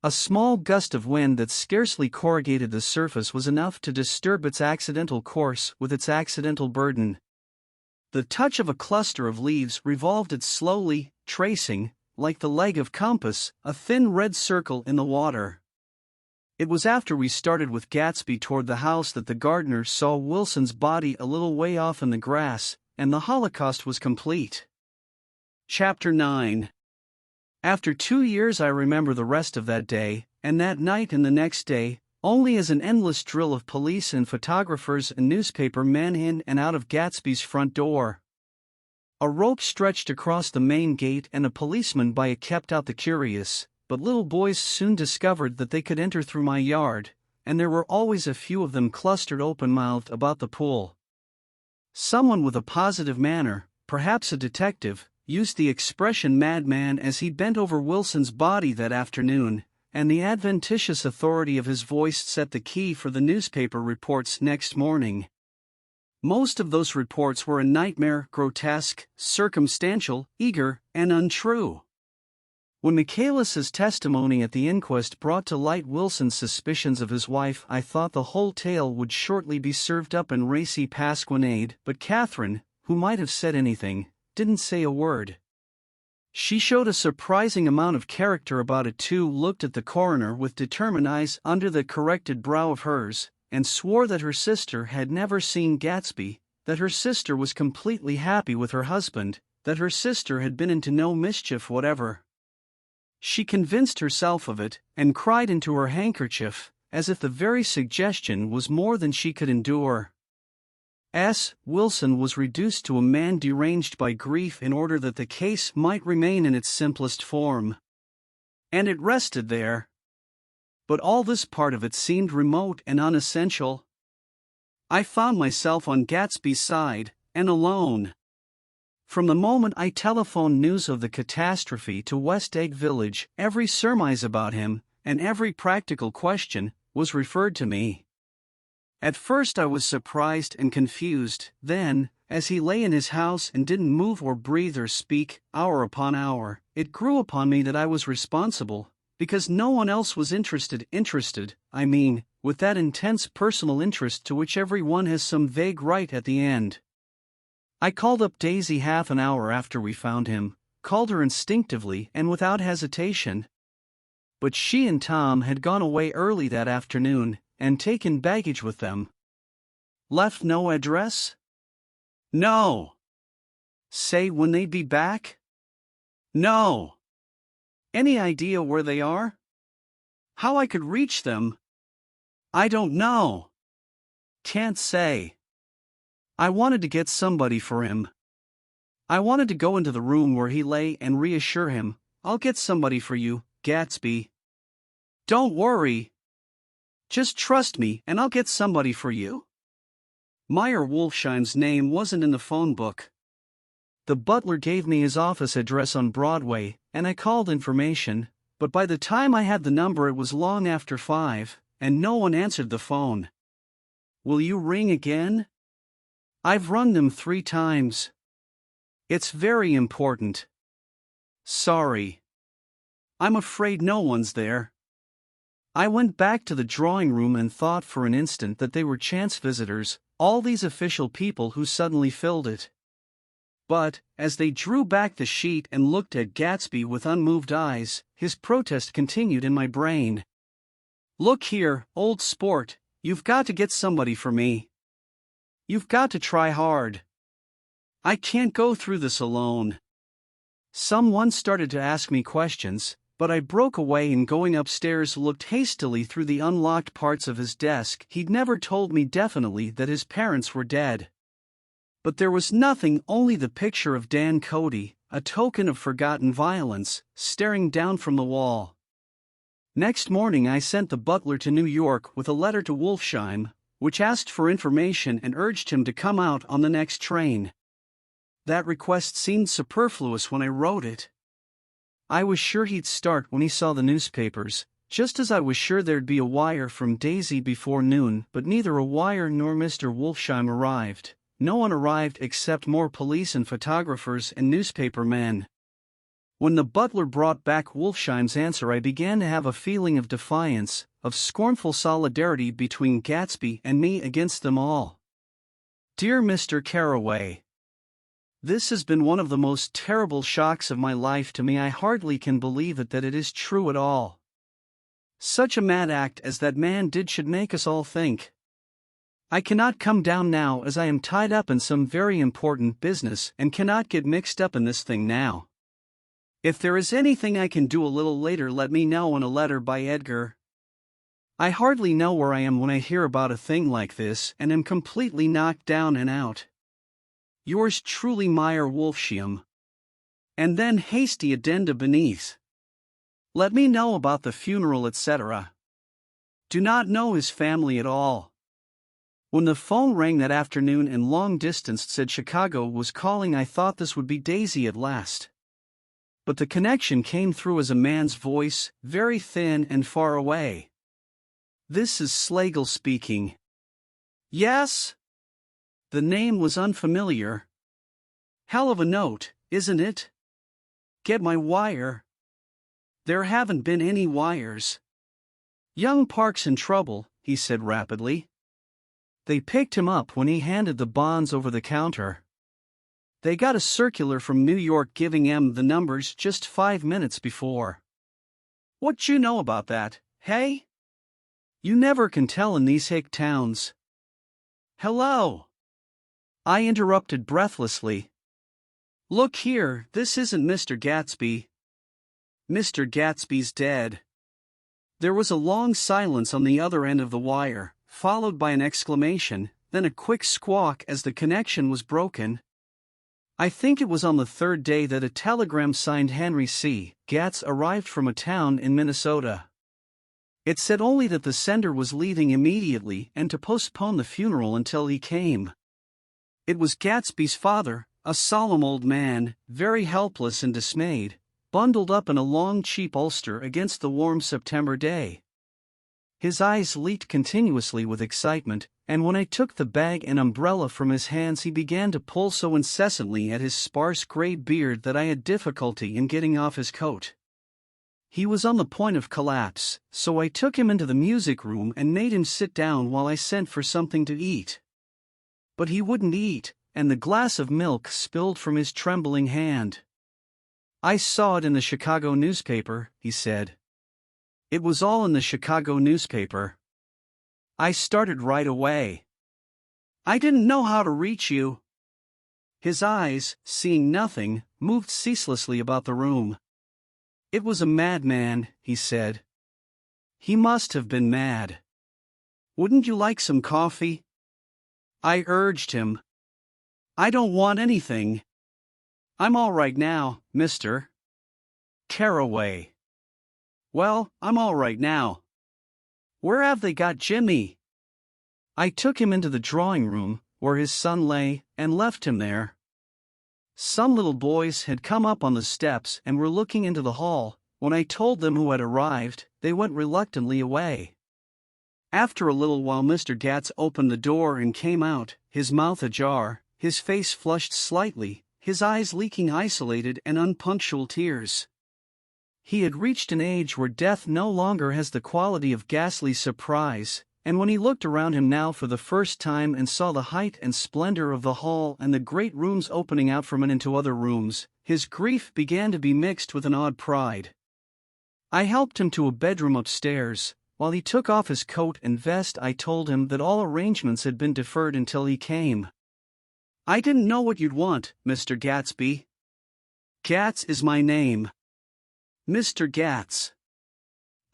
Speaker 1: A small gust of wind that scarcely corrugated the surface was enough to disturb its accidental course with its accidental burden. The touch of a cluster of leaves revolved it slowly, tracing, like the leg of compass, a thin red circle in the water. It was after we started with Gatsby toward the house that the gardener saw Wilson's body a little way off in the grass, and the Holocaust was complete. Chapter 9. After 2 years I remember the rest of that day, and that night and the next day, only as an endless drill of police and photographers and newspaper men in and out of Gatsby's front door. A rope stretched across the main gate and a policeman by it kept out the curious, but little boys soon discovered that they could enter through my yard, and there were always a few of them clustered open-mouthed about the pool. Someone with a positive manner, perhaps a detective, used the expression madman as he bent over Wilson's body that afternoon, and the adventitious authority of his voice set the key for the newspaper reports next morning. Most of those reports were a nightmare, grotesque, circumstantial, eager, and untrue. When Michaelis's testimony at the inquest brought to light Wilson's suspicions of his wife, I thought the whole tale would shortly be served up in racy pasquinade, but Catherine, who might have said anything, didn't say a word. She showed a surprising amount of character about it too, looked at the coroner with determined eyes under the corrected brow of hers, and swore that her sister had never seen Gatsby, that her sister was completely happy with her husband, that her sister had been into no mischief whatever. She convinced herself of it, and cried into her handkerchief, as if the very suggestion was more than she could endure. Wilson was reduced to a man deranged by grief in order that the case might remain in its simplest form. And it rested there. But all this part of it seemed remote and unessential. I found myself on Gatsby's side, and alone. From the moment I telephoned news of the catastrophe to West Egg Village, every surmise about him, and every practical question, was referred to me. At first I was surprised and confused, then, as he lay in his house and didn't move or breathe or speak, hour upon hour, it grew upon me that I was responsible, because no one else was interested, I mean, with that intense personal interest to which every one has some vague right at the end. I called up Daisy half an hour after we found him, called her instinctively and without hesitation. But she and Tom had gone away early that afternoon, and taken baggage with them. Left no address? No. Say when they'd be back? No. Any idea where they are? How I could reach them? I don't know. Can't say. I wanted to get somebody for him. I wanted to go into the room where he lay and reassure him, "I'll get somebody for you, Gatsby. Don't worry. Just trust me and I'll get somebody for you." Meyer Wolfsheim's name wasn't in the phone book. The butler gave me his office address on Broadway, and I called information, but by the time I had the number it was long after 5, and no one answered the phone. "Will you ring again?" "I've rung them 3 times. It's very important." "Sorry. I'm afraid no one's there." I went back to the drawing room and thought for an instant that they were chance visitors, all these official people who suddenly filled it. But, as they drew back the sheet and looked at Gatsby with unmoved eyes, his protest continued in my brain. "Look here, old sport, you've got to get somebody for me. You've got to try hard. I can't go through this alone." Someone started to ask me questions, but I broke away and going upstairs looked hastily through the unlocked parts of his desk. He'd never told me definitely that his parents were dead. But there was nothing, only the picture of Dan Cody, a token of forgotten violence, staring down from the wall. Next morning I sent the butler to New York with a letter to Wolfsheim, which asked for information and urged him to come out on the next train. That request seemed superfluous when I wrote it. I was sure he'd start when he saw the newspapers, just as I was sure there'd be a wire from Daisy before noon, but neither a wire nor Mr. Wolfsheim arrived. No one arrived except more police and photographers and newspaper men. When the butler brought back Wolfsheim's answer I began to have a feeling of defiance, of scornful solidarity between Gatsby and me against them all. "Dear Mr. Carraway, this has been one of the most terrible shocks of my life to me. I hardly can believe it that it is true at all. Such a mad act as that man did should make us all think. I cannot come down now as I am tied up in some very important business and cannot get mixed up in this thing now. If there is anything I can do a little later let me know in a letter by Edgar. I hardly know where I am when I hear about a thing like this and am completely knocked down and out. Yours truly, Meyer Wolfsheim." And then hasty addenda beneath. "Let me know about the funeral, etc. Do not know his family at all." When the phone rang that afternoon and long distance said Chicago was calling I thought this would be Daisy at last. But the connection came through as a man's voice, very thin and far away. "This is Slagle speaking." "Yes?" The name was unfamiliar. "Hell of a note, isn't it? Get my wire?" There haven't been any wires. Young Park's in trouble, he said rapidly. They picked him up when he handed the bonds over the counter. They got a circular from New York giving him the numbers just 5 minutes before. What you know about that, hey? You never can tell in these hick towns. Hello? I interrupted breathlessly. Look here, this isn't Mr. Gatsby. Mr. Gatsby's dead. There was a long silence on the other end of the wire, followed by an exclamation, then a quick squawk as the connection was broken. I think it was on the third day that a telegram signed Henry C. Gats arrived from a town in Minnesota. It said only that the sender was leaving immediately and to postpone the funeral until he came. It was Gatsby's father, a solemn old man, very helpless and dismayed, bundled up in a long cheap ulster against the warm September day. His eyes leaked continuously with excitement, and when I took the bag and umbrella from his hands he began to pull so incessantly at his sparse gray beard that I had difficulty in getting off his coat. He was on the point of collapse, so I took him into the music room and made him sit down while I sent for something to eat. But he wouldn't eat, and the glass of milk spilled from his trembling hand. I saw it in the Chicago newspaper, he said. It was all in the Chicago newspaper. I started right away. I didn't know how to reach you. His eyes, seeing nothing, moved ceaselessly about the room. It was a madman, he said. He must have been mad. Wouldn't you like some coffee? I urged him. I don't want anything. I'm all right now, Mr. Caraway. Well, I'm all right now. Where have they got Jimmy? I took him into the drawing room, where his son lay, and left him there. Some little boys had come up on the steps and were looking into the hall. When I told them who had arrived, they went reluctantly away. After a little while Mr. Gats opened the door and came out, his mouth ajar, his face flushed slightly, his eyes leaking isolated and unpunctual tears. He had reached an age where death no longer has the quality of ghastly surprise, and when he looked around him now for the first time and saw the height and splendor of the hall and the great rooms opening out from it into other rooms, his grief began to be mixed with an odd pride. I helped him to a bedroom upstairs. While he took off his coat and vest, I told him that all arrangements had been deferred until he came. I didn't know what you'd want, Mr. Gatsby. Gats is my name. Mr. Gats.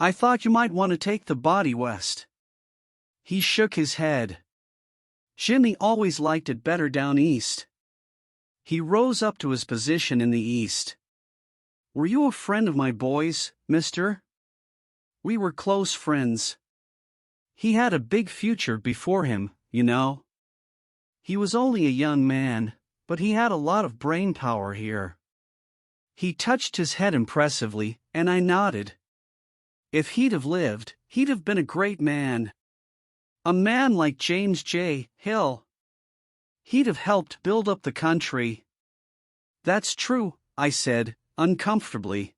Speaker 1: I thought you might want to take the body west. He shook his head. Jimmy always liked it better down east. He rose up to his position in the east. Were you a friend of my boy's, mister? We were close friends. He had a big future before him, you know. He was only a young man, but he had a lot of brain power here. He touched his head impressively, and I nodded. If he'd have lived, he'd have been a great man. A man like James J. Hill. He'd have helped build up the country. That's true, I said, uncomfortably.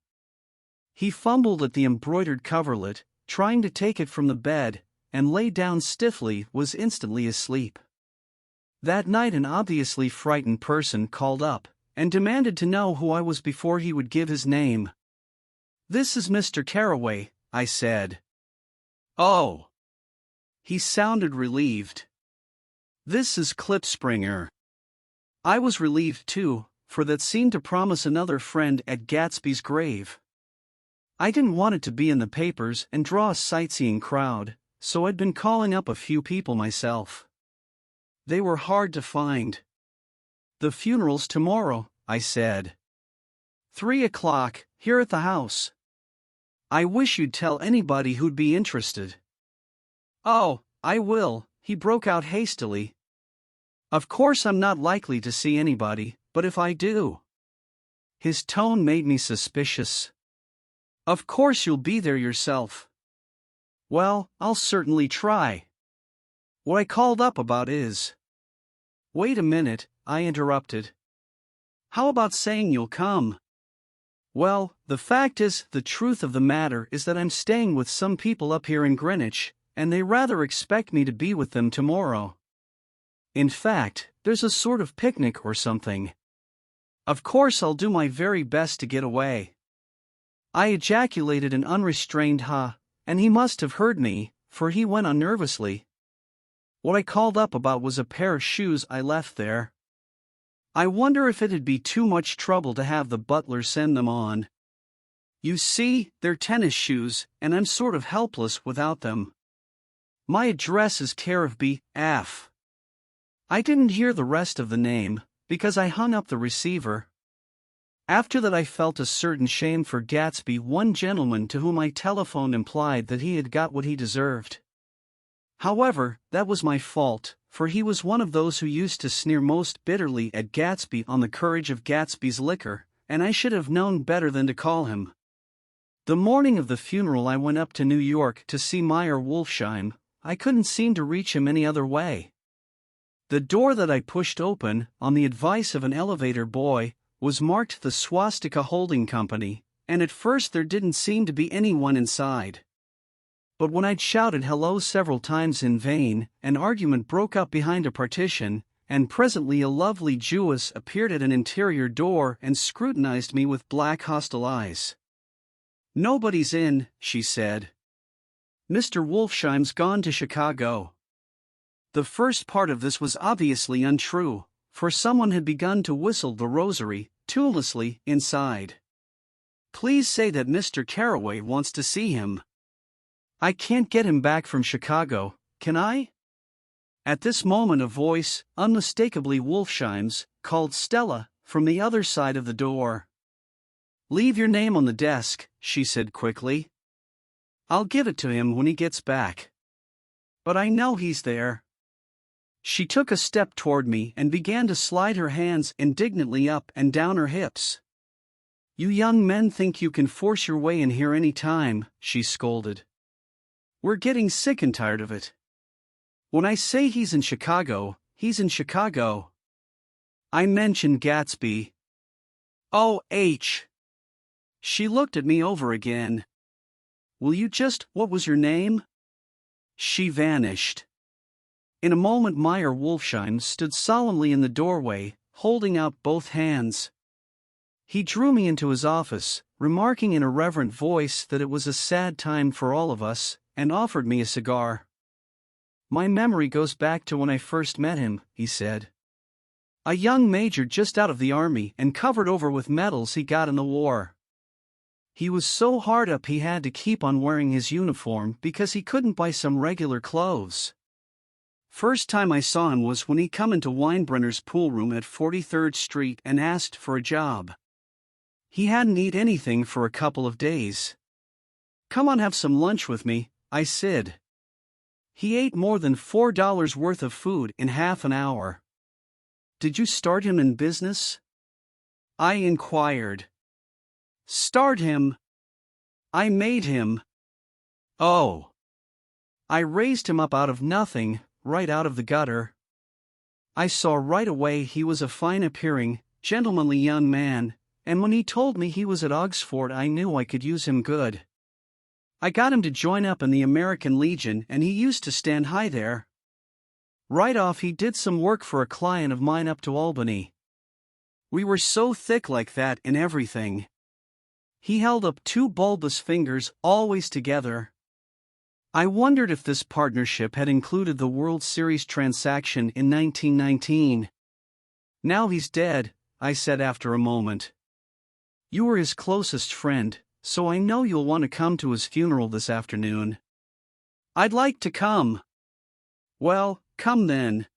Speaker 1: He fumbled at the embroidered coverlet, trying to take it from the bed, and lay down stiffly, was instantly asleep. That night an obviously frightened person called up, and demanded to know who I was before he would give his name. This is Mr. Caraway, I said. Oh. He sounded relieved. This is Klipspringer. I was relieved too, for that seemed to promise another friend at Gatsby's grave. I didn't want it to be in the papers and draw a sightseeing crowd, so I'd been calling up a few people myself. They were hard to find. The funeral's tomorrow, I said. 3 o'clock, here at the house. I wish you'd tell anybody who'd be interested. Oh, I will, he broke out hastily. Of course I'm not likely to see anybody, but if I do. His tone made me suspicious. Of course you'll be there yourself. Well, I'll certainly try. What I called up about is... Wait a minute, I interrupted. How about saying you'll come? Well, the fact is, the truth of the matter is that I'm staying with some people up here in Greenwich, and they rather expect me to be with them tomorrow. In fact, there's a sort of picnic or something. Of course I'll do my very best to get away. I ejaculated an unrestrained ha, and he must have heard me, for he went on nervously. What I called up about was a pair of shoes I left there. I wonder if it'd be too much trouble to have the butler send them on. You see, they're tennis shoes, and I'm sort of helpless without them. My address is care of B. F. I didn't hear the rest of the name, because I hung up the receiver. After that I felt a certain shame for Gatsby. One gentleman to whom I telephoned implied that he had got what he deserved. However, that was my fault, for he was one of those who used to sneer most bitterly at Gatsby on the courage of Gatsby's liquor, and I should have known better than to call him. The morning of the funeral I went up to New York to see Meyer Wolfsheim. I couldn't seem to reach him any other way. The door that I pushed open, on the advice of an elevator boy, was marked the Swastika Holding Company, and at first there didn't seem to be anyone inside. But when I'd shouted hello several times in vain, an argument broke up behind a partition, and presently a lovely Jewess appeared at an interior door and scrutinized me with black hostile eyes. "Nobody's in," she said. "Mr. Wolfsheim's gone to Chicago." The first part of this was obviously untrue, for someone had begun to whistle the rosary, tunelessly, inside. "Please say that Mr. Carraway wants to see him. I can't get him back from Chicago, can I?" At this moment a voice, unmistakably Wolfsheim's, called Stella, from the other side of the door. "Leave your name on the desk," she said quickly. "I'll give it to him when he gets back. But I know he's there." She took a step toward me and began to slide her hands indignantly up and down her hips. "You young men think you can force your way in here any time," she scolded. "We're getting sick and tired of it. When I say he's in Chicago, he's in Chicago. I mentioned Gatsby. O.H. She looked at me over again. "Will you what was your name?" She vanished. In a moment Meyer Wolfsheim stood solemnly in the doorway, holding out both hands. He drew me into his office, remarking in a reverent voice that it was a sad time for all of us, and offered me a cigar. "My memory goes back to when I first met him," he said. "A young major just out of the army and covered over with medals he got in the war. He was so hard up he had to keep on wearing his uniform because he couldn't buy some regular clothes. First time I saw him was when he come into Weinbrenner's pool room at 43rd Street and asked for a job. He hadn't eat anything for a couple of days. 'Come on, have some lunch with me,' I said. He ate more than $4 worth of food in half an hour." "Did you start him in business?" I inquired. "Start him? I made him." "Oh." "I raised him up out of nothing, right out of the gutter. I saw right away he was a fine-appearing, gentlemanly young man, and when he told me he was at Oxford I knew I could use him good. I got him to join up in the American Legion and he used to stand high there. Right off he did some work for a client of mine up to Albany. We were so thick like that in everything. He held up two bulbous fingers, always together. I wondered if this partnership had included the World Series transaction in 1919. "Now he's dead," I said after a moment. "You were his closest friend, so I know you'll want to come to his funeral this afternoon." "I'd like to come." "Well, come then."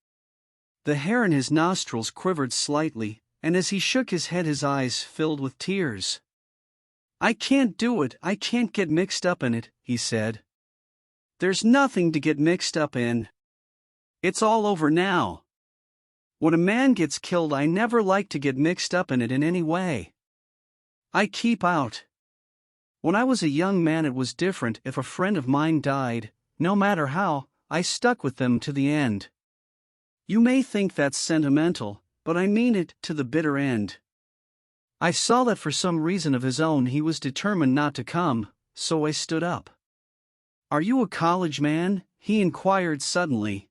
Speaker 1: The hair in his nostrils quivered slightly, and as he shook his head his eyes filled with tears. "I can't do it, I can't get mixed up in it," he said. "There's nothing to get mixed up in. It's all over now. When a man gets killed I never like to get mixed up in it in any way. I keep out. When I was a young man it was different. If a friend of mine died, no matter how, I stuck with them to the end. You may think that's sentimental, but I mean it to the bitter end. I saw that for some reason of his own he was determined not to come, so I stood up. "Are you a college man?" he inquired suddenly.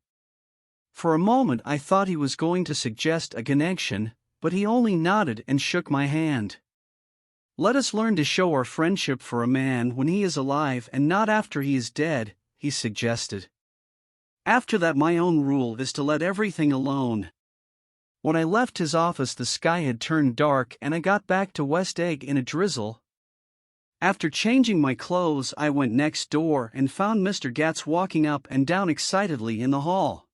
Speaker 1: For a moment I thought he was going to suggest a connection, but he only nodded and shook my hand. "Let us learn to show our friendship for a man when he is alive and not after he is dead," he suggested. After that, my own rule is to let everything alone. When I left his office, the sky had turned dark and I got back to West Egg in a drizzle. After changing my clothes, I went next door and found Mr. Gatz walking up and down excitedly in the hall.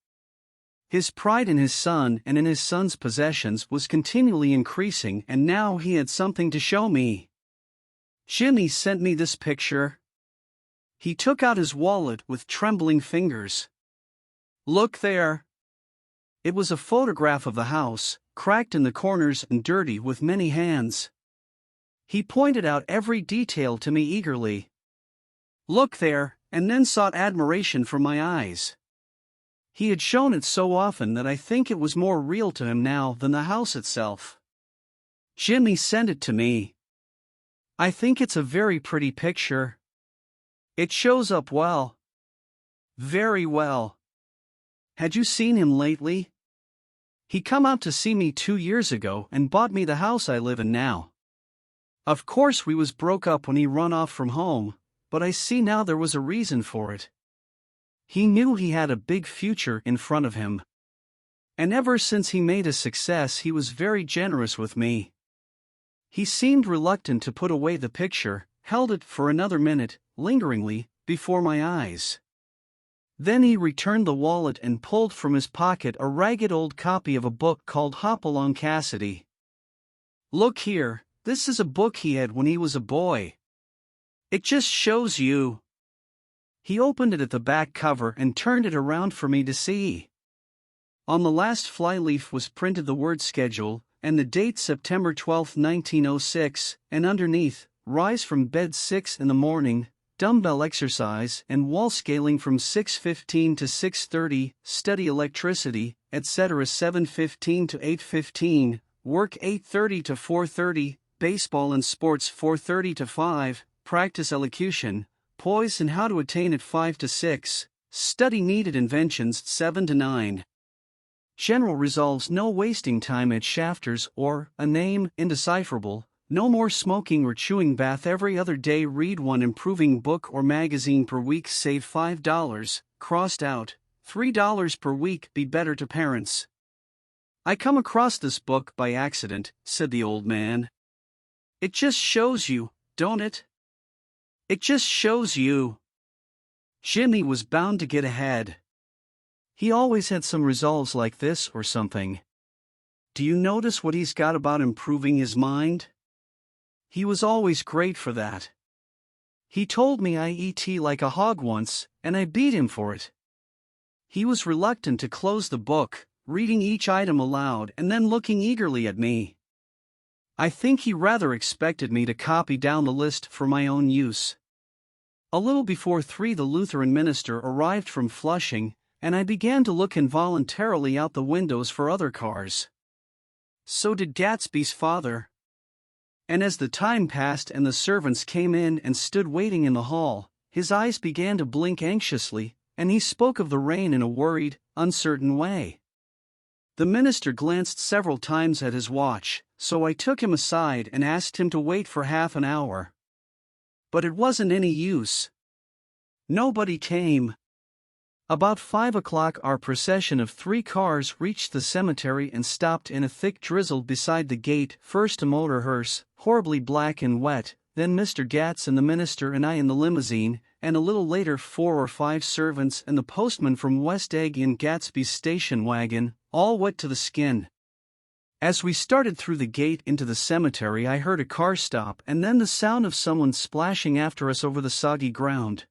Speaker 1: His pride in his son and in his son's possessions was continually increasing, and now he had something to show me. "Jimmy sent me this picture." He took out his wallet with trembling fingers. "Look there." It was a photograph of the house, cracked in the corners and dirty with many hands. He pointed out every detail to me eagerly. "Look there," and then sought admiration from my eyes. He had shown it so often that I think it was more real to him now than the house itself. "Jimmy sent it to me. I think it's a very pretty picture. It shows up well. Very well. Had you seen him lately? He come out to see me 2 years ago and bought me the house I live in now. Of course we was broke up when he run off from home, but I see now there was a reason for it. He knew he had a big future in front of him. And ever since he made a success he was very generous with me." He seemed reluctant to put away the picture, held it for another minute, lingeringly, before my eyes. Then he returned the wallet and pulled from his pocket a ragged old copy of a book called Hopalong Cassidy. "Look here, this is a book he had when he was a boy. It just shows you." He opened it at the back cover and turned it around for me to see. On the last flyleaf was printed the word schedule, and the date September 12, 1906, and underneath, "Rise from bed 6 in the morning, dumbbell exercise and wall scaling from 6:15 to 6:30, study electricity, etc. 7:15 to 8:15, work 8:30 to 4:30, baseball and sports 4:30 to 5, practice elocution, poise and how to attain at 5 to 6, study needed inventions 7 to 9. General resolves no wasting time at shafters or, a name, indecipherable, no more smoking or chewing bath every other day, read one improving book or magazine per week, save $5, crossed out, $3 per week, be better to parents." "I come across this book by accident," said the old man. "It just shows you, don't it? It just shows you." Jimmy was bound to get ahead. He always had some resolves like this or something. Do you notice what he's got about improving his mind? He was always great for that. He told me I eat like a hog once, and I beat him for it. He was reluctant to close the book, reading each item aloud and then looking eagerly at me. I think he rather expected me to copy down the list for my own use. A little before 3 the Lutheran minister arrived from Flushing, and I began to look involuntarily out the windows for other cars. So did Gatsby's father. And as the time passed and the servants came in and stood waiting in the hall, his eyes began to blink anxiously, and he spoke of the rain in a worried, uncertain way. The minister glanced several times at his watch, so I took him aside and asked him to wait for half an hour. But it wasn't any use. Nobody came. About 5 o'clock our procession of 3 cars reached the cemetery and stopped in a thick drizzle beside the gate, first a motor hearse, horribly black and wet, then Mr. Gatz and the minister and I in the limousine, and a little later 4 or 5 servants and the postman from West Egg in Gatsby's station wagon, all wet to the skin. As we started through the gate into the cemetery I heard a car stop and then the sound of someone splashing after us over the soggy ground.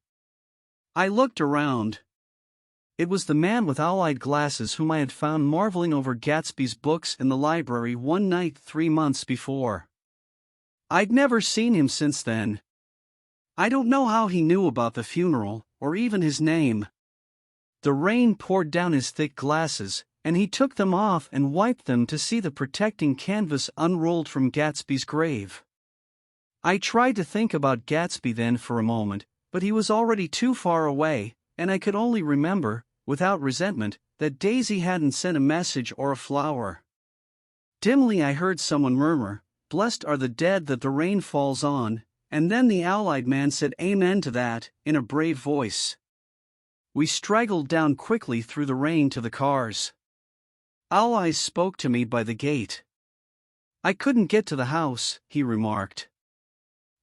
Speaker 1: I looked around. It was the man with owl-eyed glasses whom I had found marveling over Gatsby's books in the library one night 3 months before. I'd never seen him since then. I don't know how he knew about the funeral, or even his name. The rain poured down his thick glasses, and he took them off and wiped them to see the protecting canvas unrolled from Gatsby's grave. I tried to think about Gatsby then for a moment, but he was already too far away, and I could only remember, without resentment, that Daisy hadn't sent a message or a flower. Dimly I heard someone murmur, "Blessed are the dead that the rain falls on," and then the owl-eyed man said amen to that, in a brave voice. We straggled down quickly through the rain to the cars. Owl-eyes spoke to me by the gate. "I couldn't get to the house," he remarked.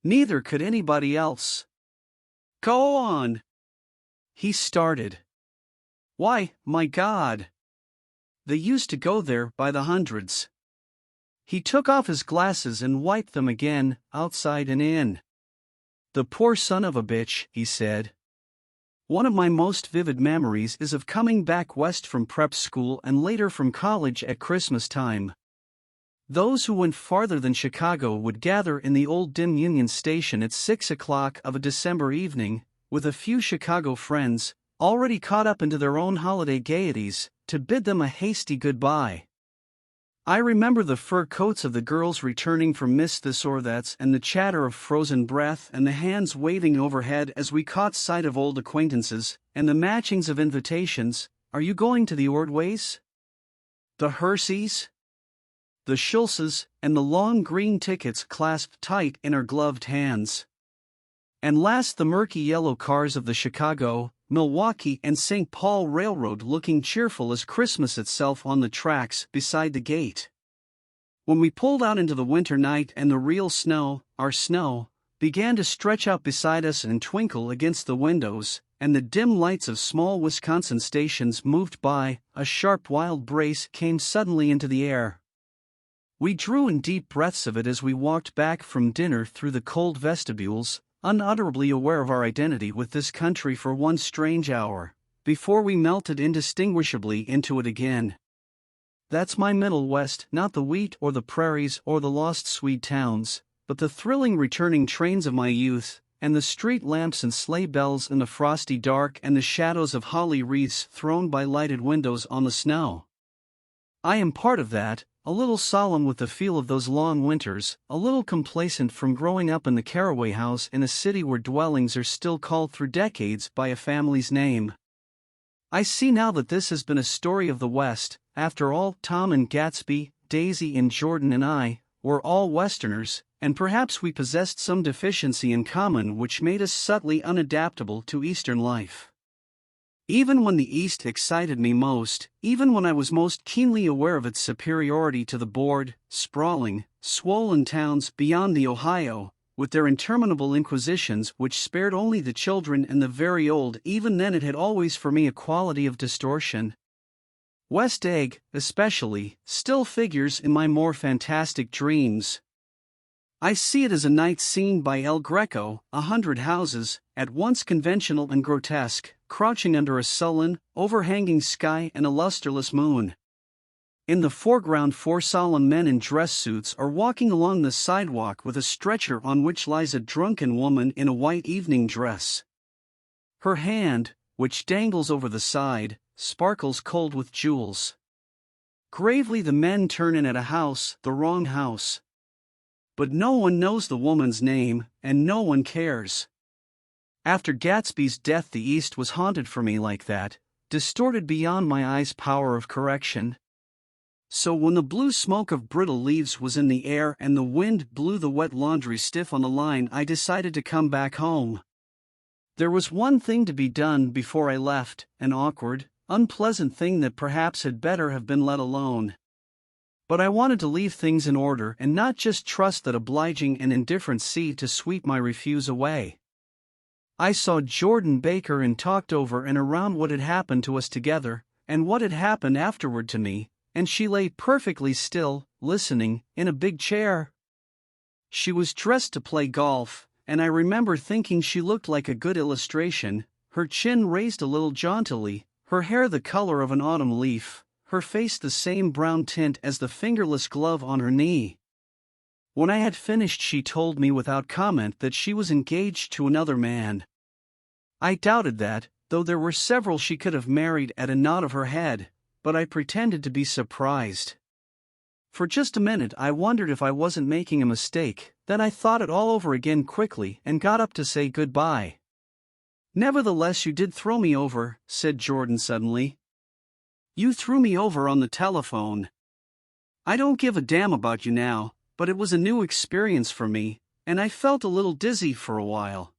Speaker 1: "Neither could anybody else." "Go on," he started. "Why, my God! They used to go there by the hundreds." He took off his glasses and wiped them again, outside and in. "The poor son of a bitch," he said. "One of my most vivid memories is of coming back west from prep school and later from college at Christmas time. Those who went farther than Chicago would gather in the old dim Union Station at 6 o'clock of a December evening, with a few Chicago friends, already caught up into their own holiday gaieties, to bid them a hasty goodbye. I remember the fur coats of the girls returning from this or that's and the chatter of frozen breath and the hands waving overhead as we caught sight of old acquaintances, and the matchings of invitations. "Are you going to the Ordways? The Herseys? The Schultzes?" and the long green tickets clasped tight in our gloved hands. And last the murky yellow cars of the Chicago, Milwaukee and St. Paul Railroad looking cheerful as Christmas itself on the tracks beside the gate. When we pulled out into the winter night and the real snow, our snow, began to stretch out beside us and twinkle against the windows, and the dim lights of small Wisconsin stations moved by, a sharp wild brace came suddenly into the air. We drew in deep breaths of it as we walked back from dinner through the cold vestibules, unutterably aware of our identity with this country for one strange hour, before we melted indistinguishably into it again. That's my Middle West, not the wheat or the prairies or the lost Swede towns, but the thrilling returning trains of my youth, and the street lamps and sleigh bells in the frosty dark and the shadows of holly wreaths thrown by lighted windows on the snow. I am part of that, a little solemn with the feel of those long winters, a little complacent from growing up in the Caraway house in a city where dwellings are still called through decades by a family's name. I see now that this has been a story of the West. After all, Tom and Gatsby, Daisy and Jordan and I, were all Westerners, and perhaps we possessed some deficiency in common which made us subtly unadaptable to Eastern life. Even when the East excited me most, even when I was most keenly aware of its superiority to the bored, sprawling, swollen towns beyond the Ohio, with their interminable inquisitions which spared only the children and the very old, even then it had always for me a quality of distortion. West Egg, especially, still figures in my more fantastic dreams. I see it as a night scene by El Greco, 100 houses, at once conventional and grotesque, crouching under a sullen, overhanging sky and a lusterless moon. In the foreground 4 solemn men in dress suits are walking along the sidewalk with a stretcher on which lies a drunken woman in a white evening dress. Her hand, which dangles over the side, sparkles cold with jewels. Gravely the men turn in at a house, the wrong house. But no one knows the woman's name, and no one cares. After Gatsby's death the East was haunted for me like that, distorted beyond my eyes' power of correction. So when the blue smoke of brittle leaves was in the air and the wind blew the wet laundry stiff on the line, I decided to come back home. There was one thing to be done before I left, an awkward, unpleasant thing that perhaps had better have been let alone. But I wanted to leave things in order and not just trust that obliging and indifferent sea to sweep my refuse away. I saw Jordan Baker and talked over and around what had happened to us together, and what had happened afterward to me, and she lay perfectly still, listening, in a big chair. She was dressed to play golf, and I remember thinking she looked like a good illustration, her chin raised a little jauntily, her hair the color of an autumn leaf, her face the same brown tint as the fingerless glove on her knee. When I had finished she told me without comment that she was engaged to another man. I doubted that, though there were several she could have married at a nod of her head, but I pretended to be surprised. For just a minute I wondered if I wasn't making a mistake, then I thought it all over again quickly and got up to say goodbye. "Nevertheless, you did throw me over," said Jordan suddenly. "You threw me over on the telephone. I don't give a damn about you now, but it was a new experience for me, and I felt a little dizzy for a while."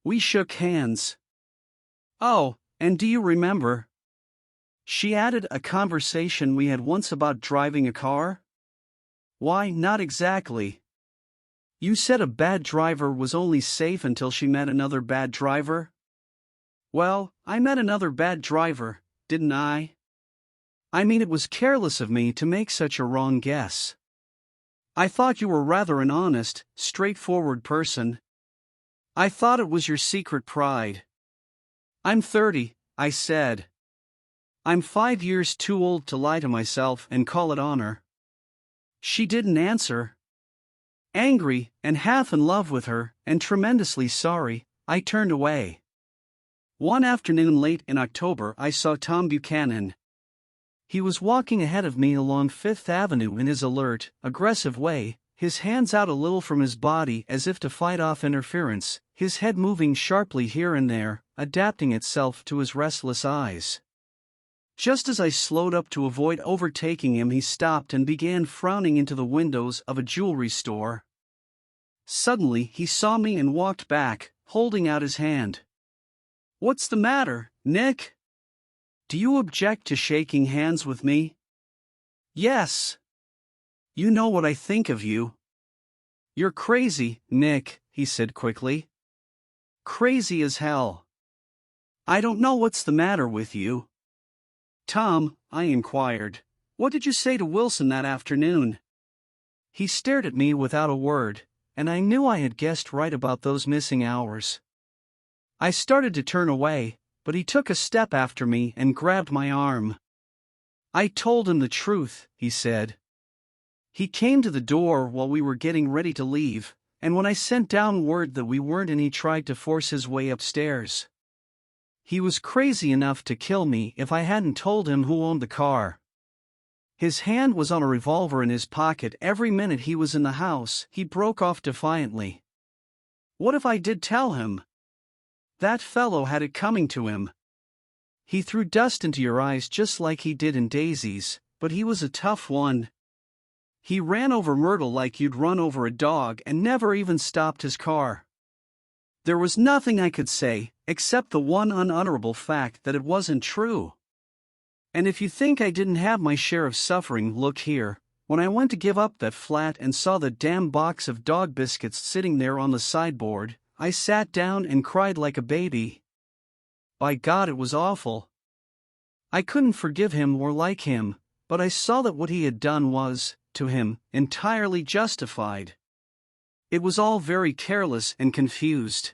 Speaker 1: We shook hands. "Oh, and do you remember," she added, "a conversation we had once about driving a car?" "Why, not exactly. You said a bad driver was only safe until she met another bad driver?" "Well, I met another bad driver, didn't I? I mean, it was careless of me to make such a wrong guess. I thought you were rather an honest, straightforward person. I thought it was your secret pride." "I'm 30, I said. I'm 5 years too old to lie to myself and call it honor." She didn't answer. Angry, and half in love with her, and tremendously sorry, I turned away. One afternoon late in October I saw Tom Buchanan. He was walking ahead of me along Fifth Avenue in his alert, aggressive way, his hands out a little from his body as if to fight off interference, his head moving sharply here and there, adapting itself to his restless eyes. Just as I slowed up to avoid overtaking him, he stopped and began frowning into the windows of a jewelry store. Suddenly he saw me and walked back, holding out his hand. "What's the matter, Nick? Do you object to shaking hands with me?" "Yes. You know what I think of you." "You're crazy, Nick," he said quickly. "Crazy as hell. I don't know what's the matter with you." "Tom," I inquired, "what did you say to Wilson that afternoon?" He stared at me without a word, and I knew I had guessed right about those missing hours. I started to turn away, but he took a step after me and grabbed my arm. "I told him the truth," he said. "He came to the door while we were getting ready to leave, and when I sent down word that we weren't in, he tried to force his way upstairs. He was crazy enough to kill me if I hadn't told him who owned the car. His hand was on a revolver in his pocket every minute he was in the house," he broke off defiantly. "What if I did tell him? That fellow had it coming to him. He threw dust into your eyes just like he did in Daisy's, but he was a tough one. He ran over Myrtle like you'd run over a dog and never even stopped his car." There was nothing I could say, except the one unutterable fact that it wasn't true. And if you think I didn't have my share of suffering, look here. When I went to give up that flat and saw the damn box of dog biscuits sitting there on the sideboard, I sat down and cried like a baby. By God, it was awful. I couldn't forgive him or like him, but I saw that what he had done was, to him, entirely justified. It was all very careless and confused.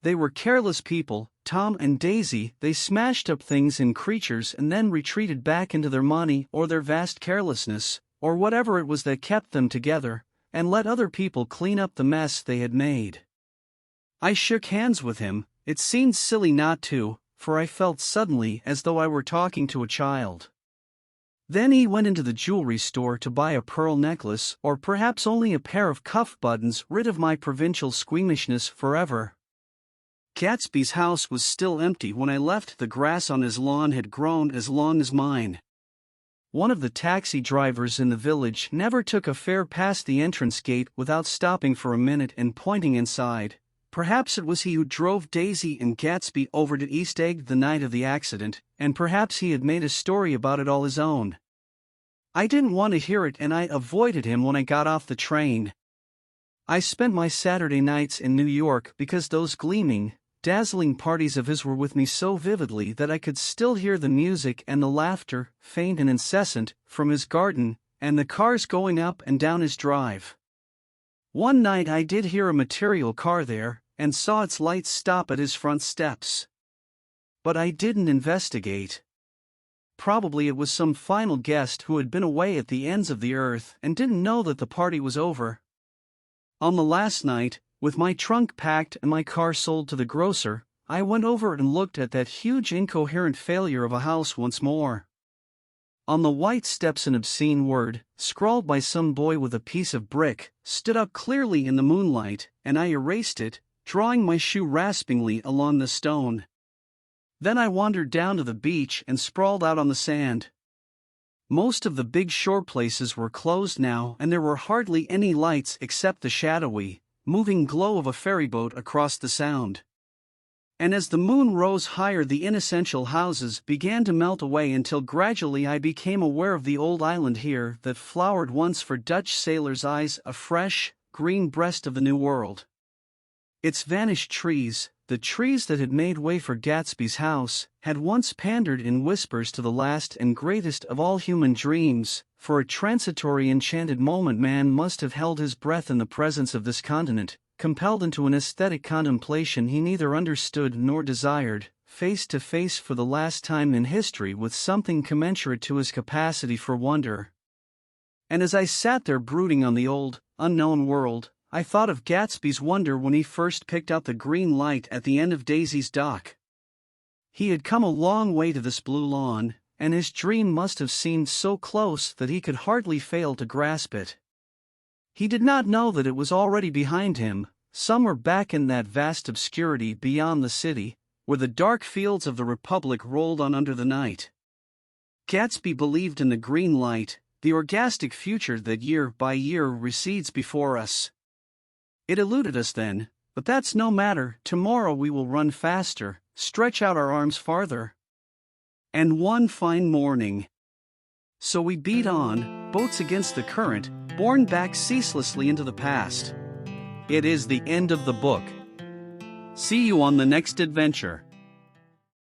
Speaker 1: They were careless people, Tom and Daisy. They smashed up things and creatures and then retreated back into their money or their vast carelessness, or whatever it was that kept them together, and let other people clean up the mess they had made. I shook hands with him. It seemed silly not to, for I felt suddenly as though I were talking to a child. Then he went into the jewelry store to buy a pearl necklace, or perhaps only a pair of cuff buttons, rid of my provincial squeamishness forever. Gatsby's house was still empty when I left. The grass on his lawn had grown as long as mine. One of the taxi drivers in the village never took a fare past the entrance gate without stopping for a minute and pointing inside. Perhaps it was he who drove Daisy and Gatsby over to East Egg the night of the accident, and perhaps he had made a story about it all his own. I didn't want to hear it, and I avoided him when I got off the train. I spent my Saturday nights in New York because those gleaming, dazzling parties of his were with me so vividly that I could still hear the music and the laughter, faint and incessant, from his garden, and the cars going up and down his drive. One night I did hear a material car there, and saw its lights stop at his front steps. But I didn't investigate. Probably it was some final guest who had been away at the ends of the earth and didn't know that the party was over. On the last night, with my trunk packed and my car sold to the grocer, I went over and looked at that huge incoherent failure of a house once more. On the white steps an obscene word, scrawled by some boy with a piece of brick, stood up clearly in the moonlight, and I erased it, drawing my shoe raspingly along the stone. Then I wandered down to the beach and sprawled out on the sand. Most of the big shore places were closed now, and there were hardly any lights except the shadowy, moving glow of a ferryboat across the sound. And as the moon rose higher, the inessential houses began to melt away until gradually I became aware of the old island here that flowered once for Dutch sailors' eyes, a fresh, green breast of the New World. Its vanished trees, the trees that had made way for Gatsby's house, had once pandered in whispers to the last and greatest of all human dreams. For a transitory enchanted moment man must have held his breath in the presence of this continent, compelled into an aesthetic contemplation he neither understood nor desired, face to face for the last time in history with something commensurate to his capacity for wonder. And as I sat there brooding on the old, unknown world, I thought of Gatsby's wonder when he first picked out the green light at the end of Daisy's dock. He had come a long way to this blue lawn, and his dream must have seemed so close that he could hardly fail to grasp it. He did not know that it was already behind him, somewhere back in that vast obscurity beyond the city, where the dark fields of the Republic rolled on under the night. Gatsby believed in the green light, the orgastic future that year by year recedes before us. It eluded us then, but that's no matter. Tomorrow we will run faster, stretch out our arms farther. And one fine morning. So we beat on, boats against the current, borne back ceaselessly into the past. It is the end of the book. See you on the next adventure.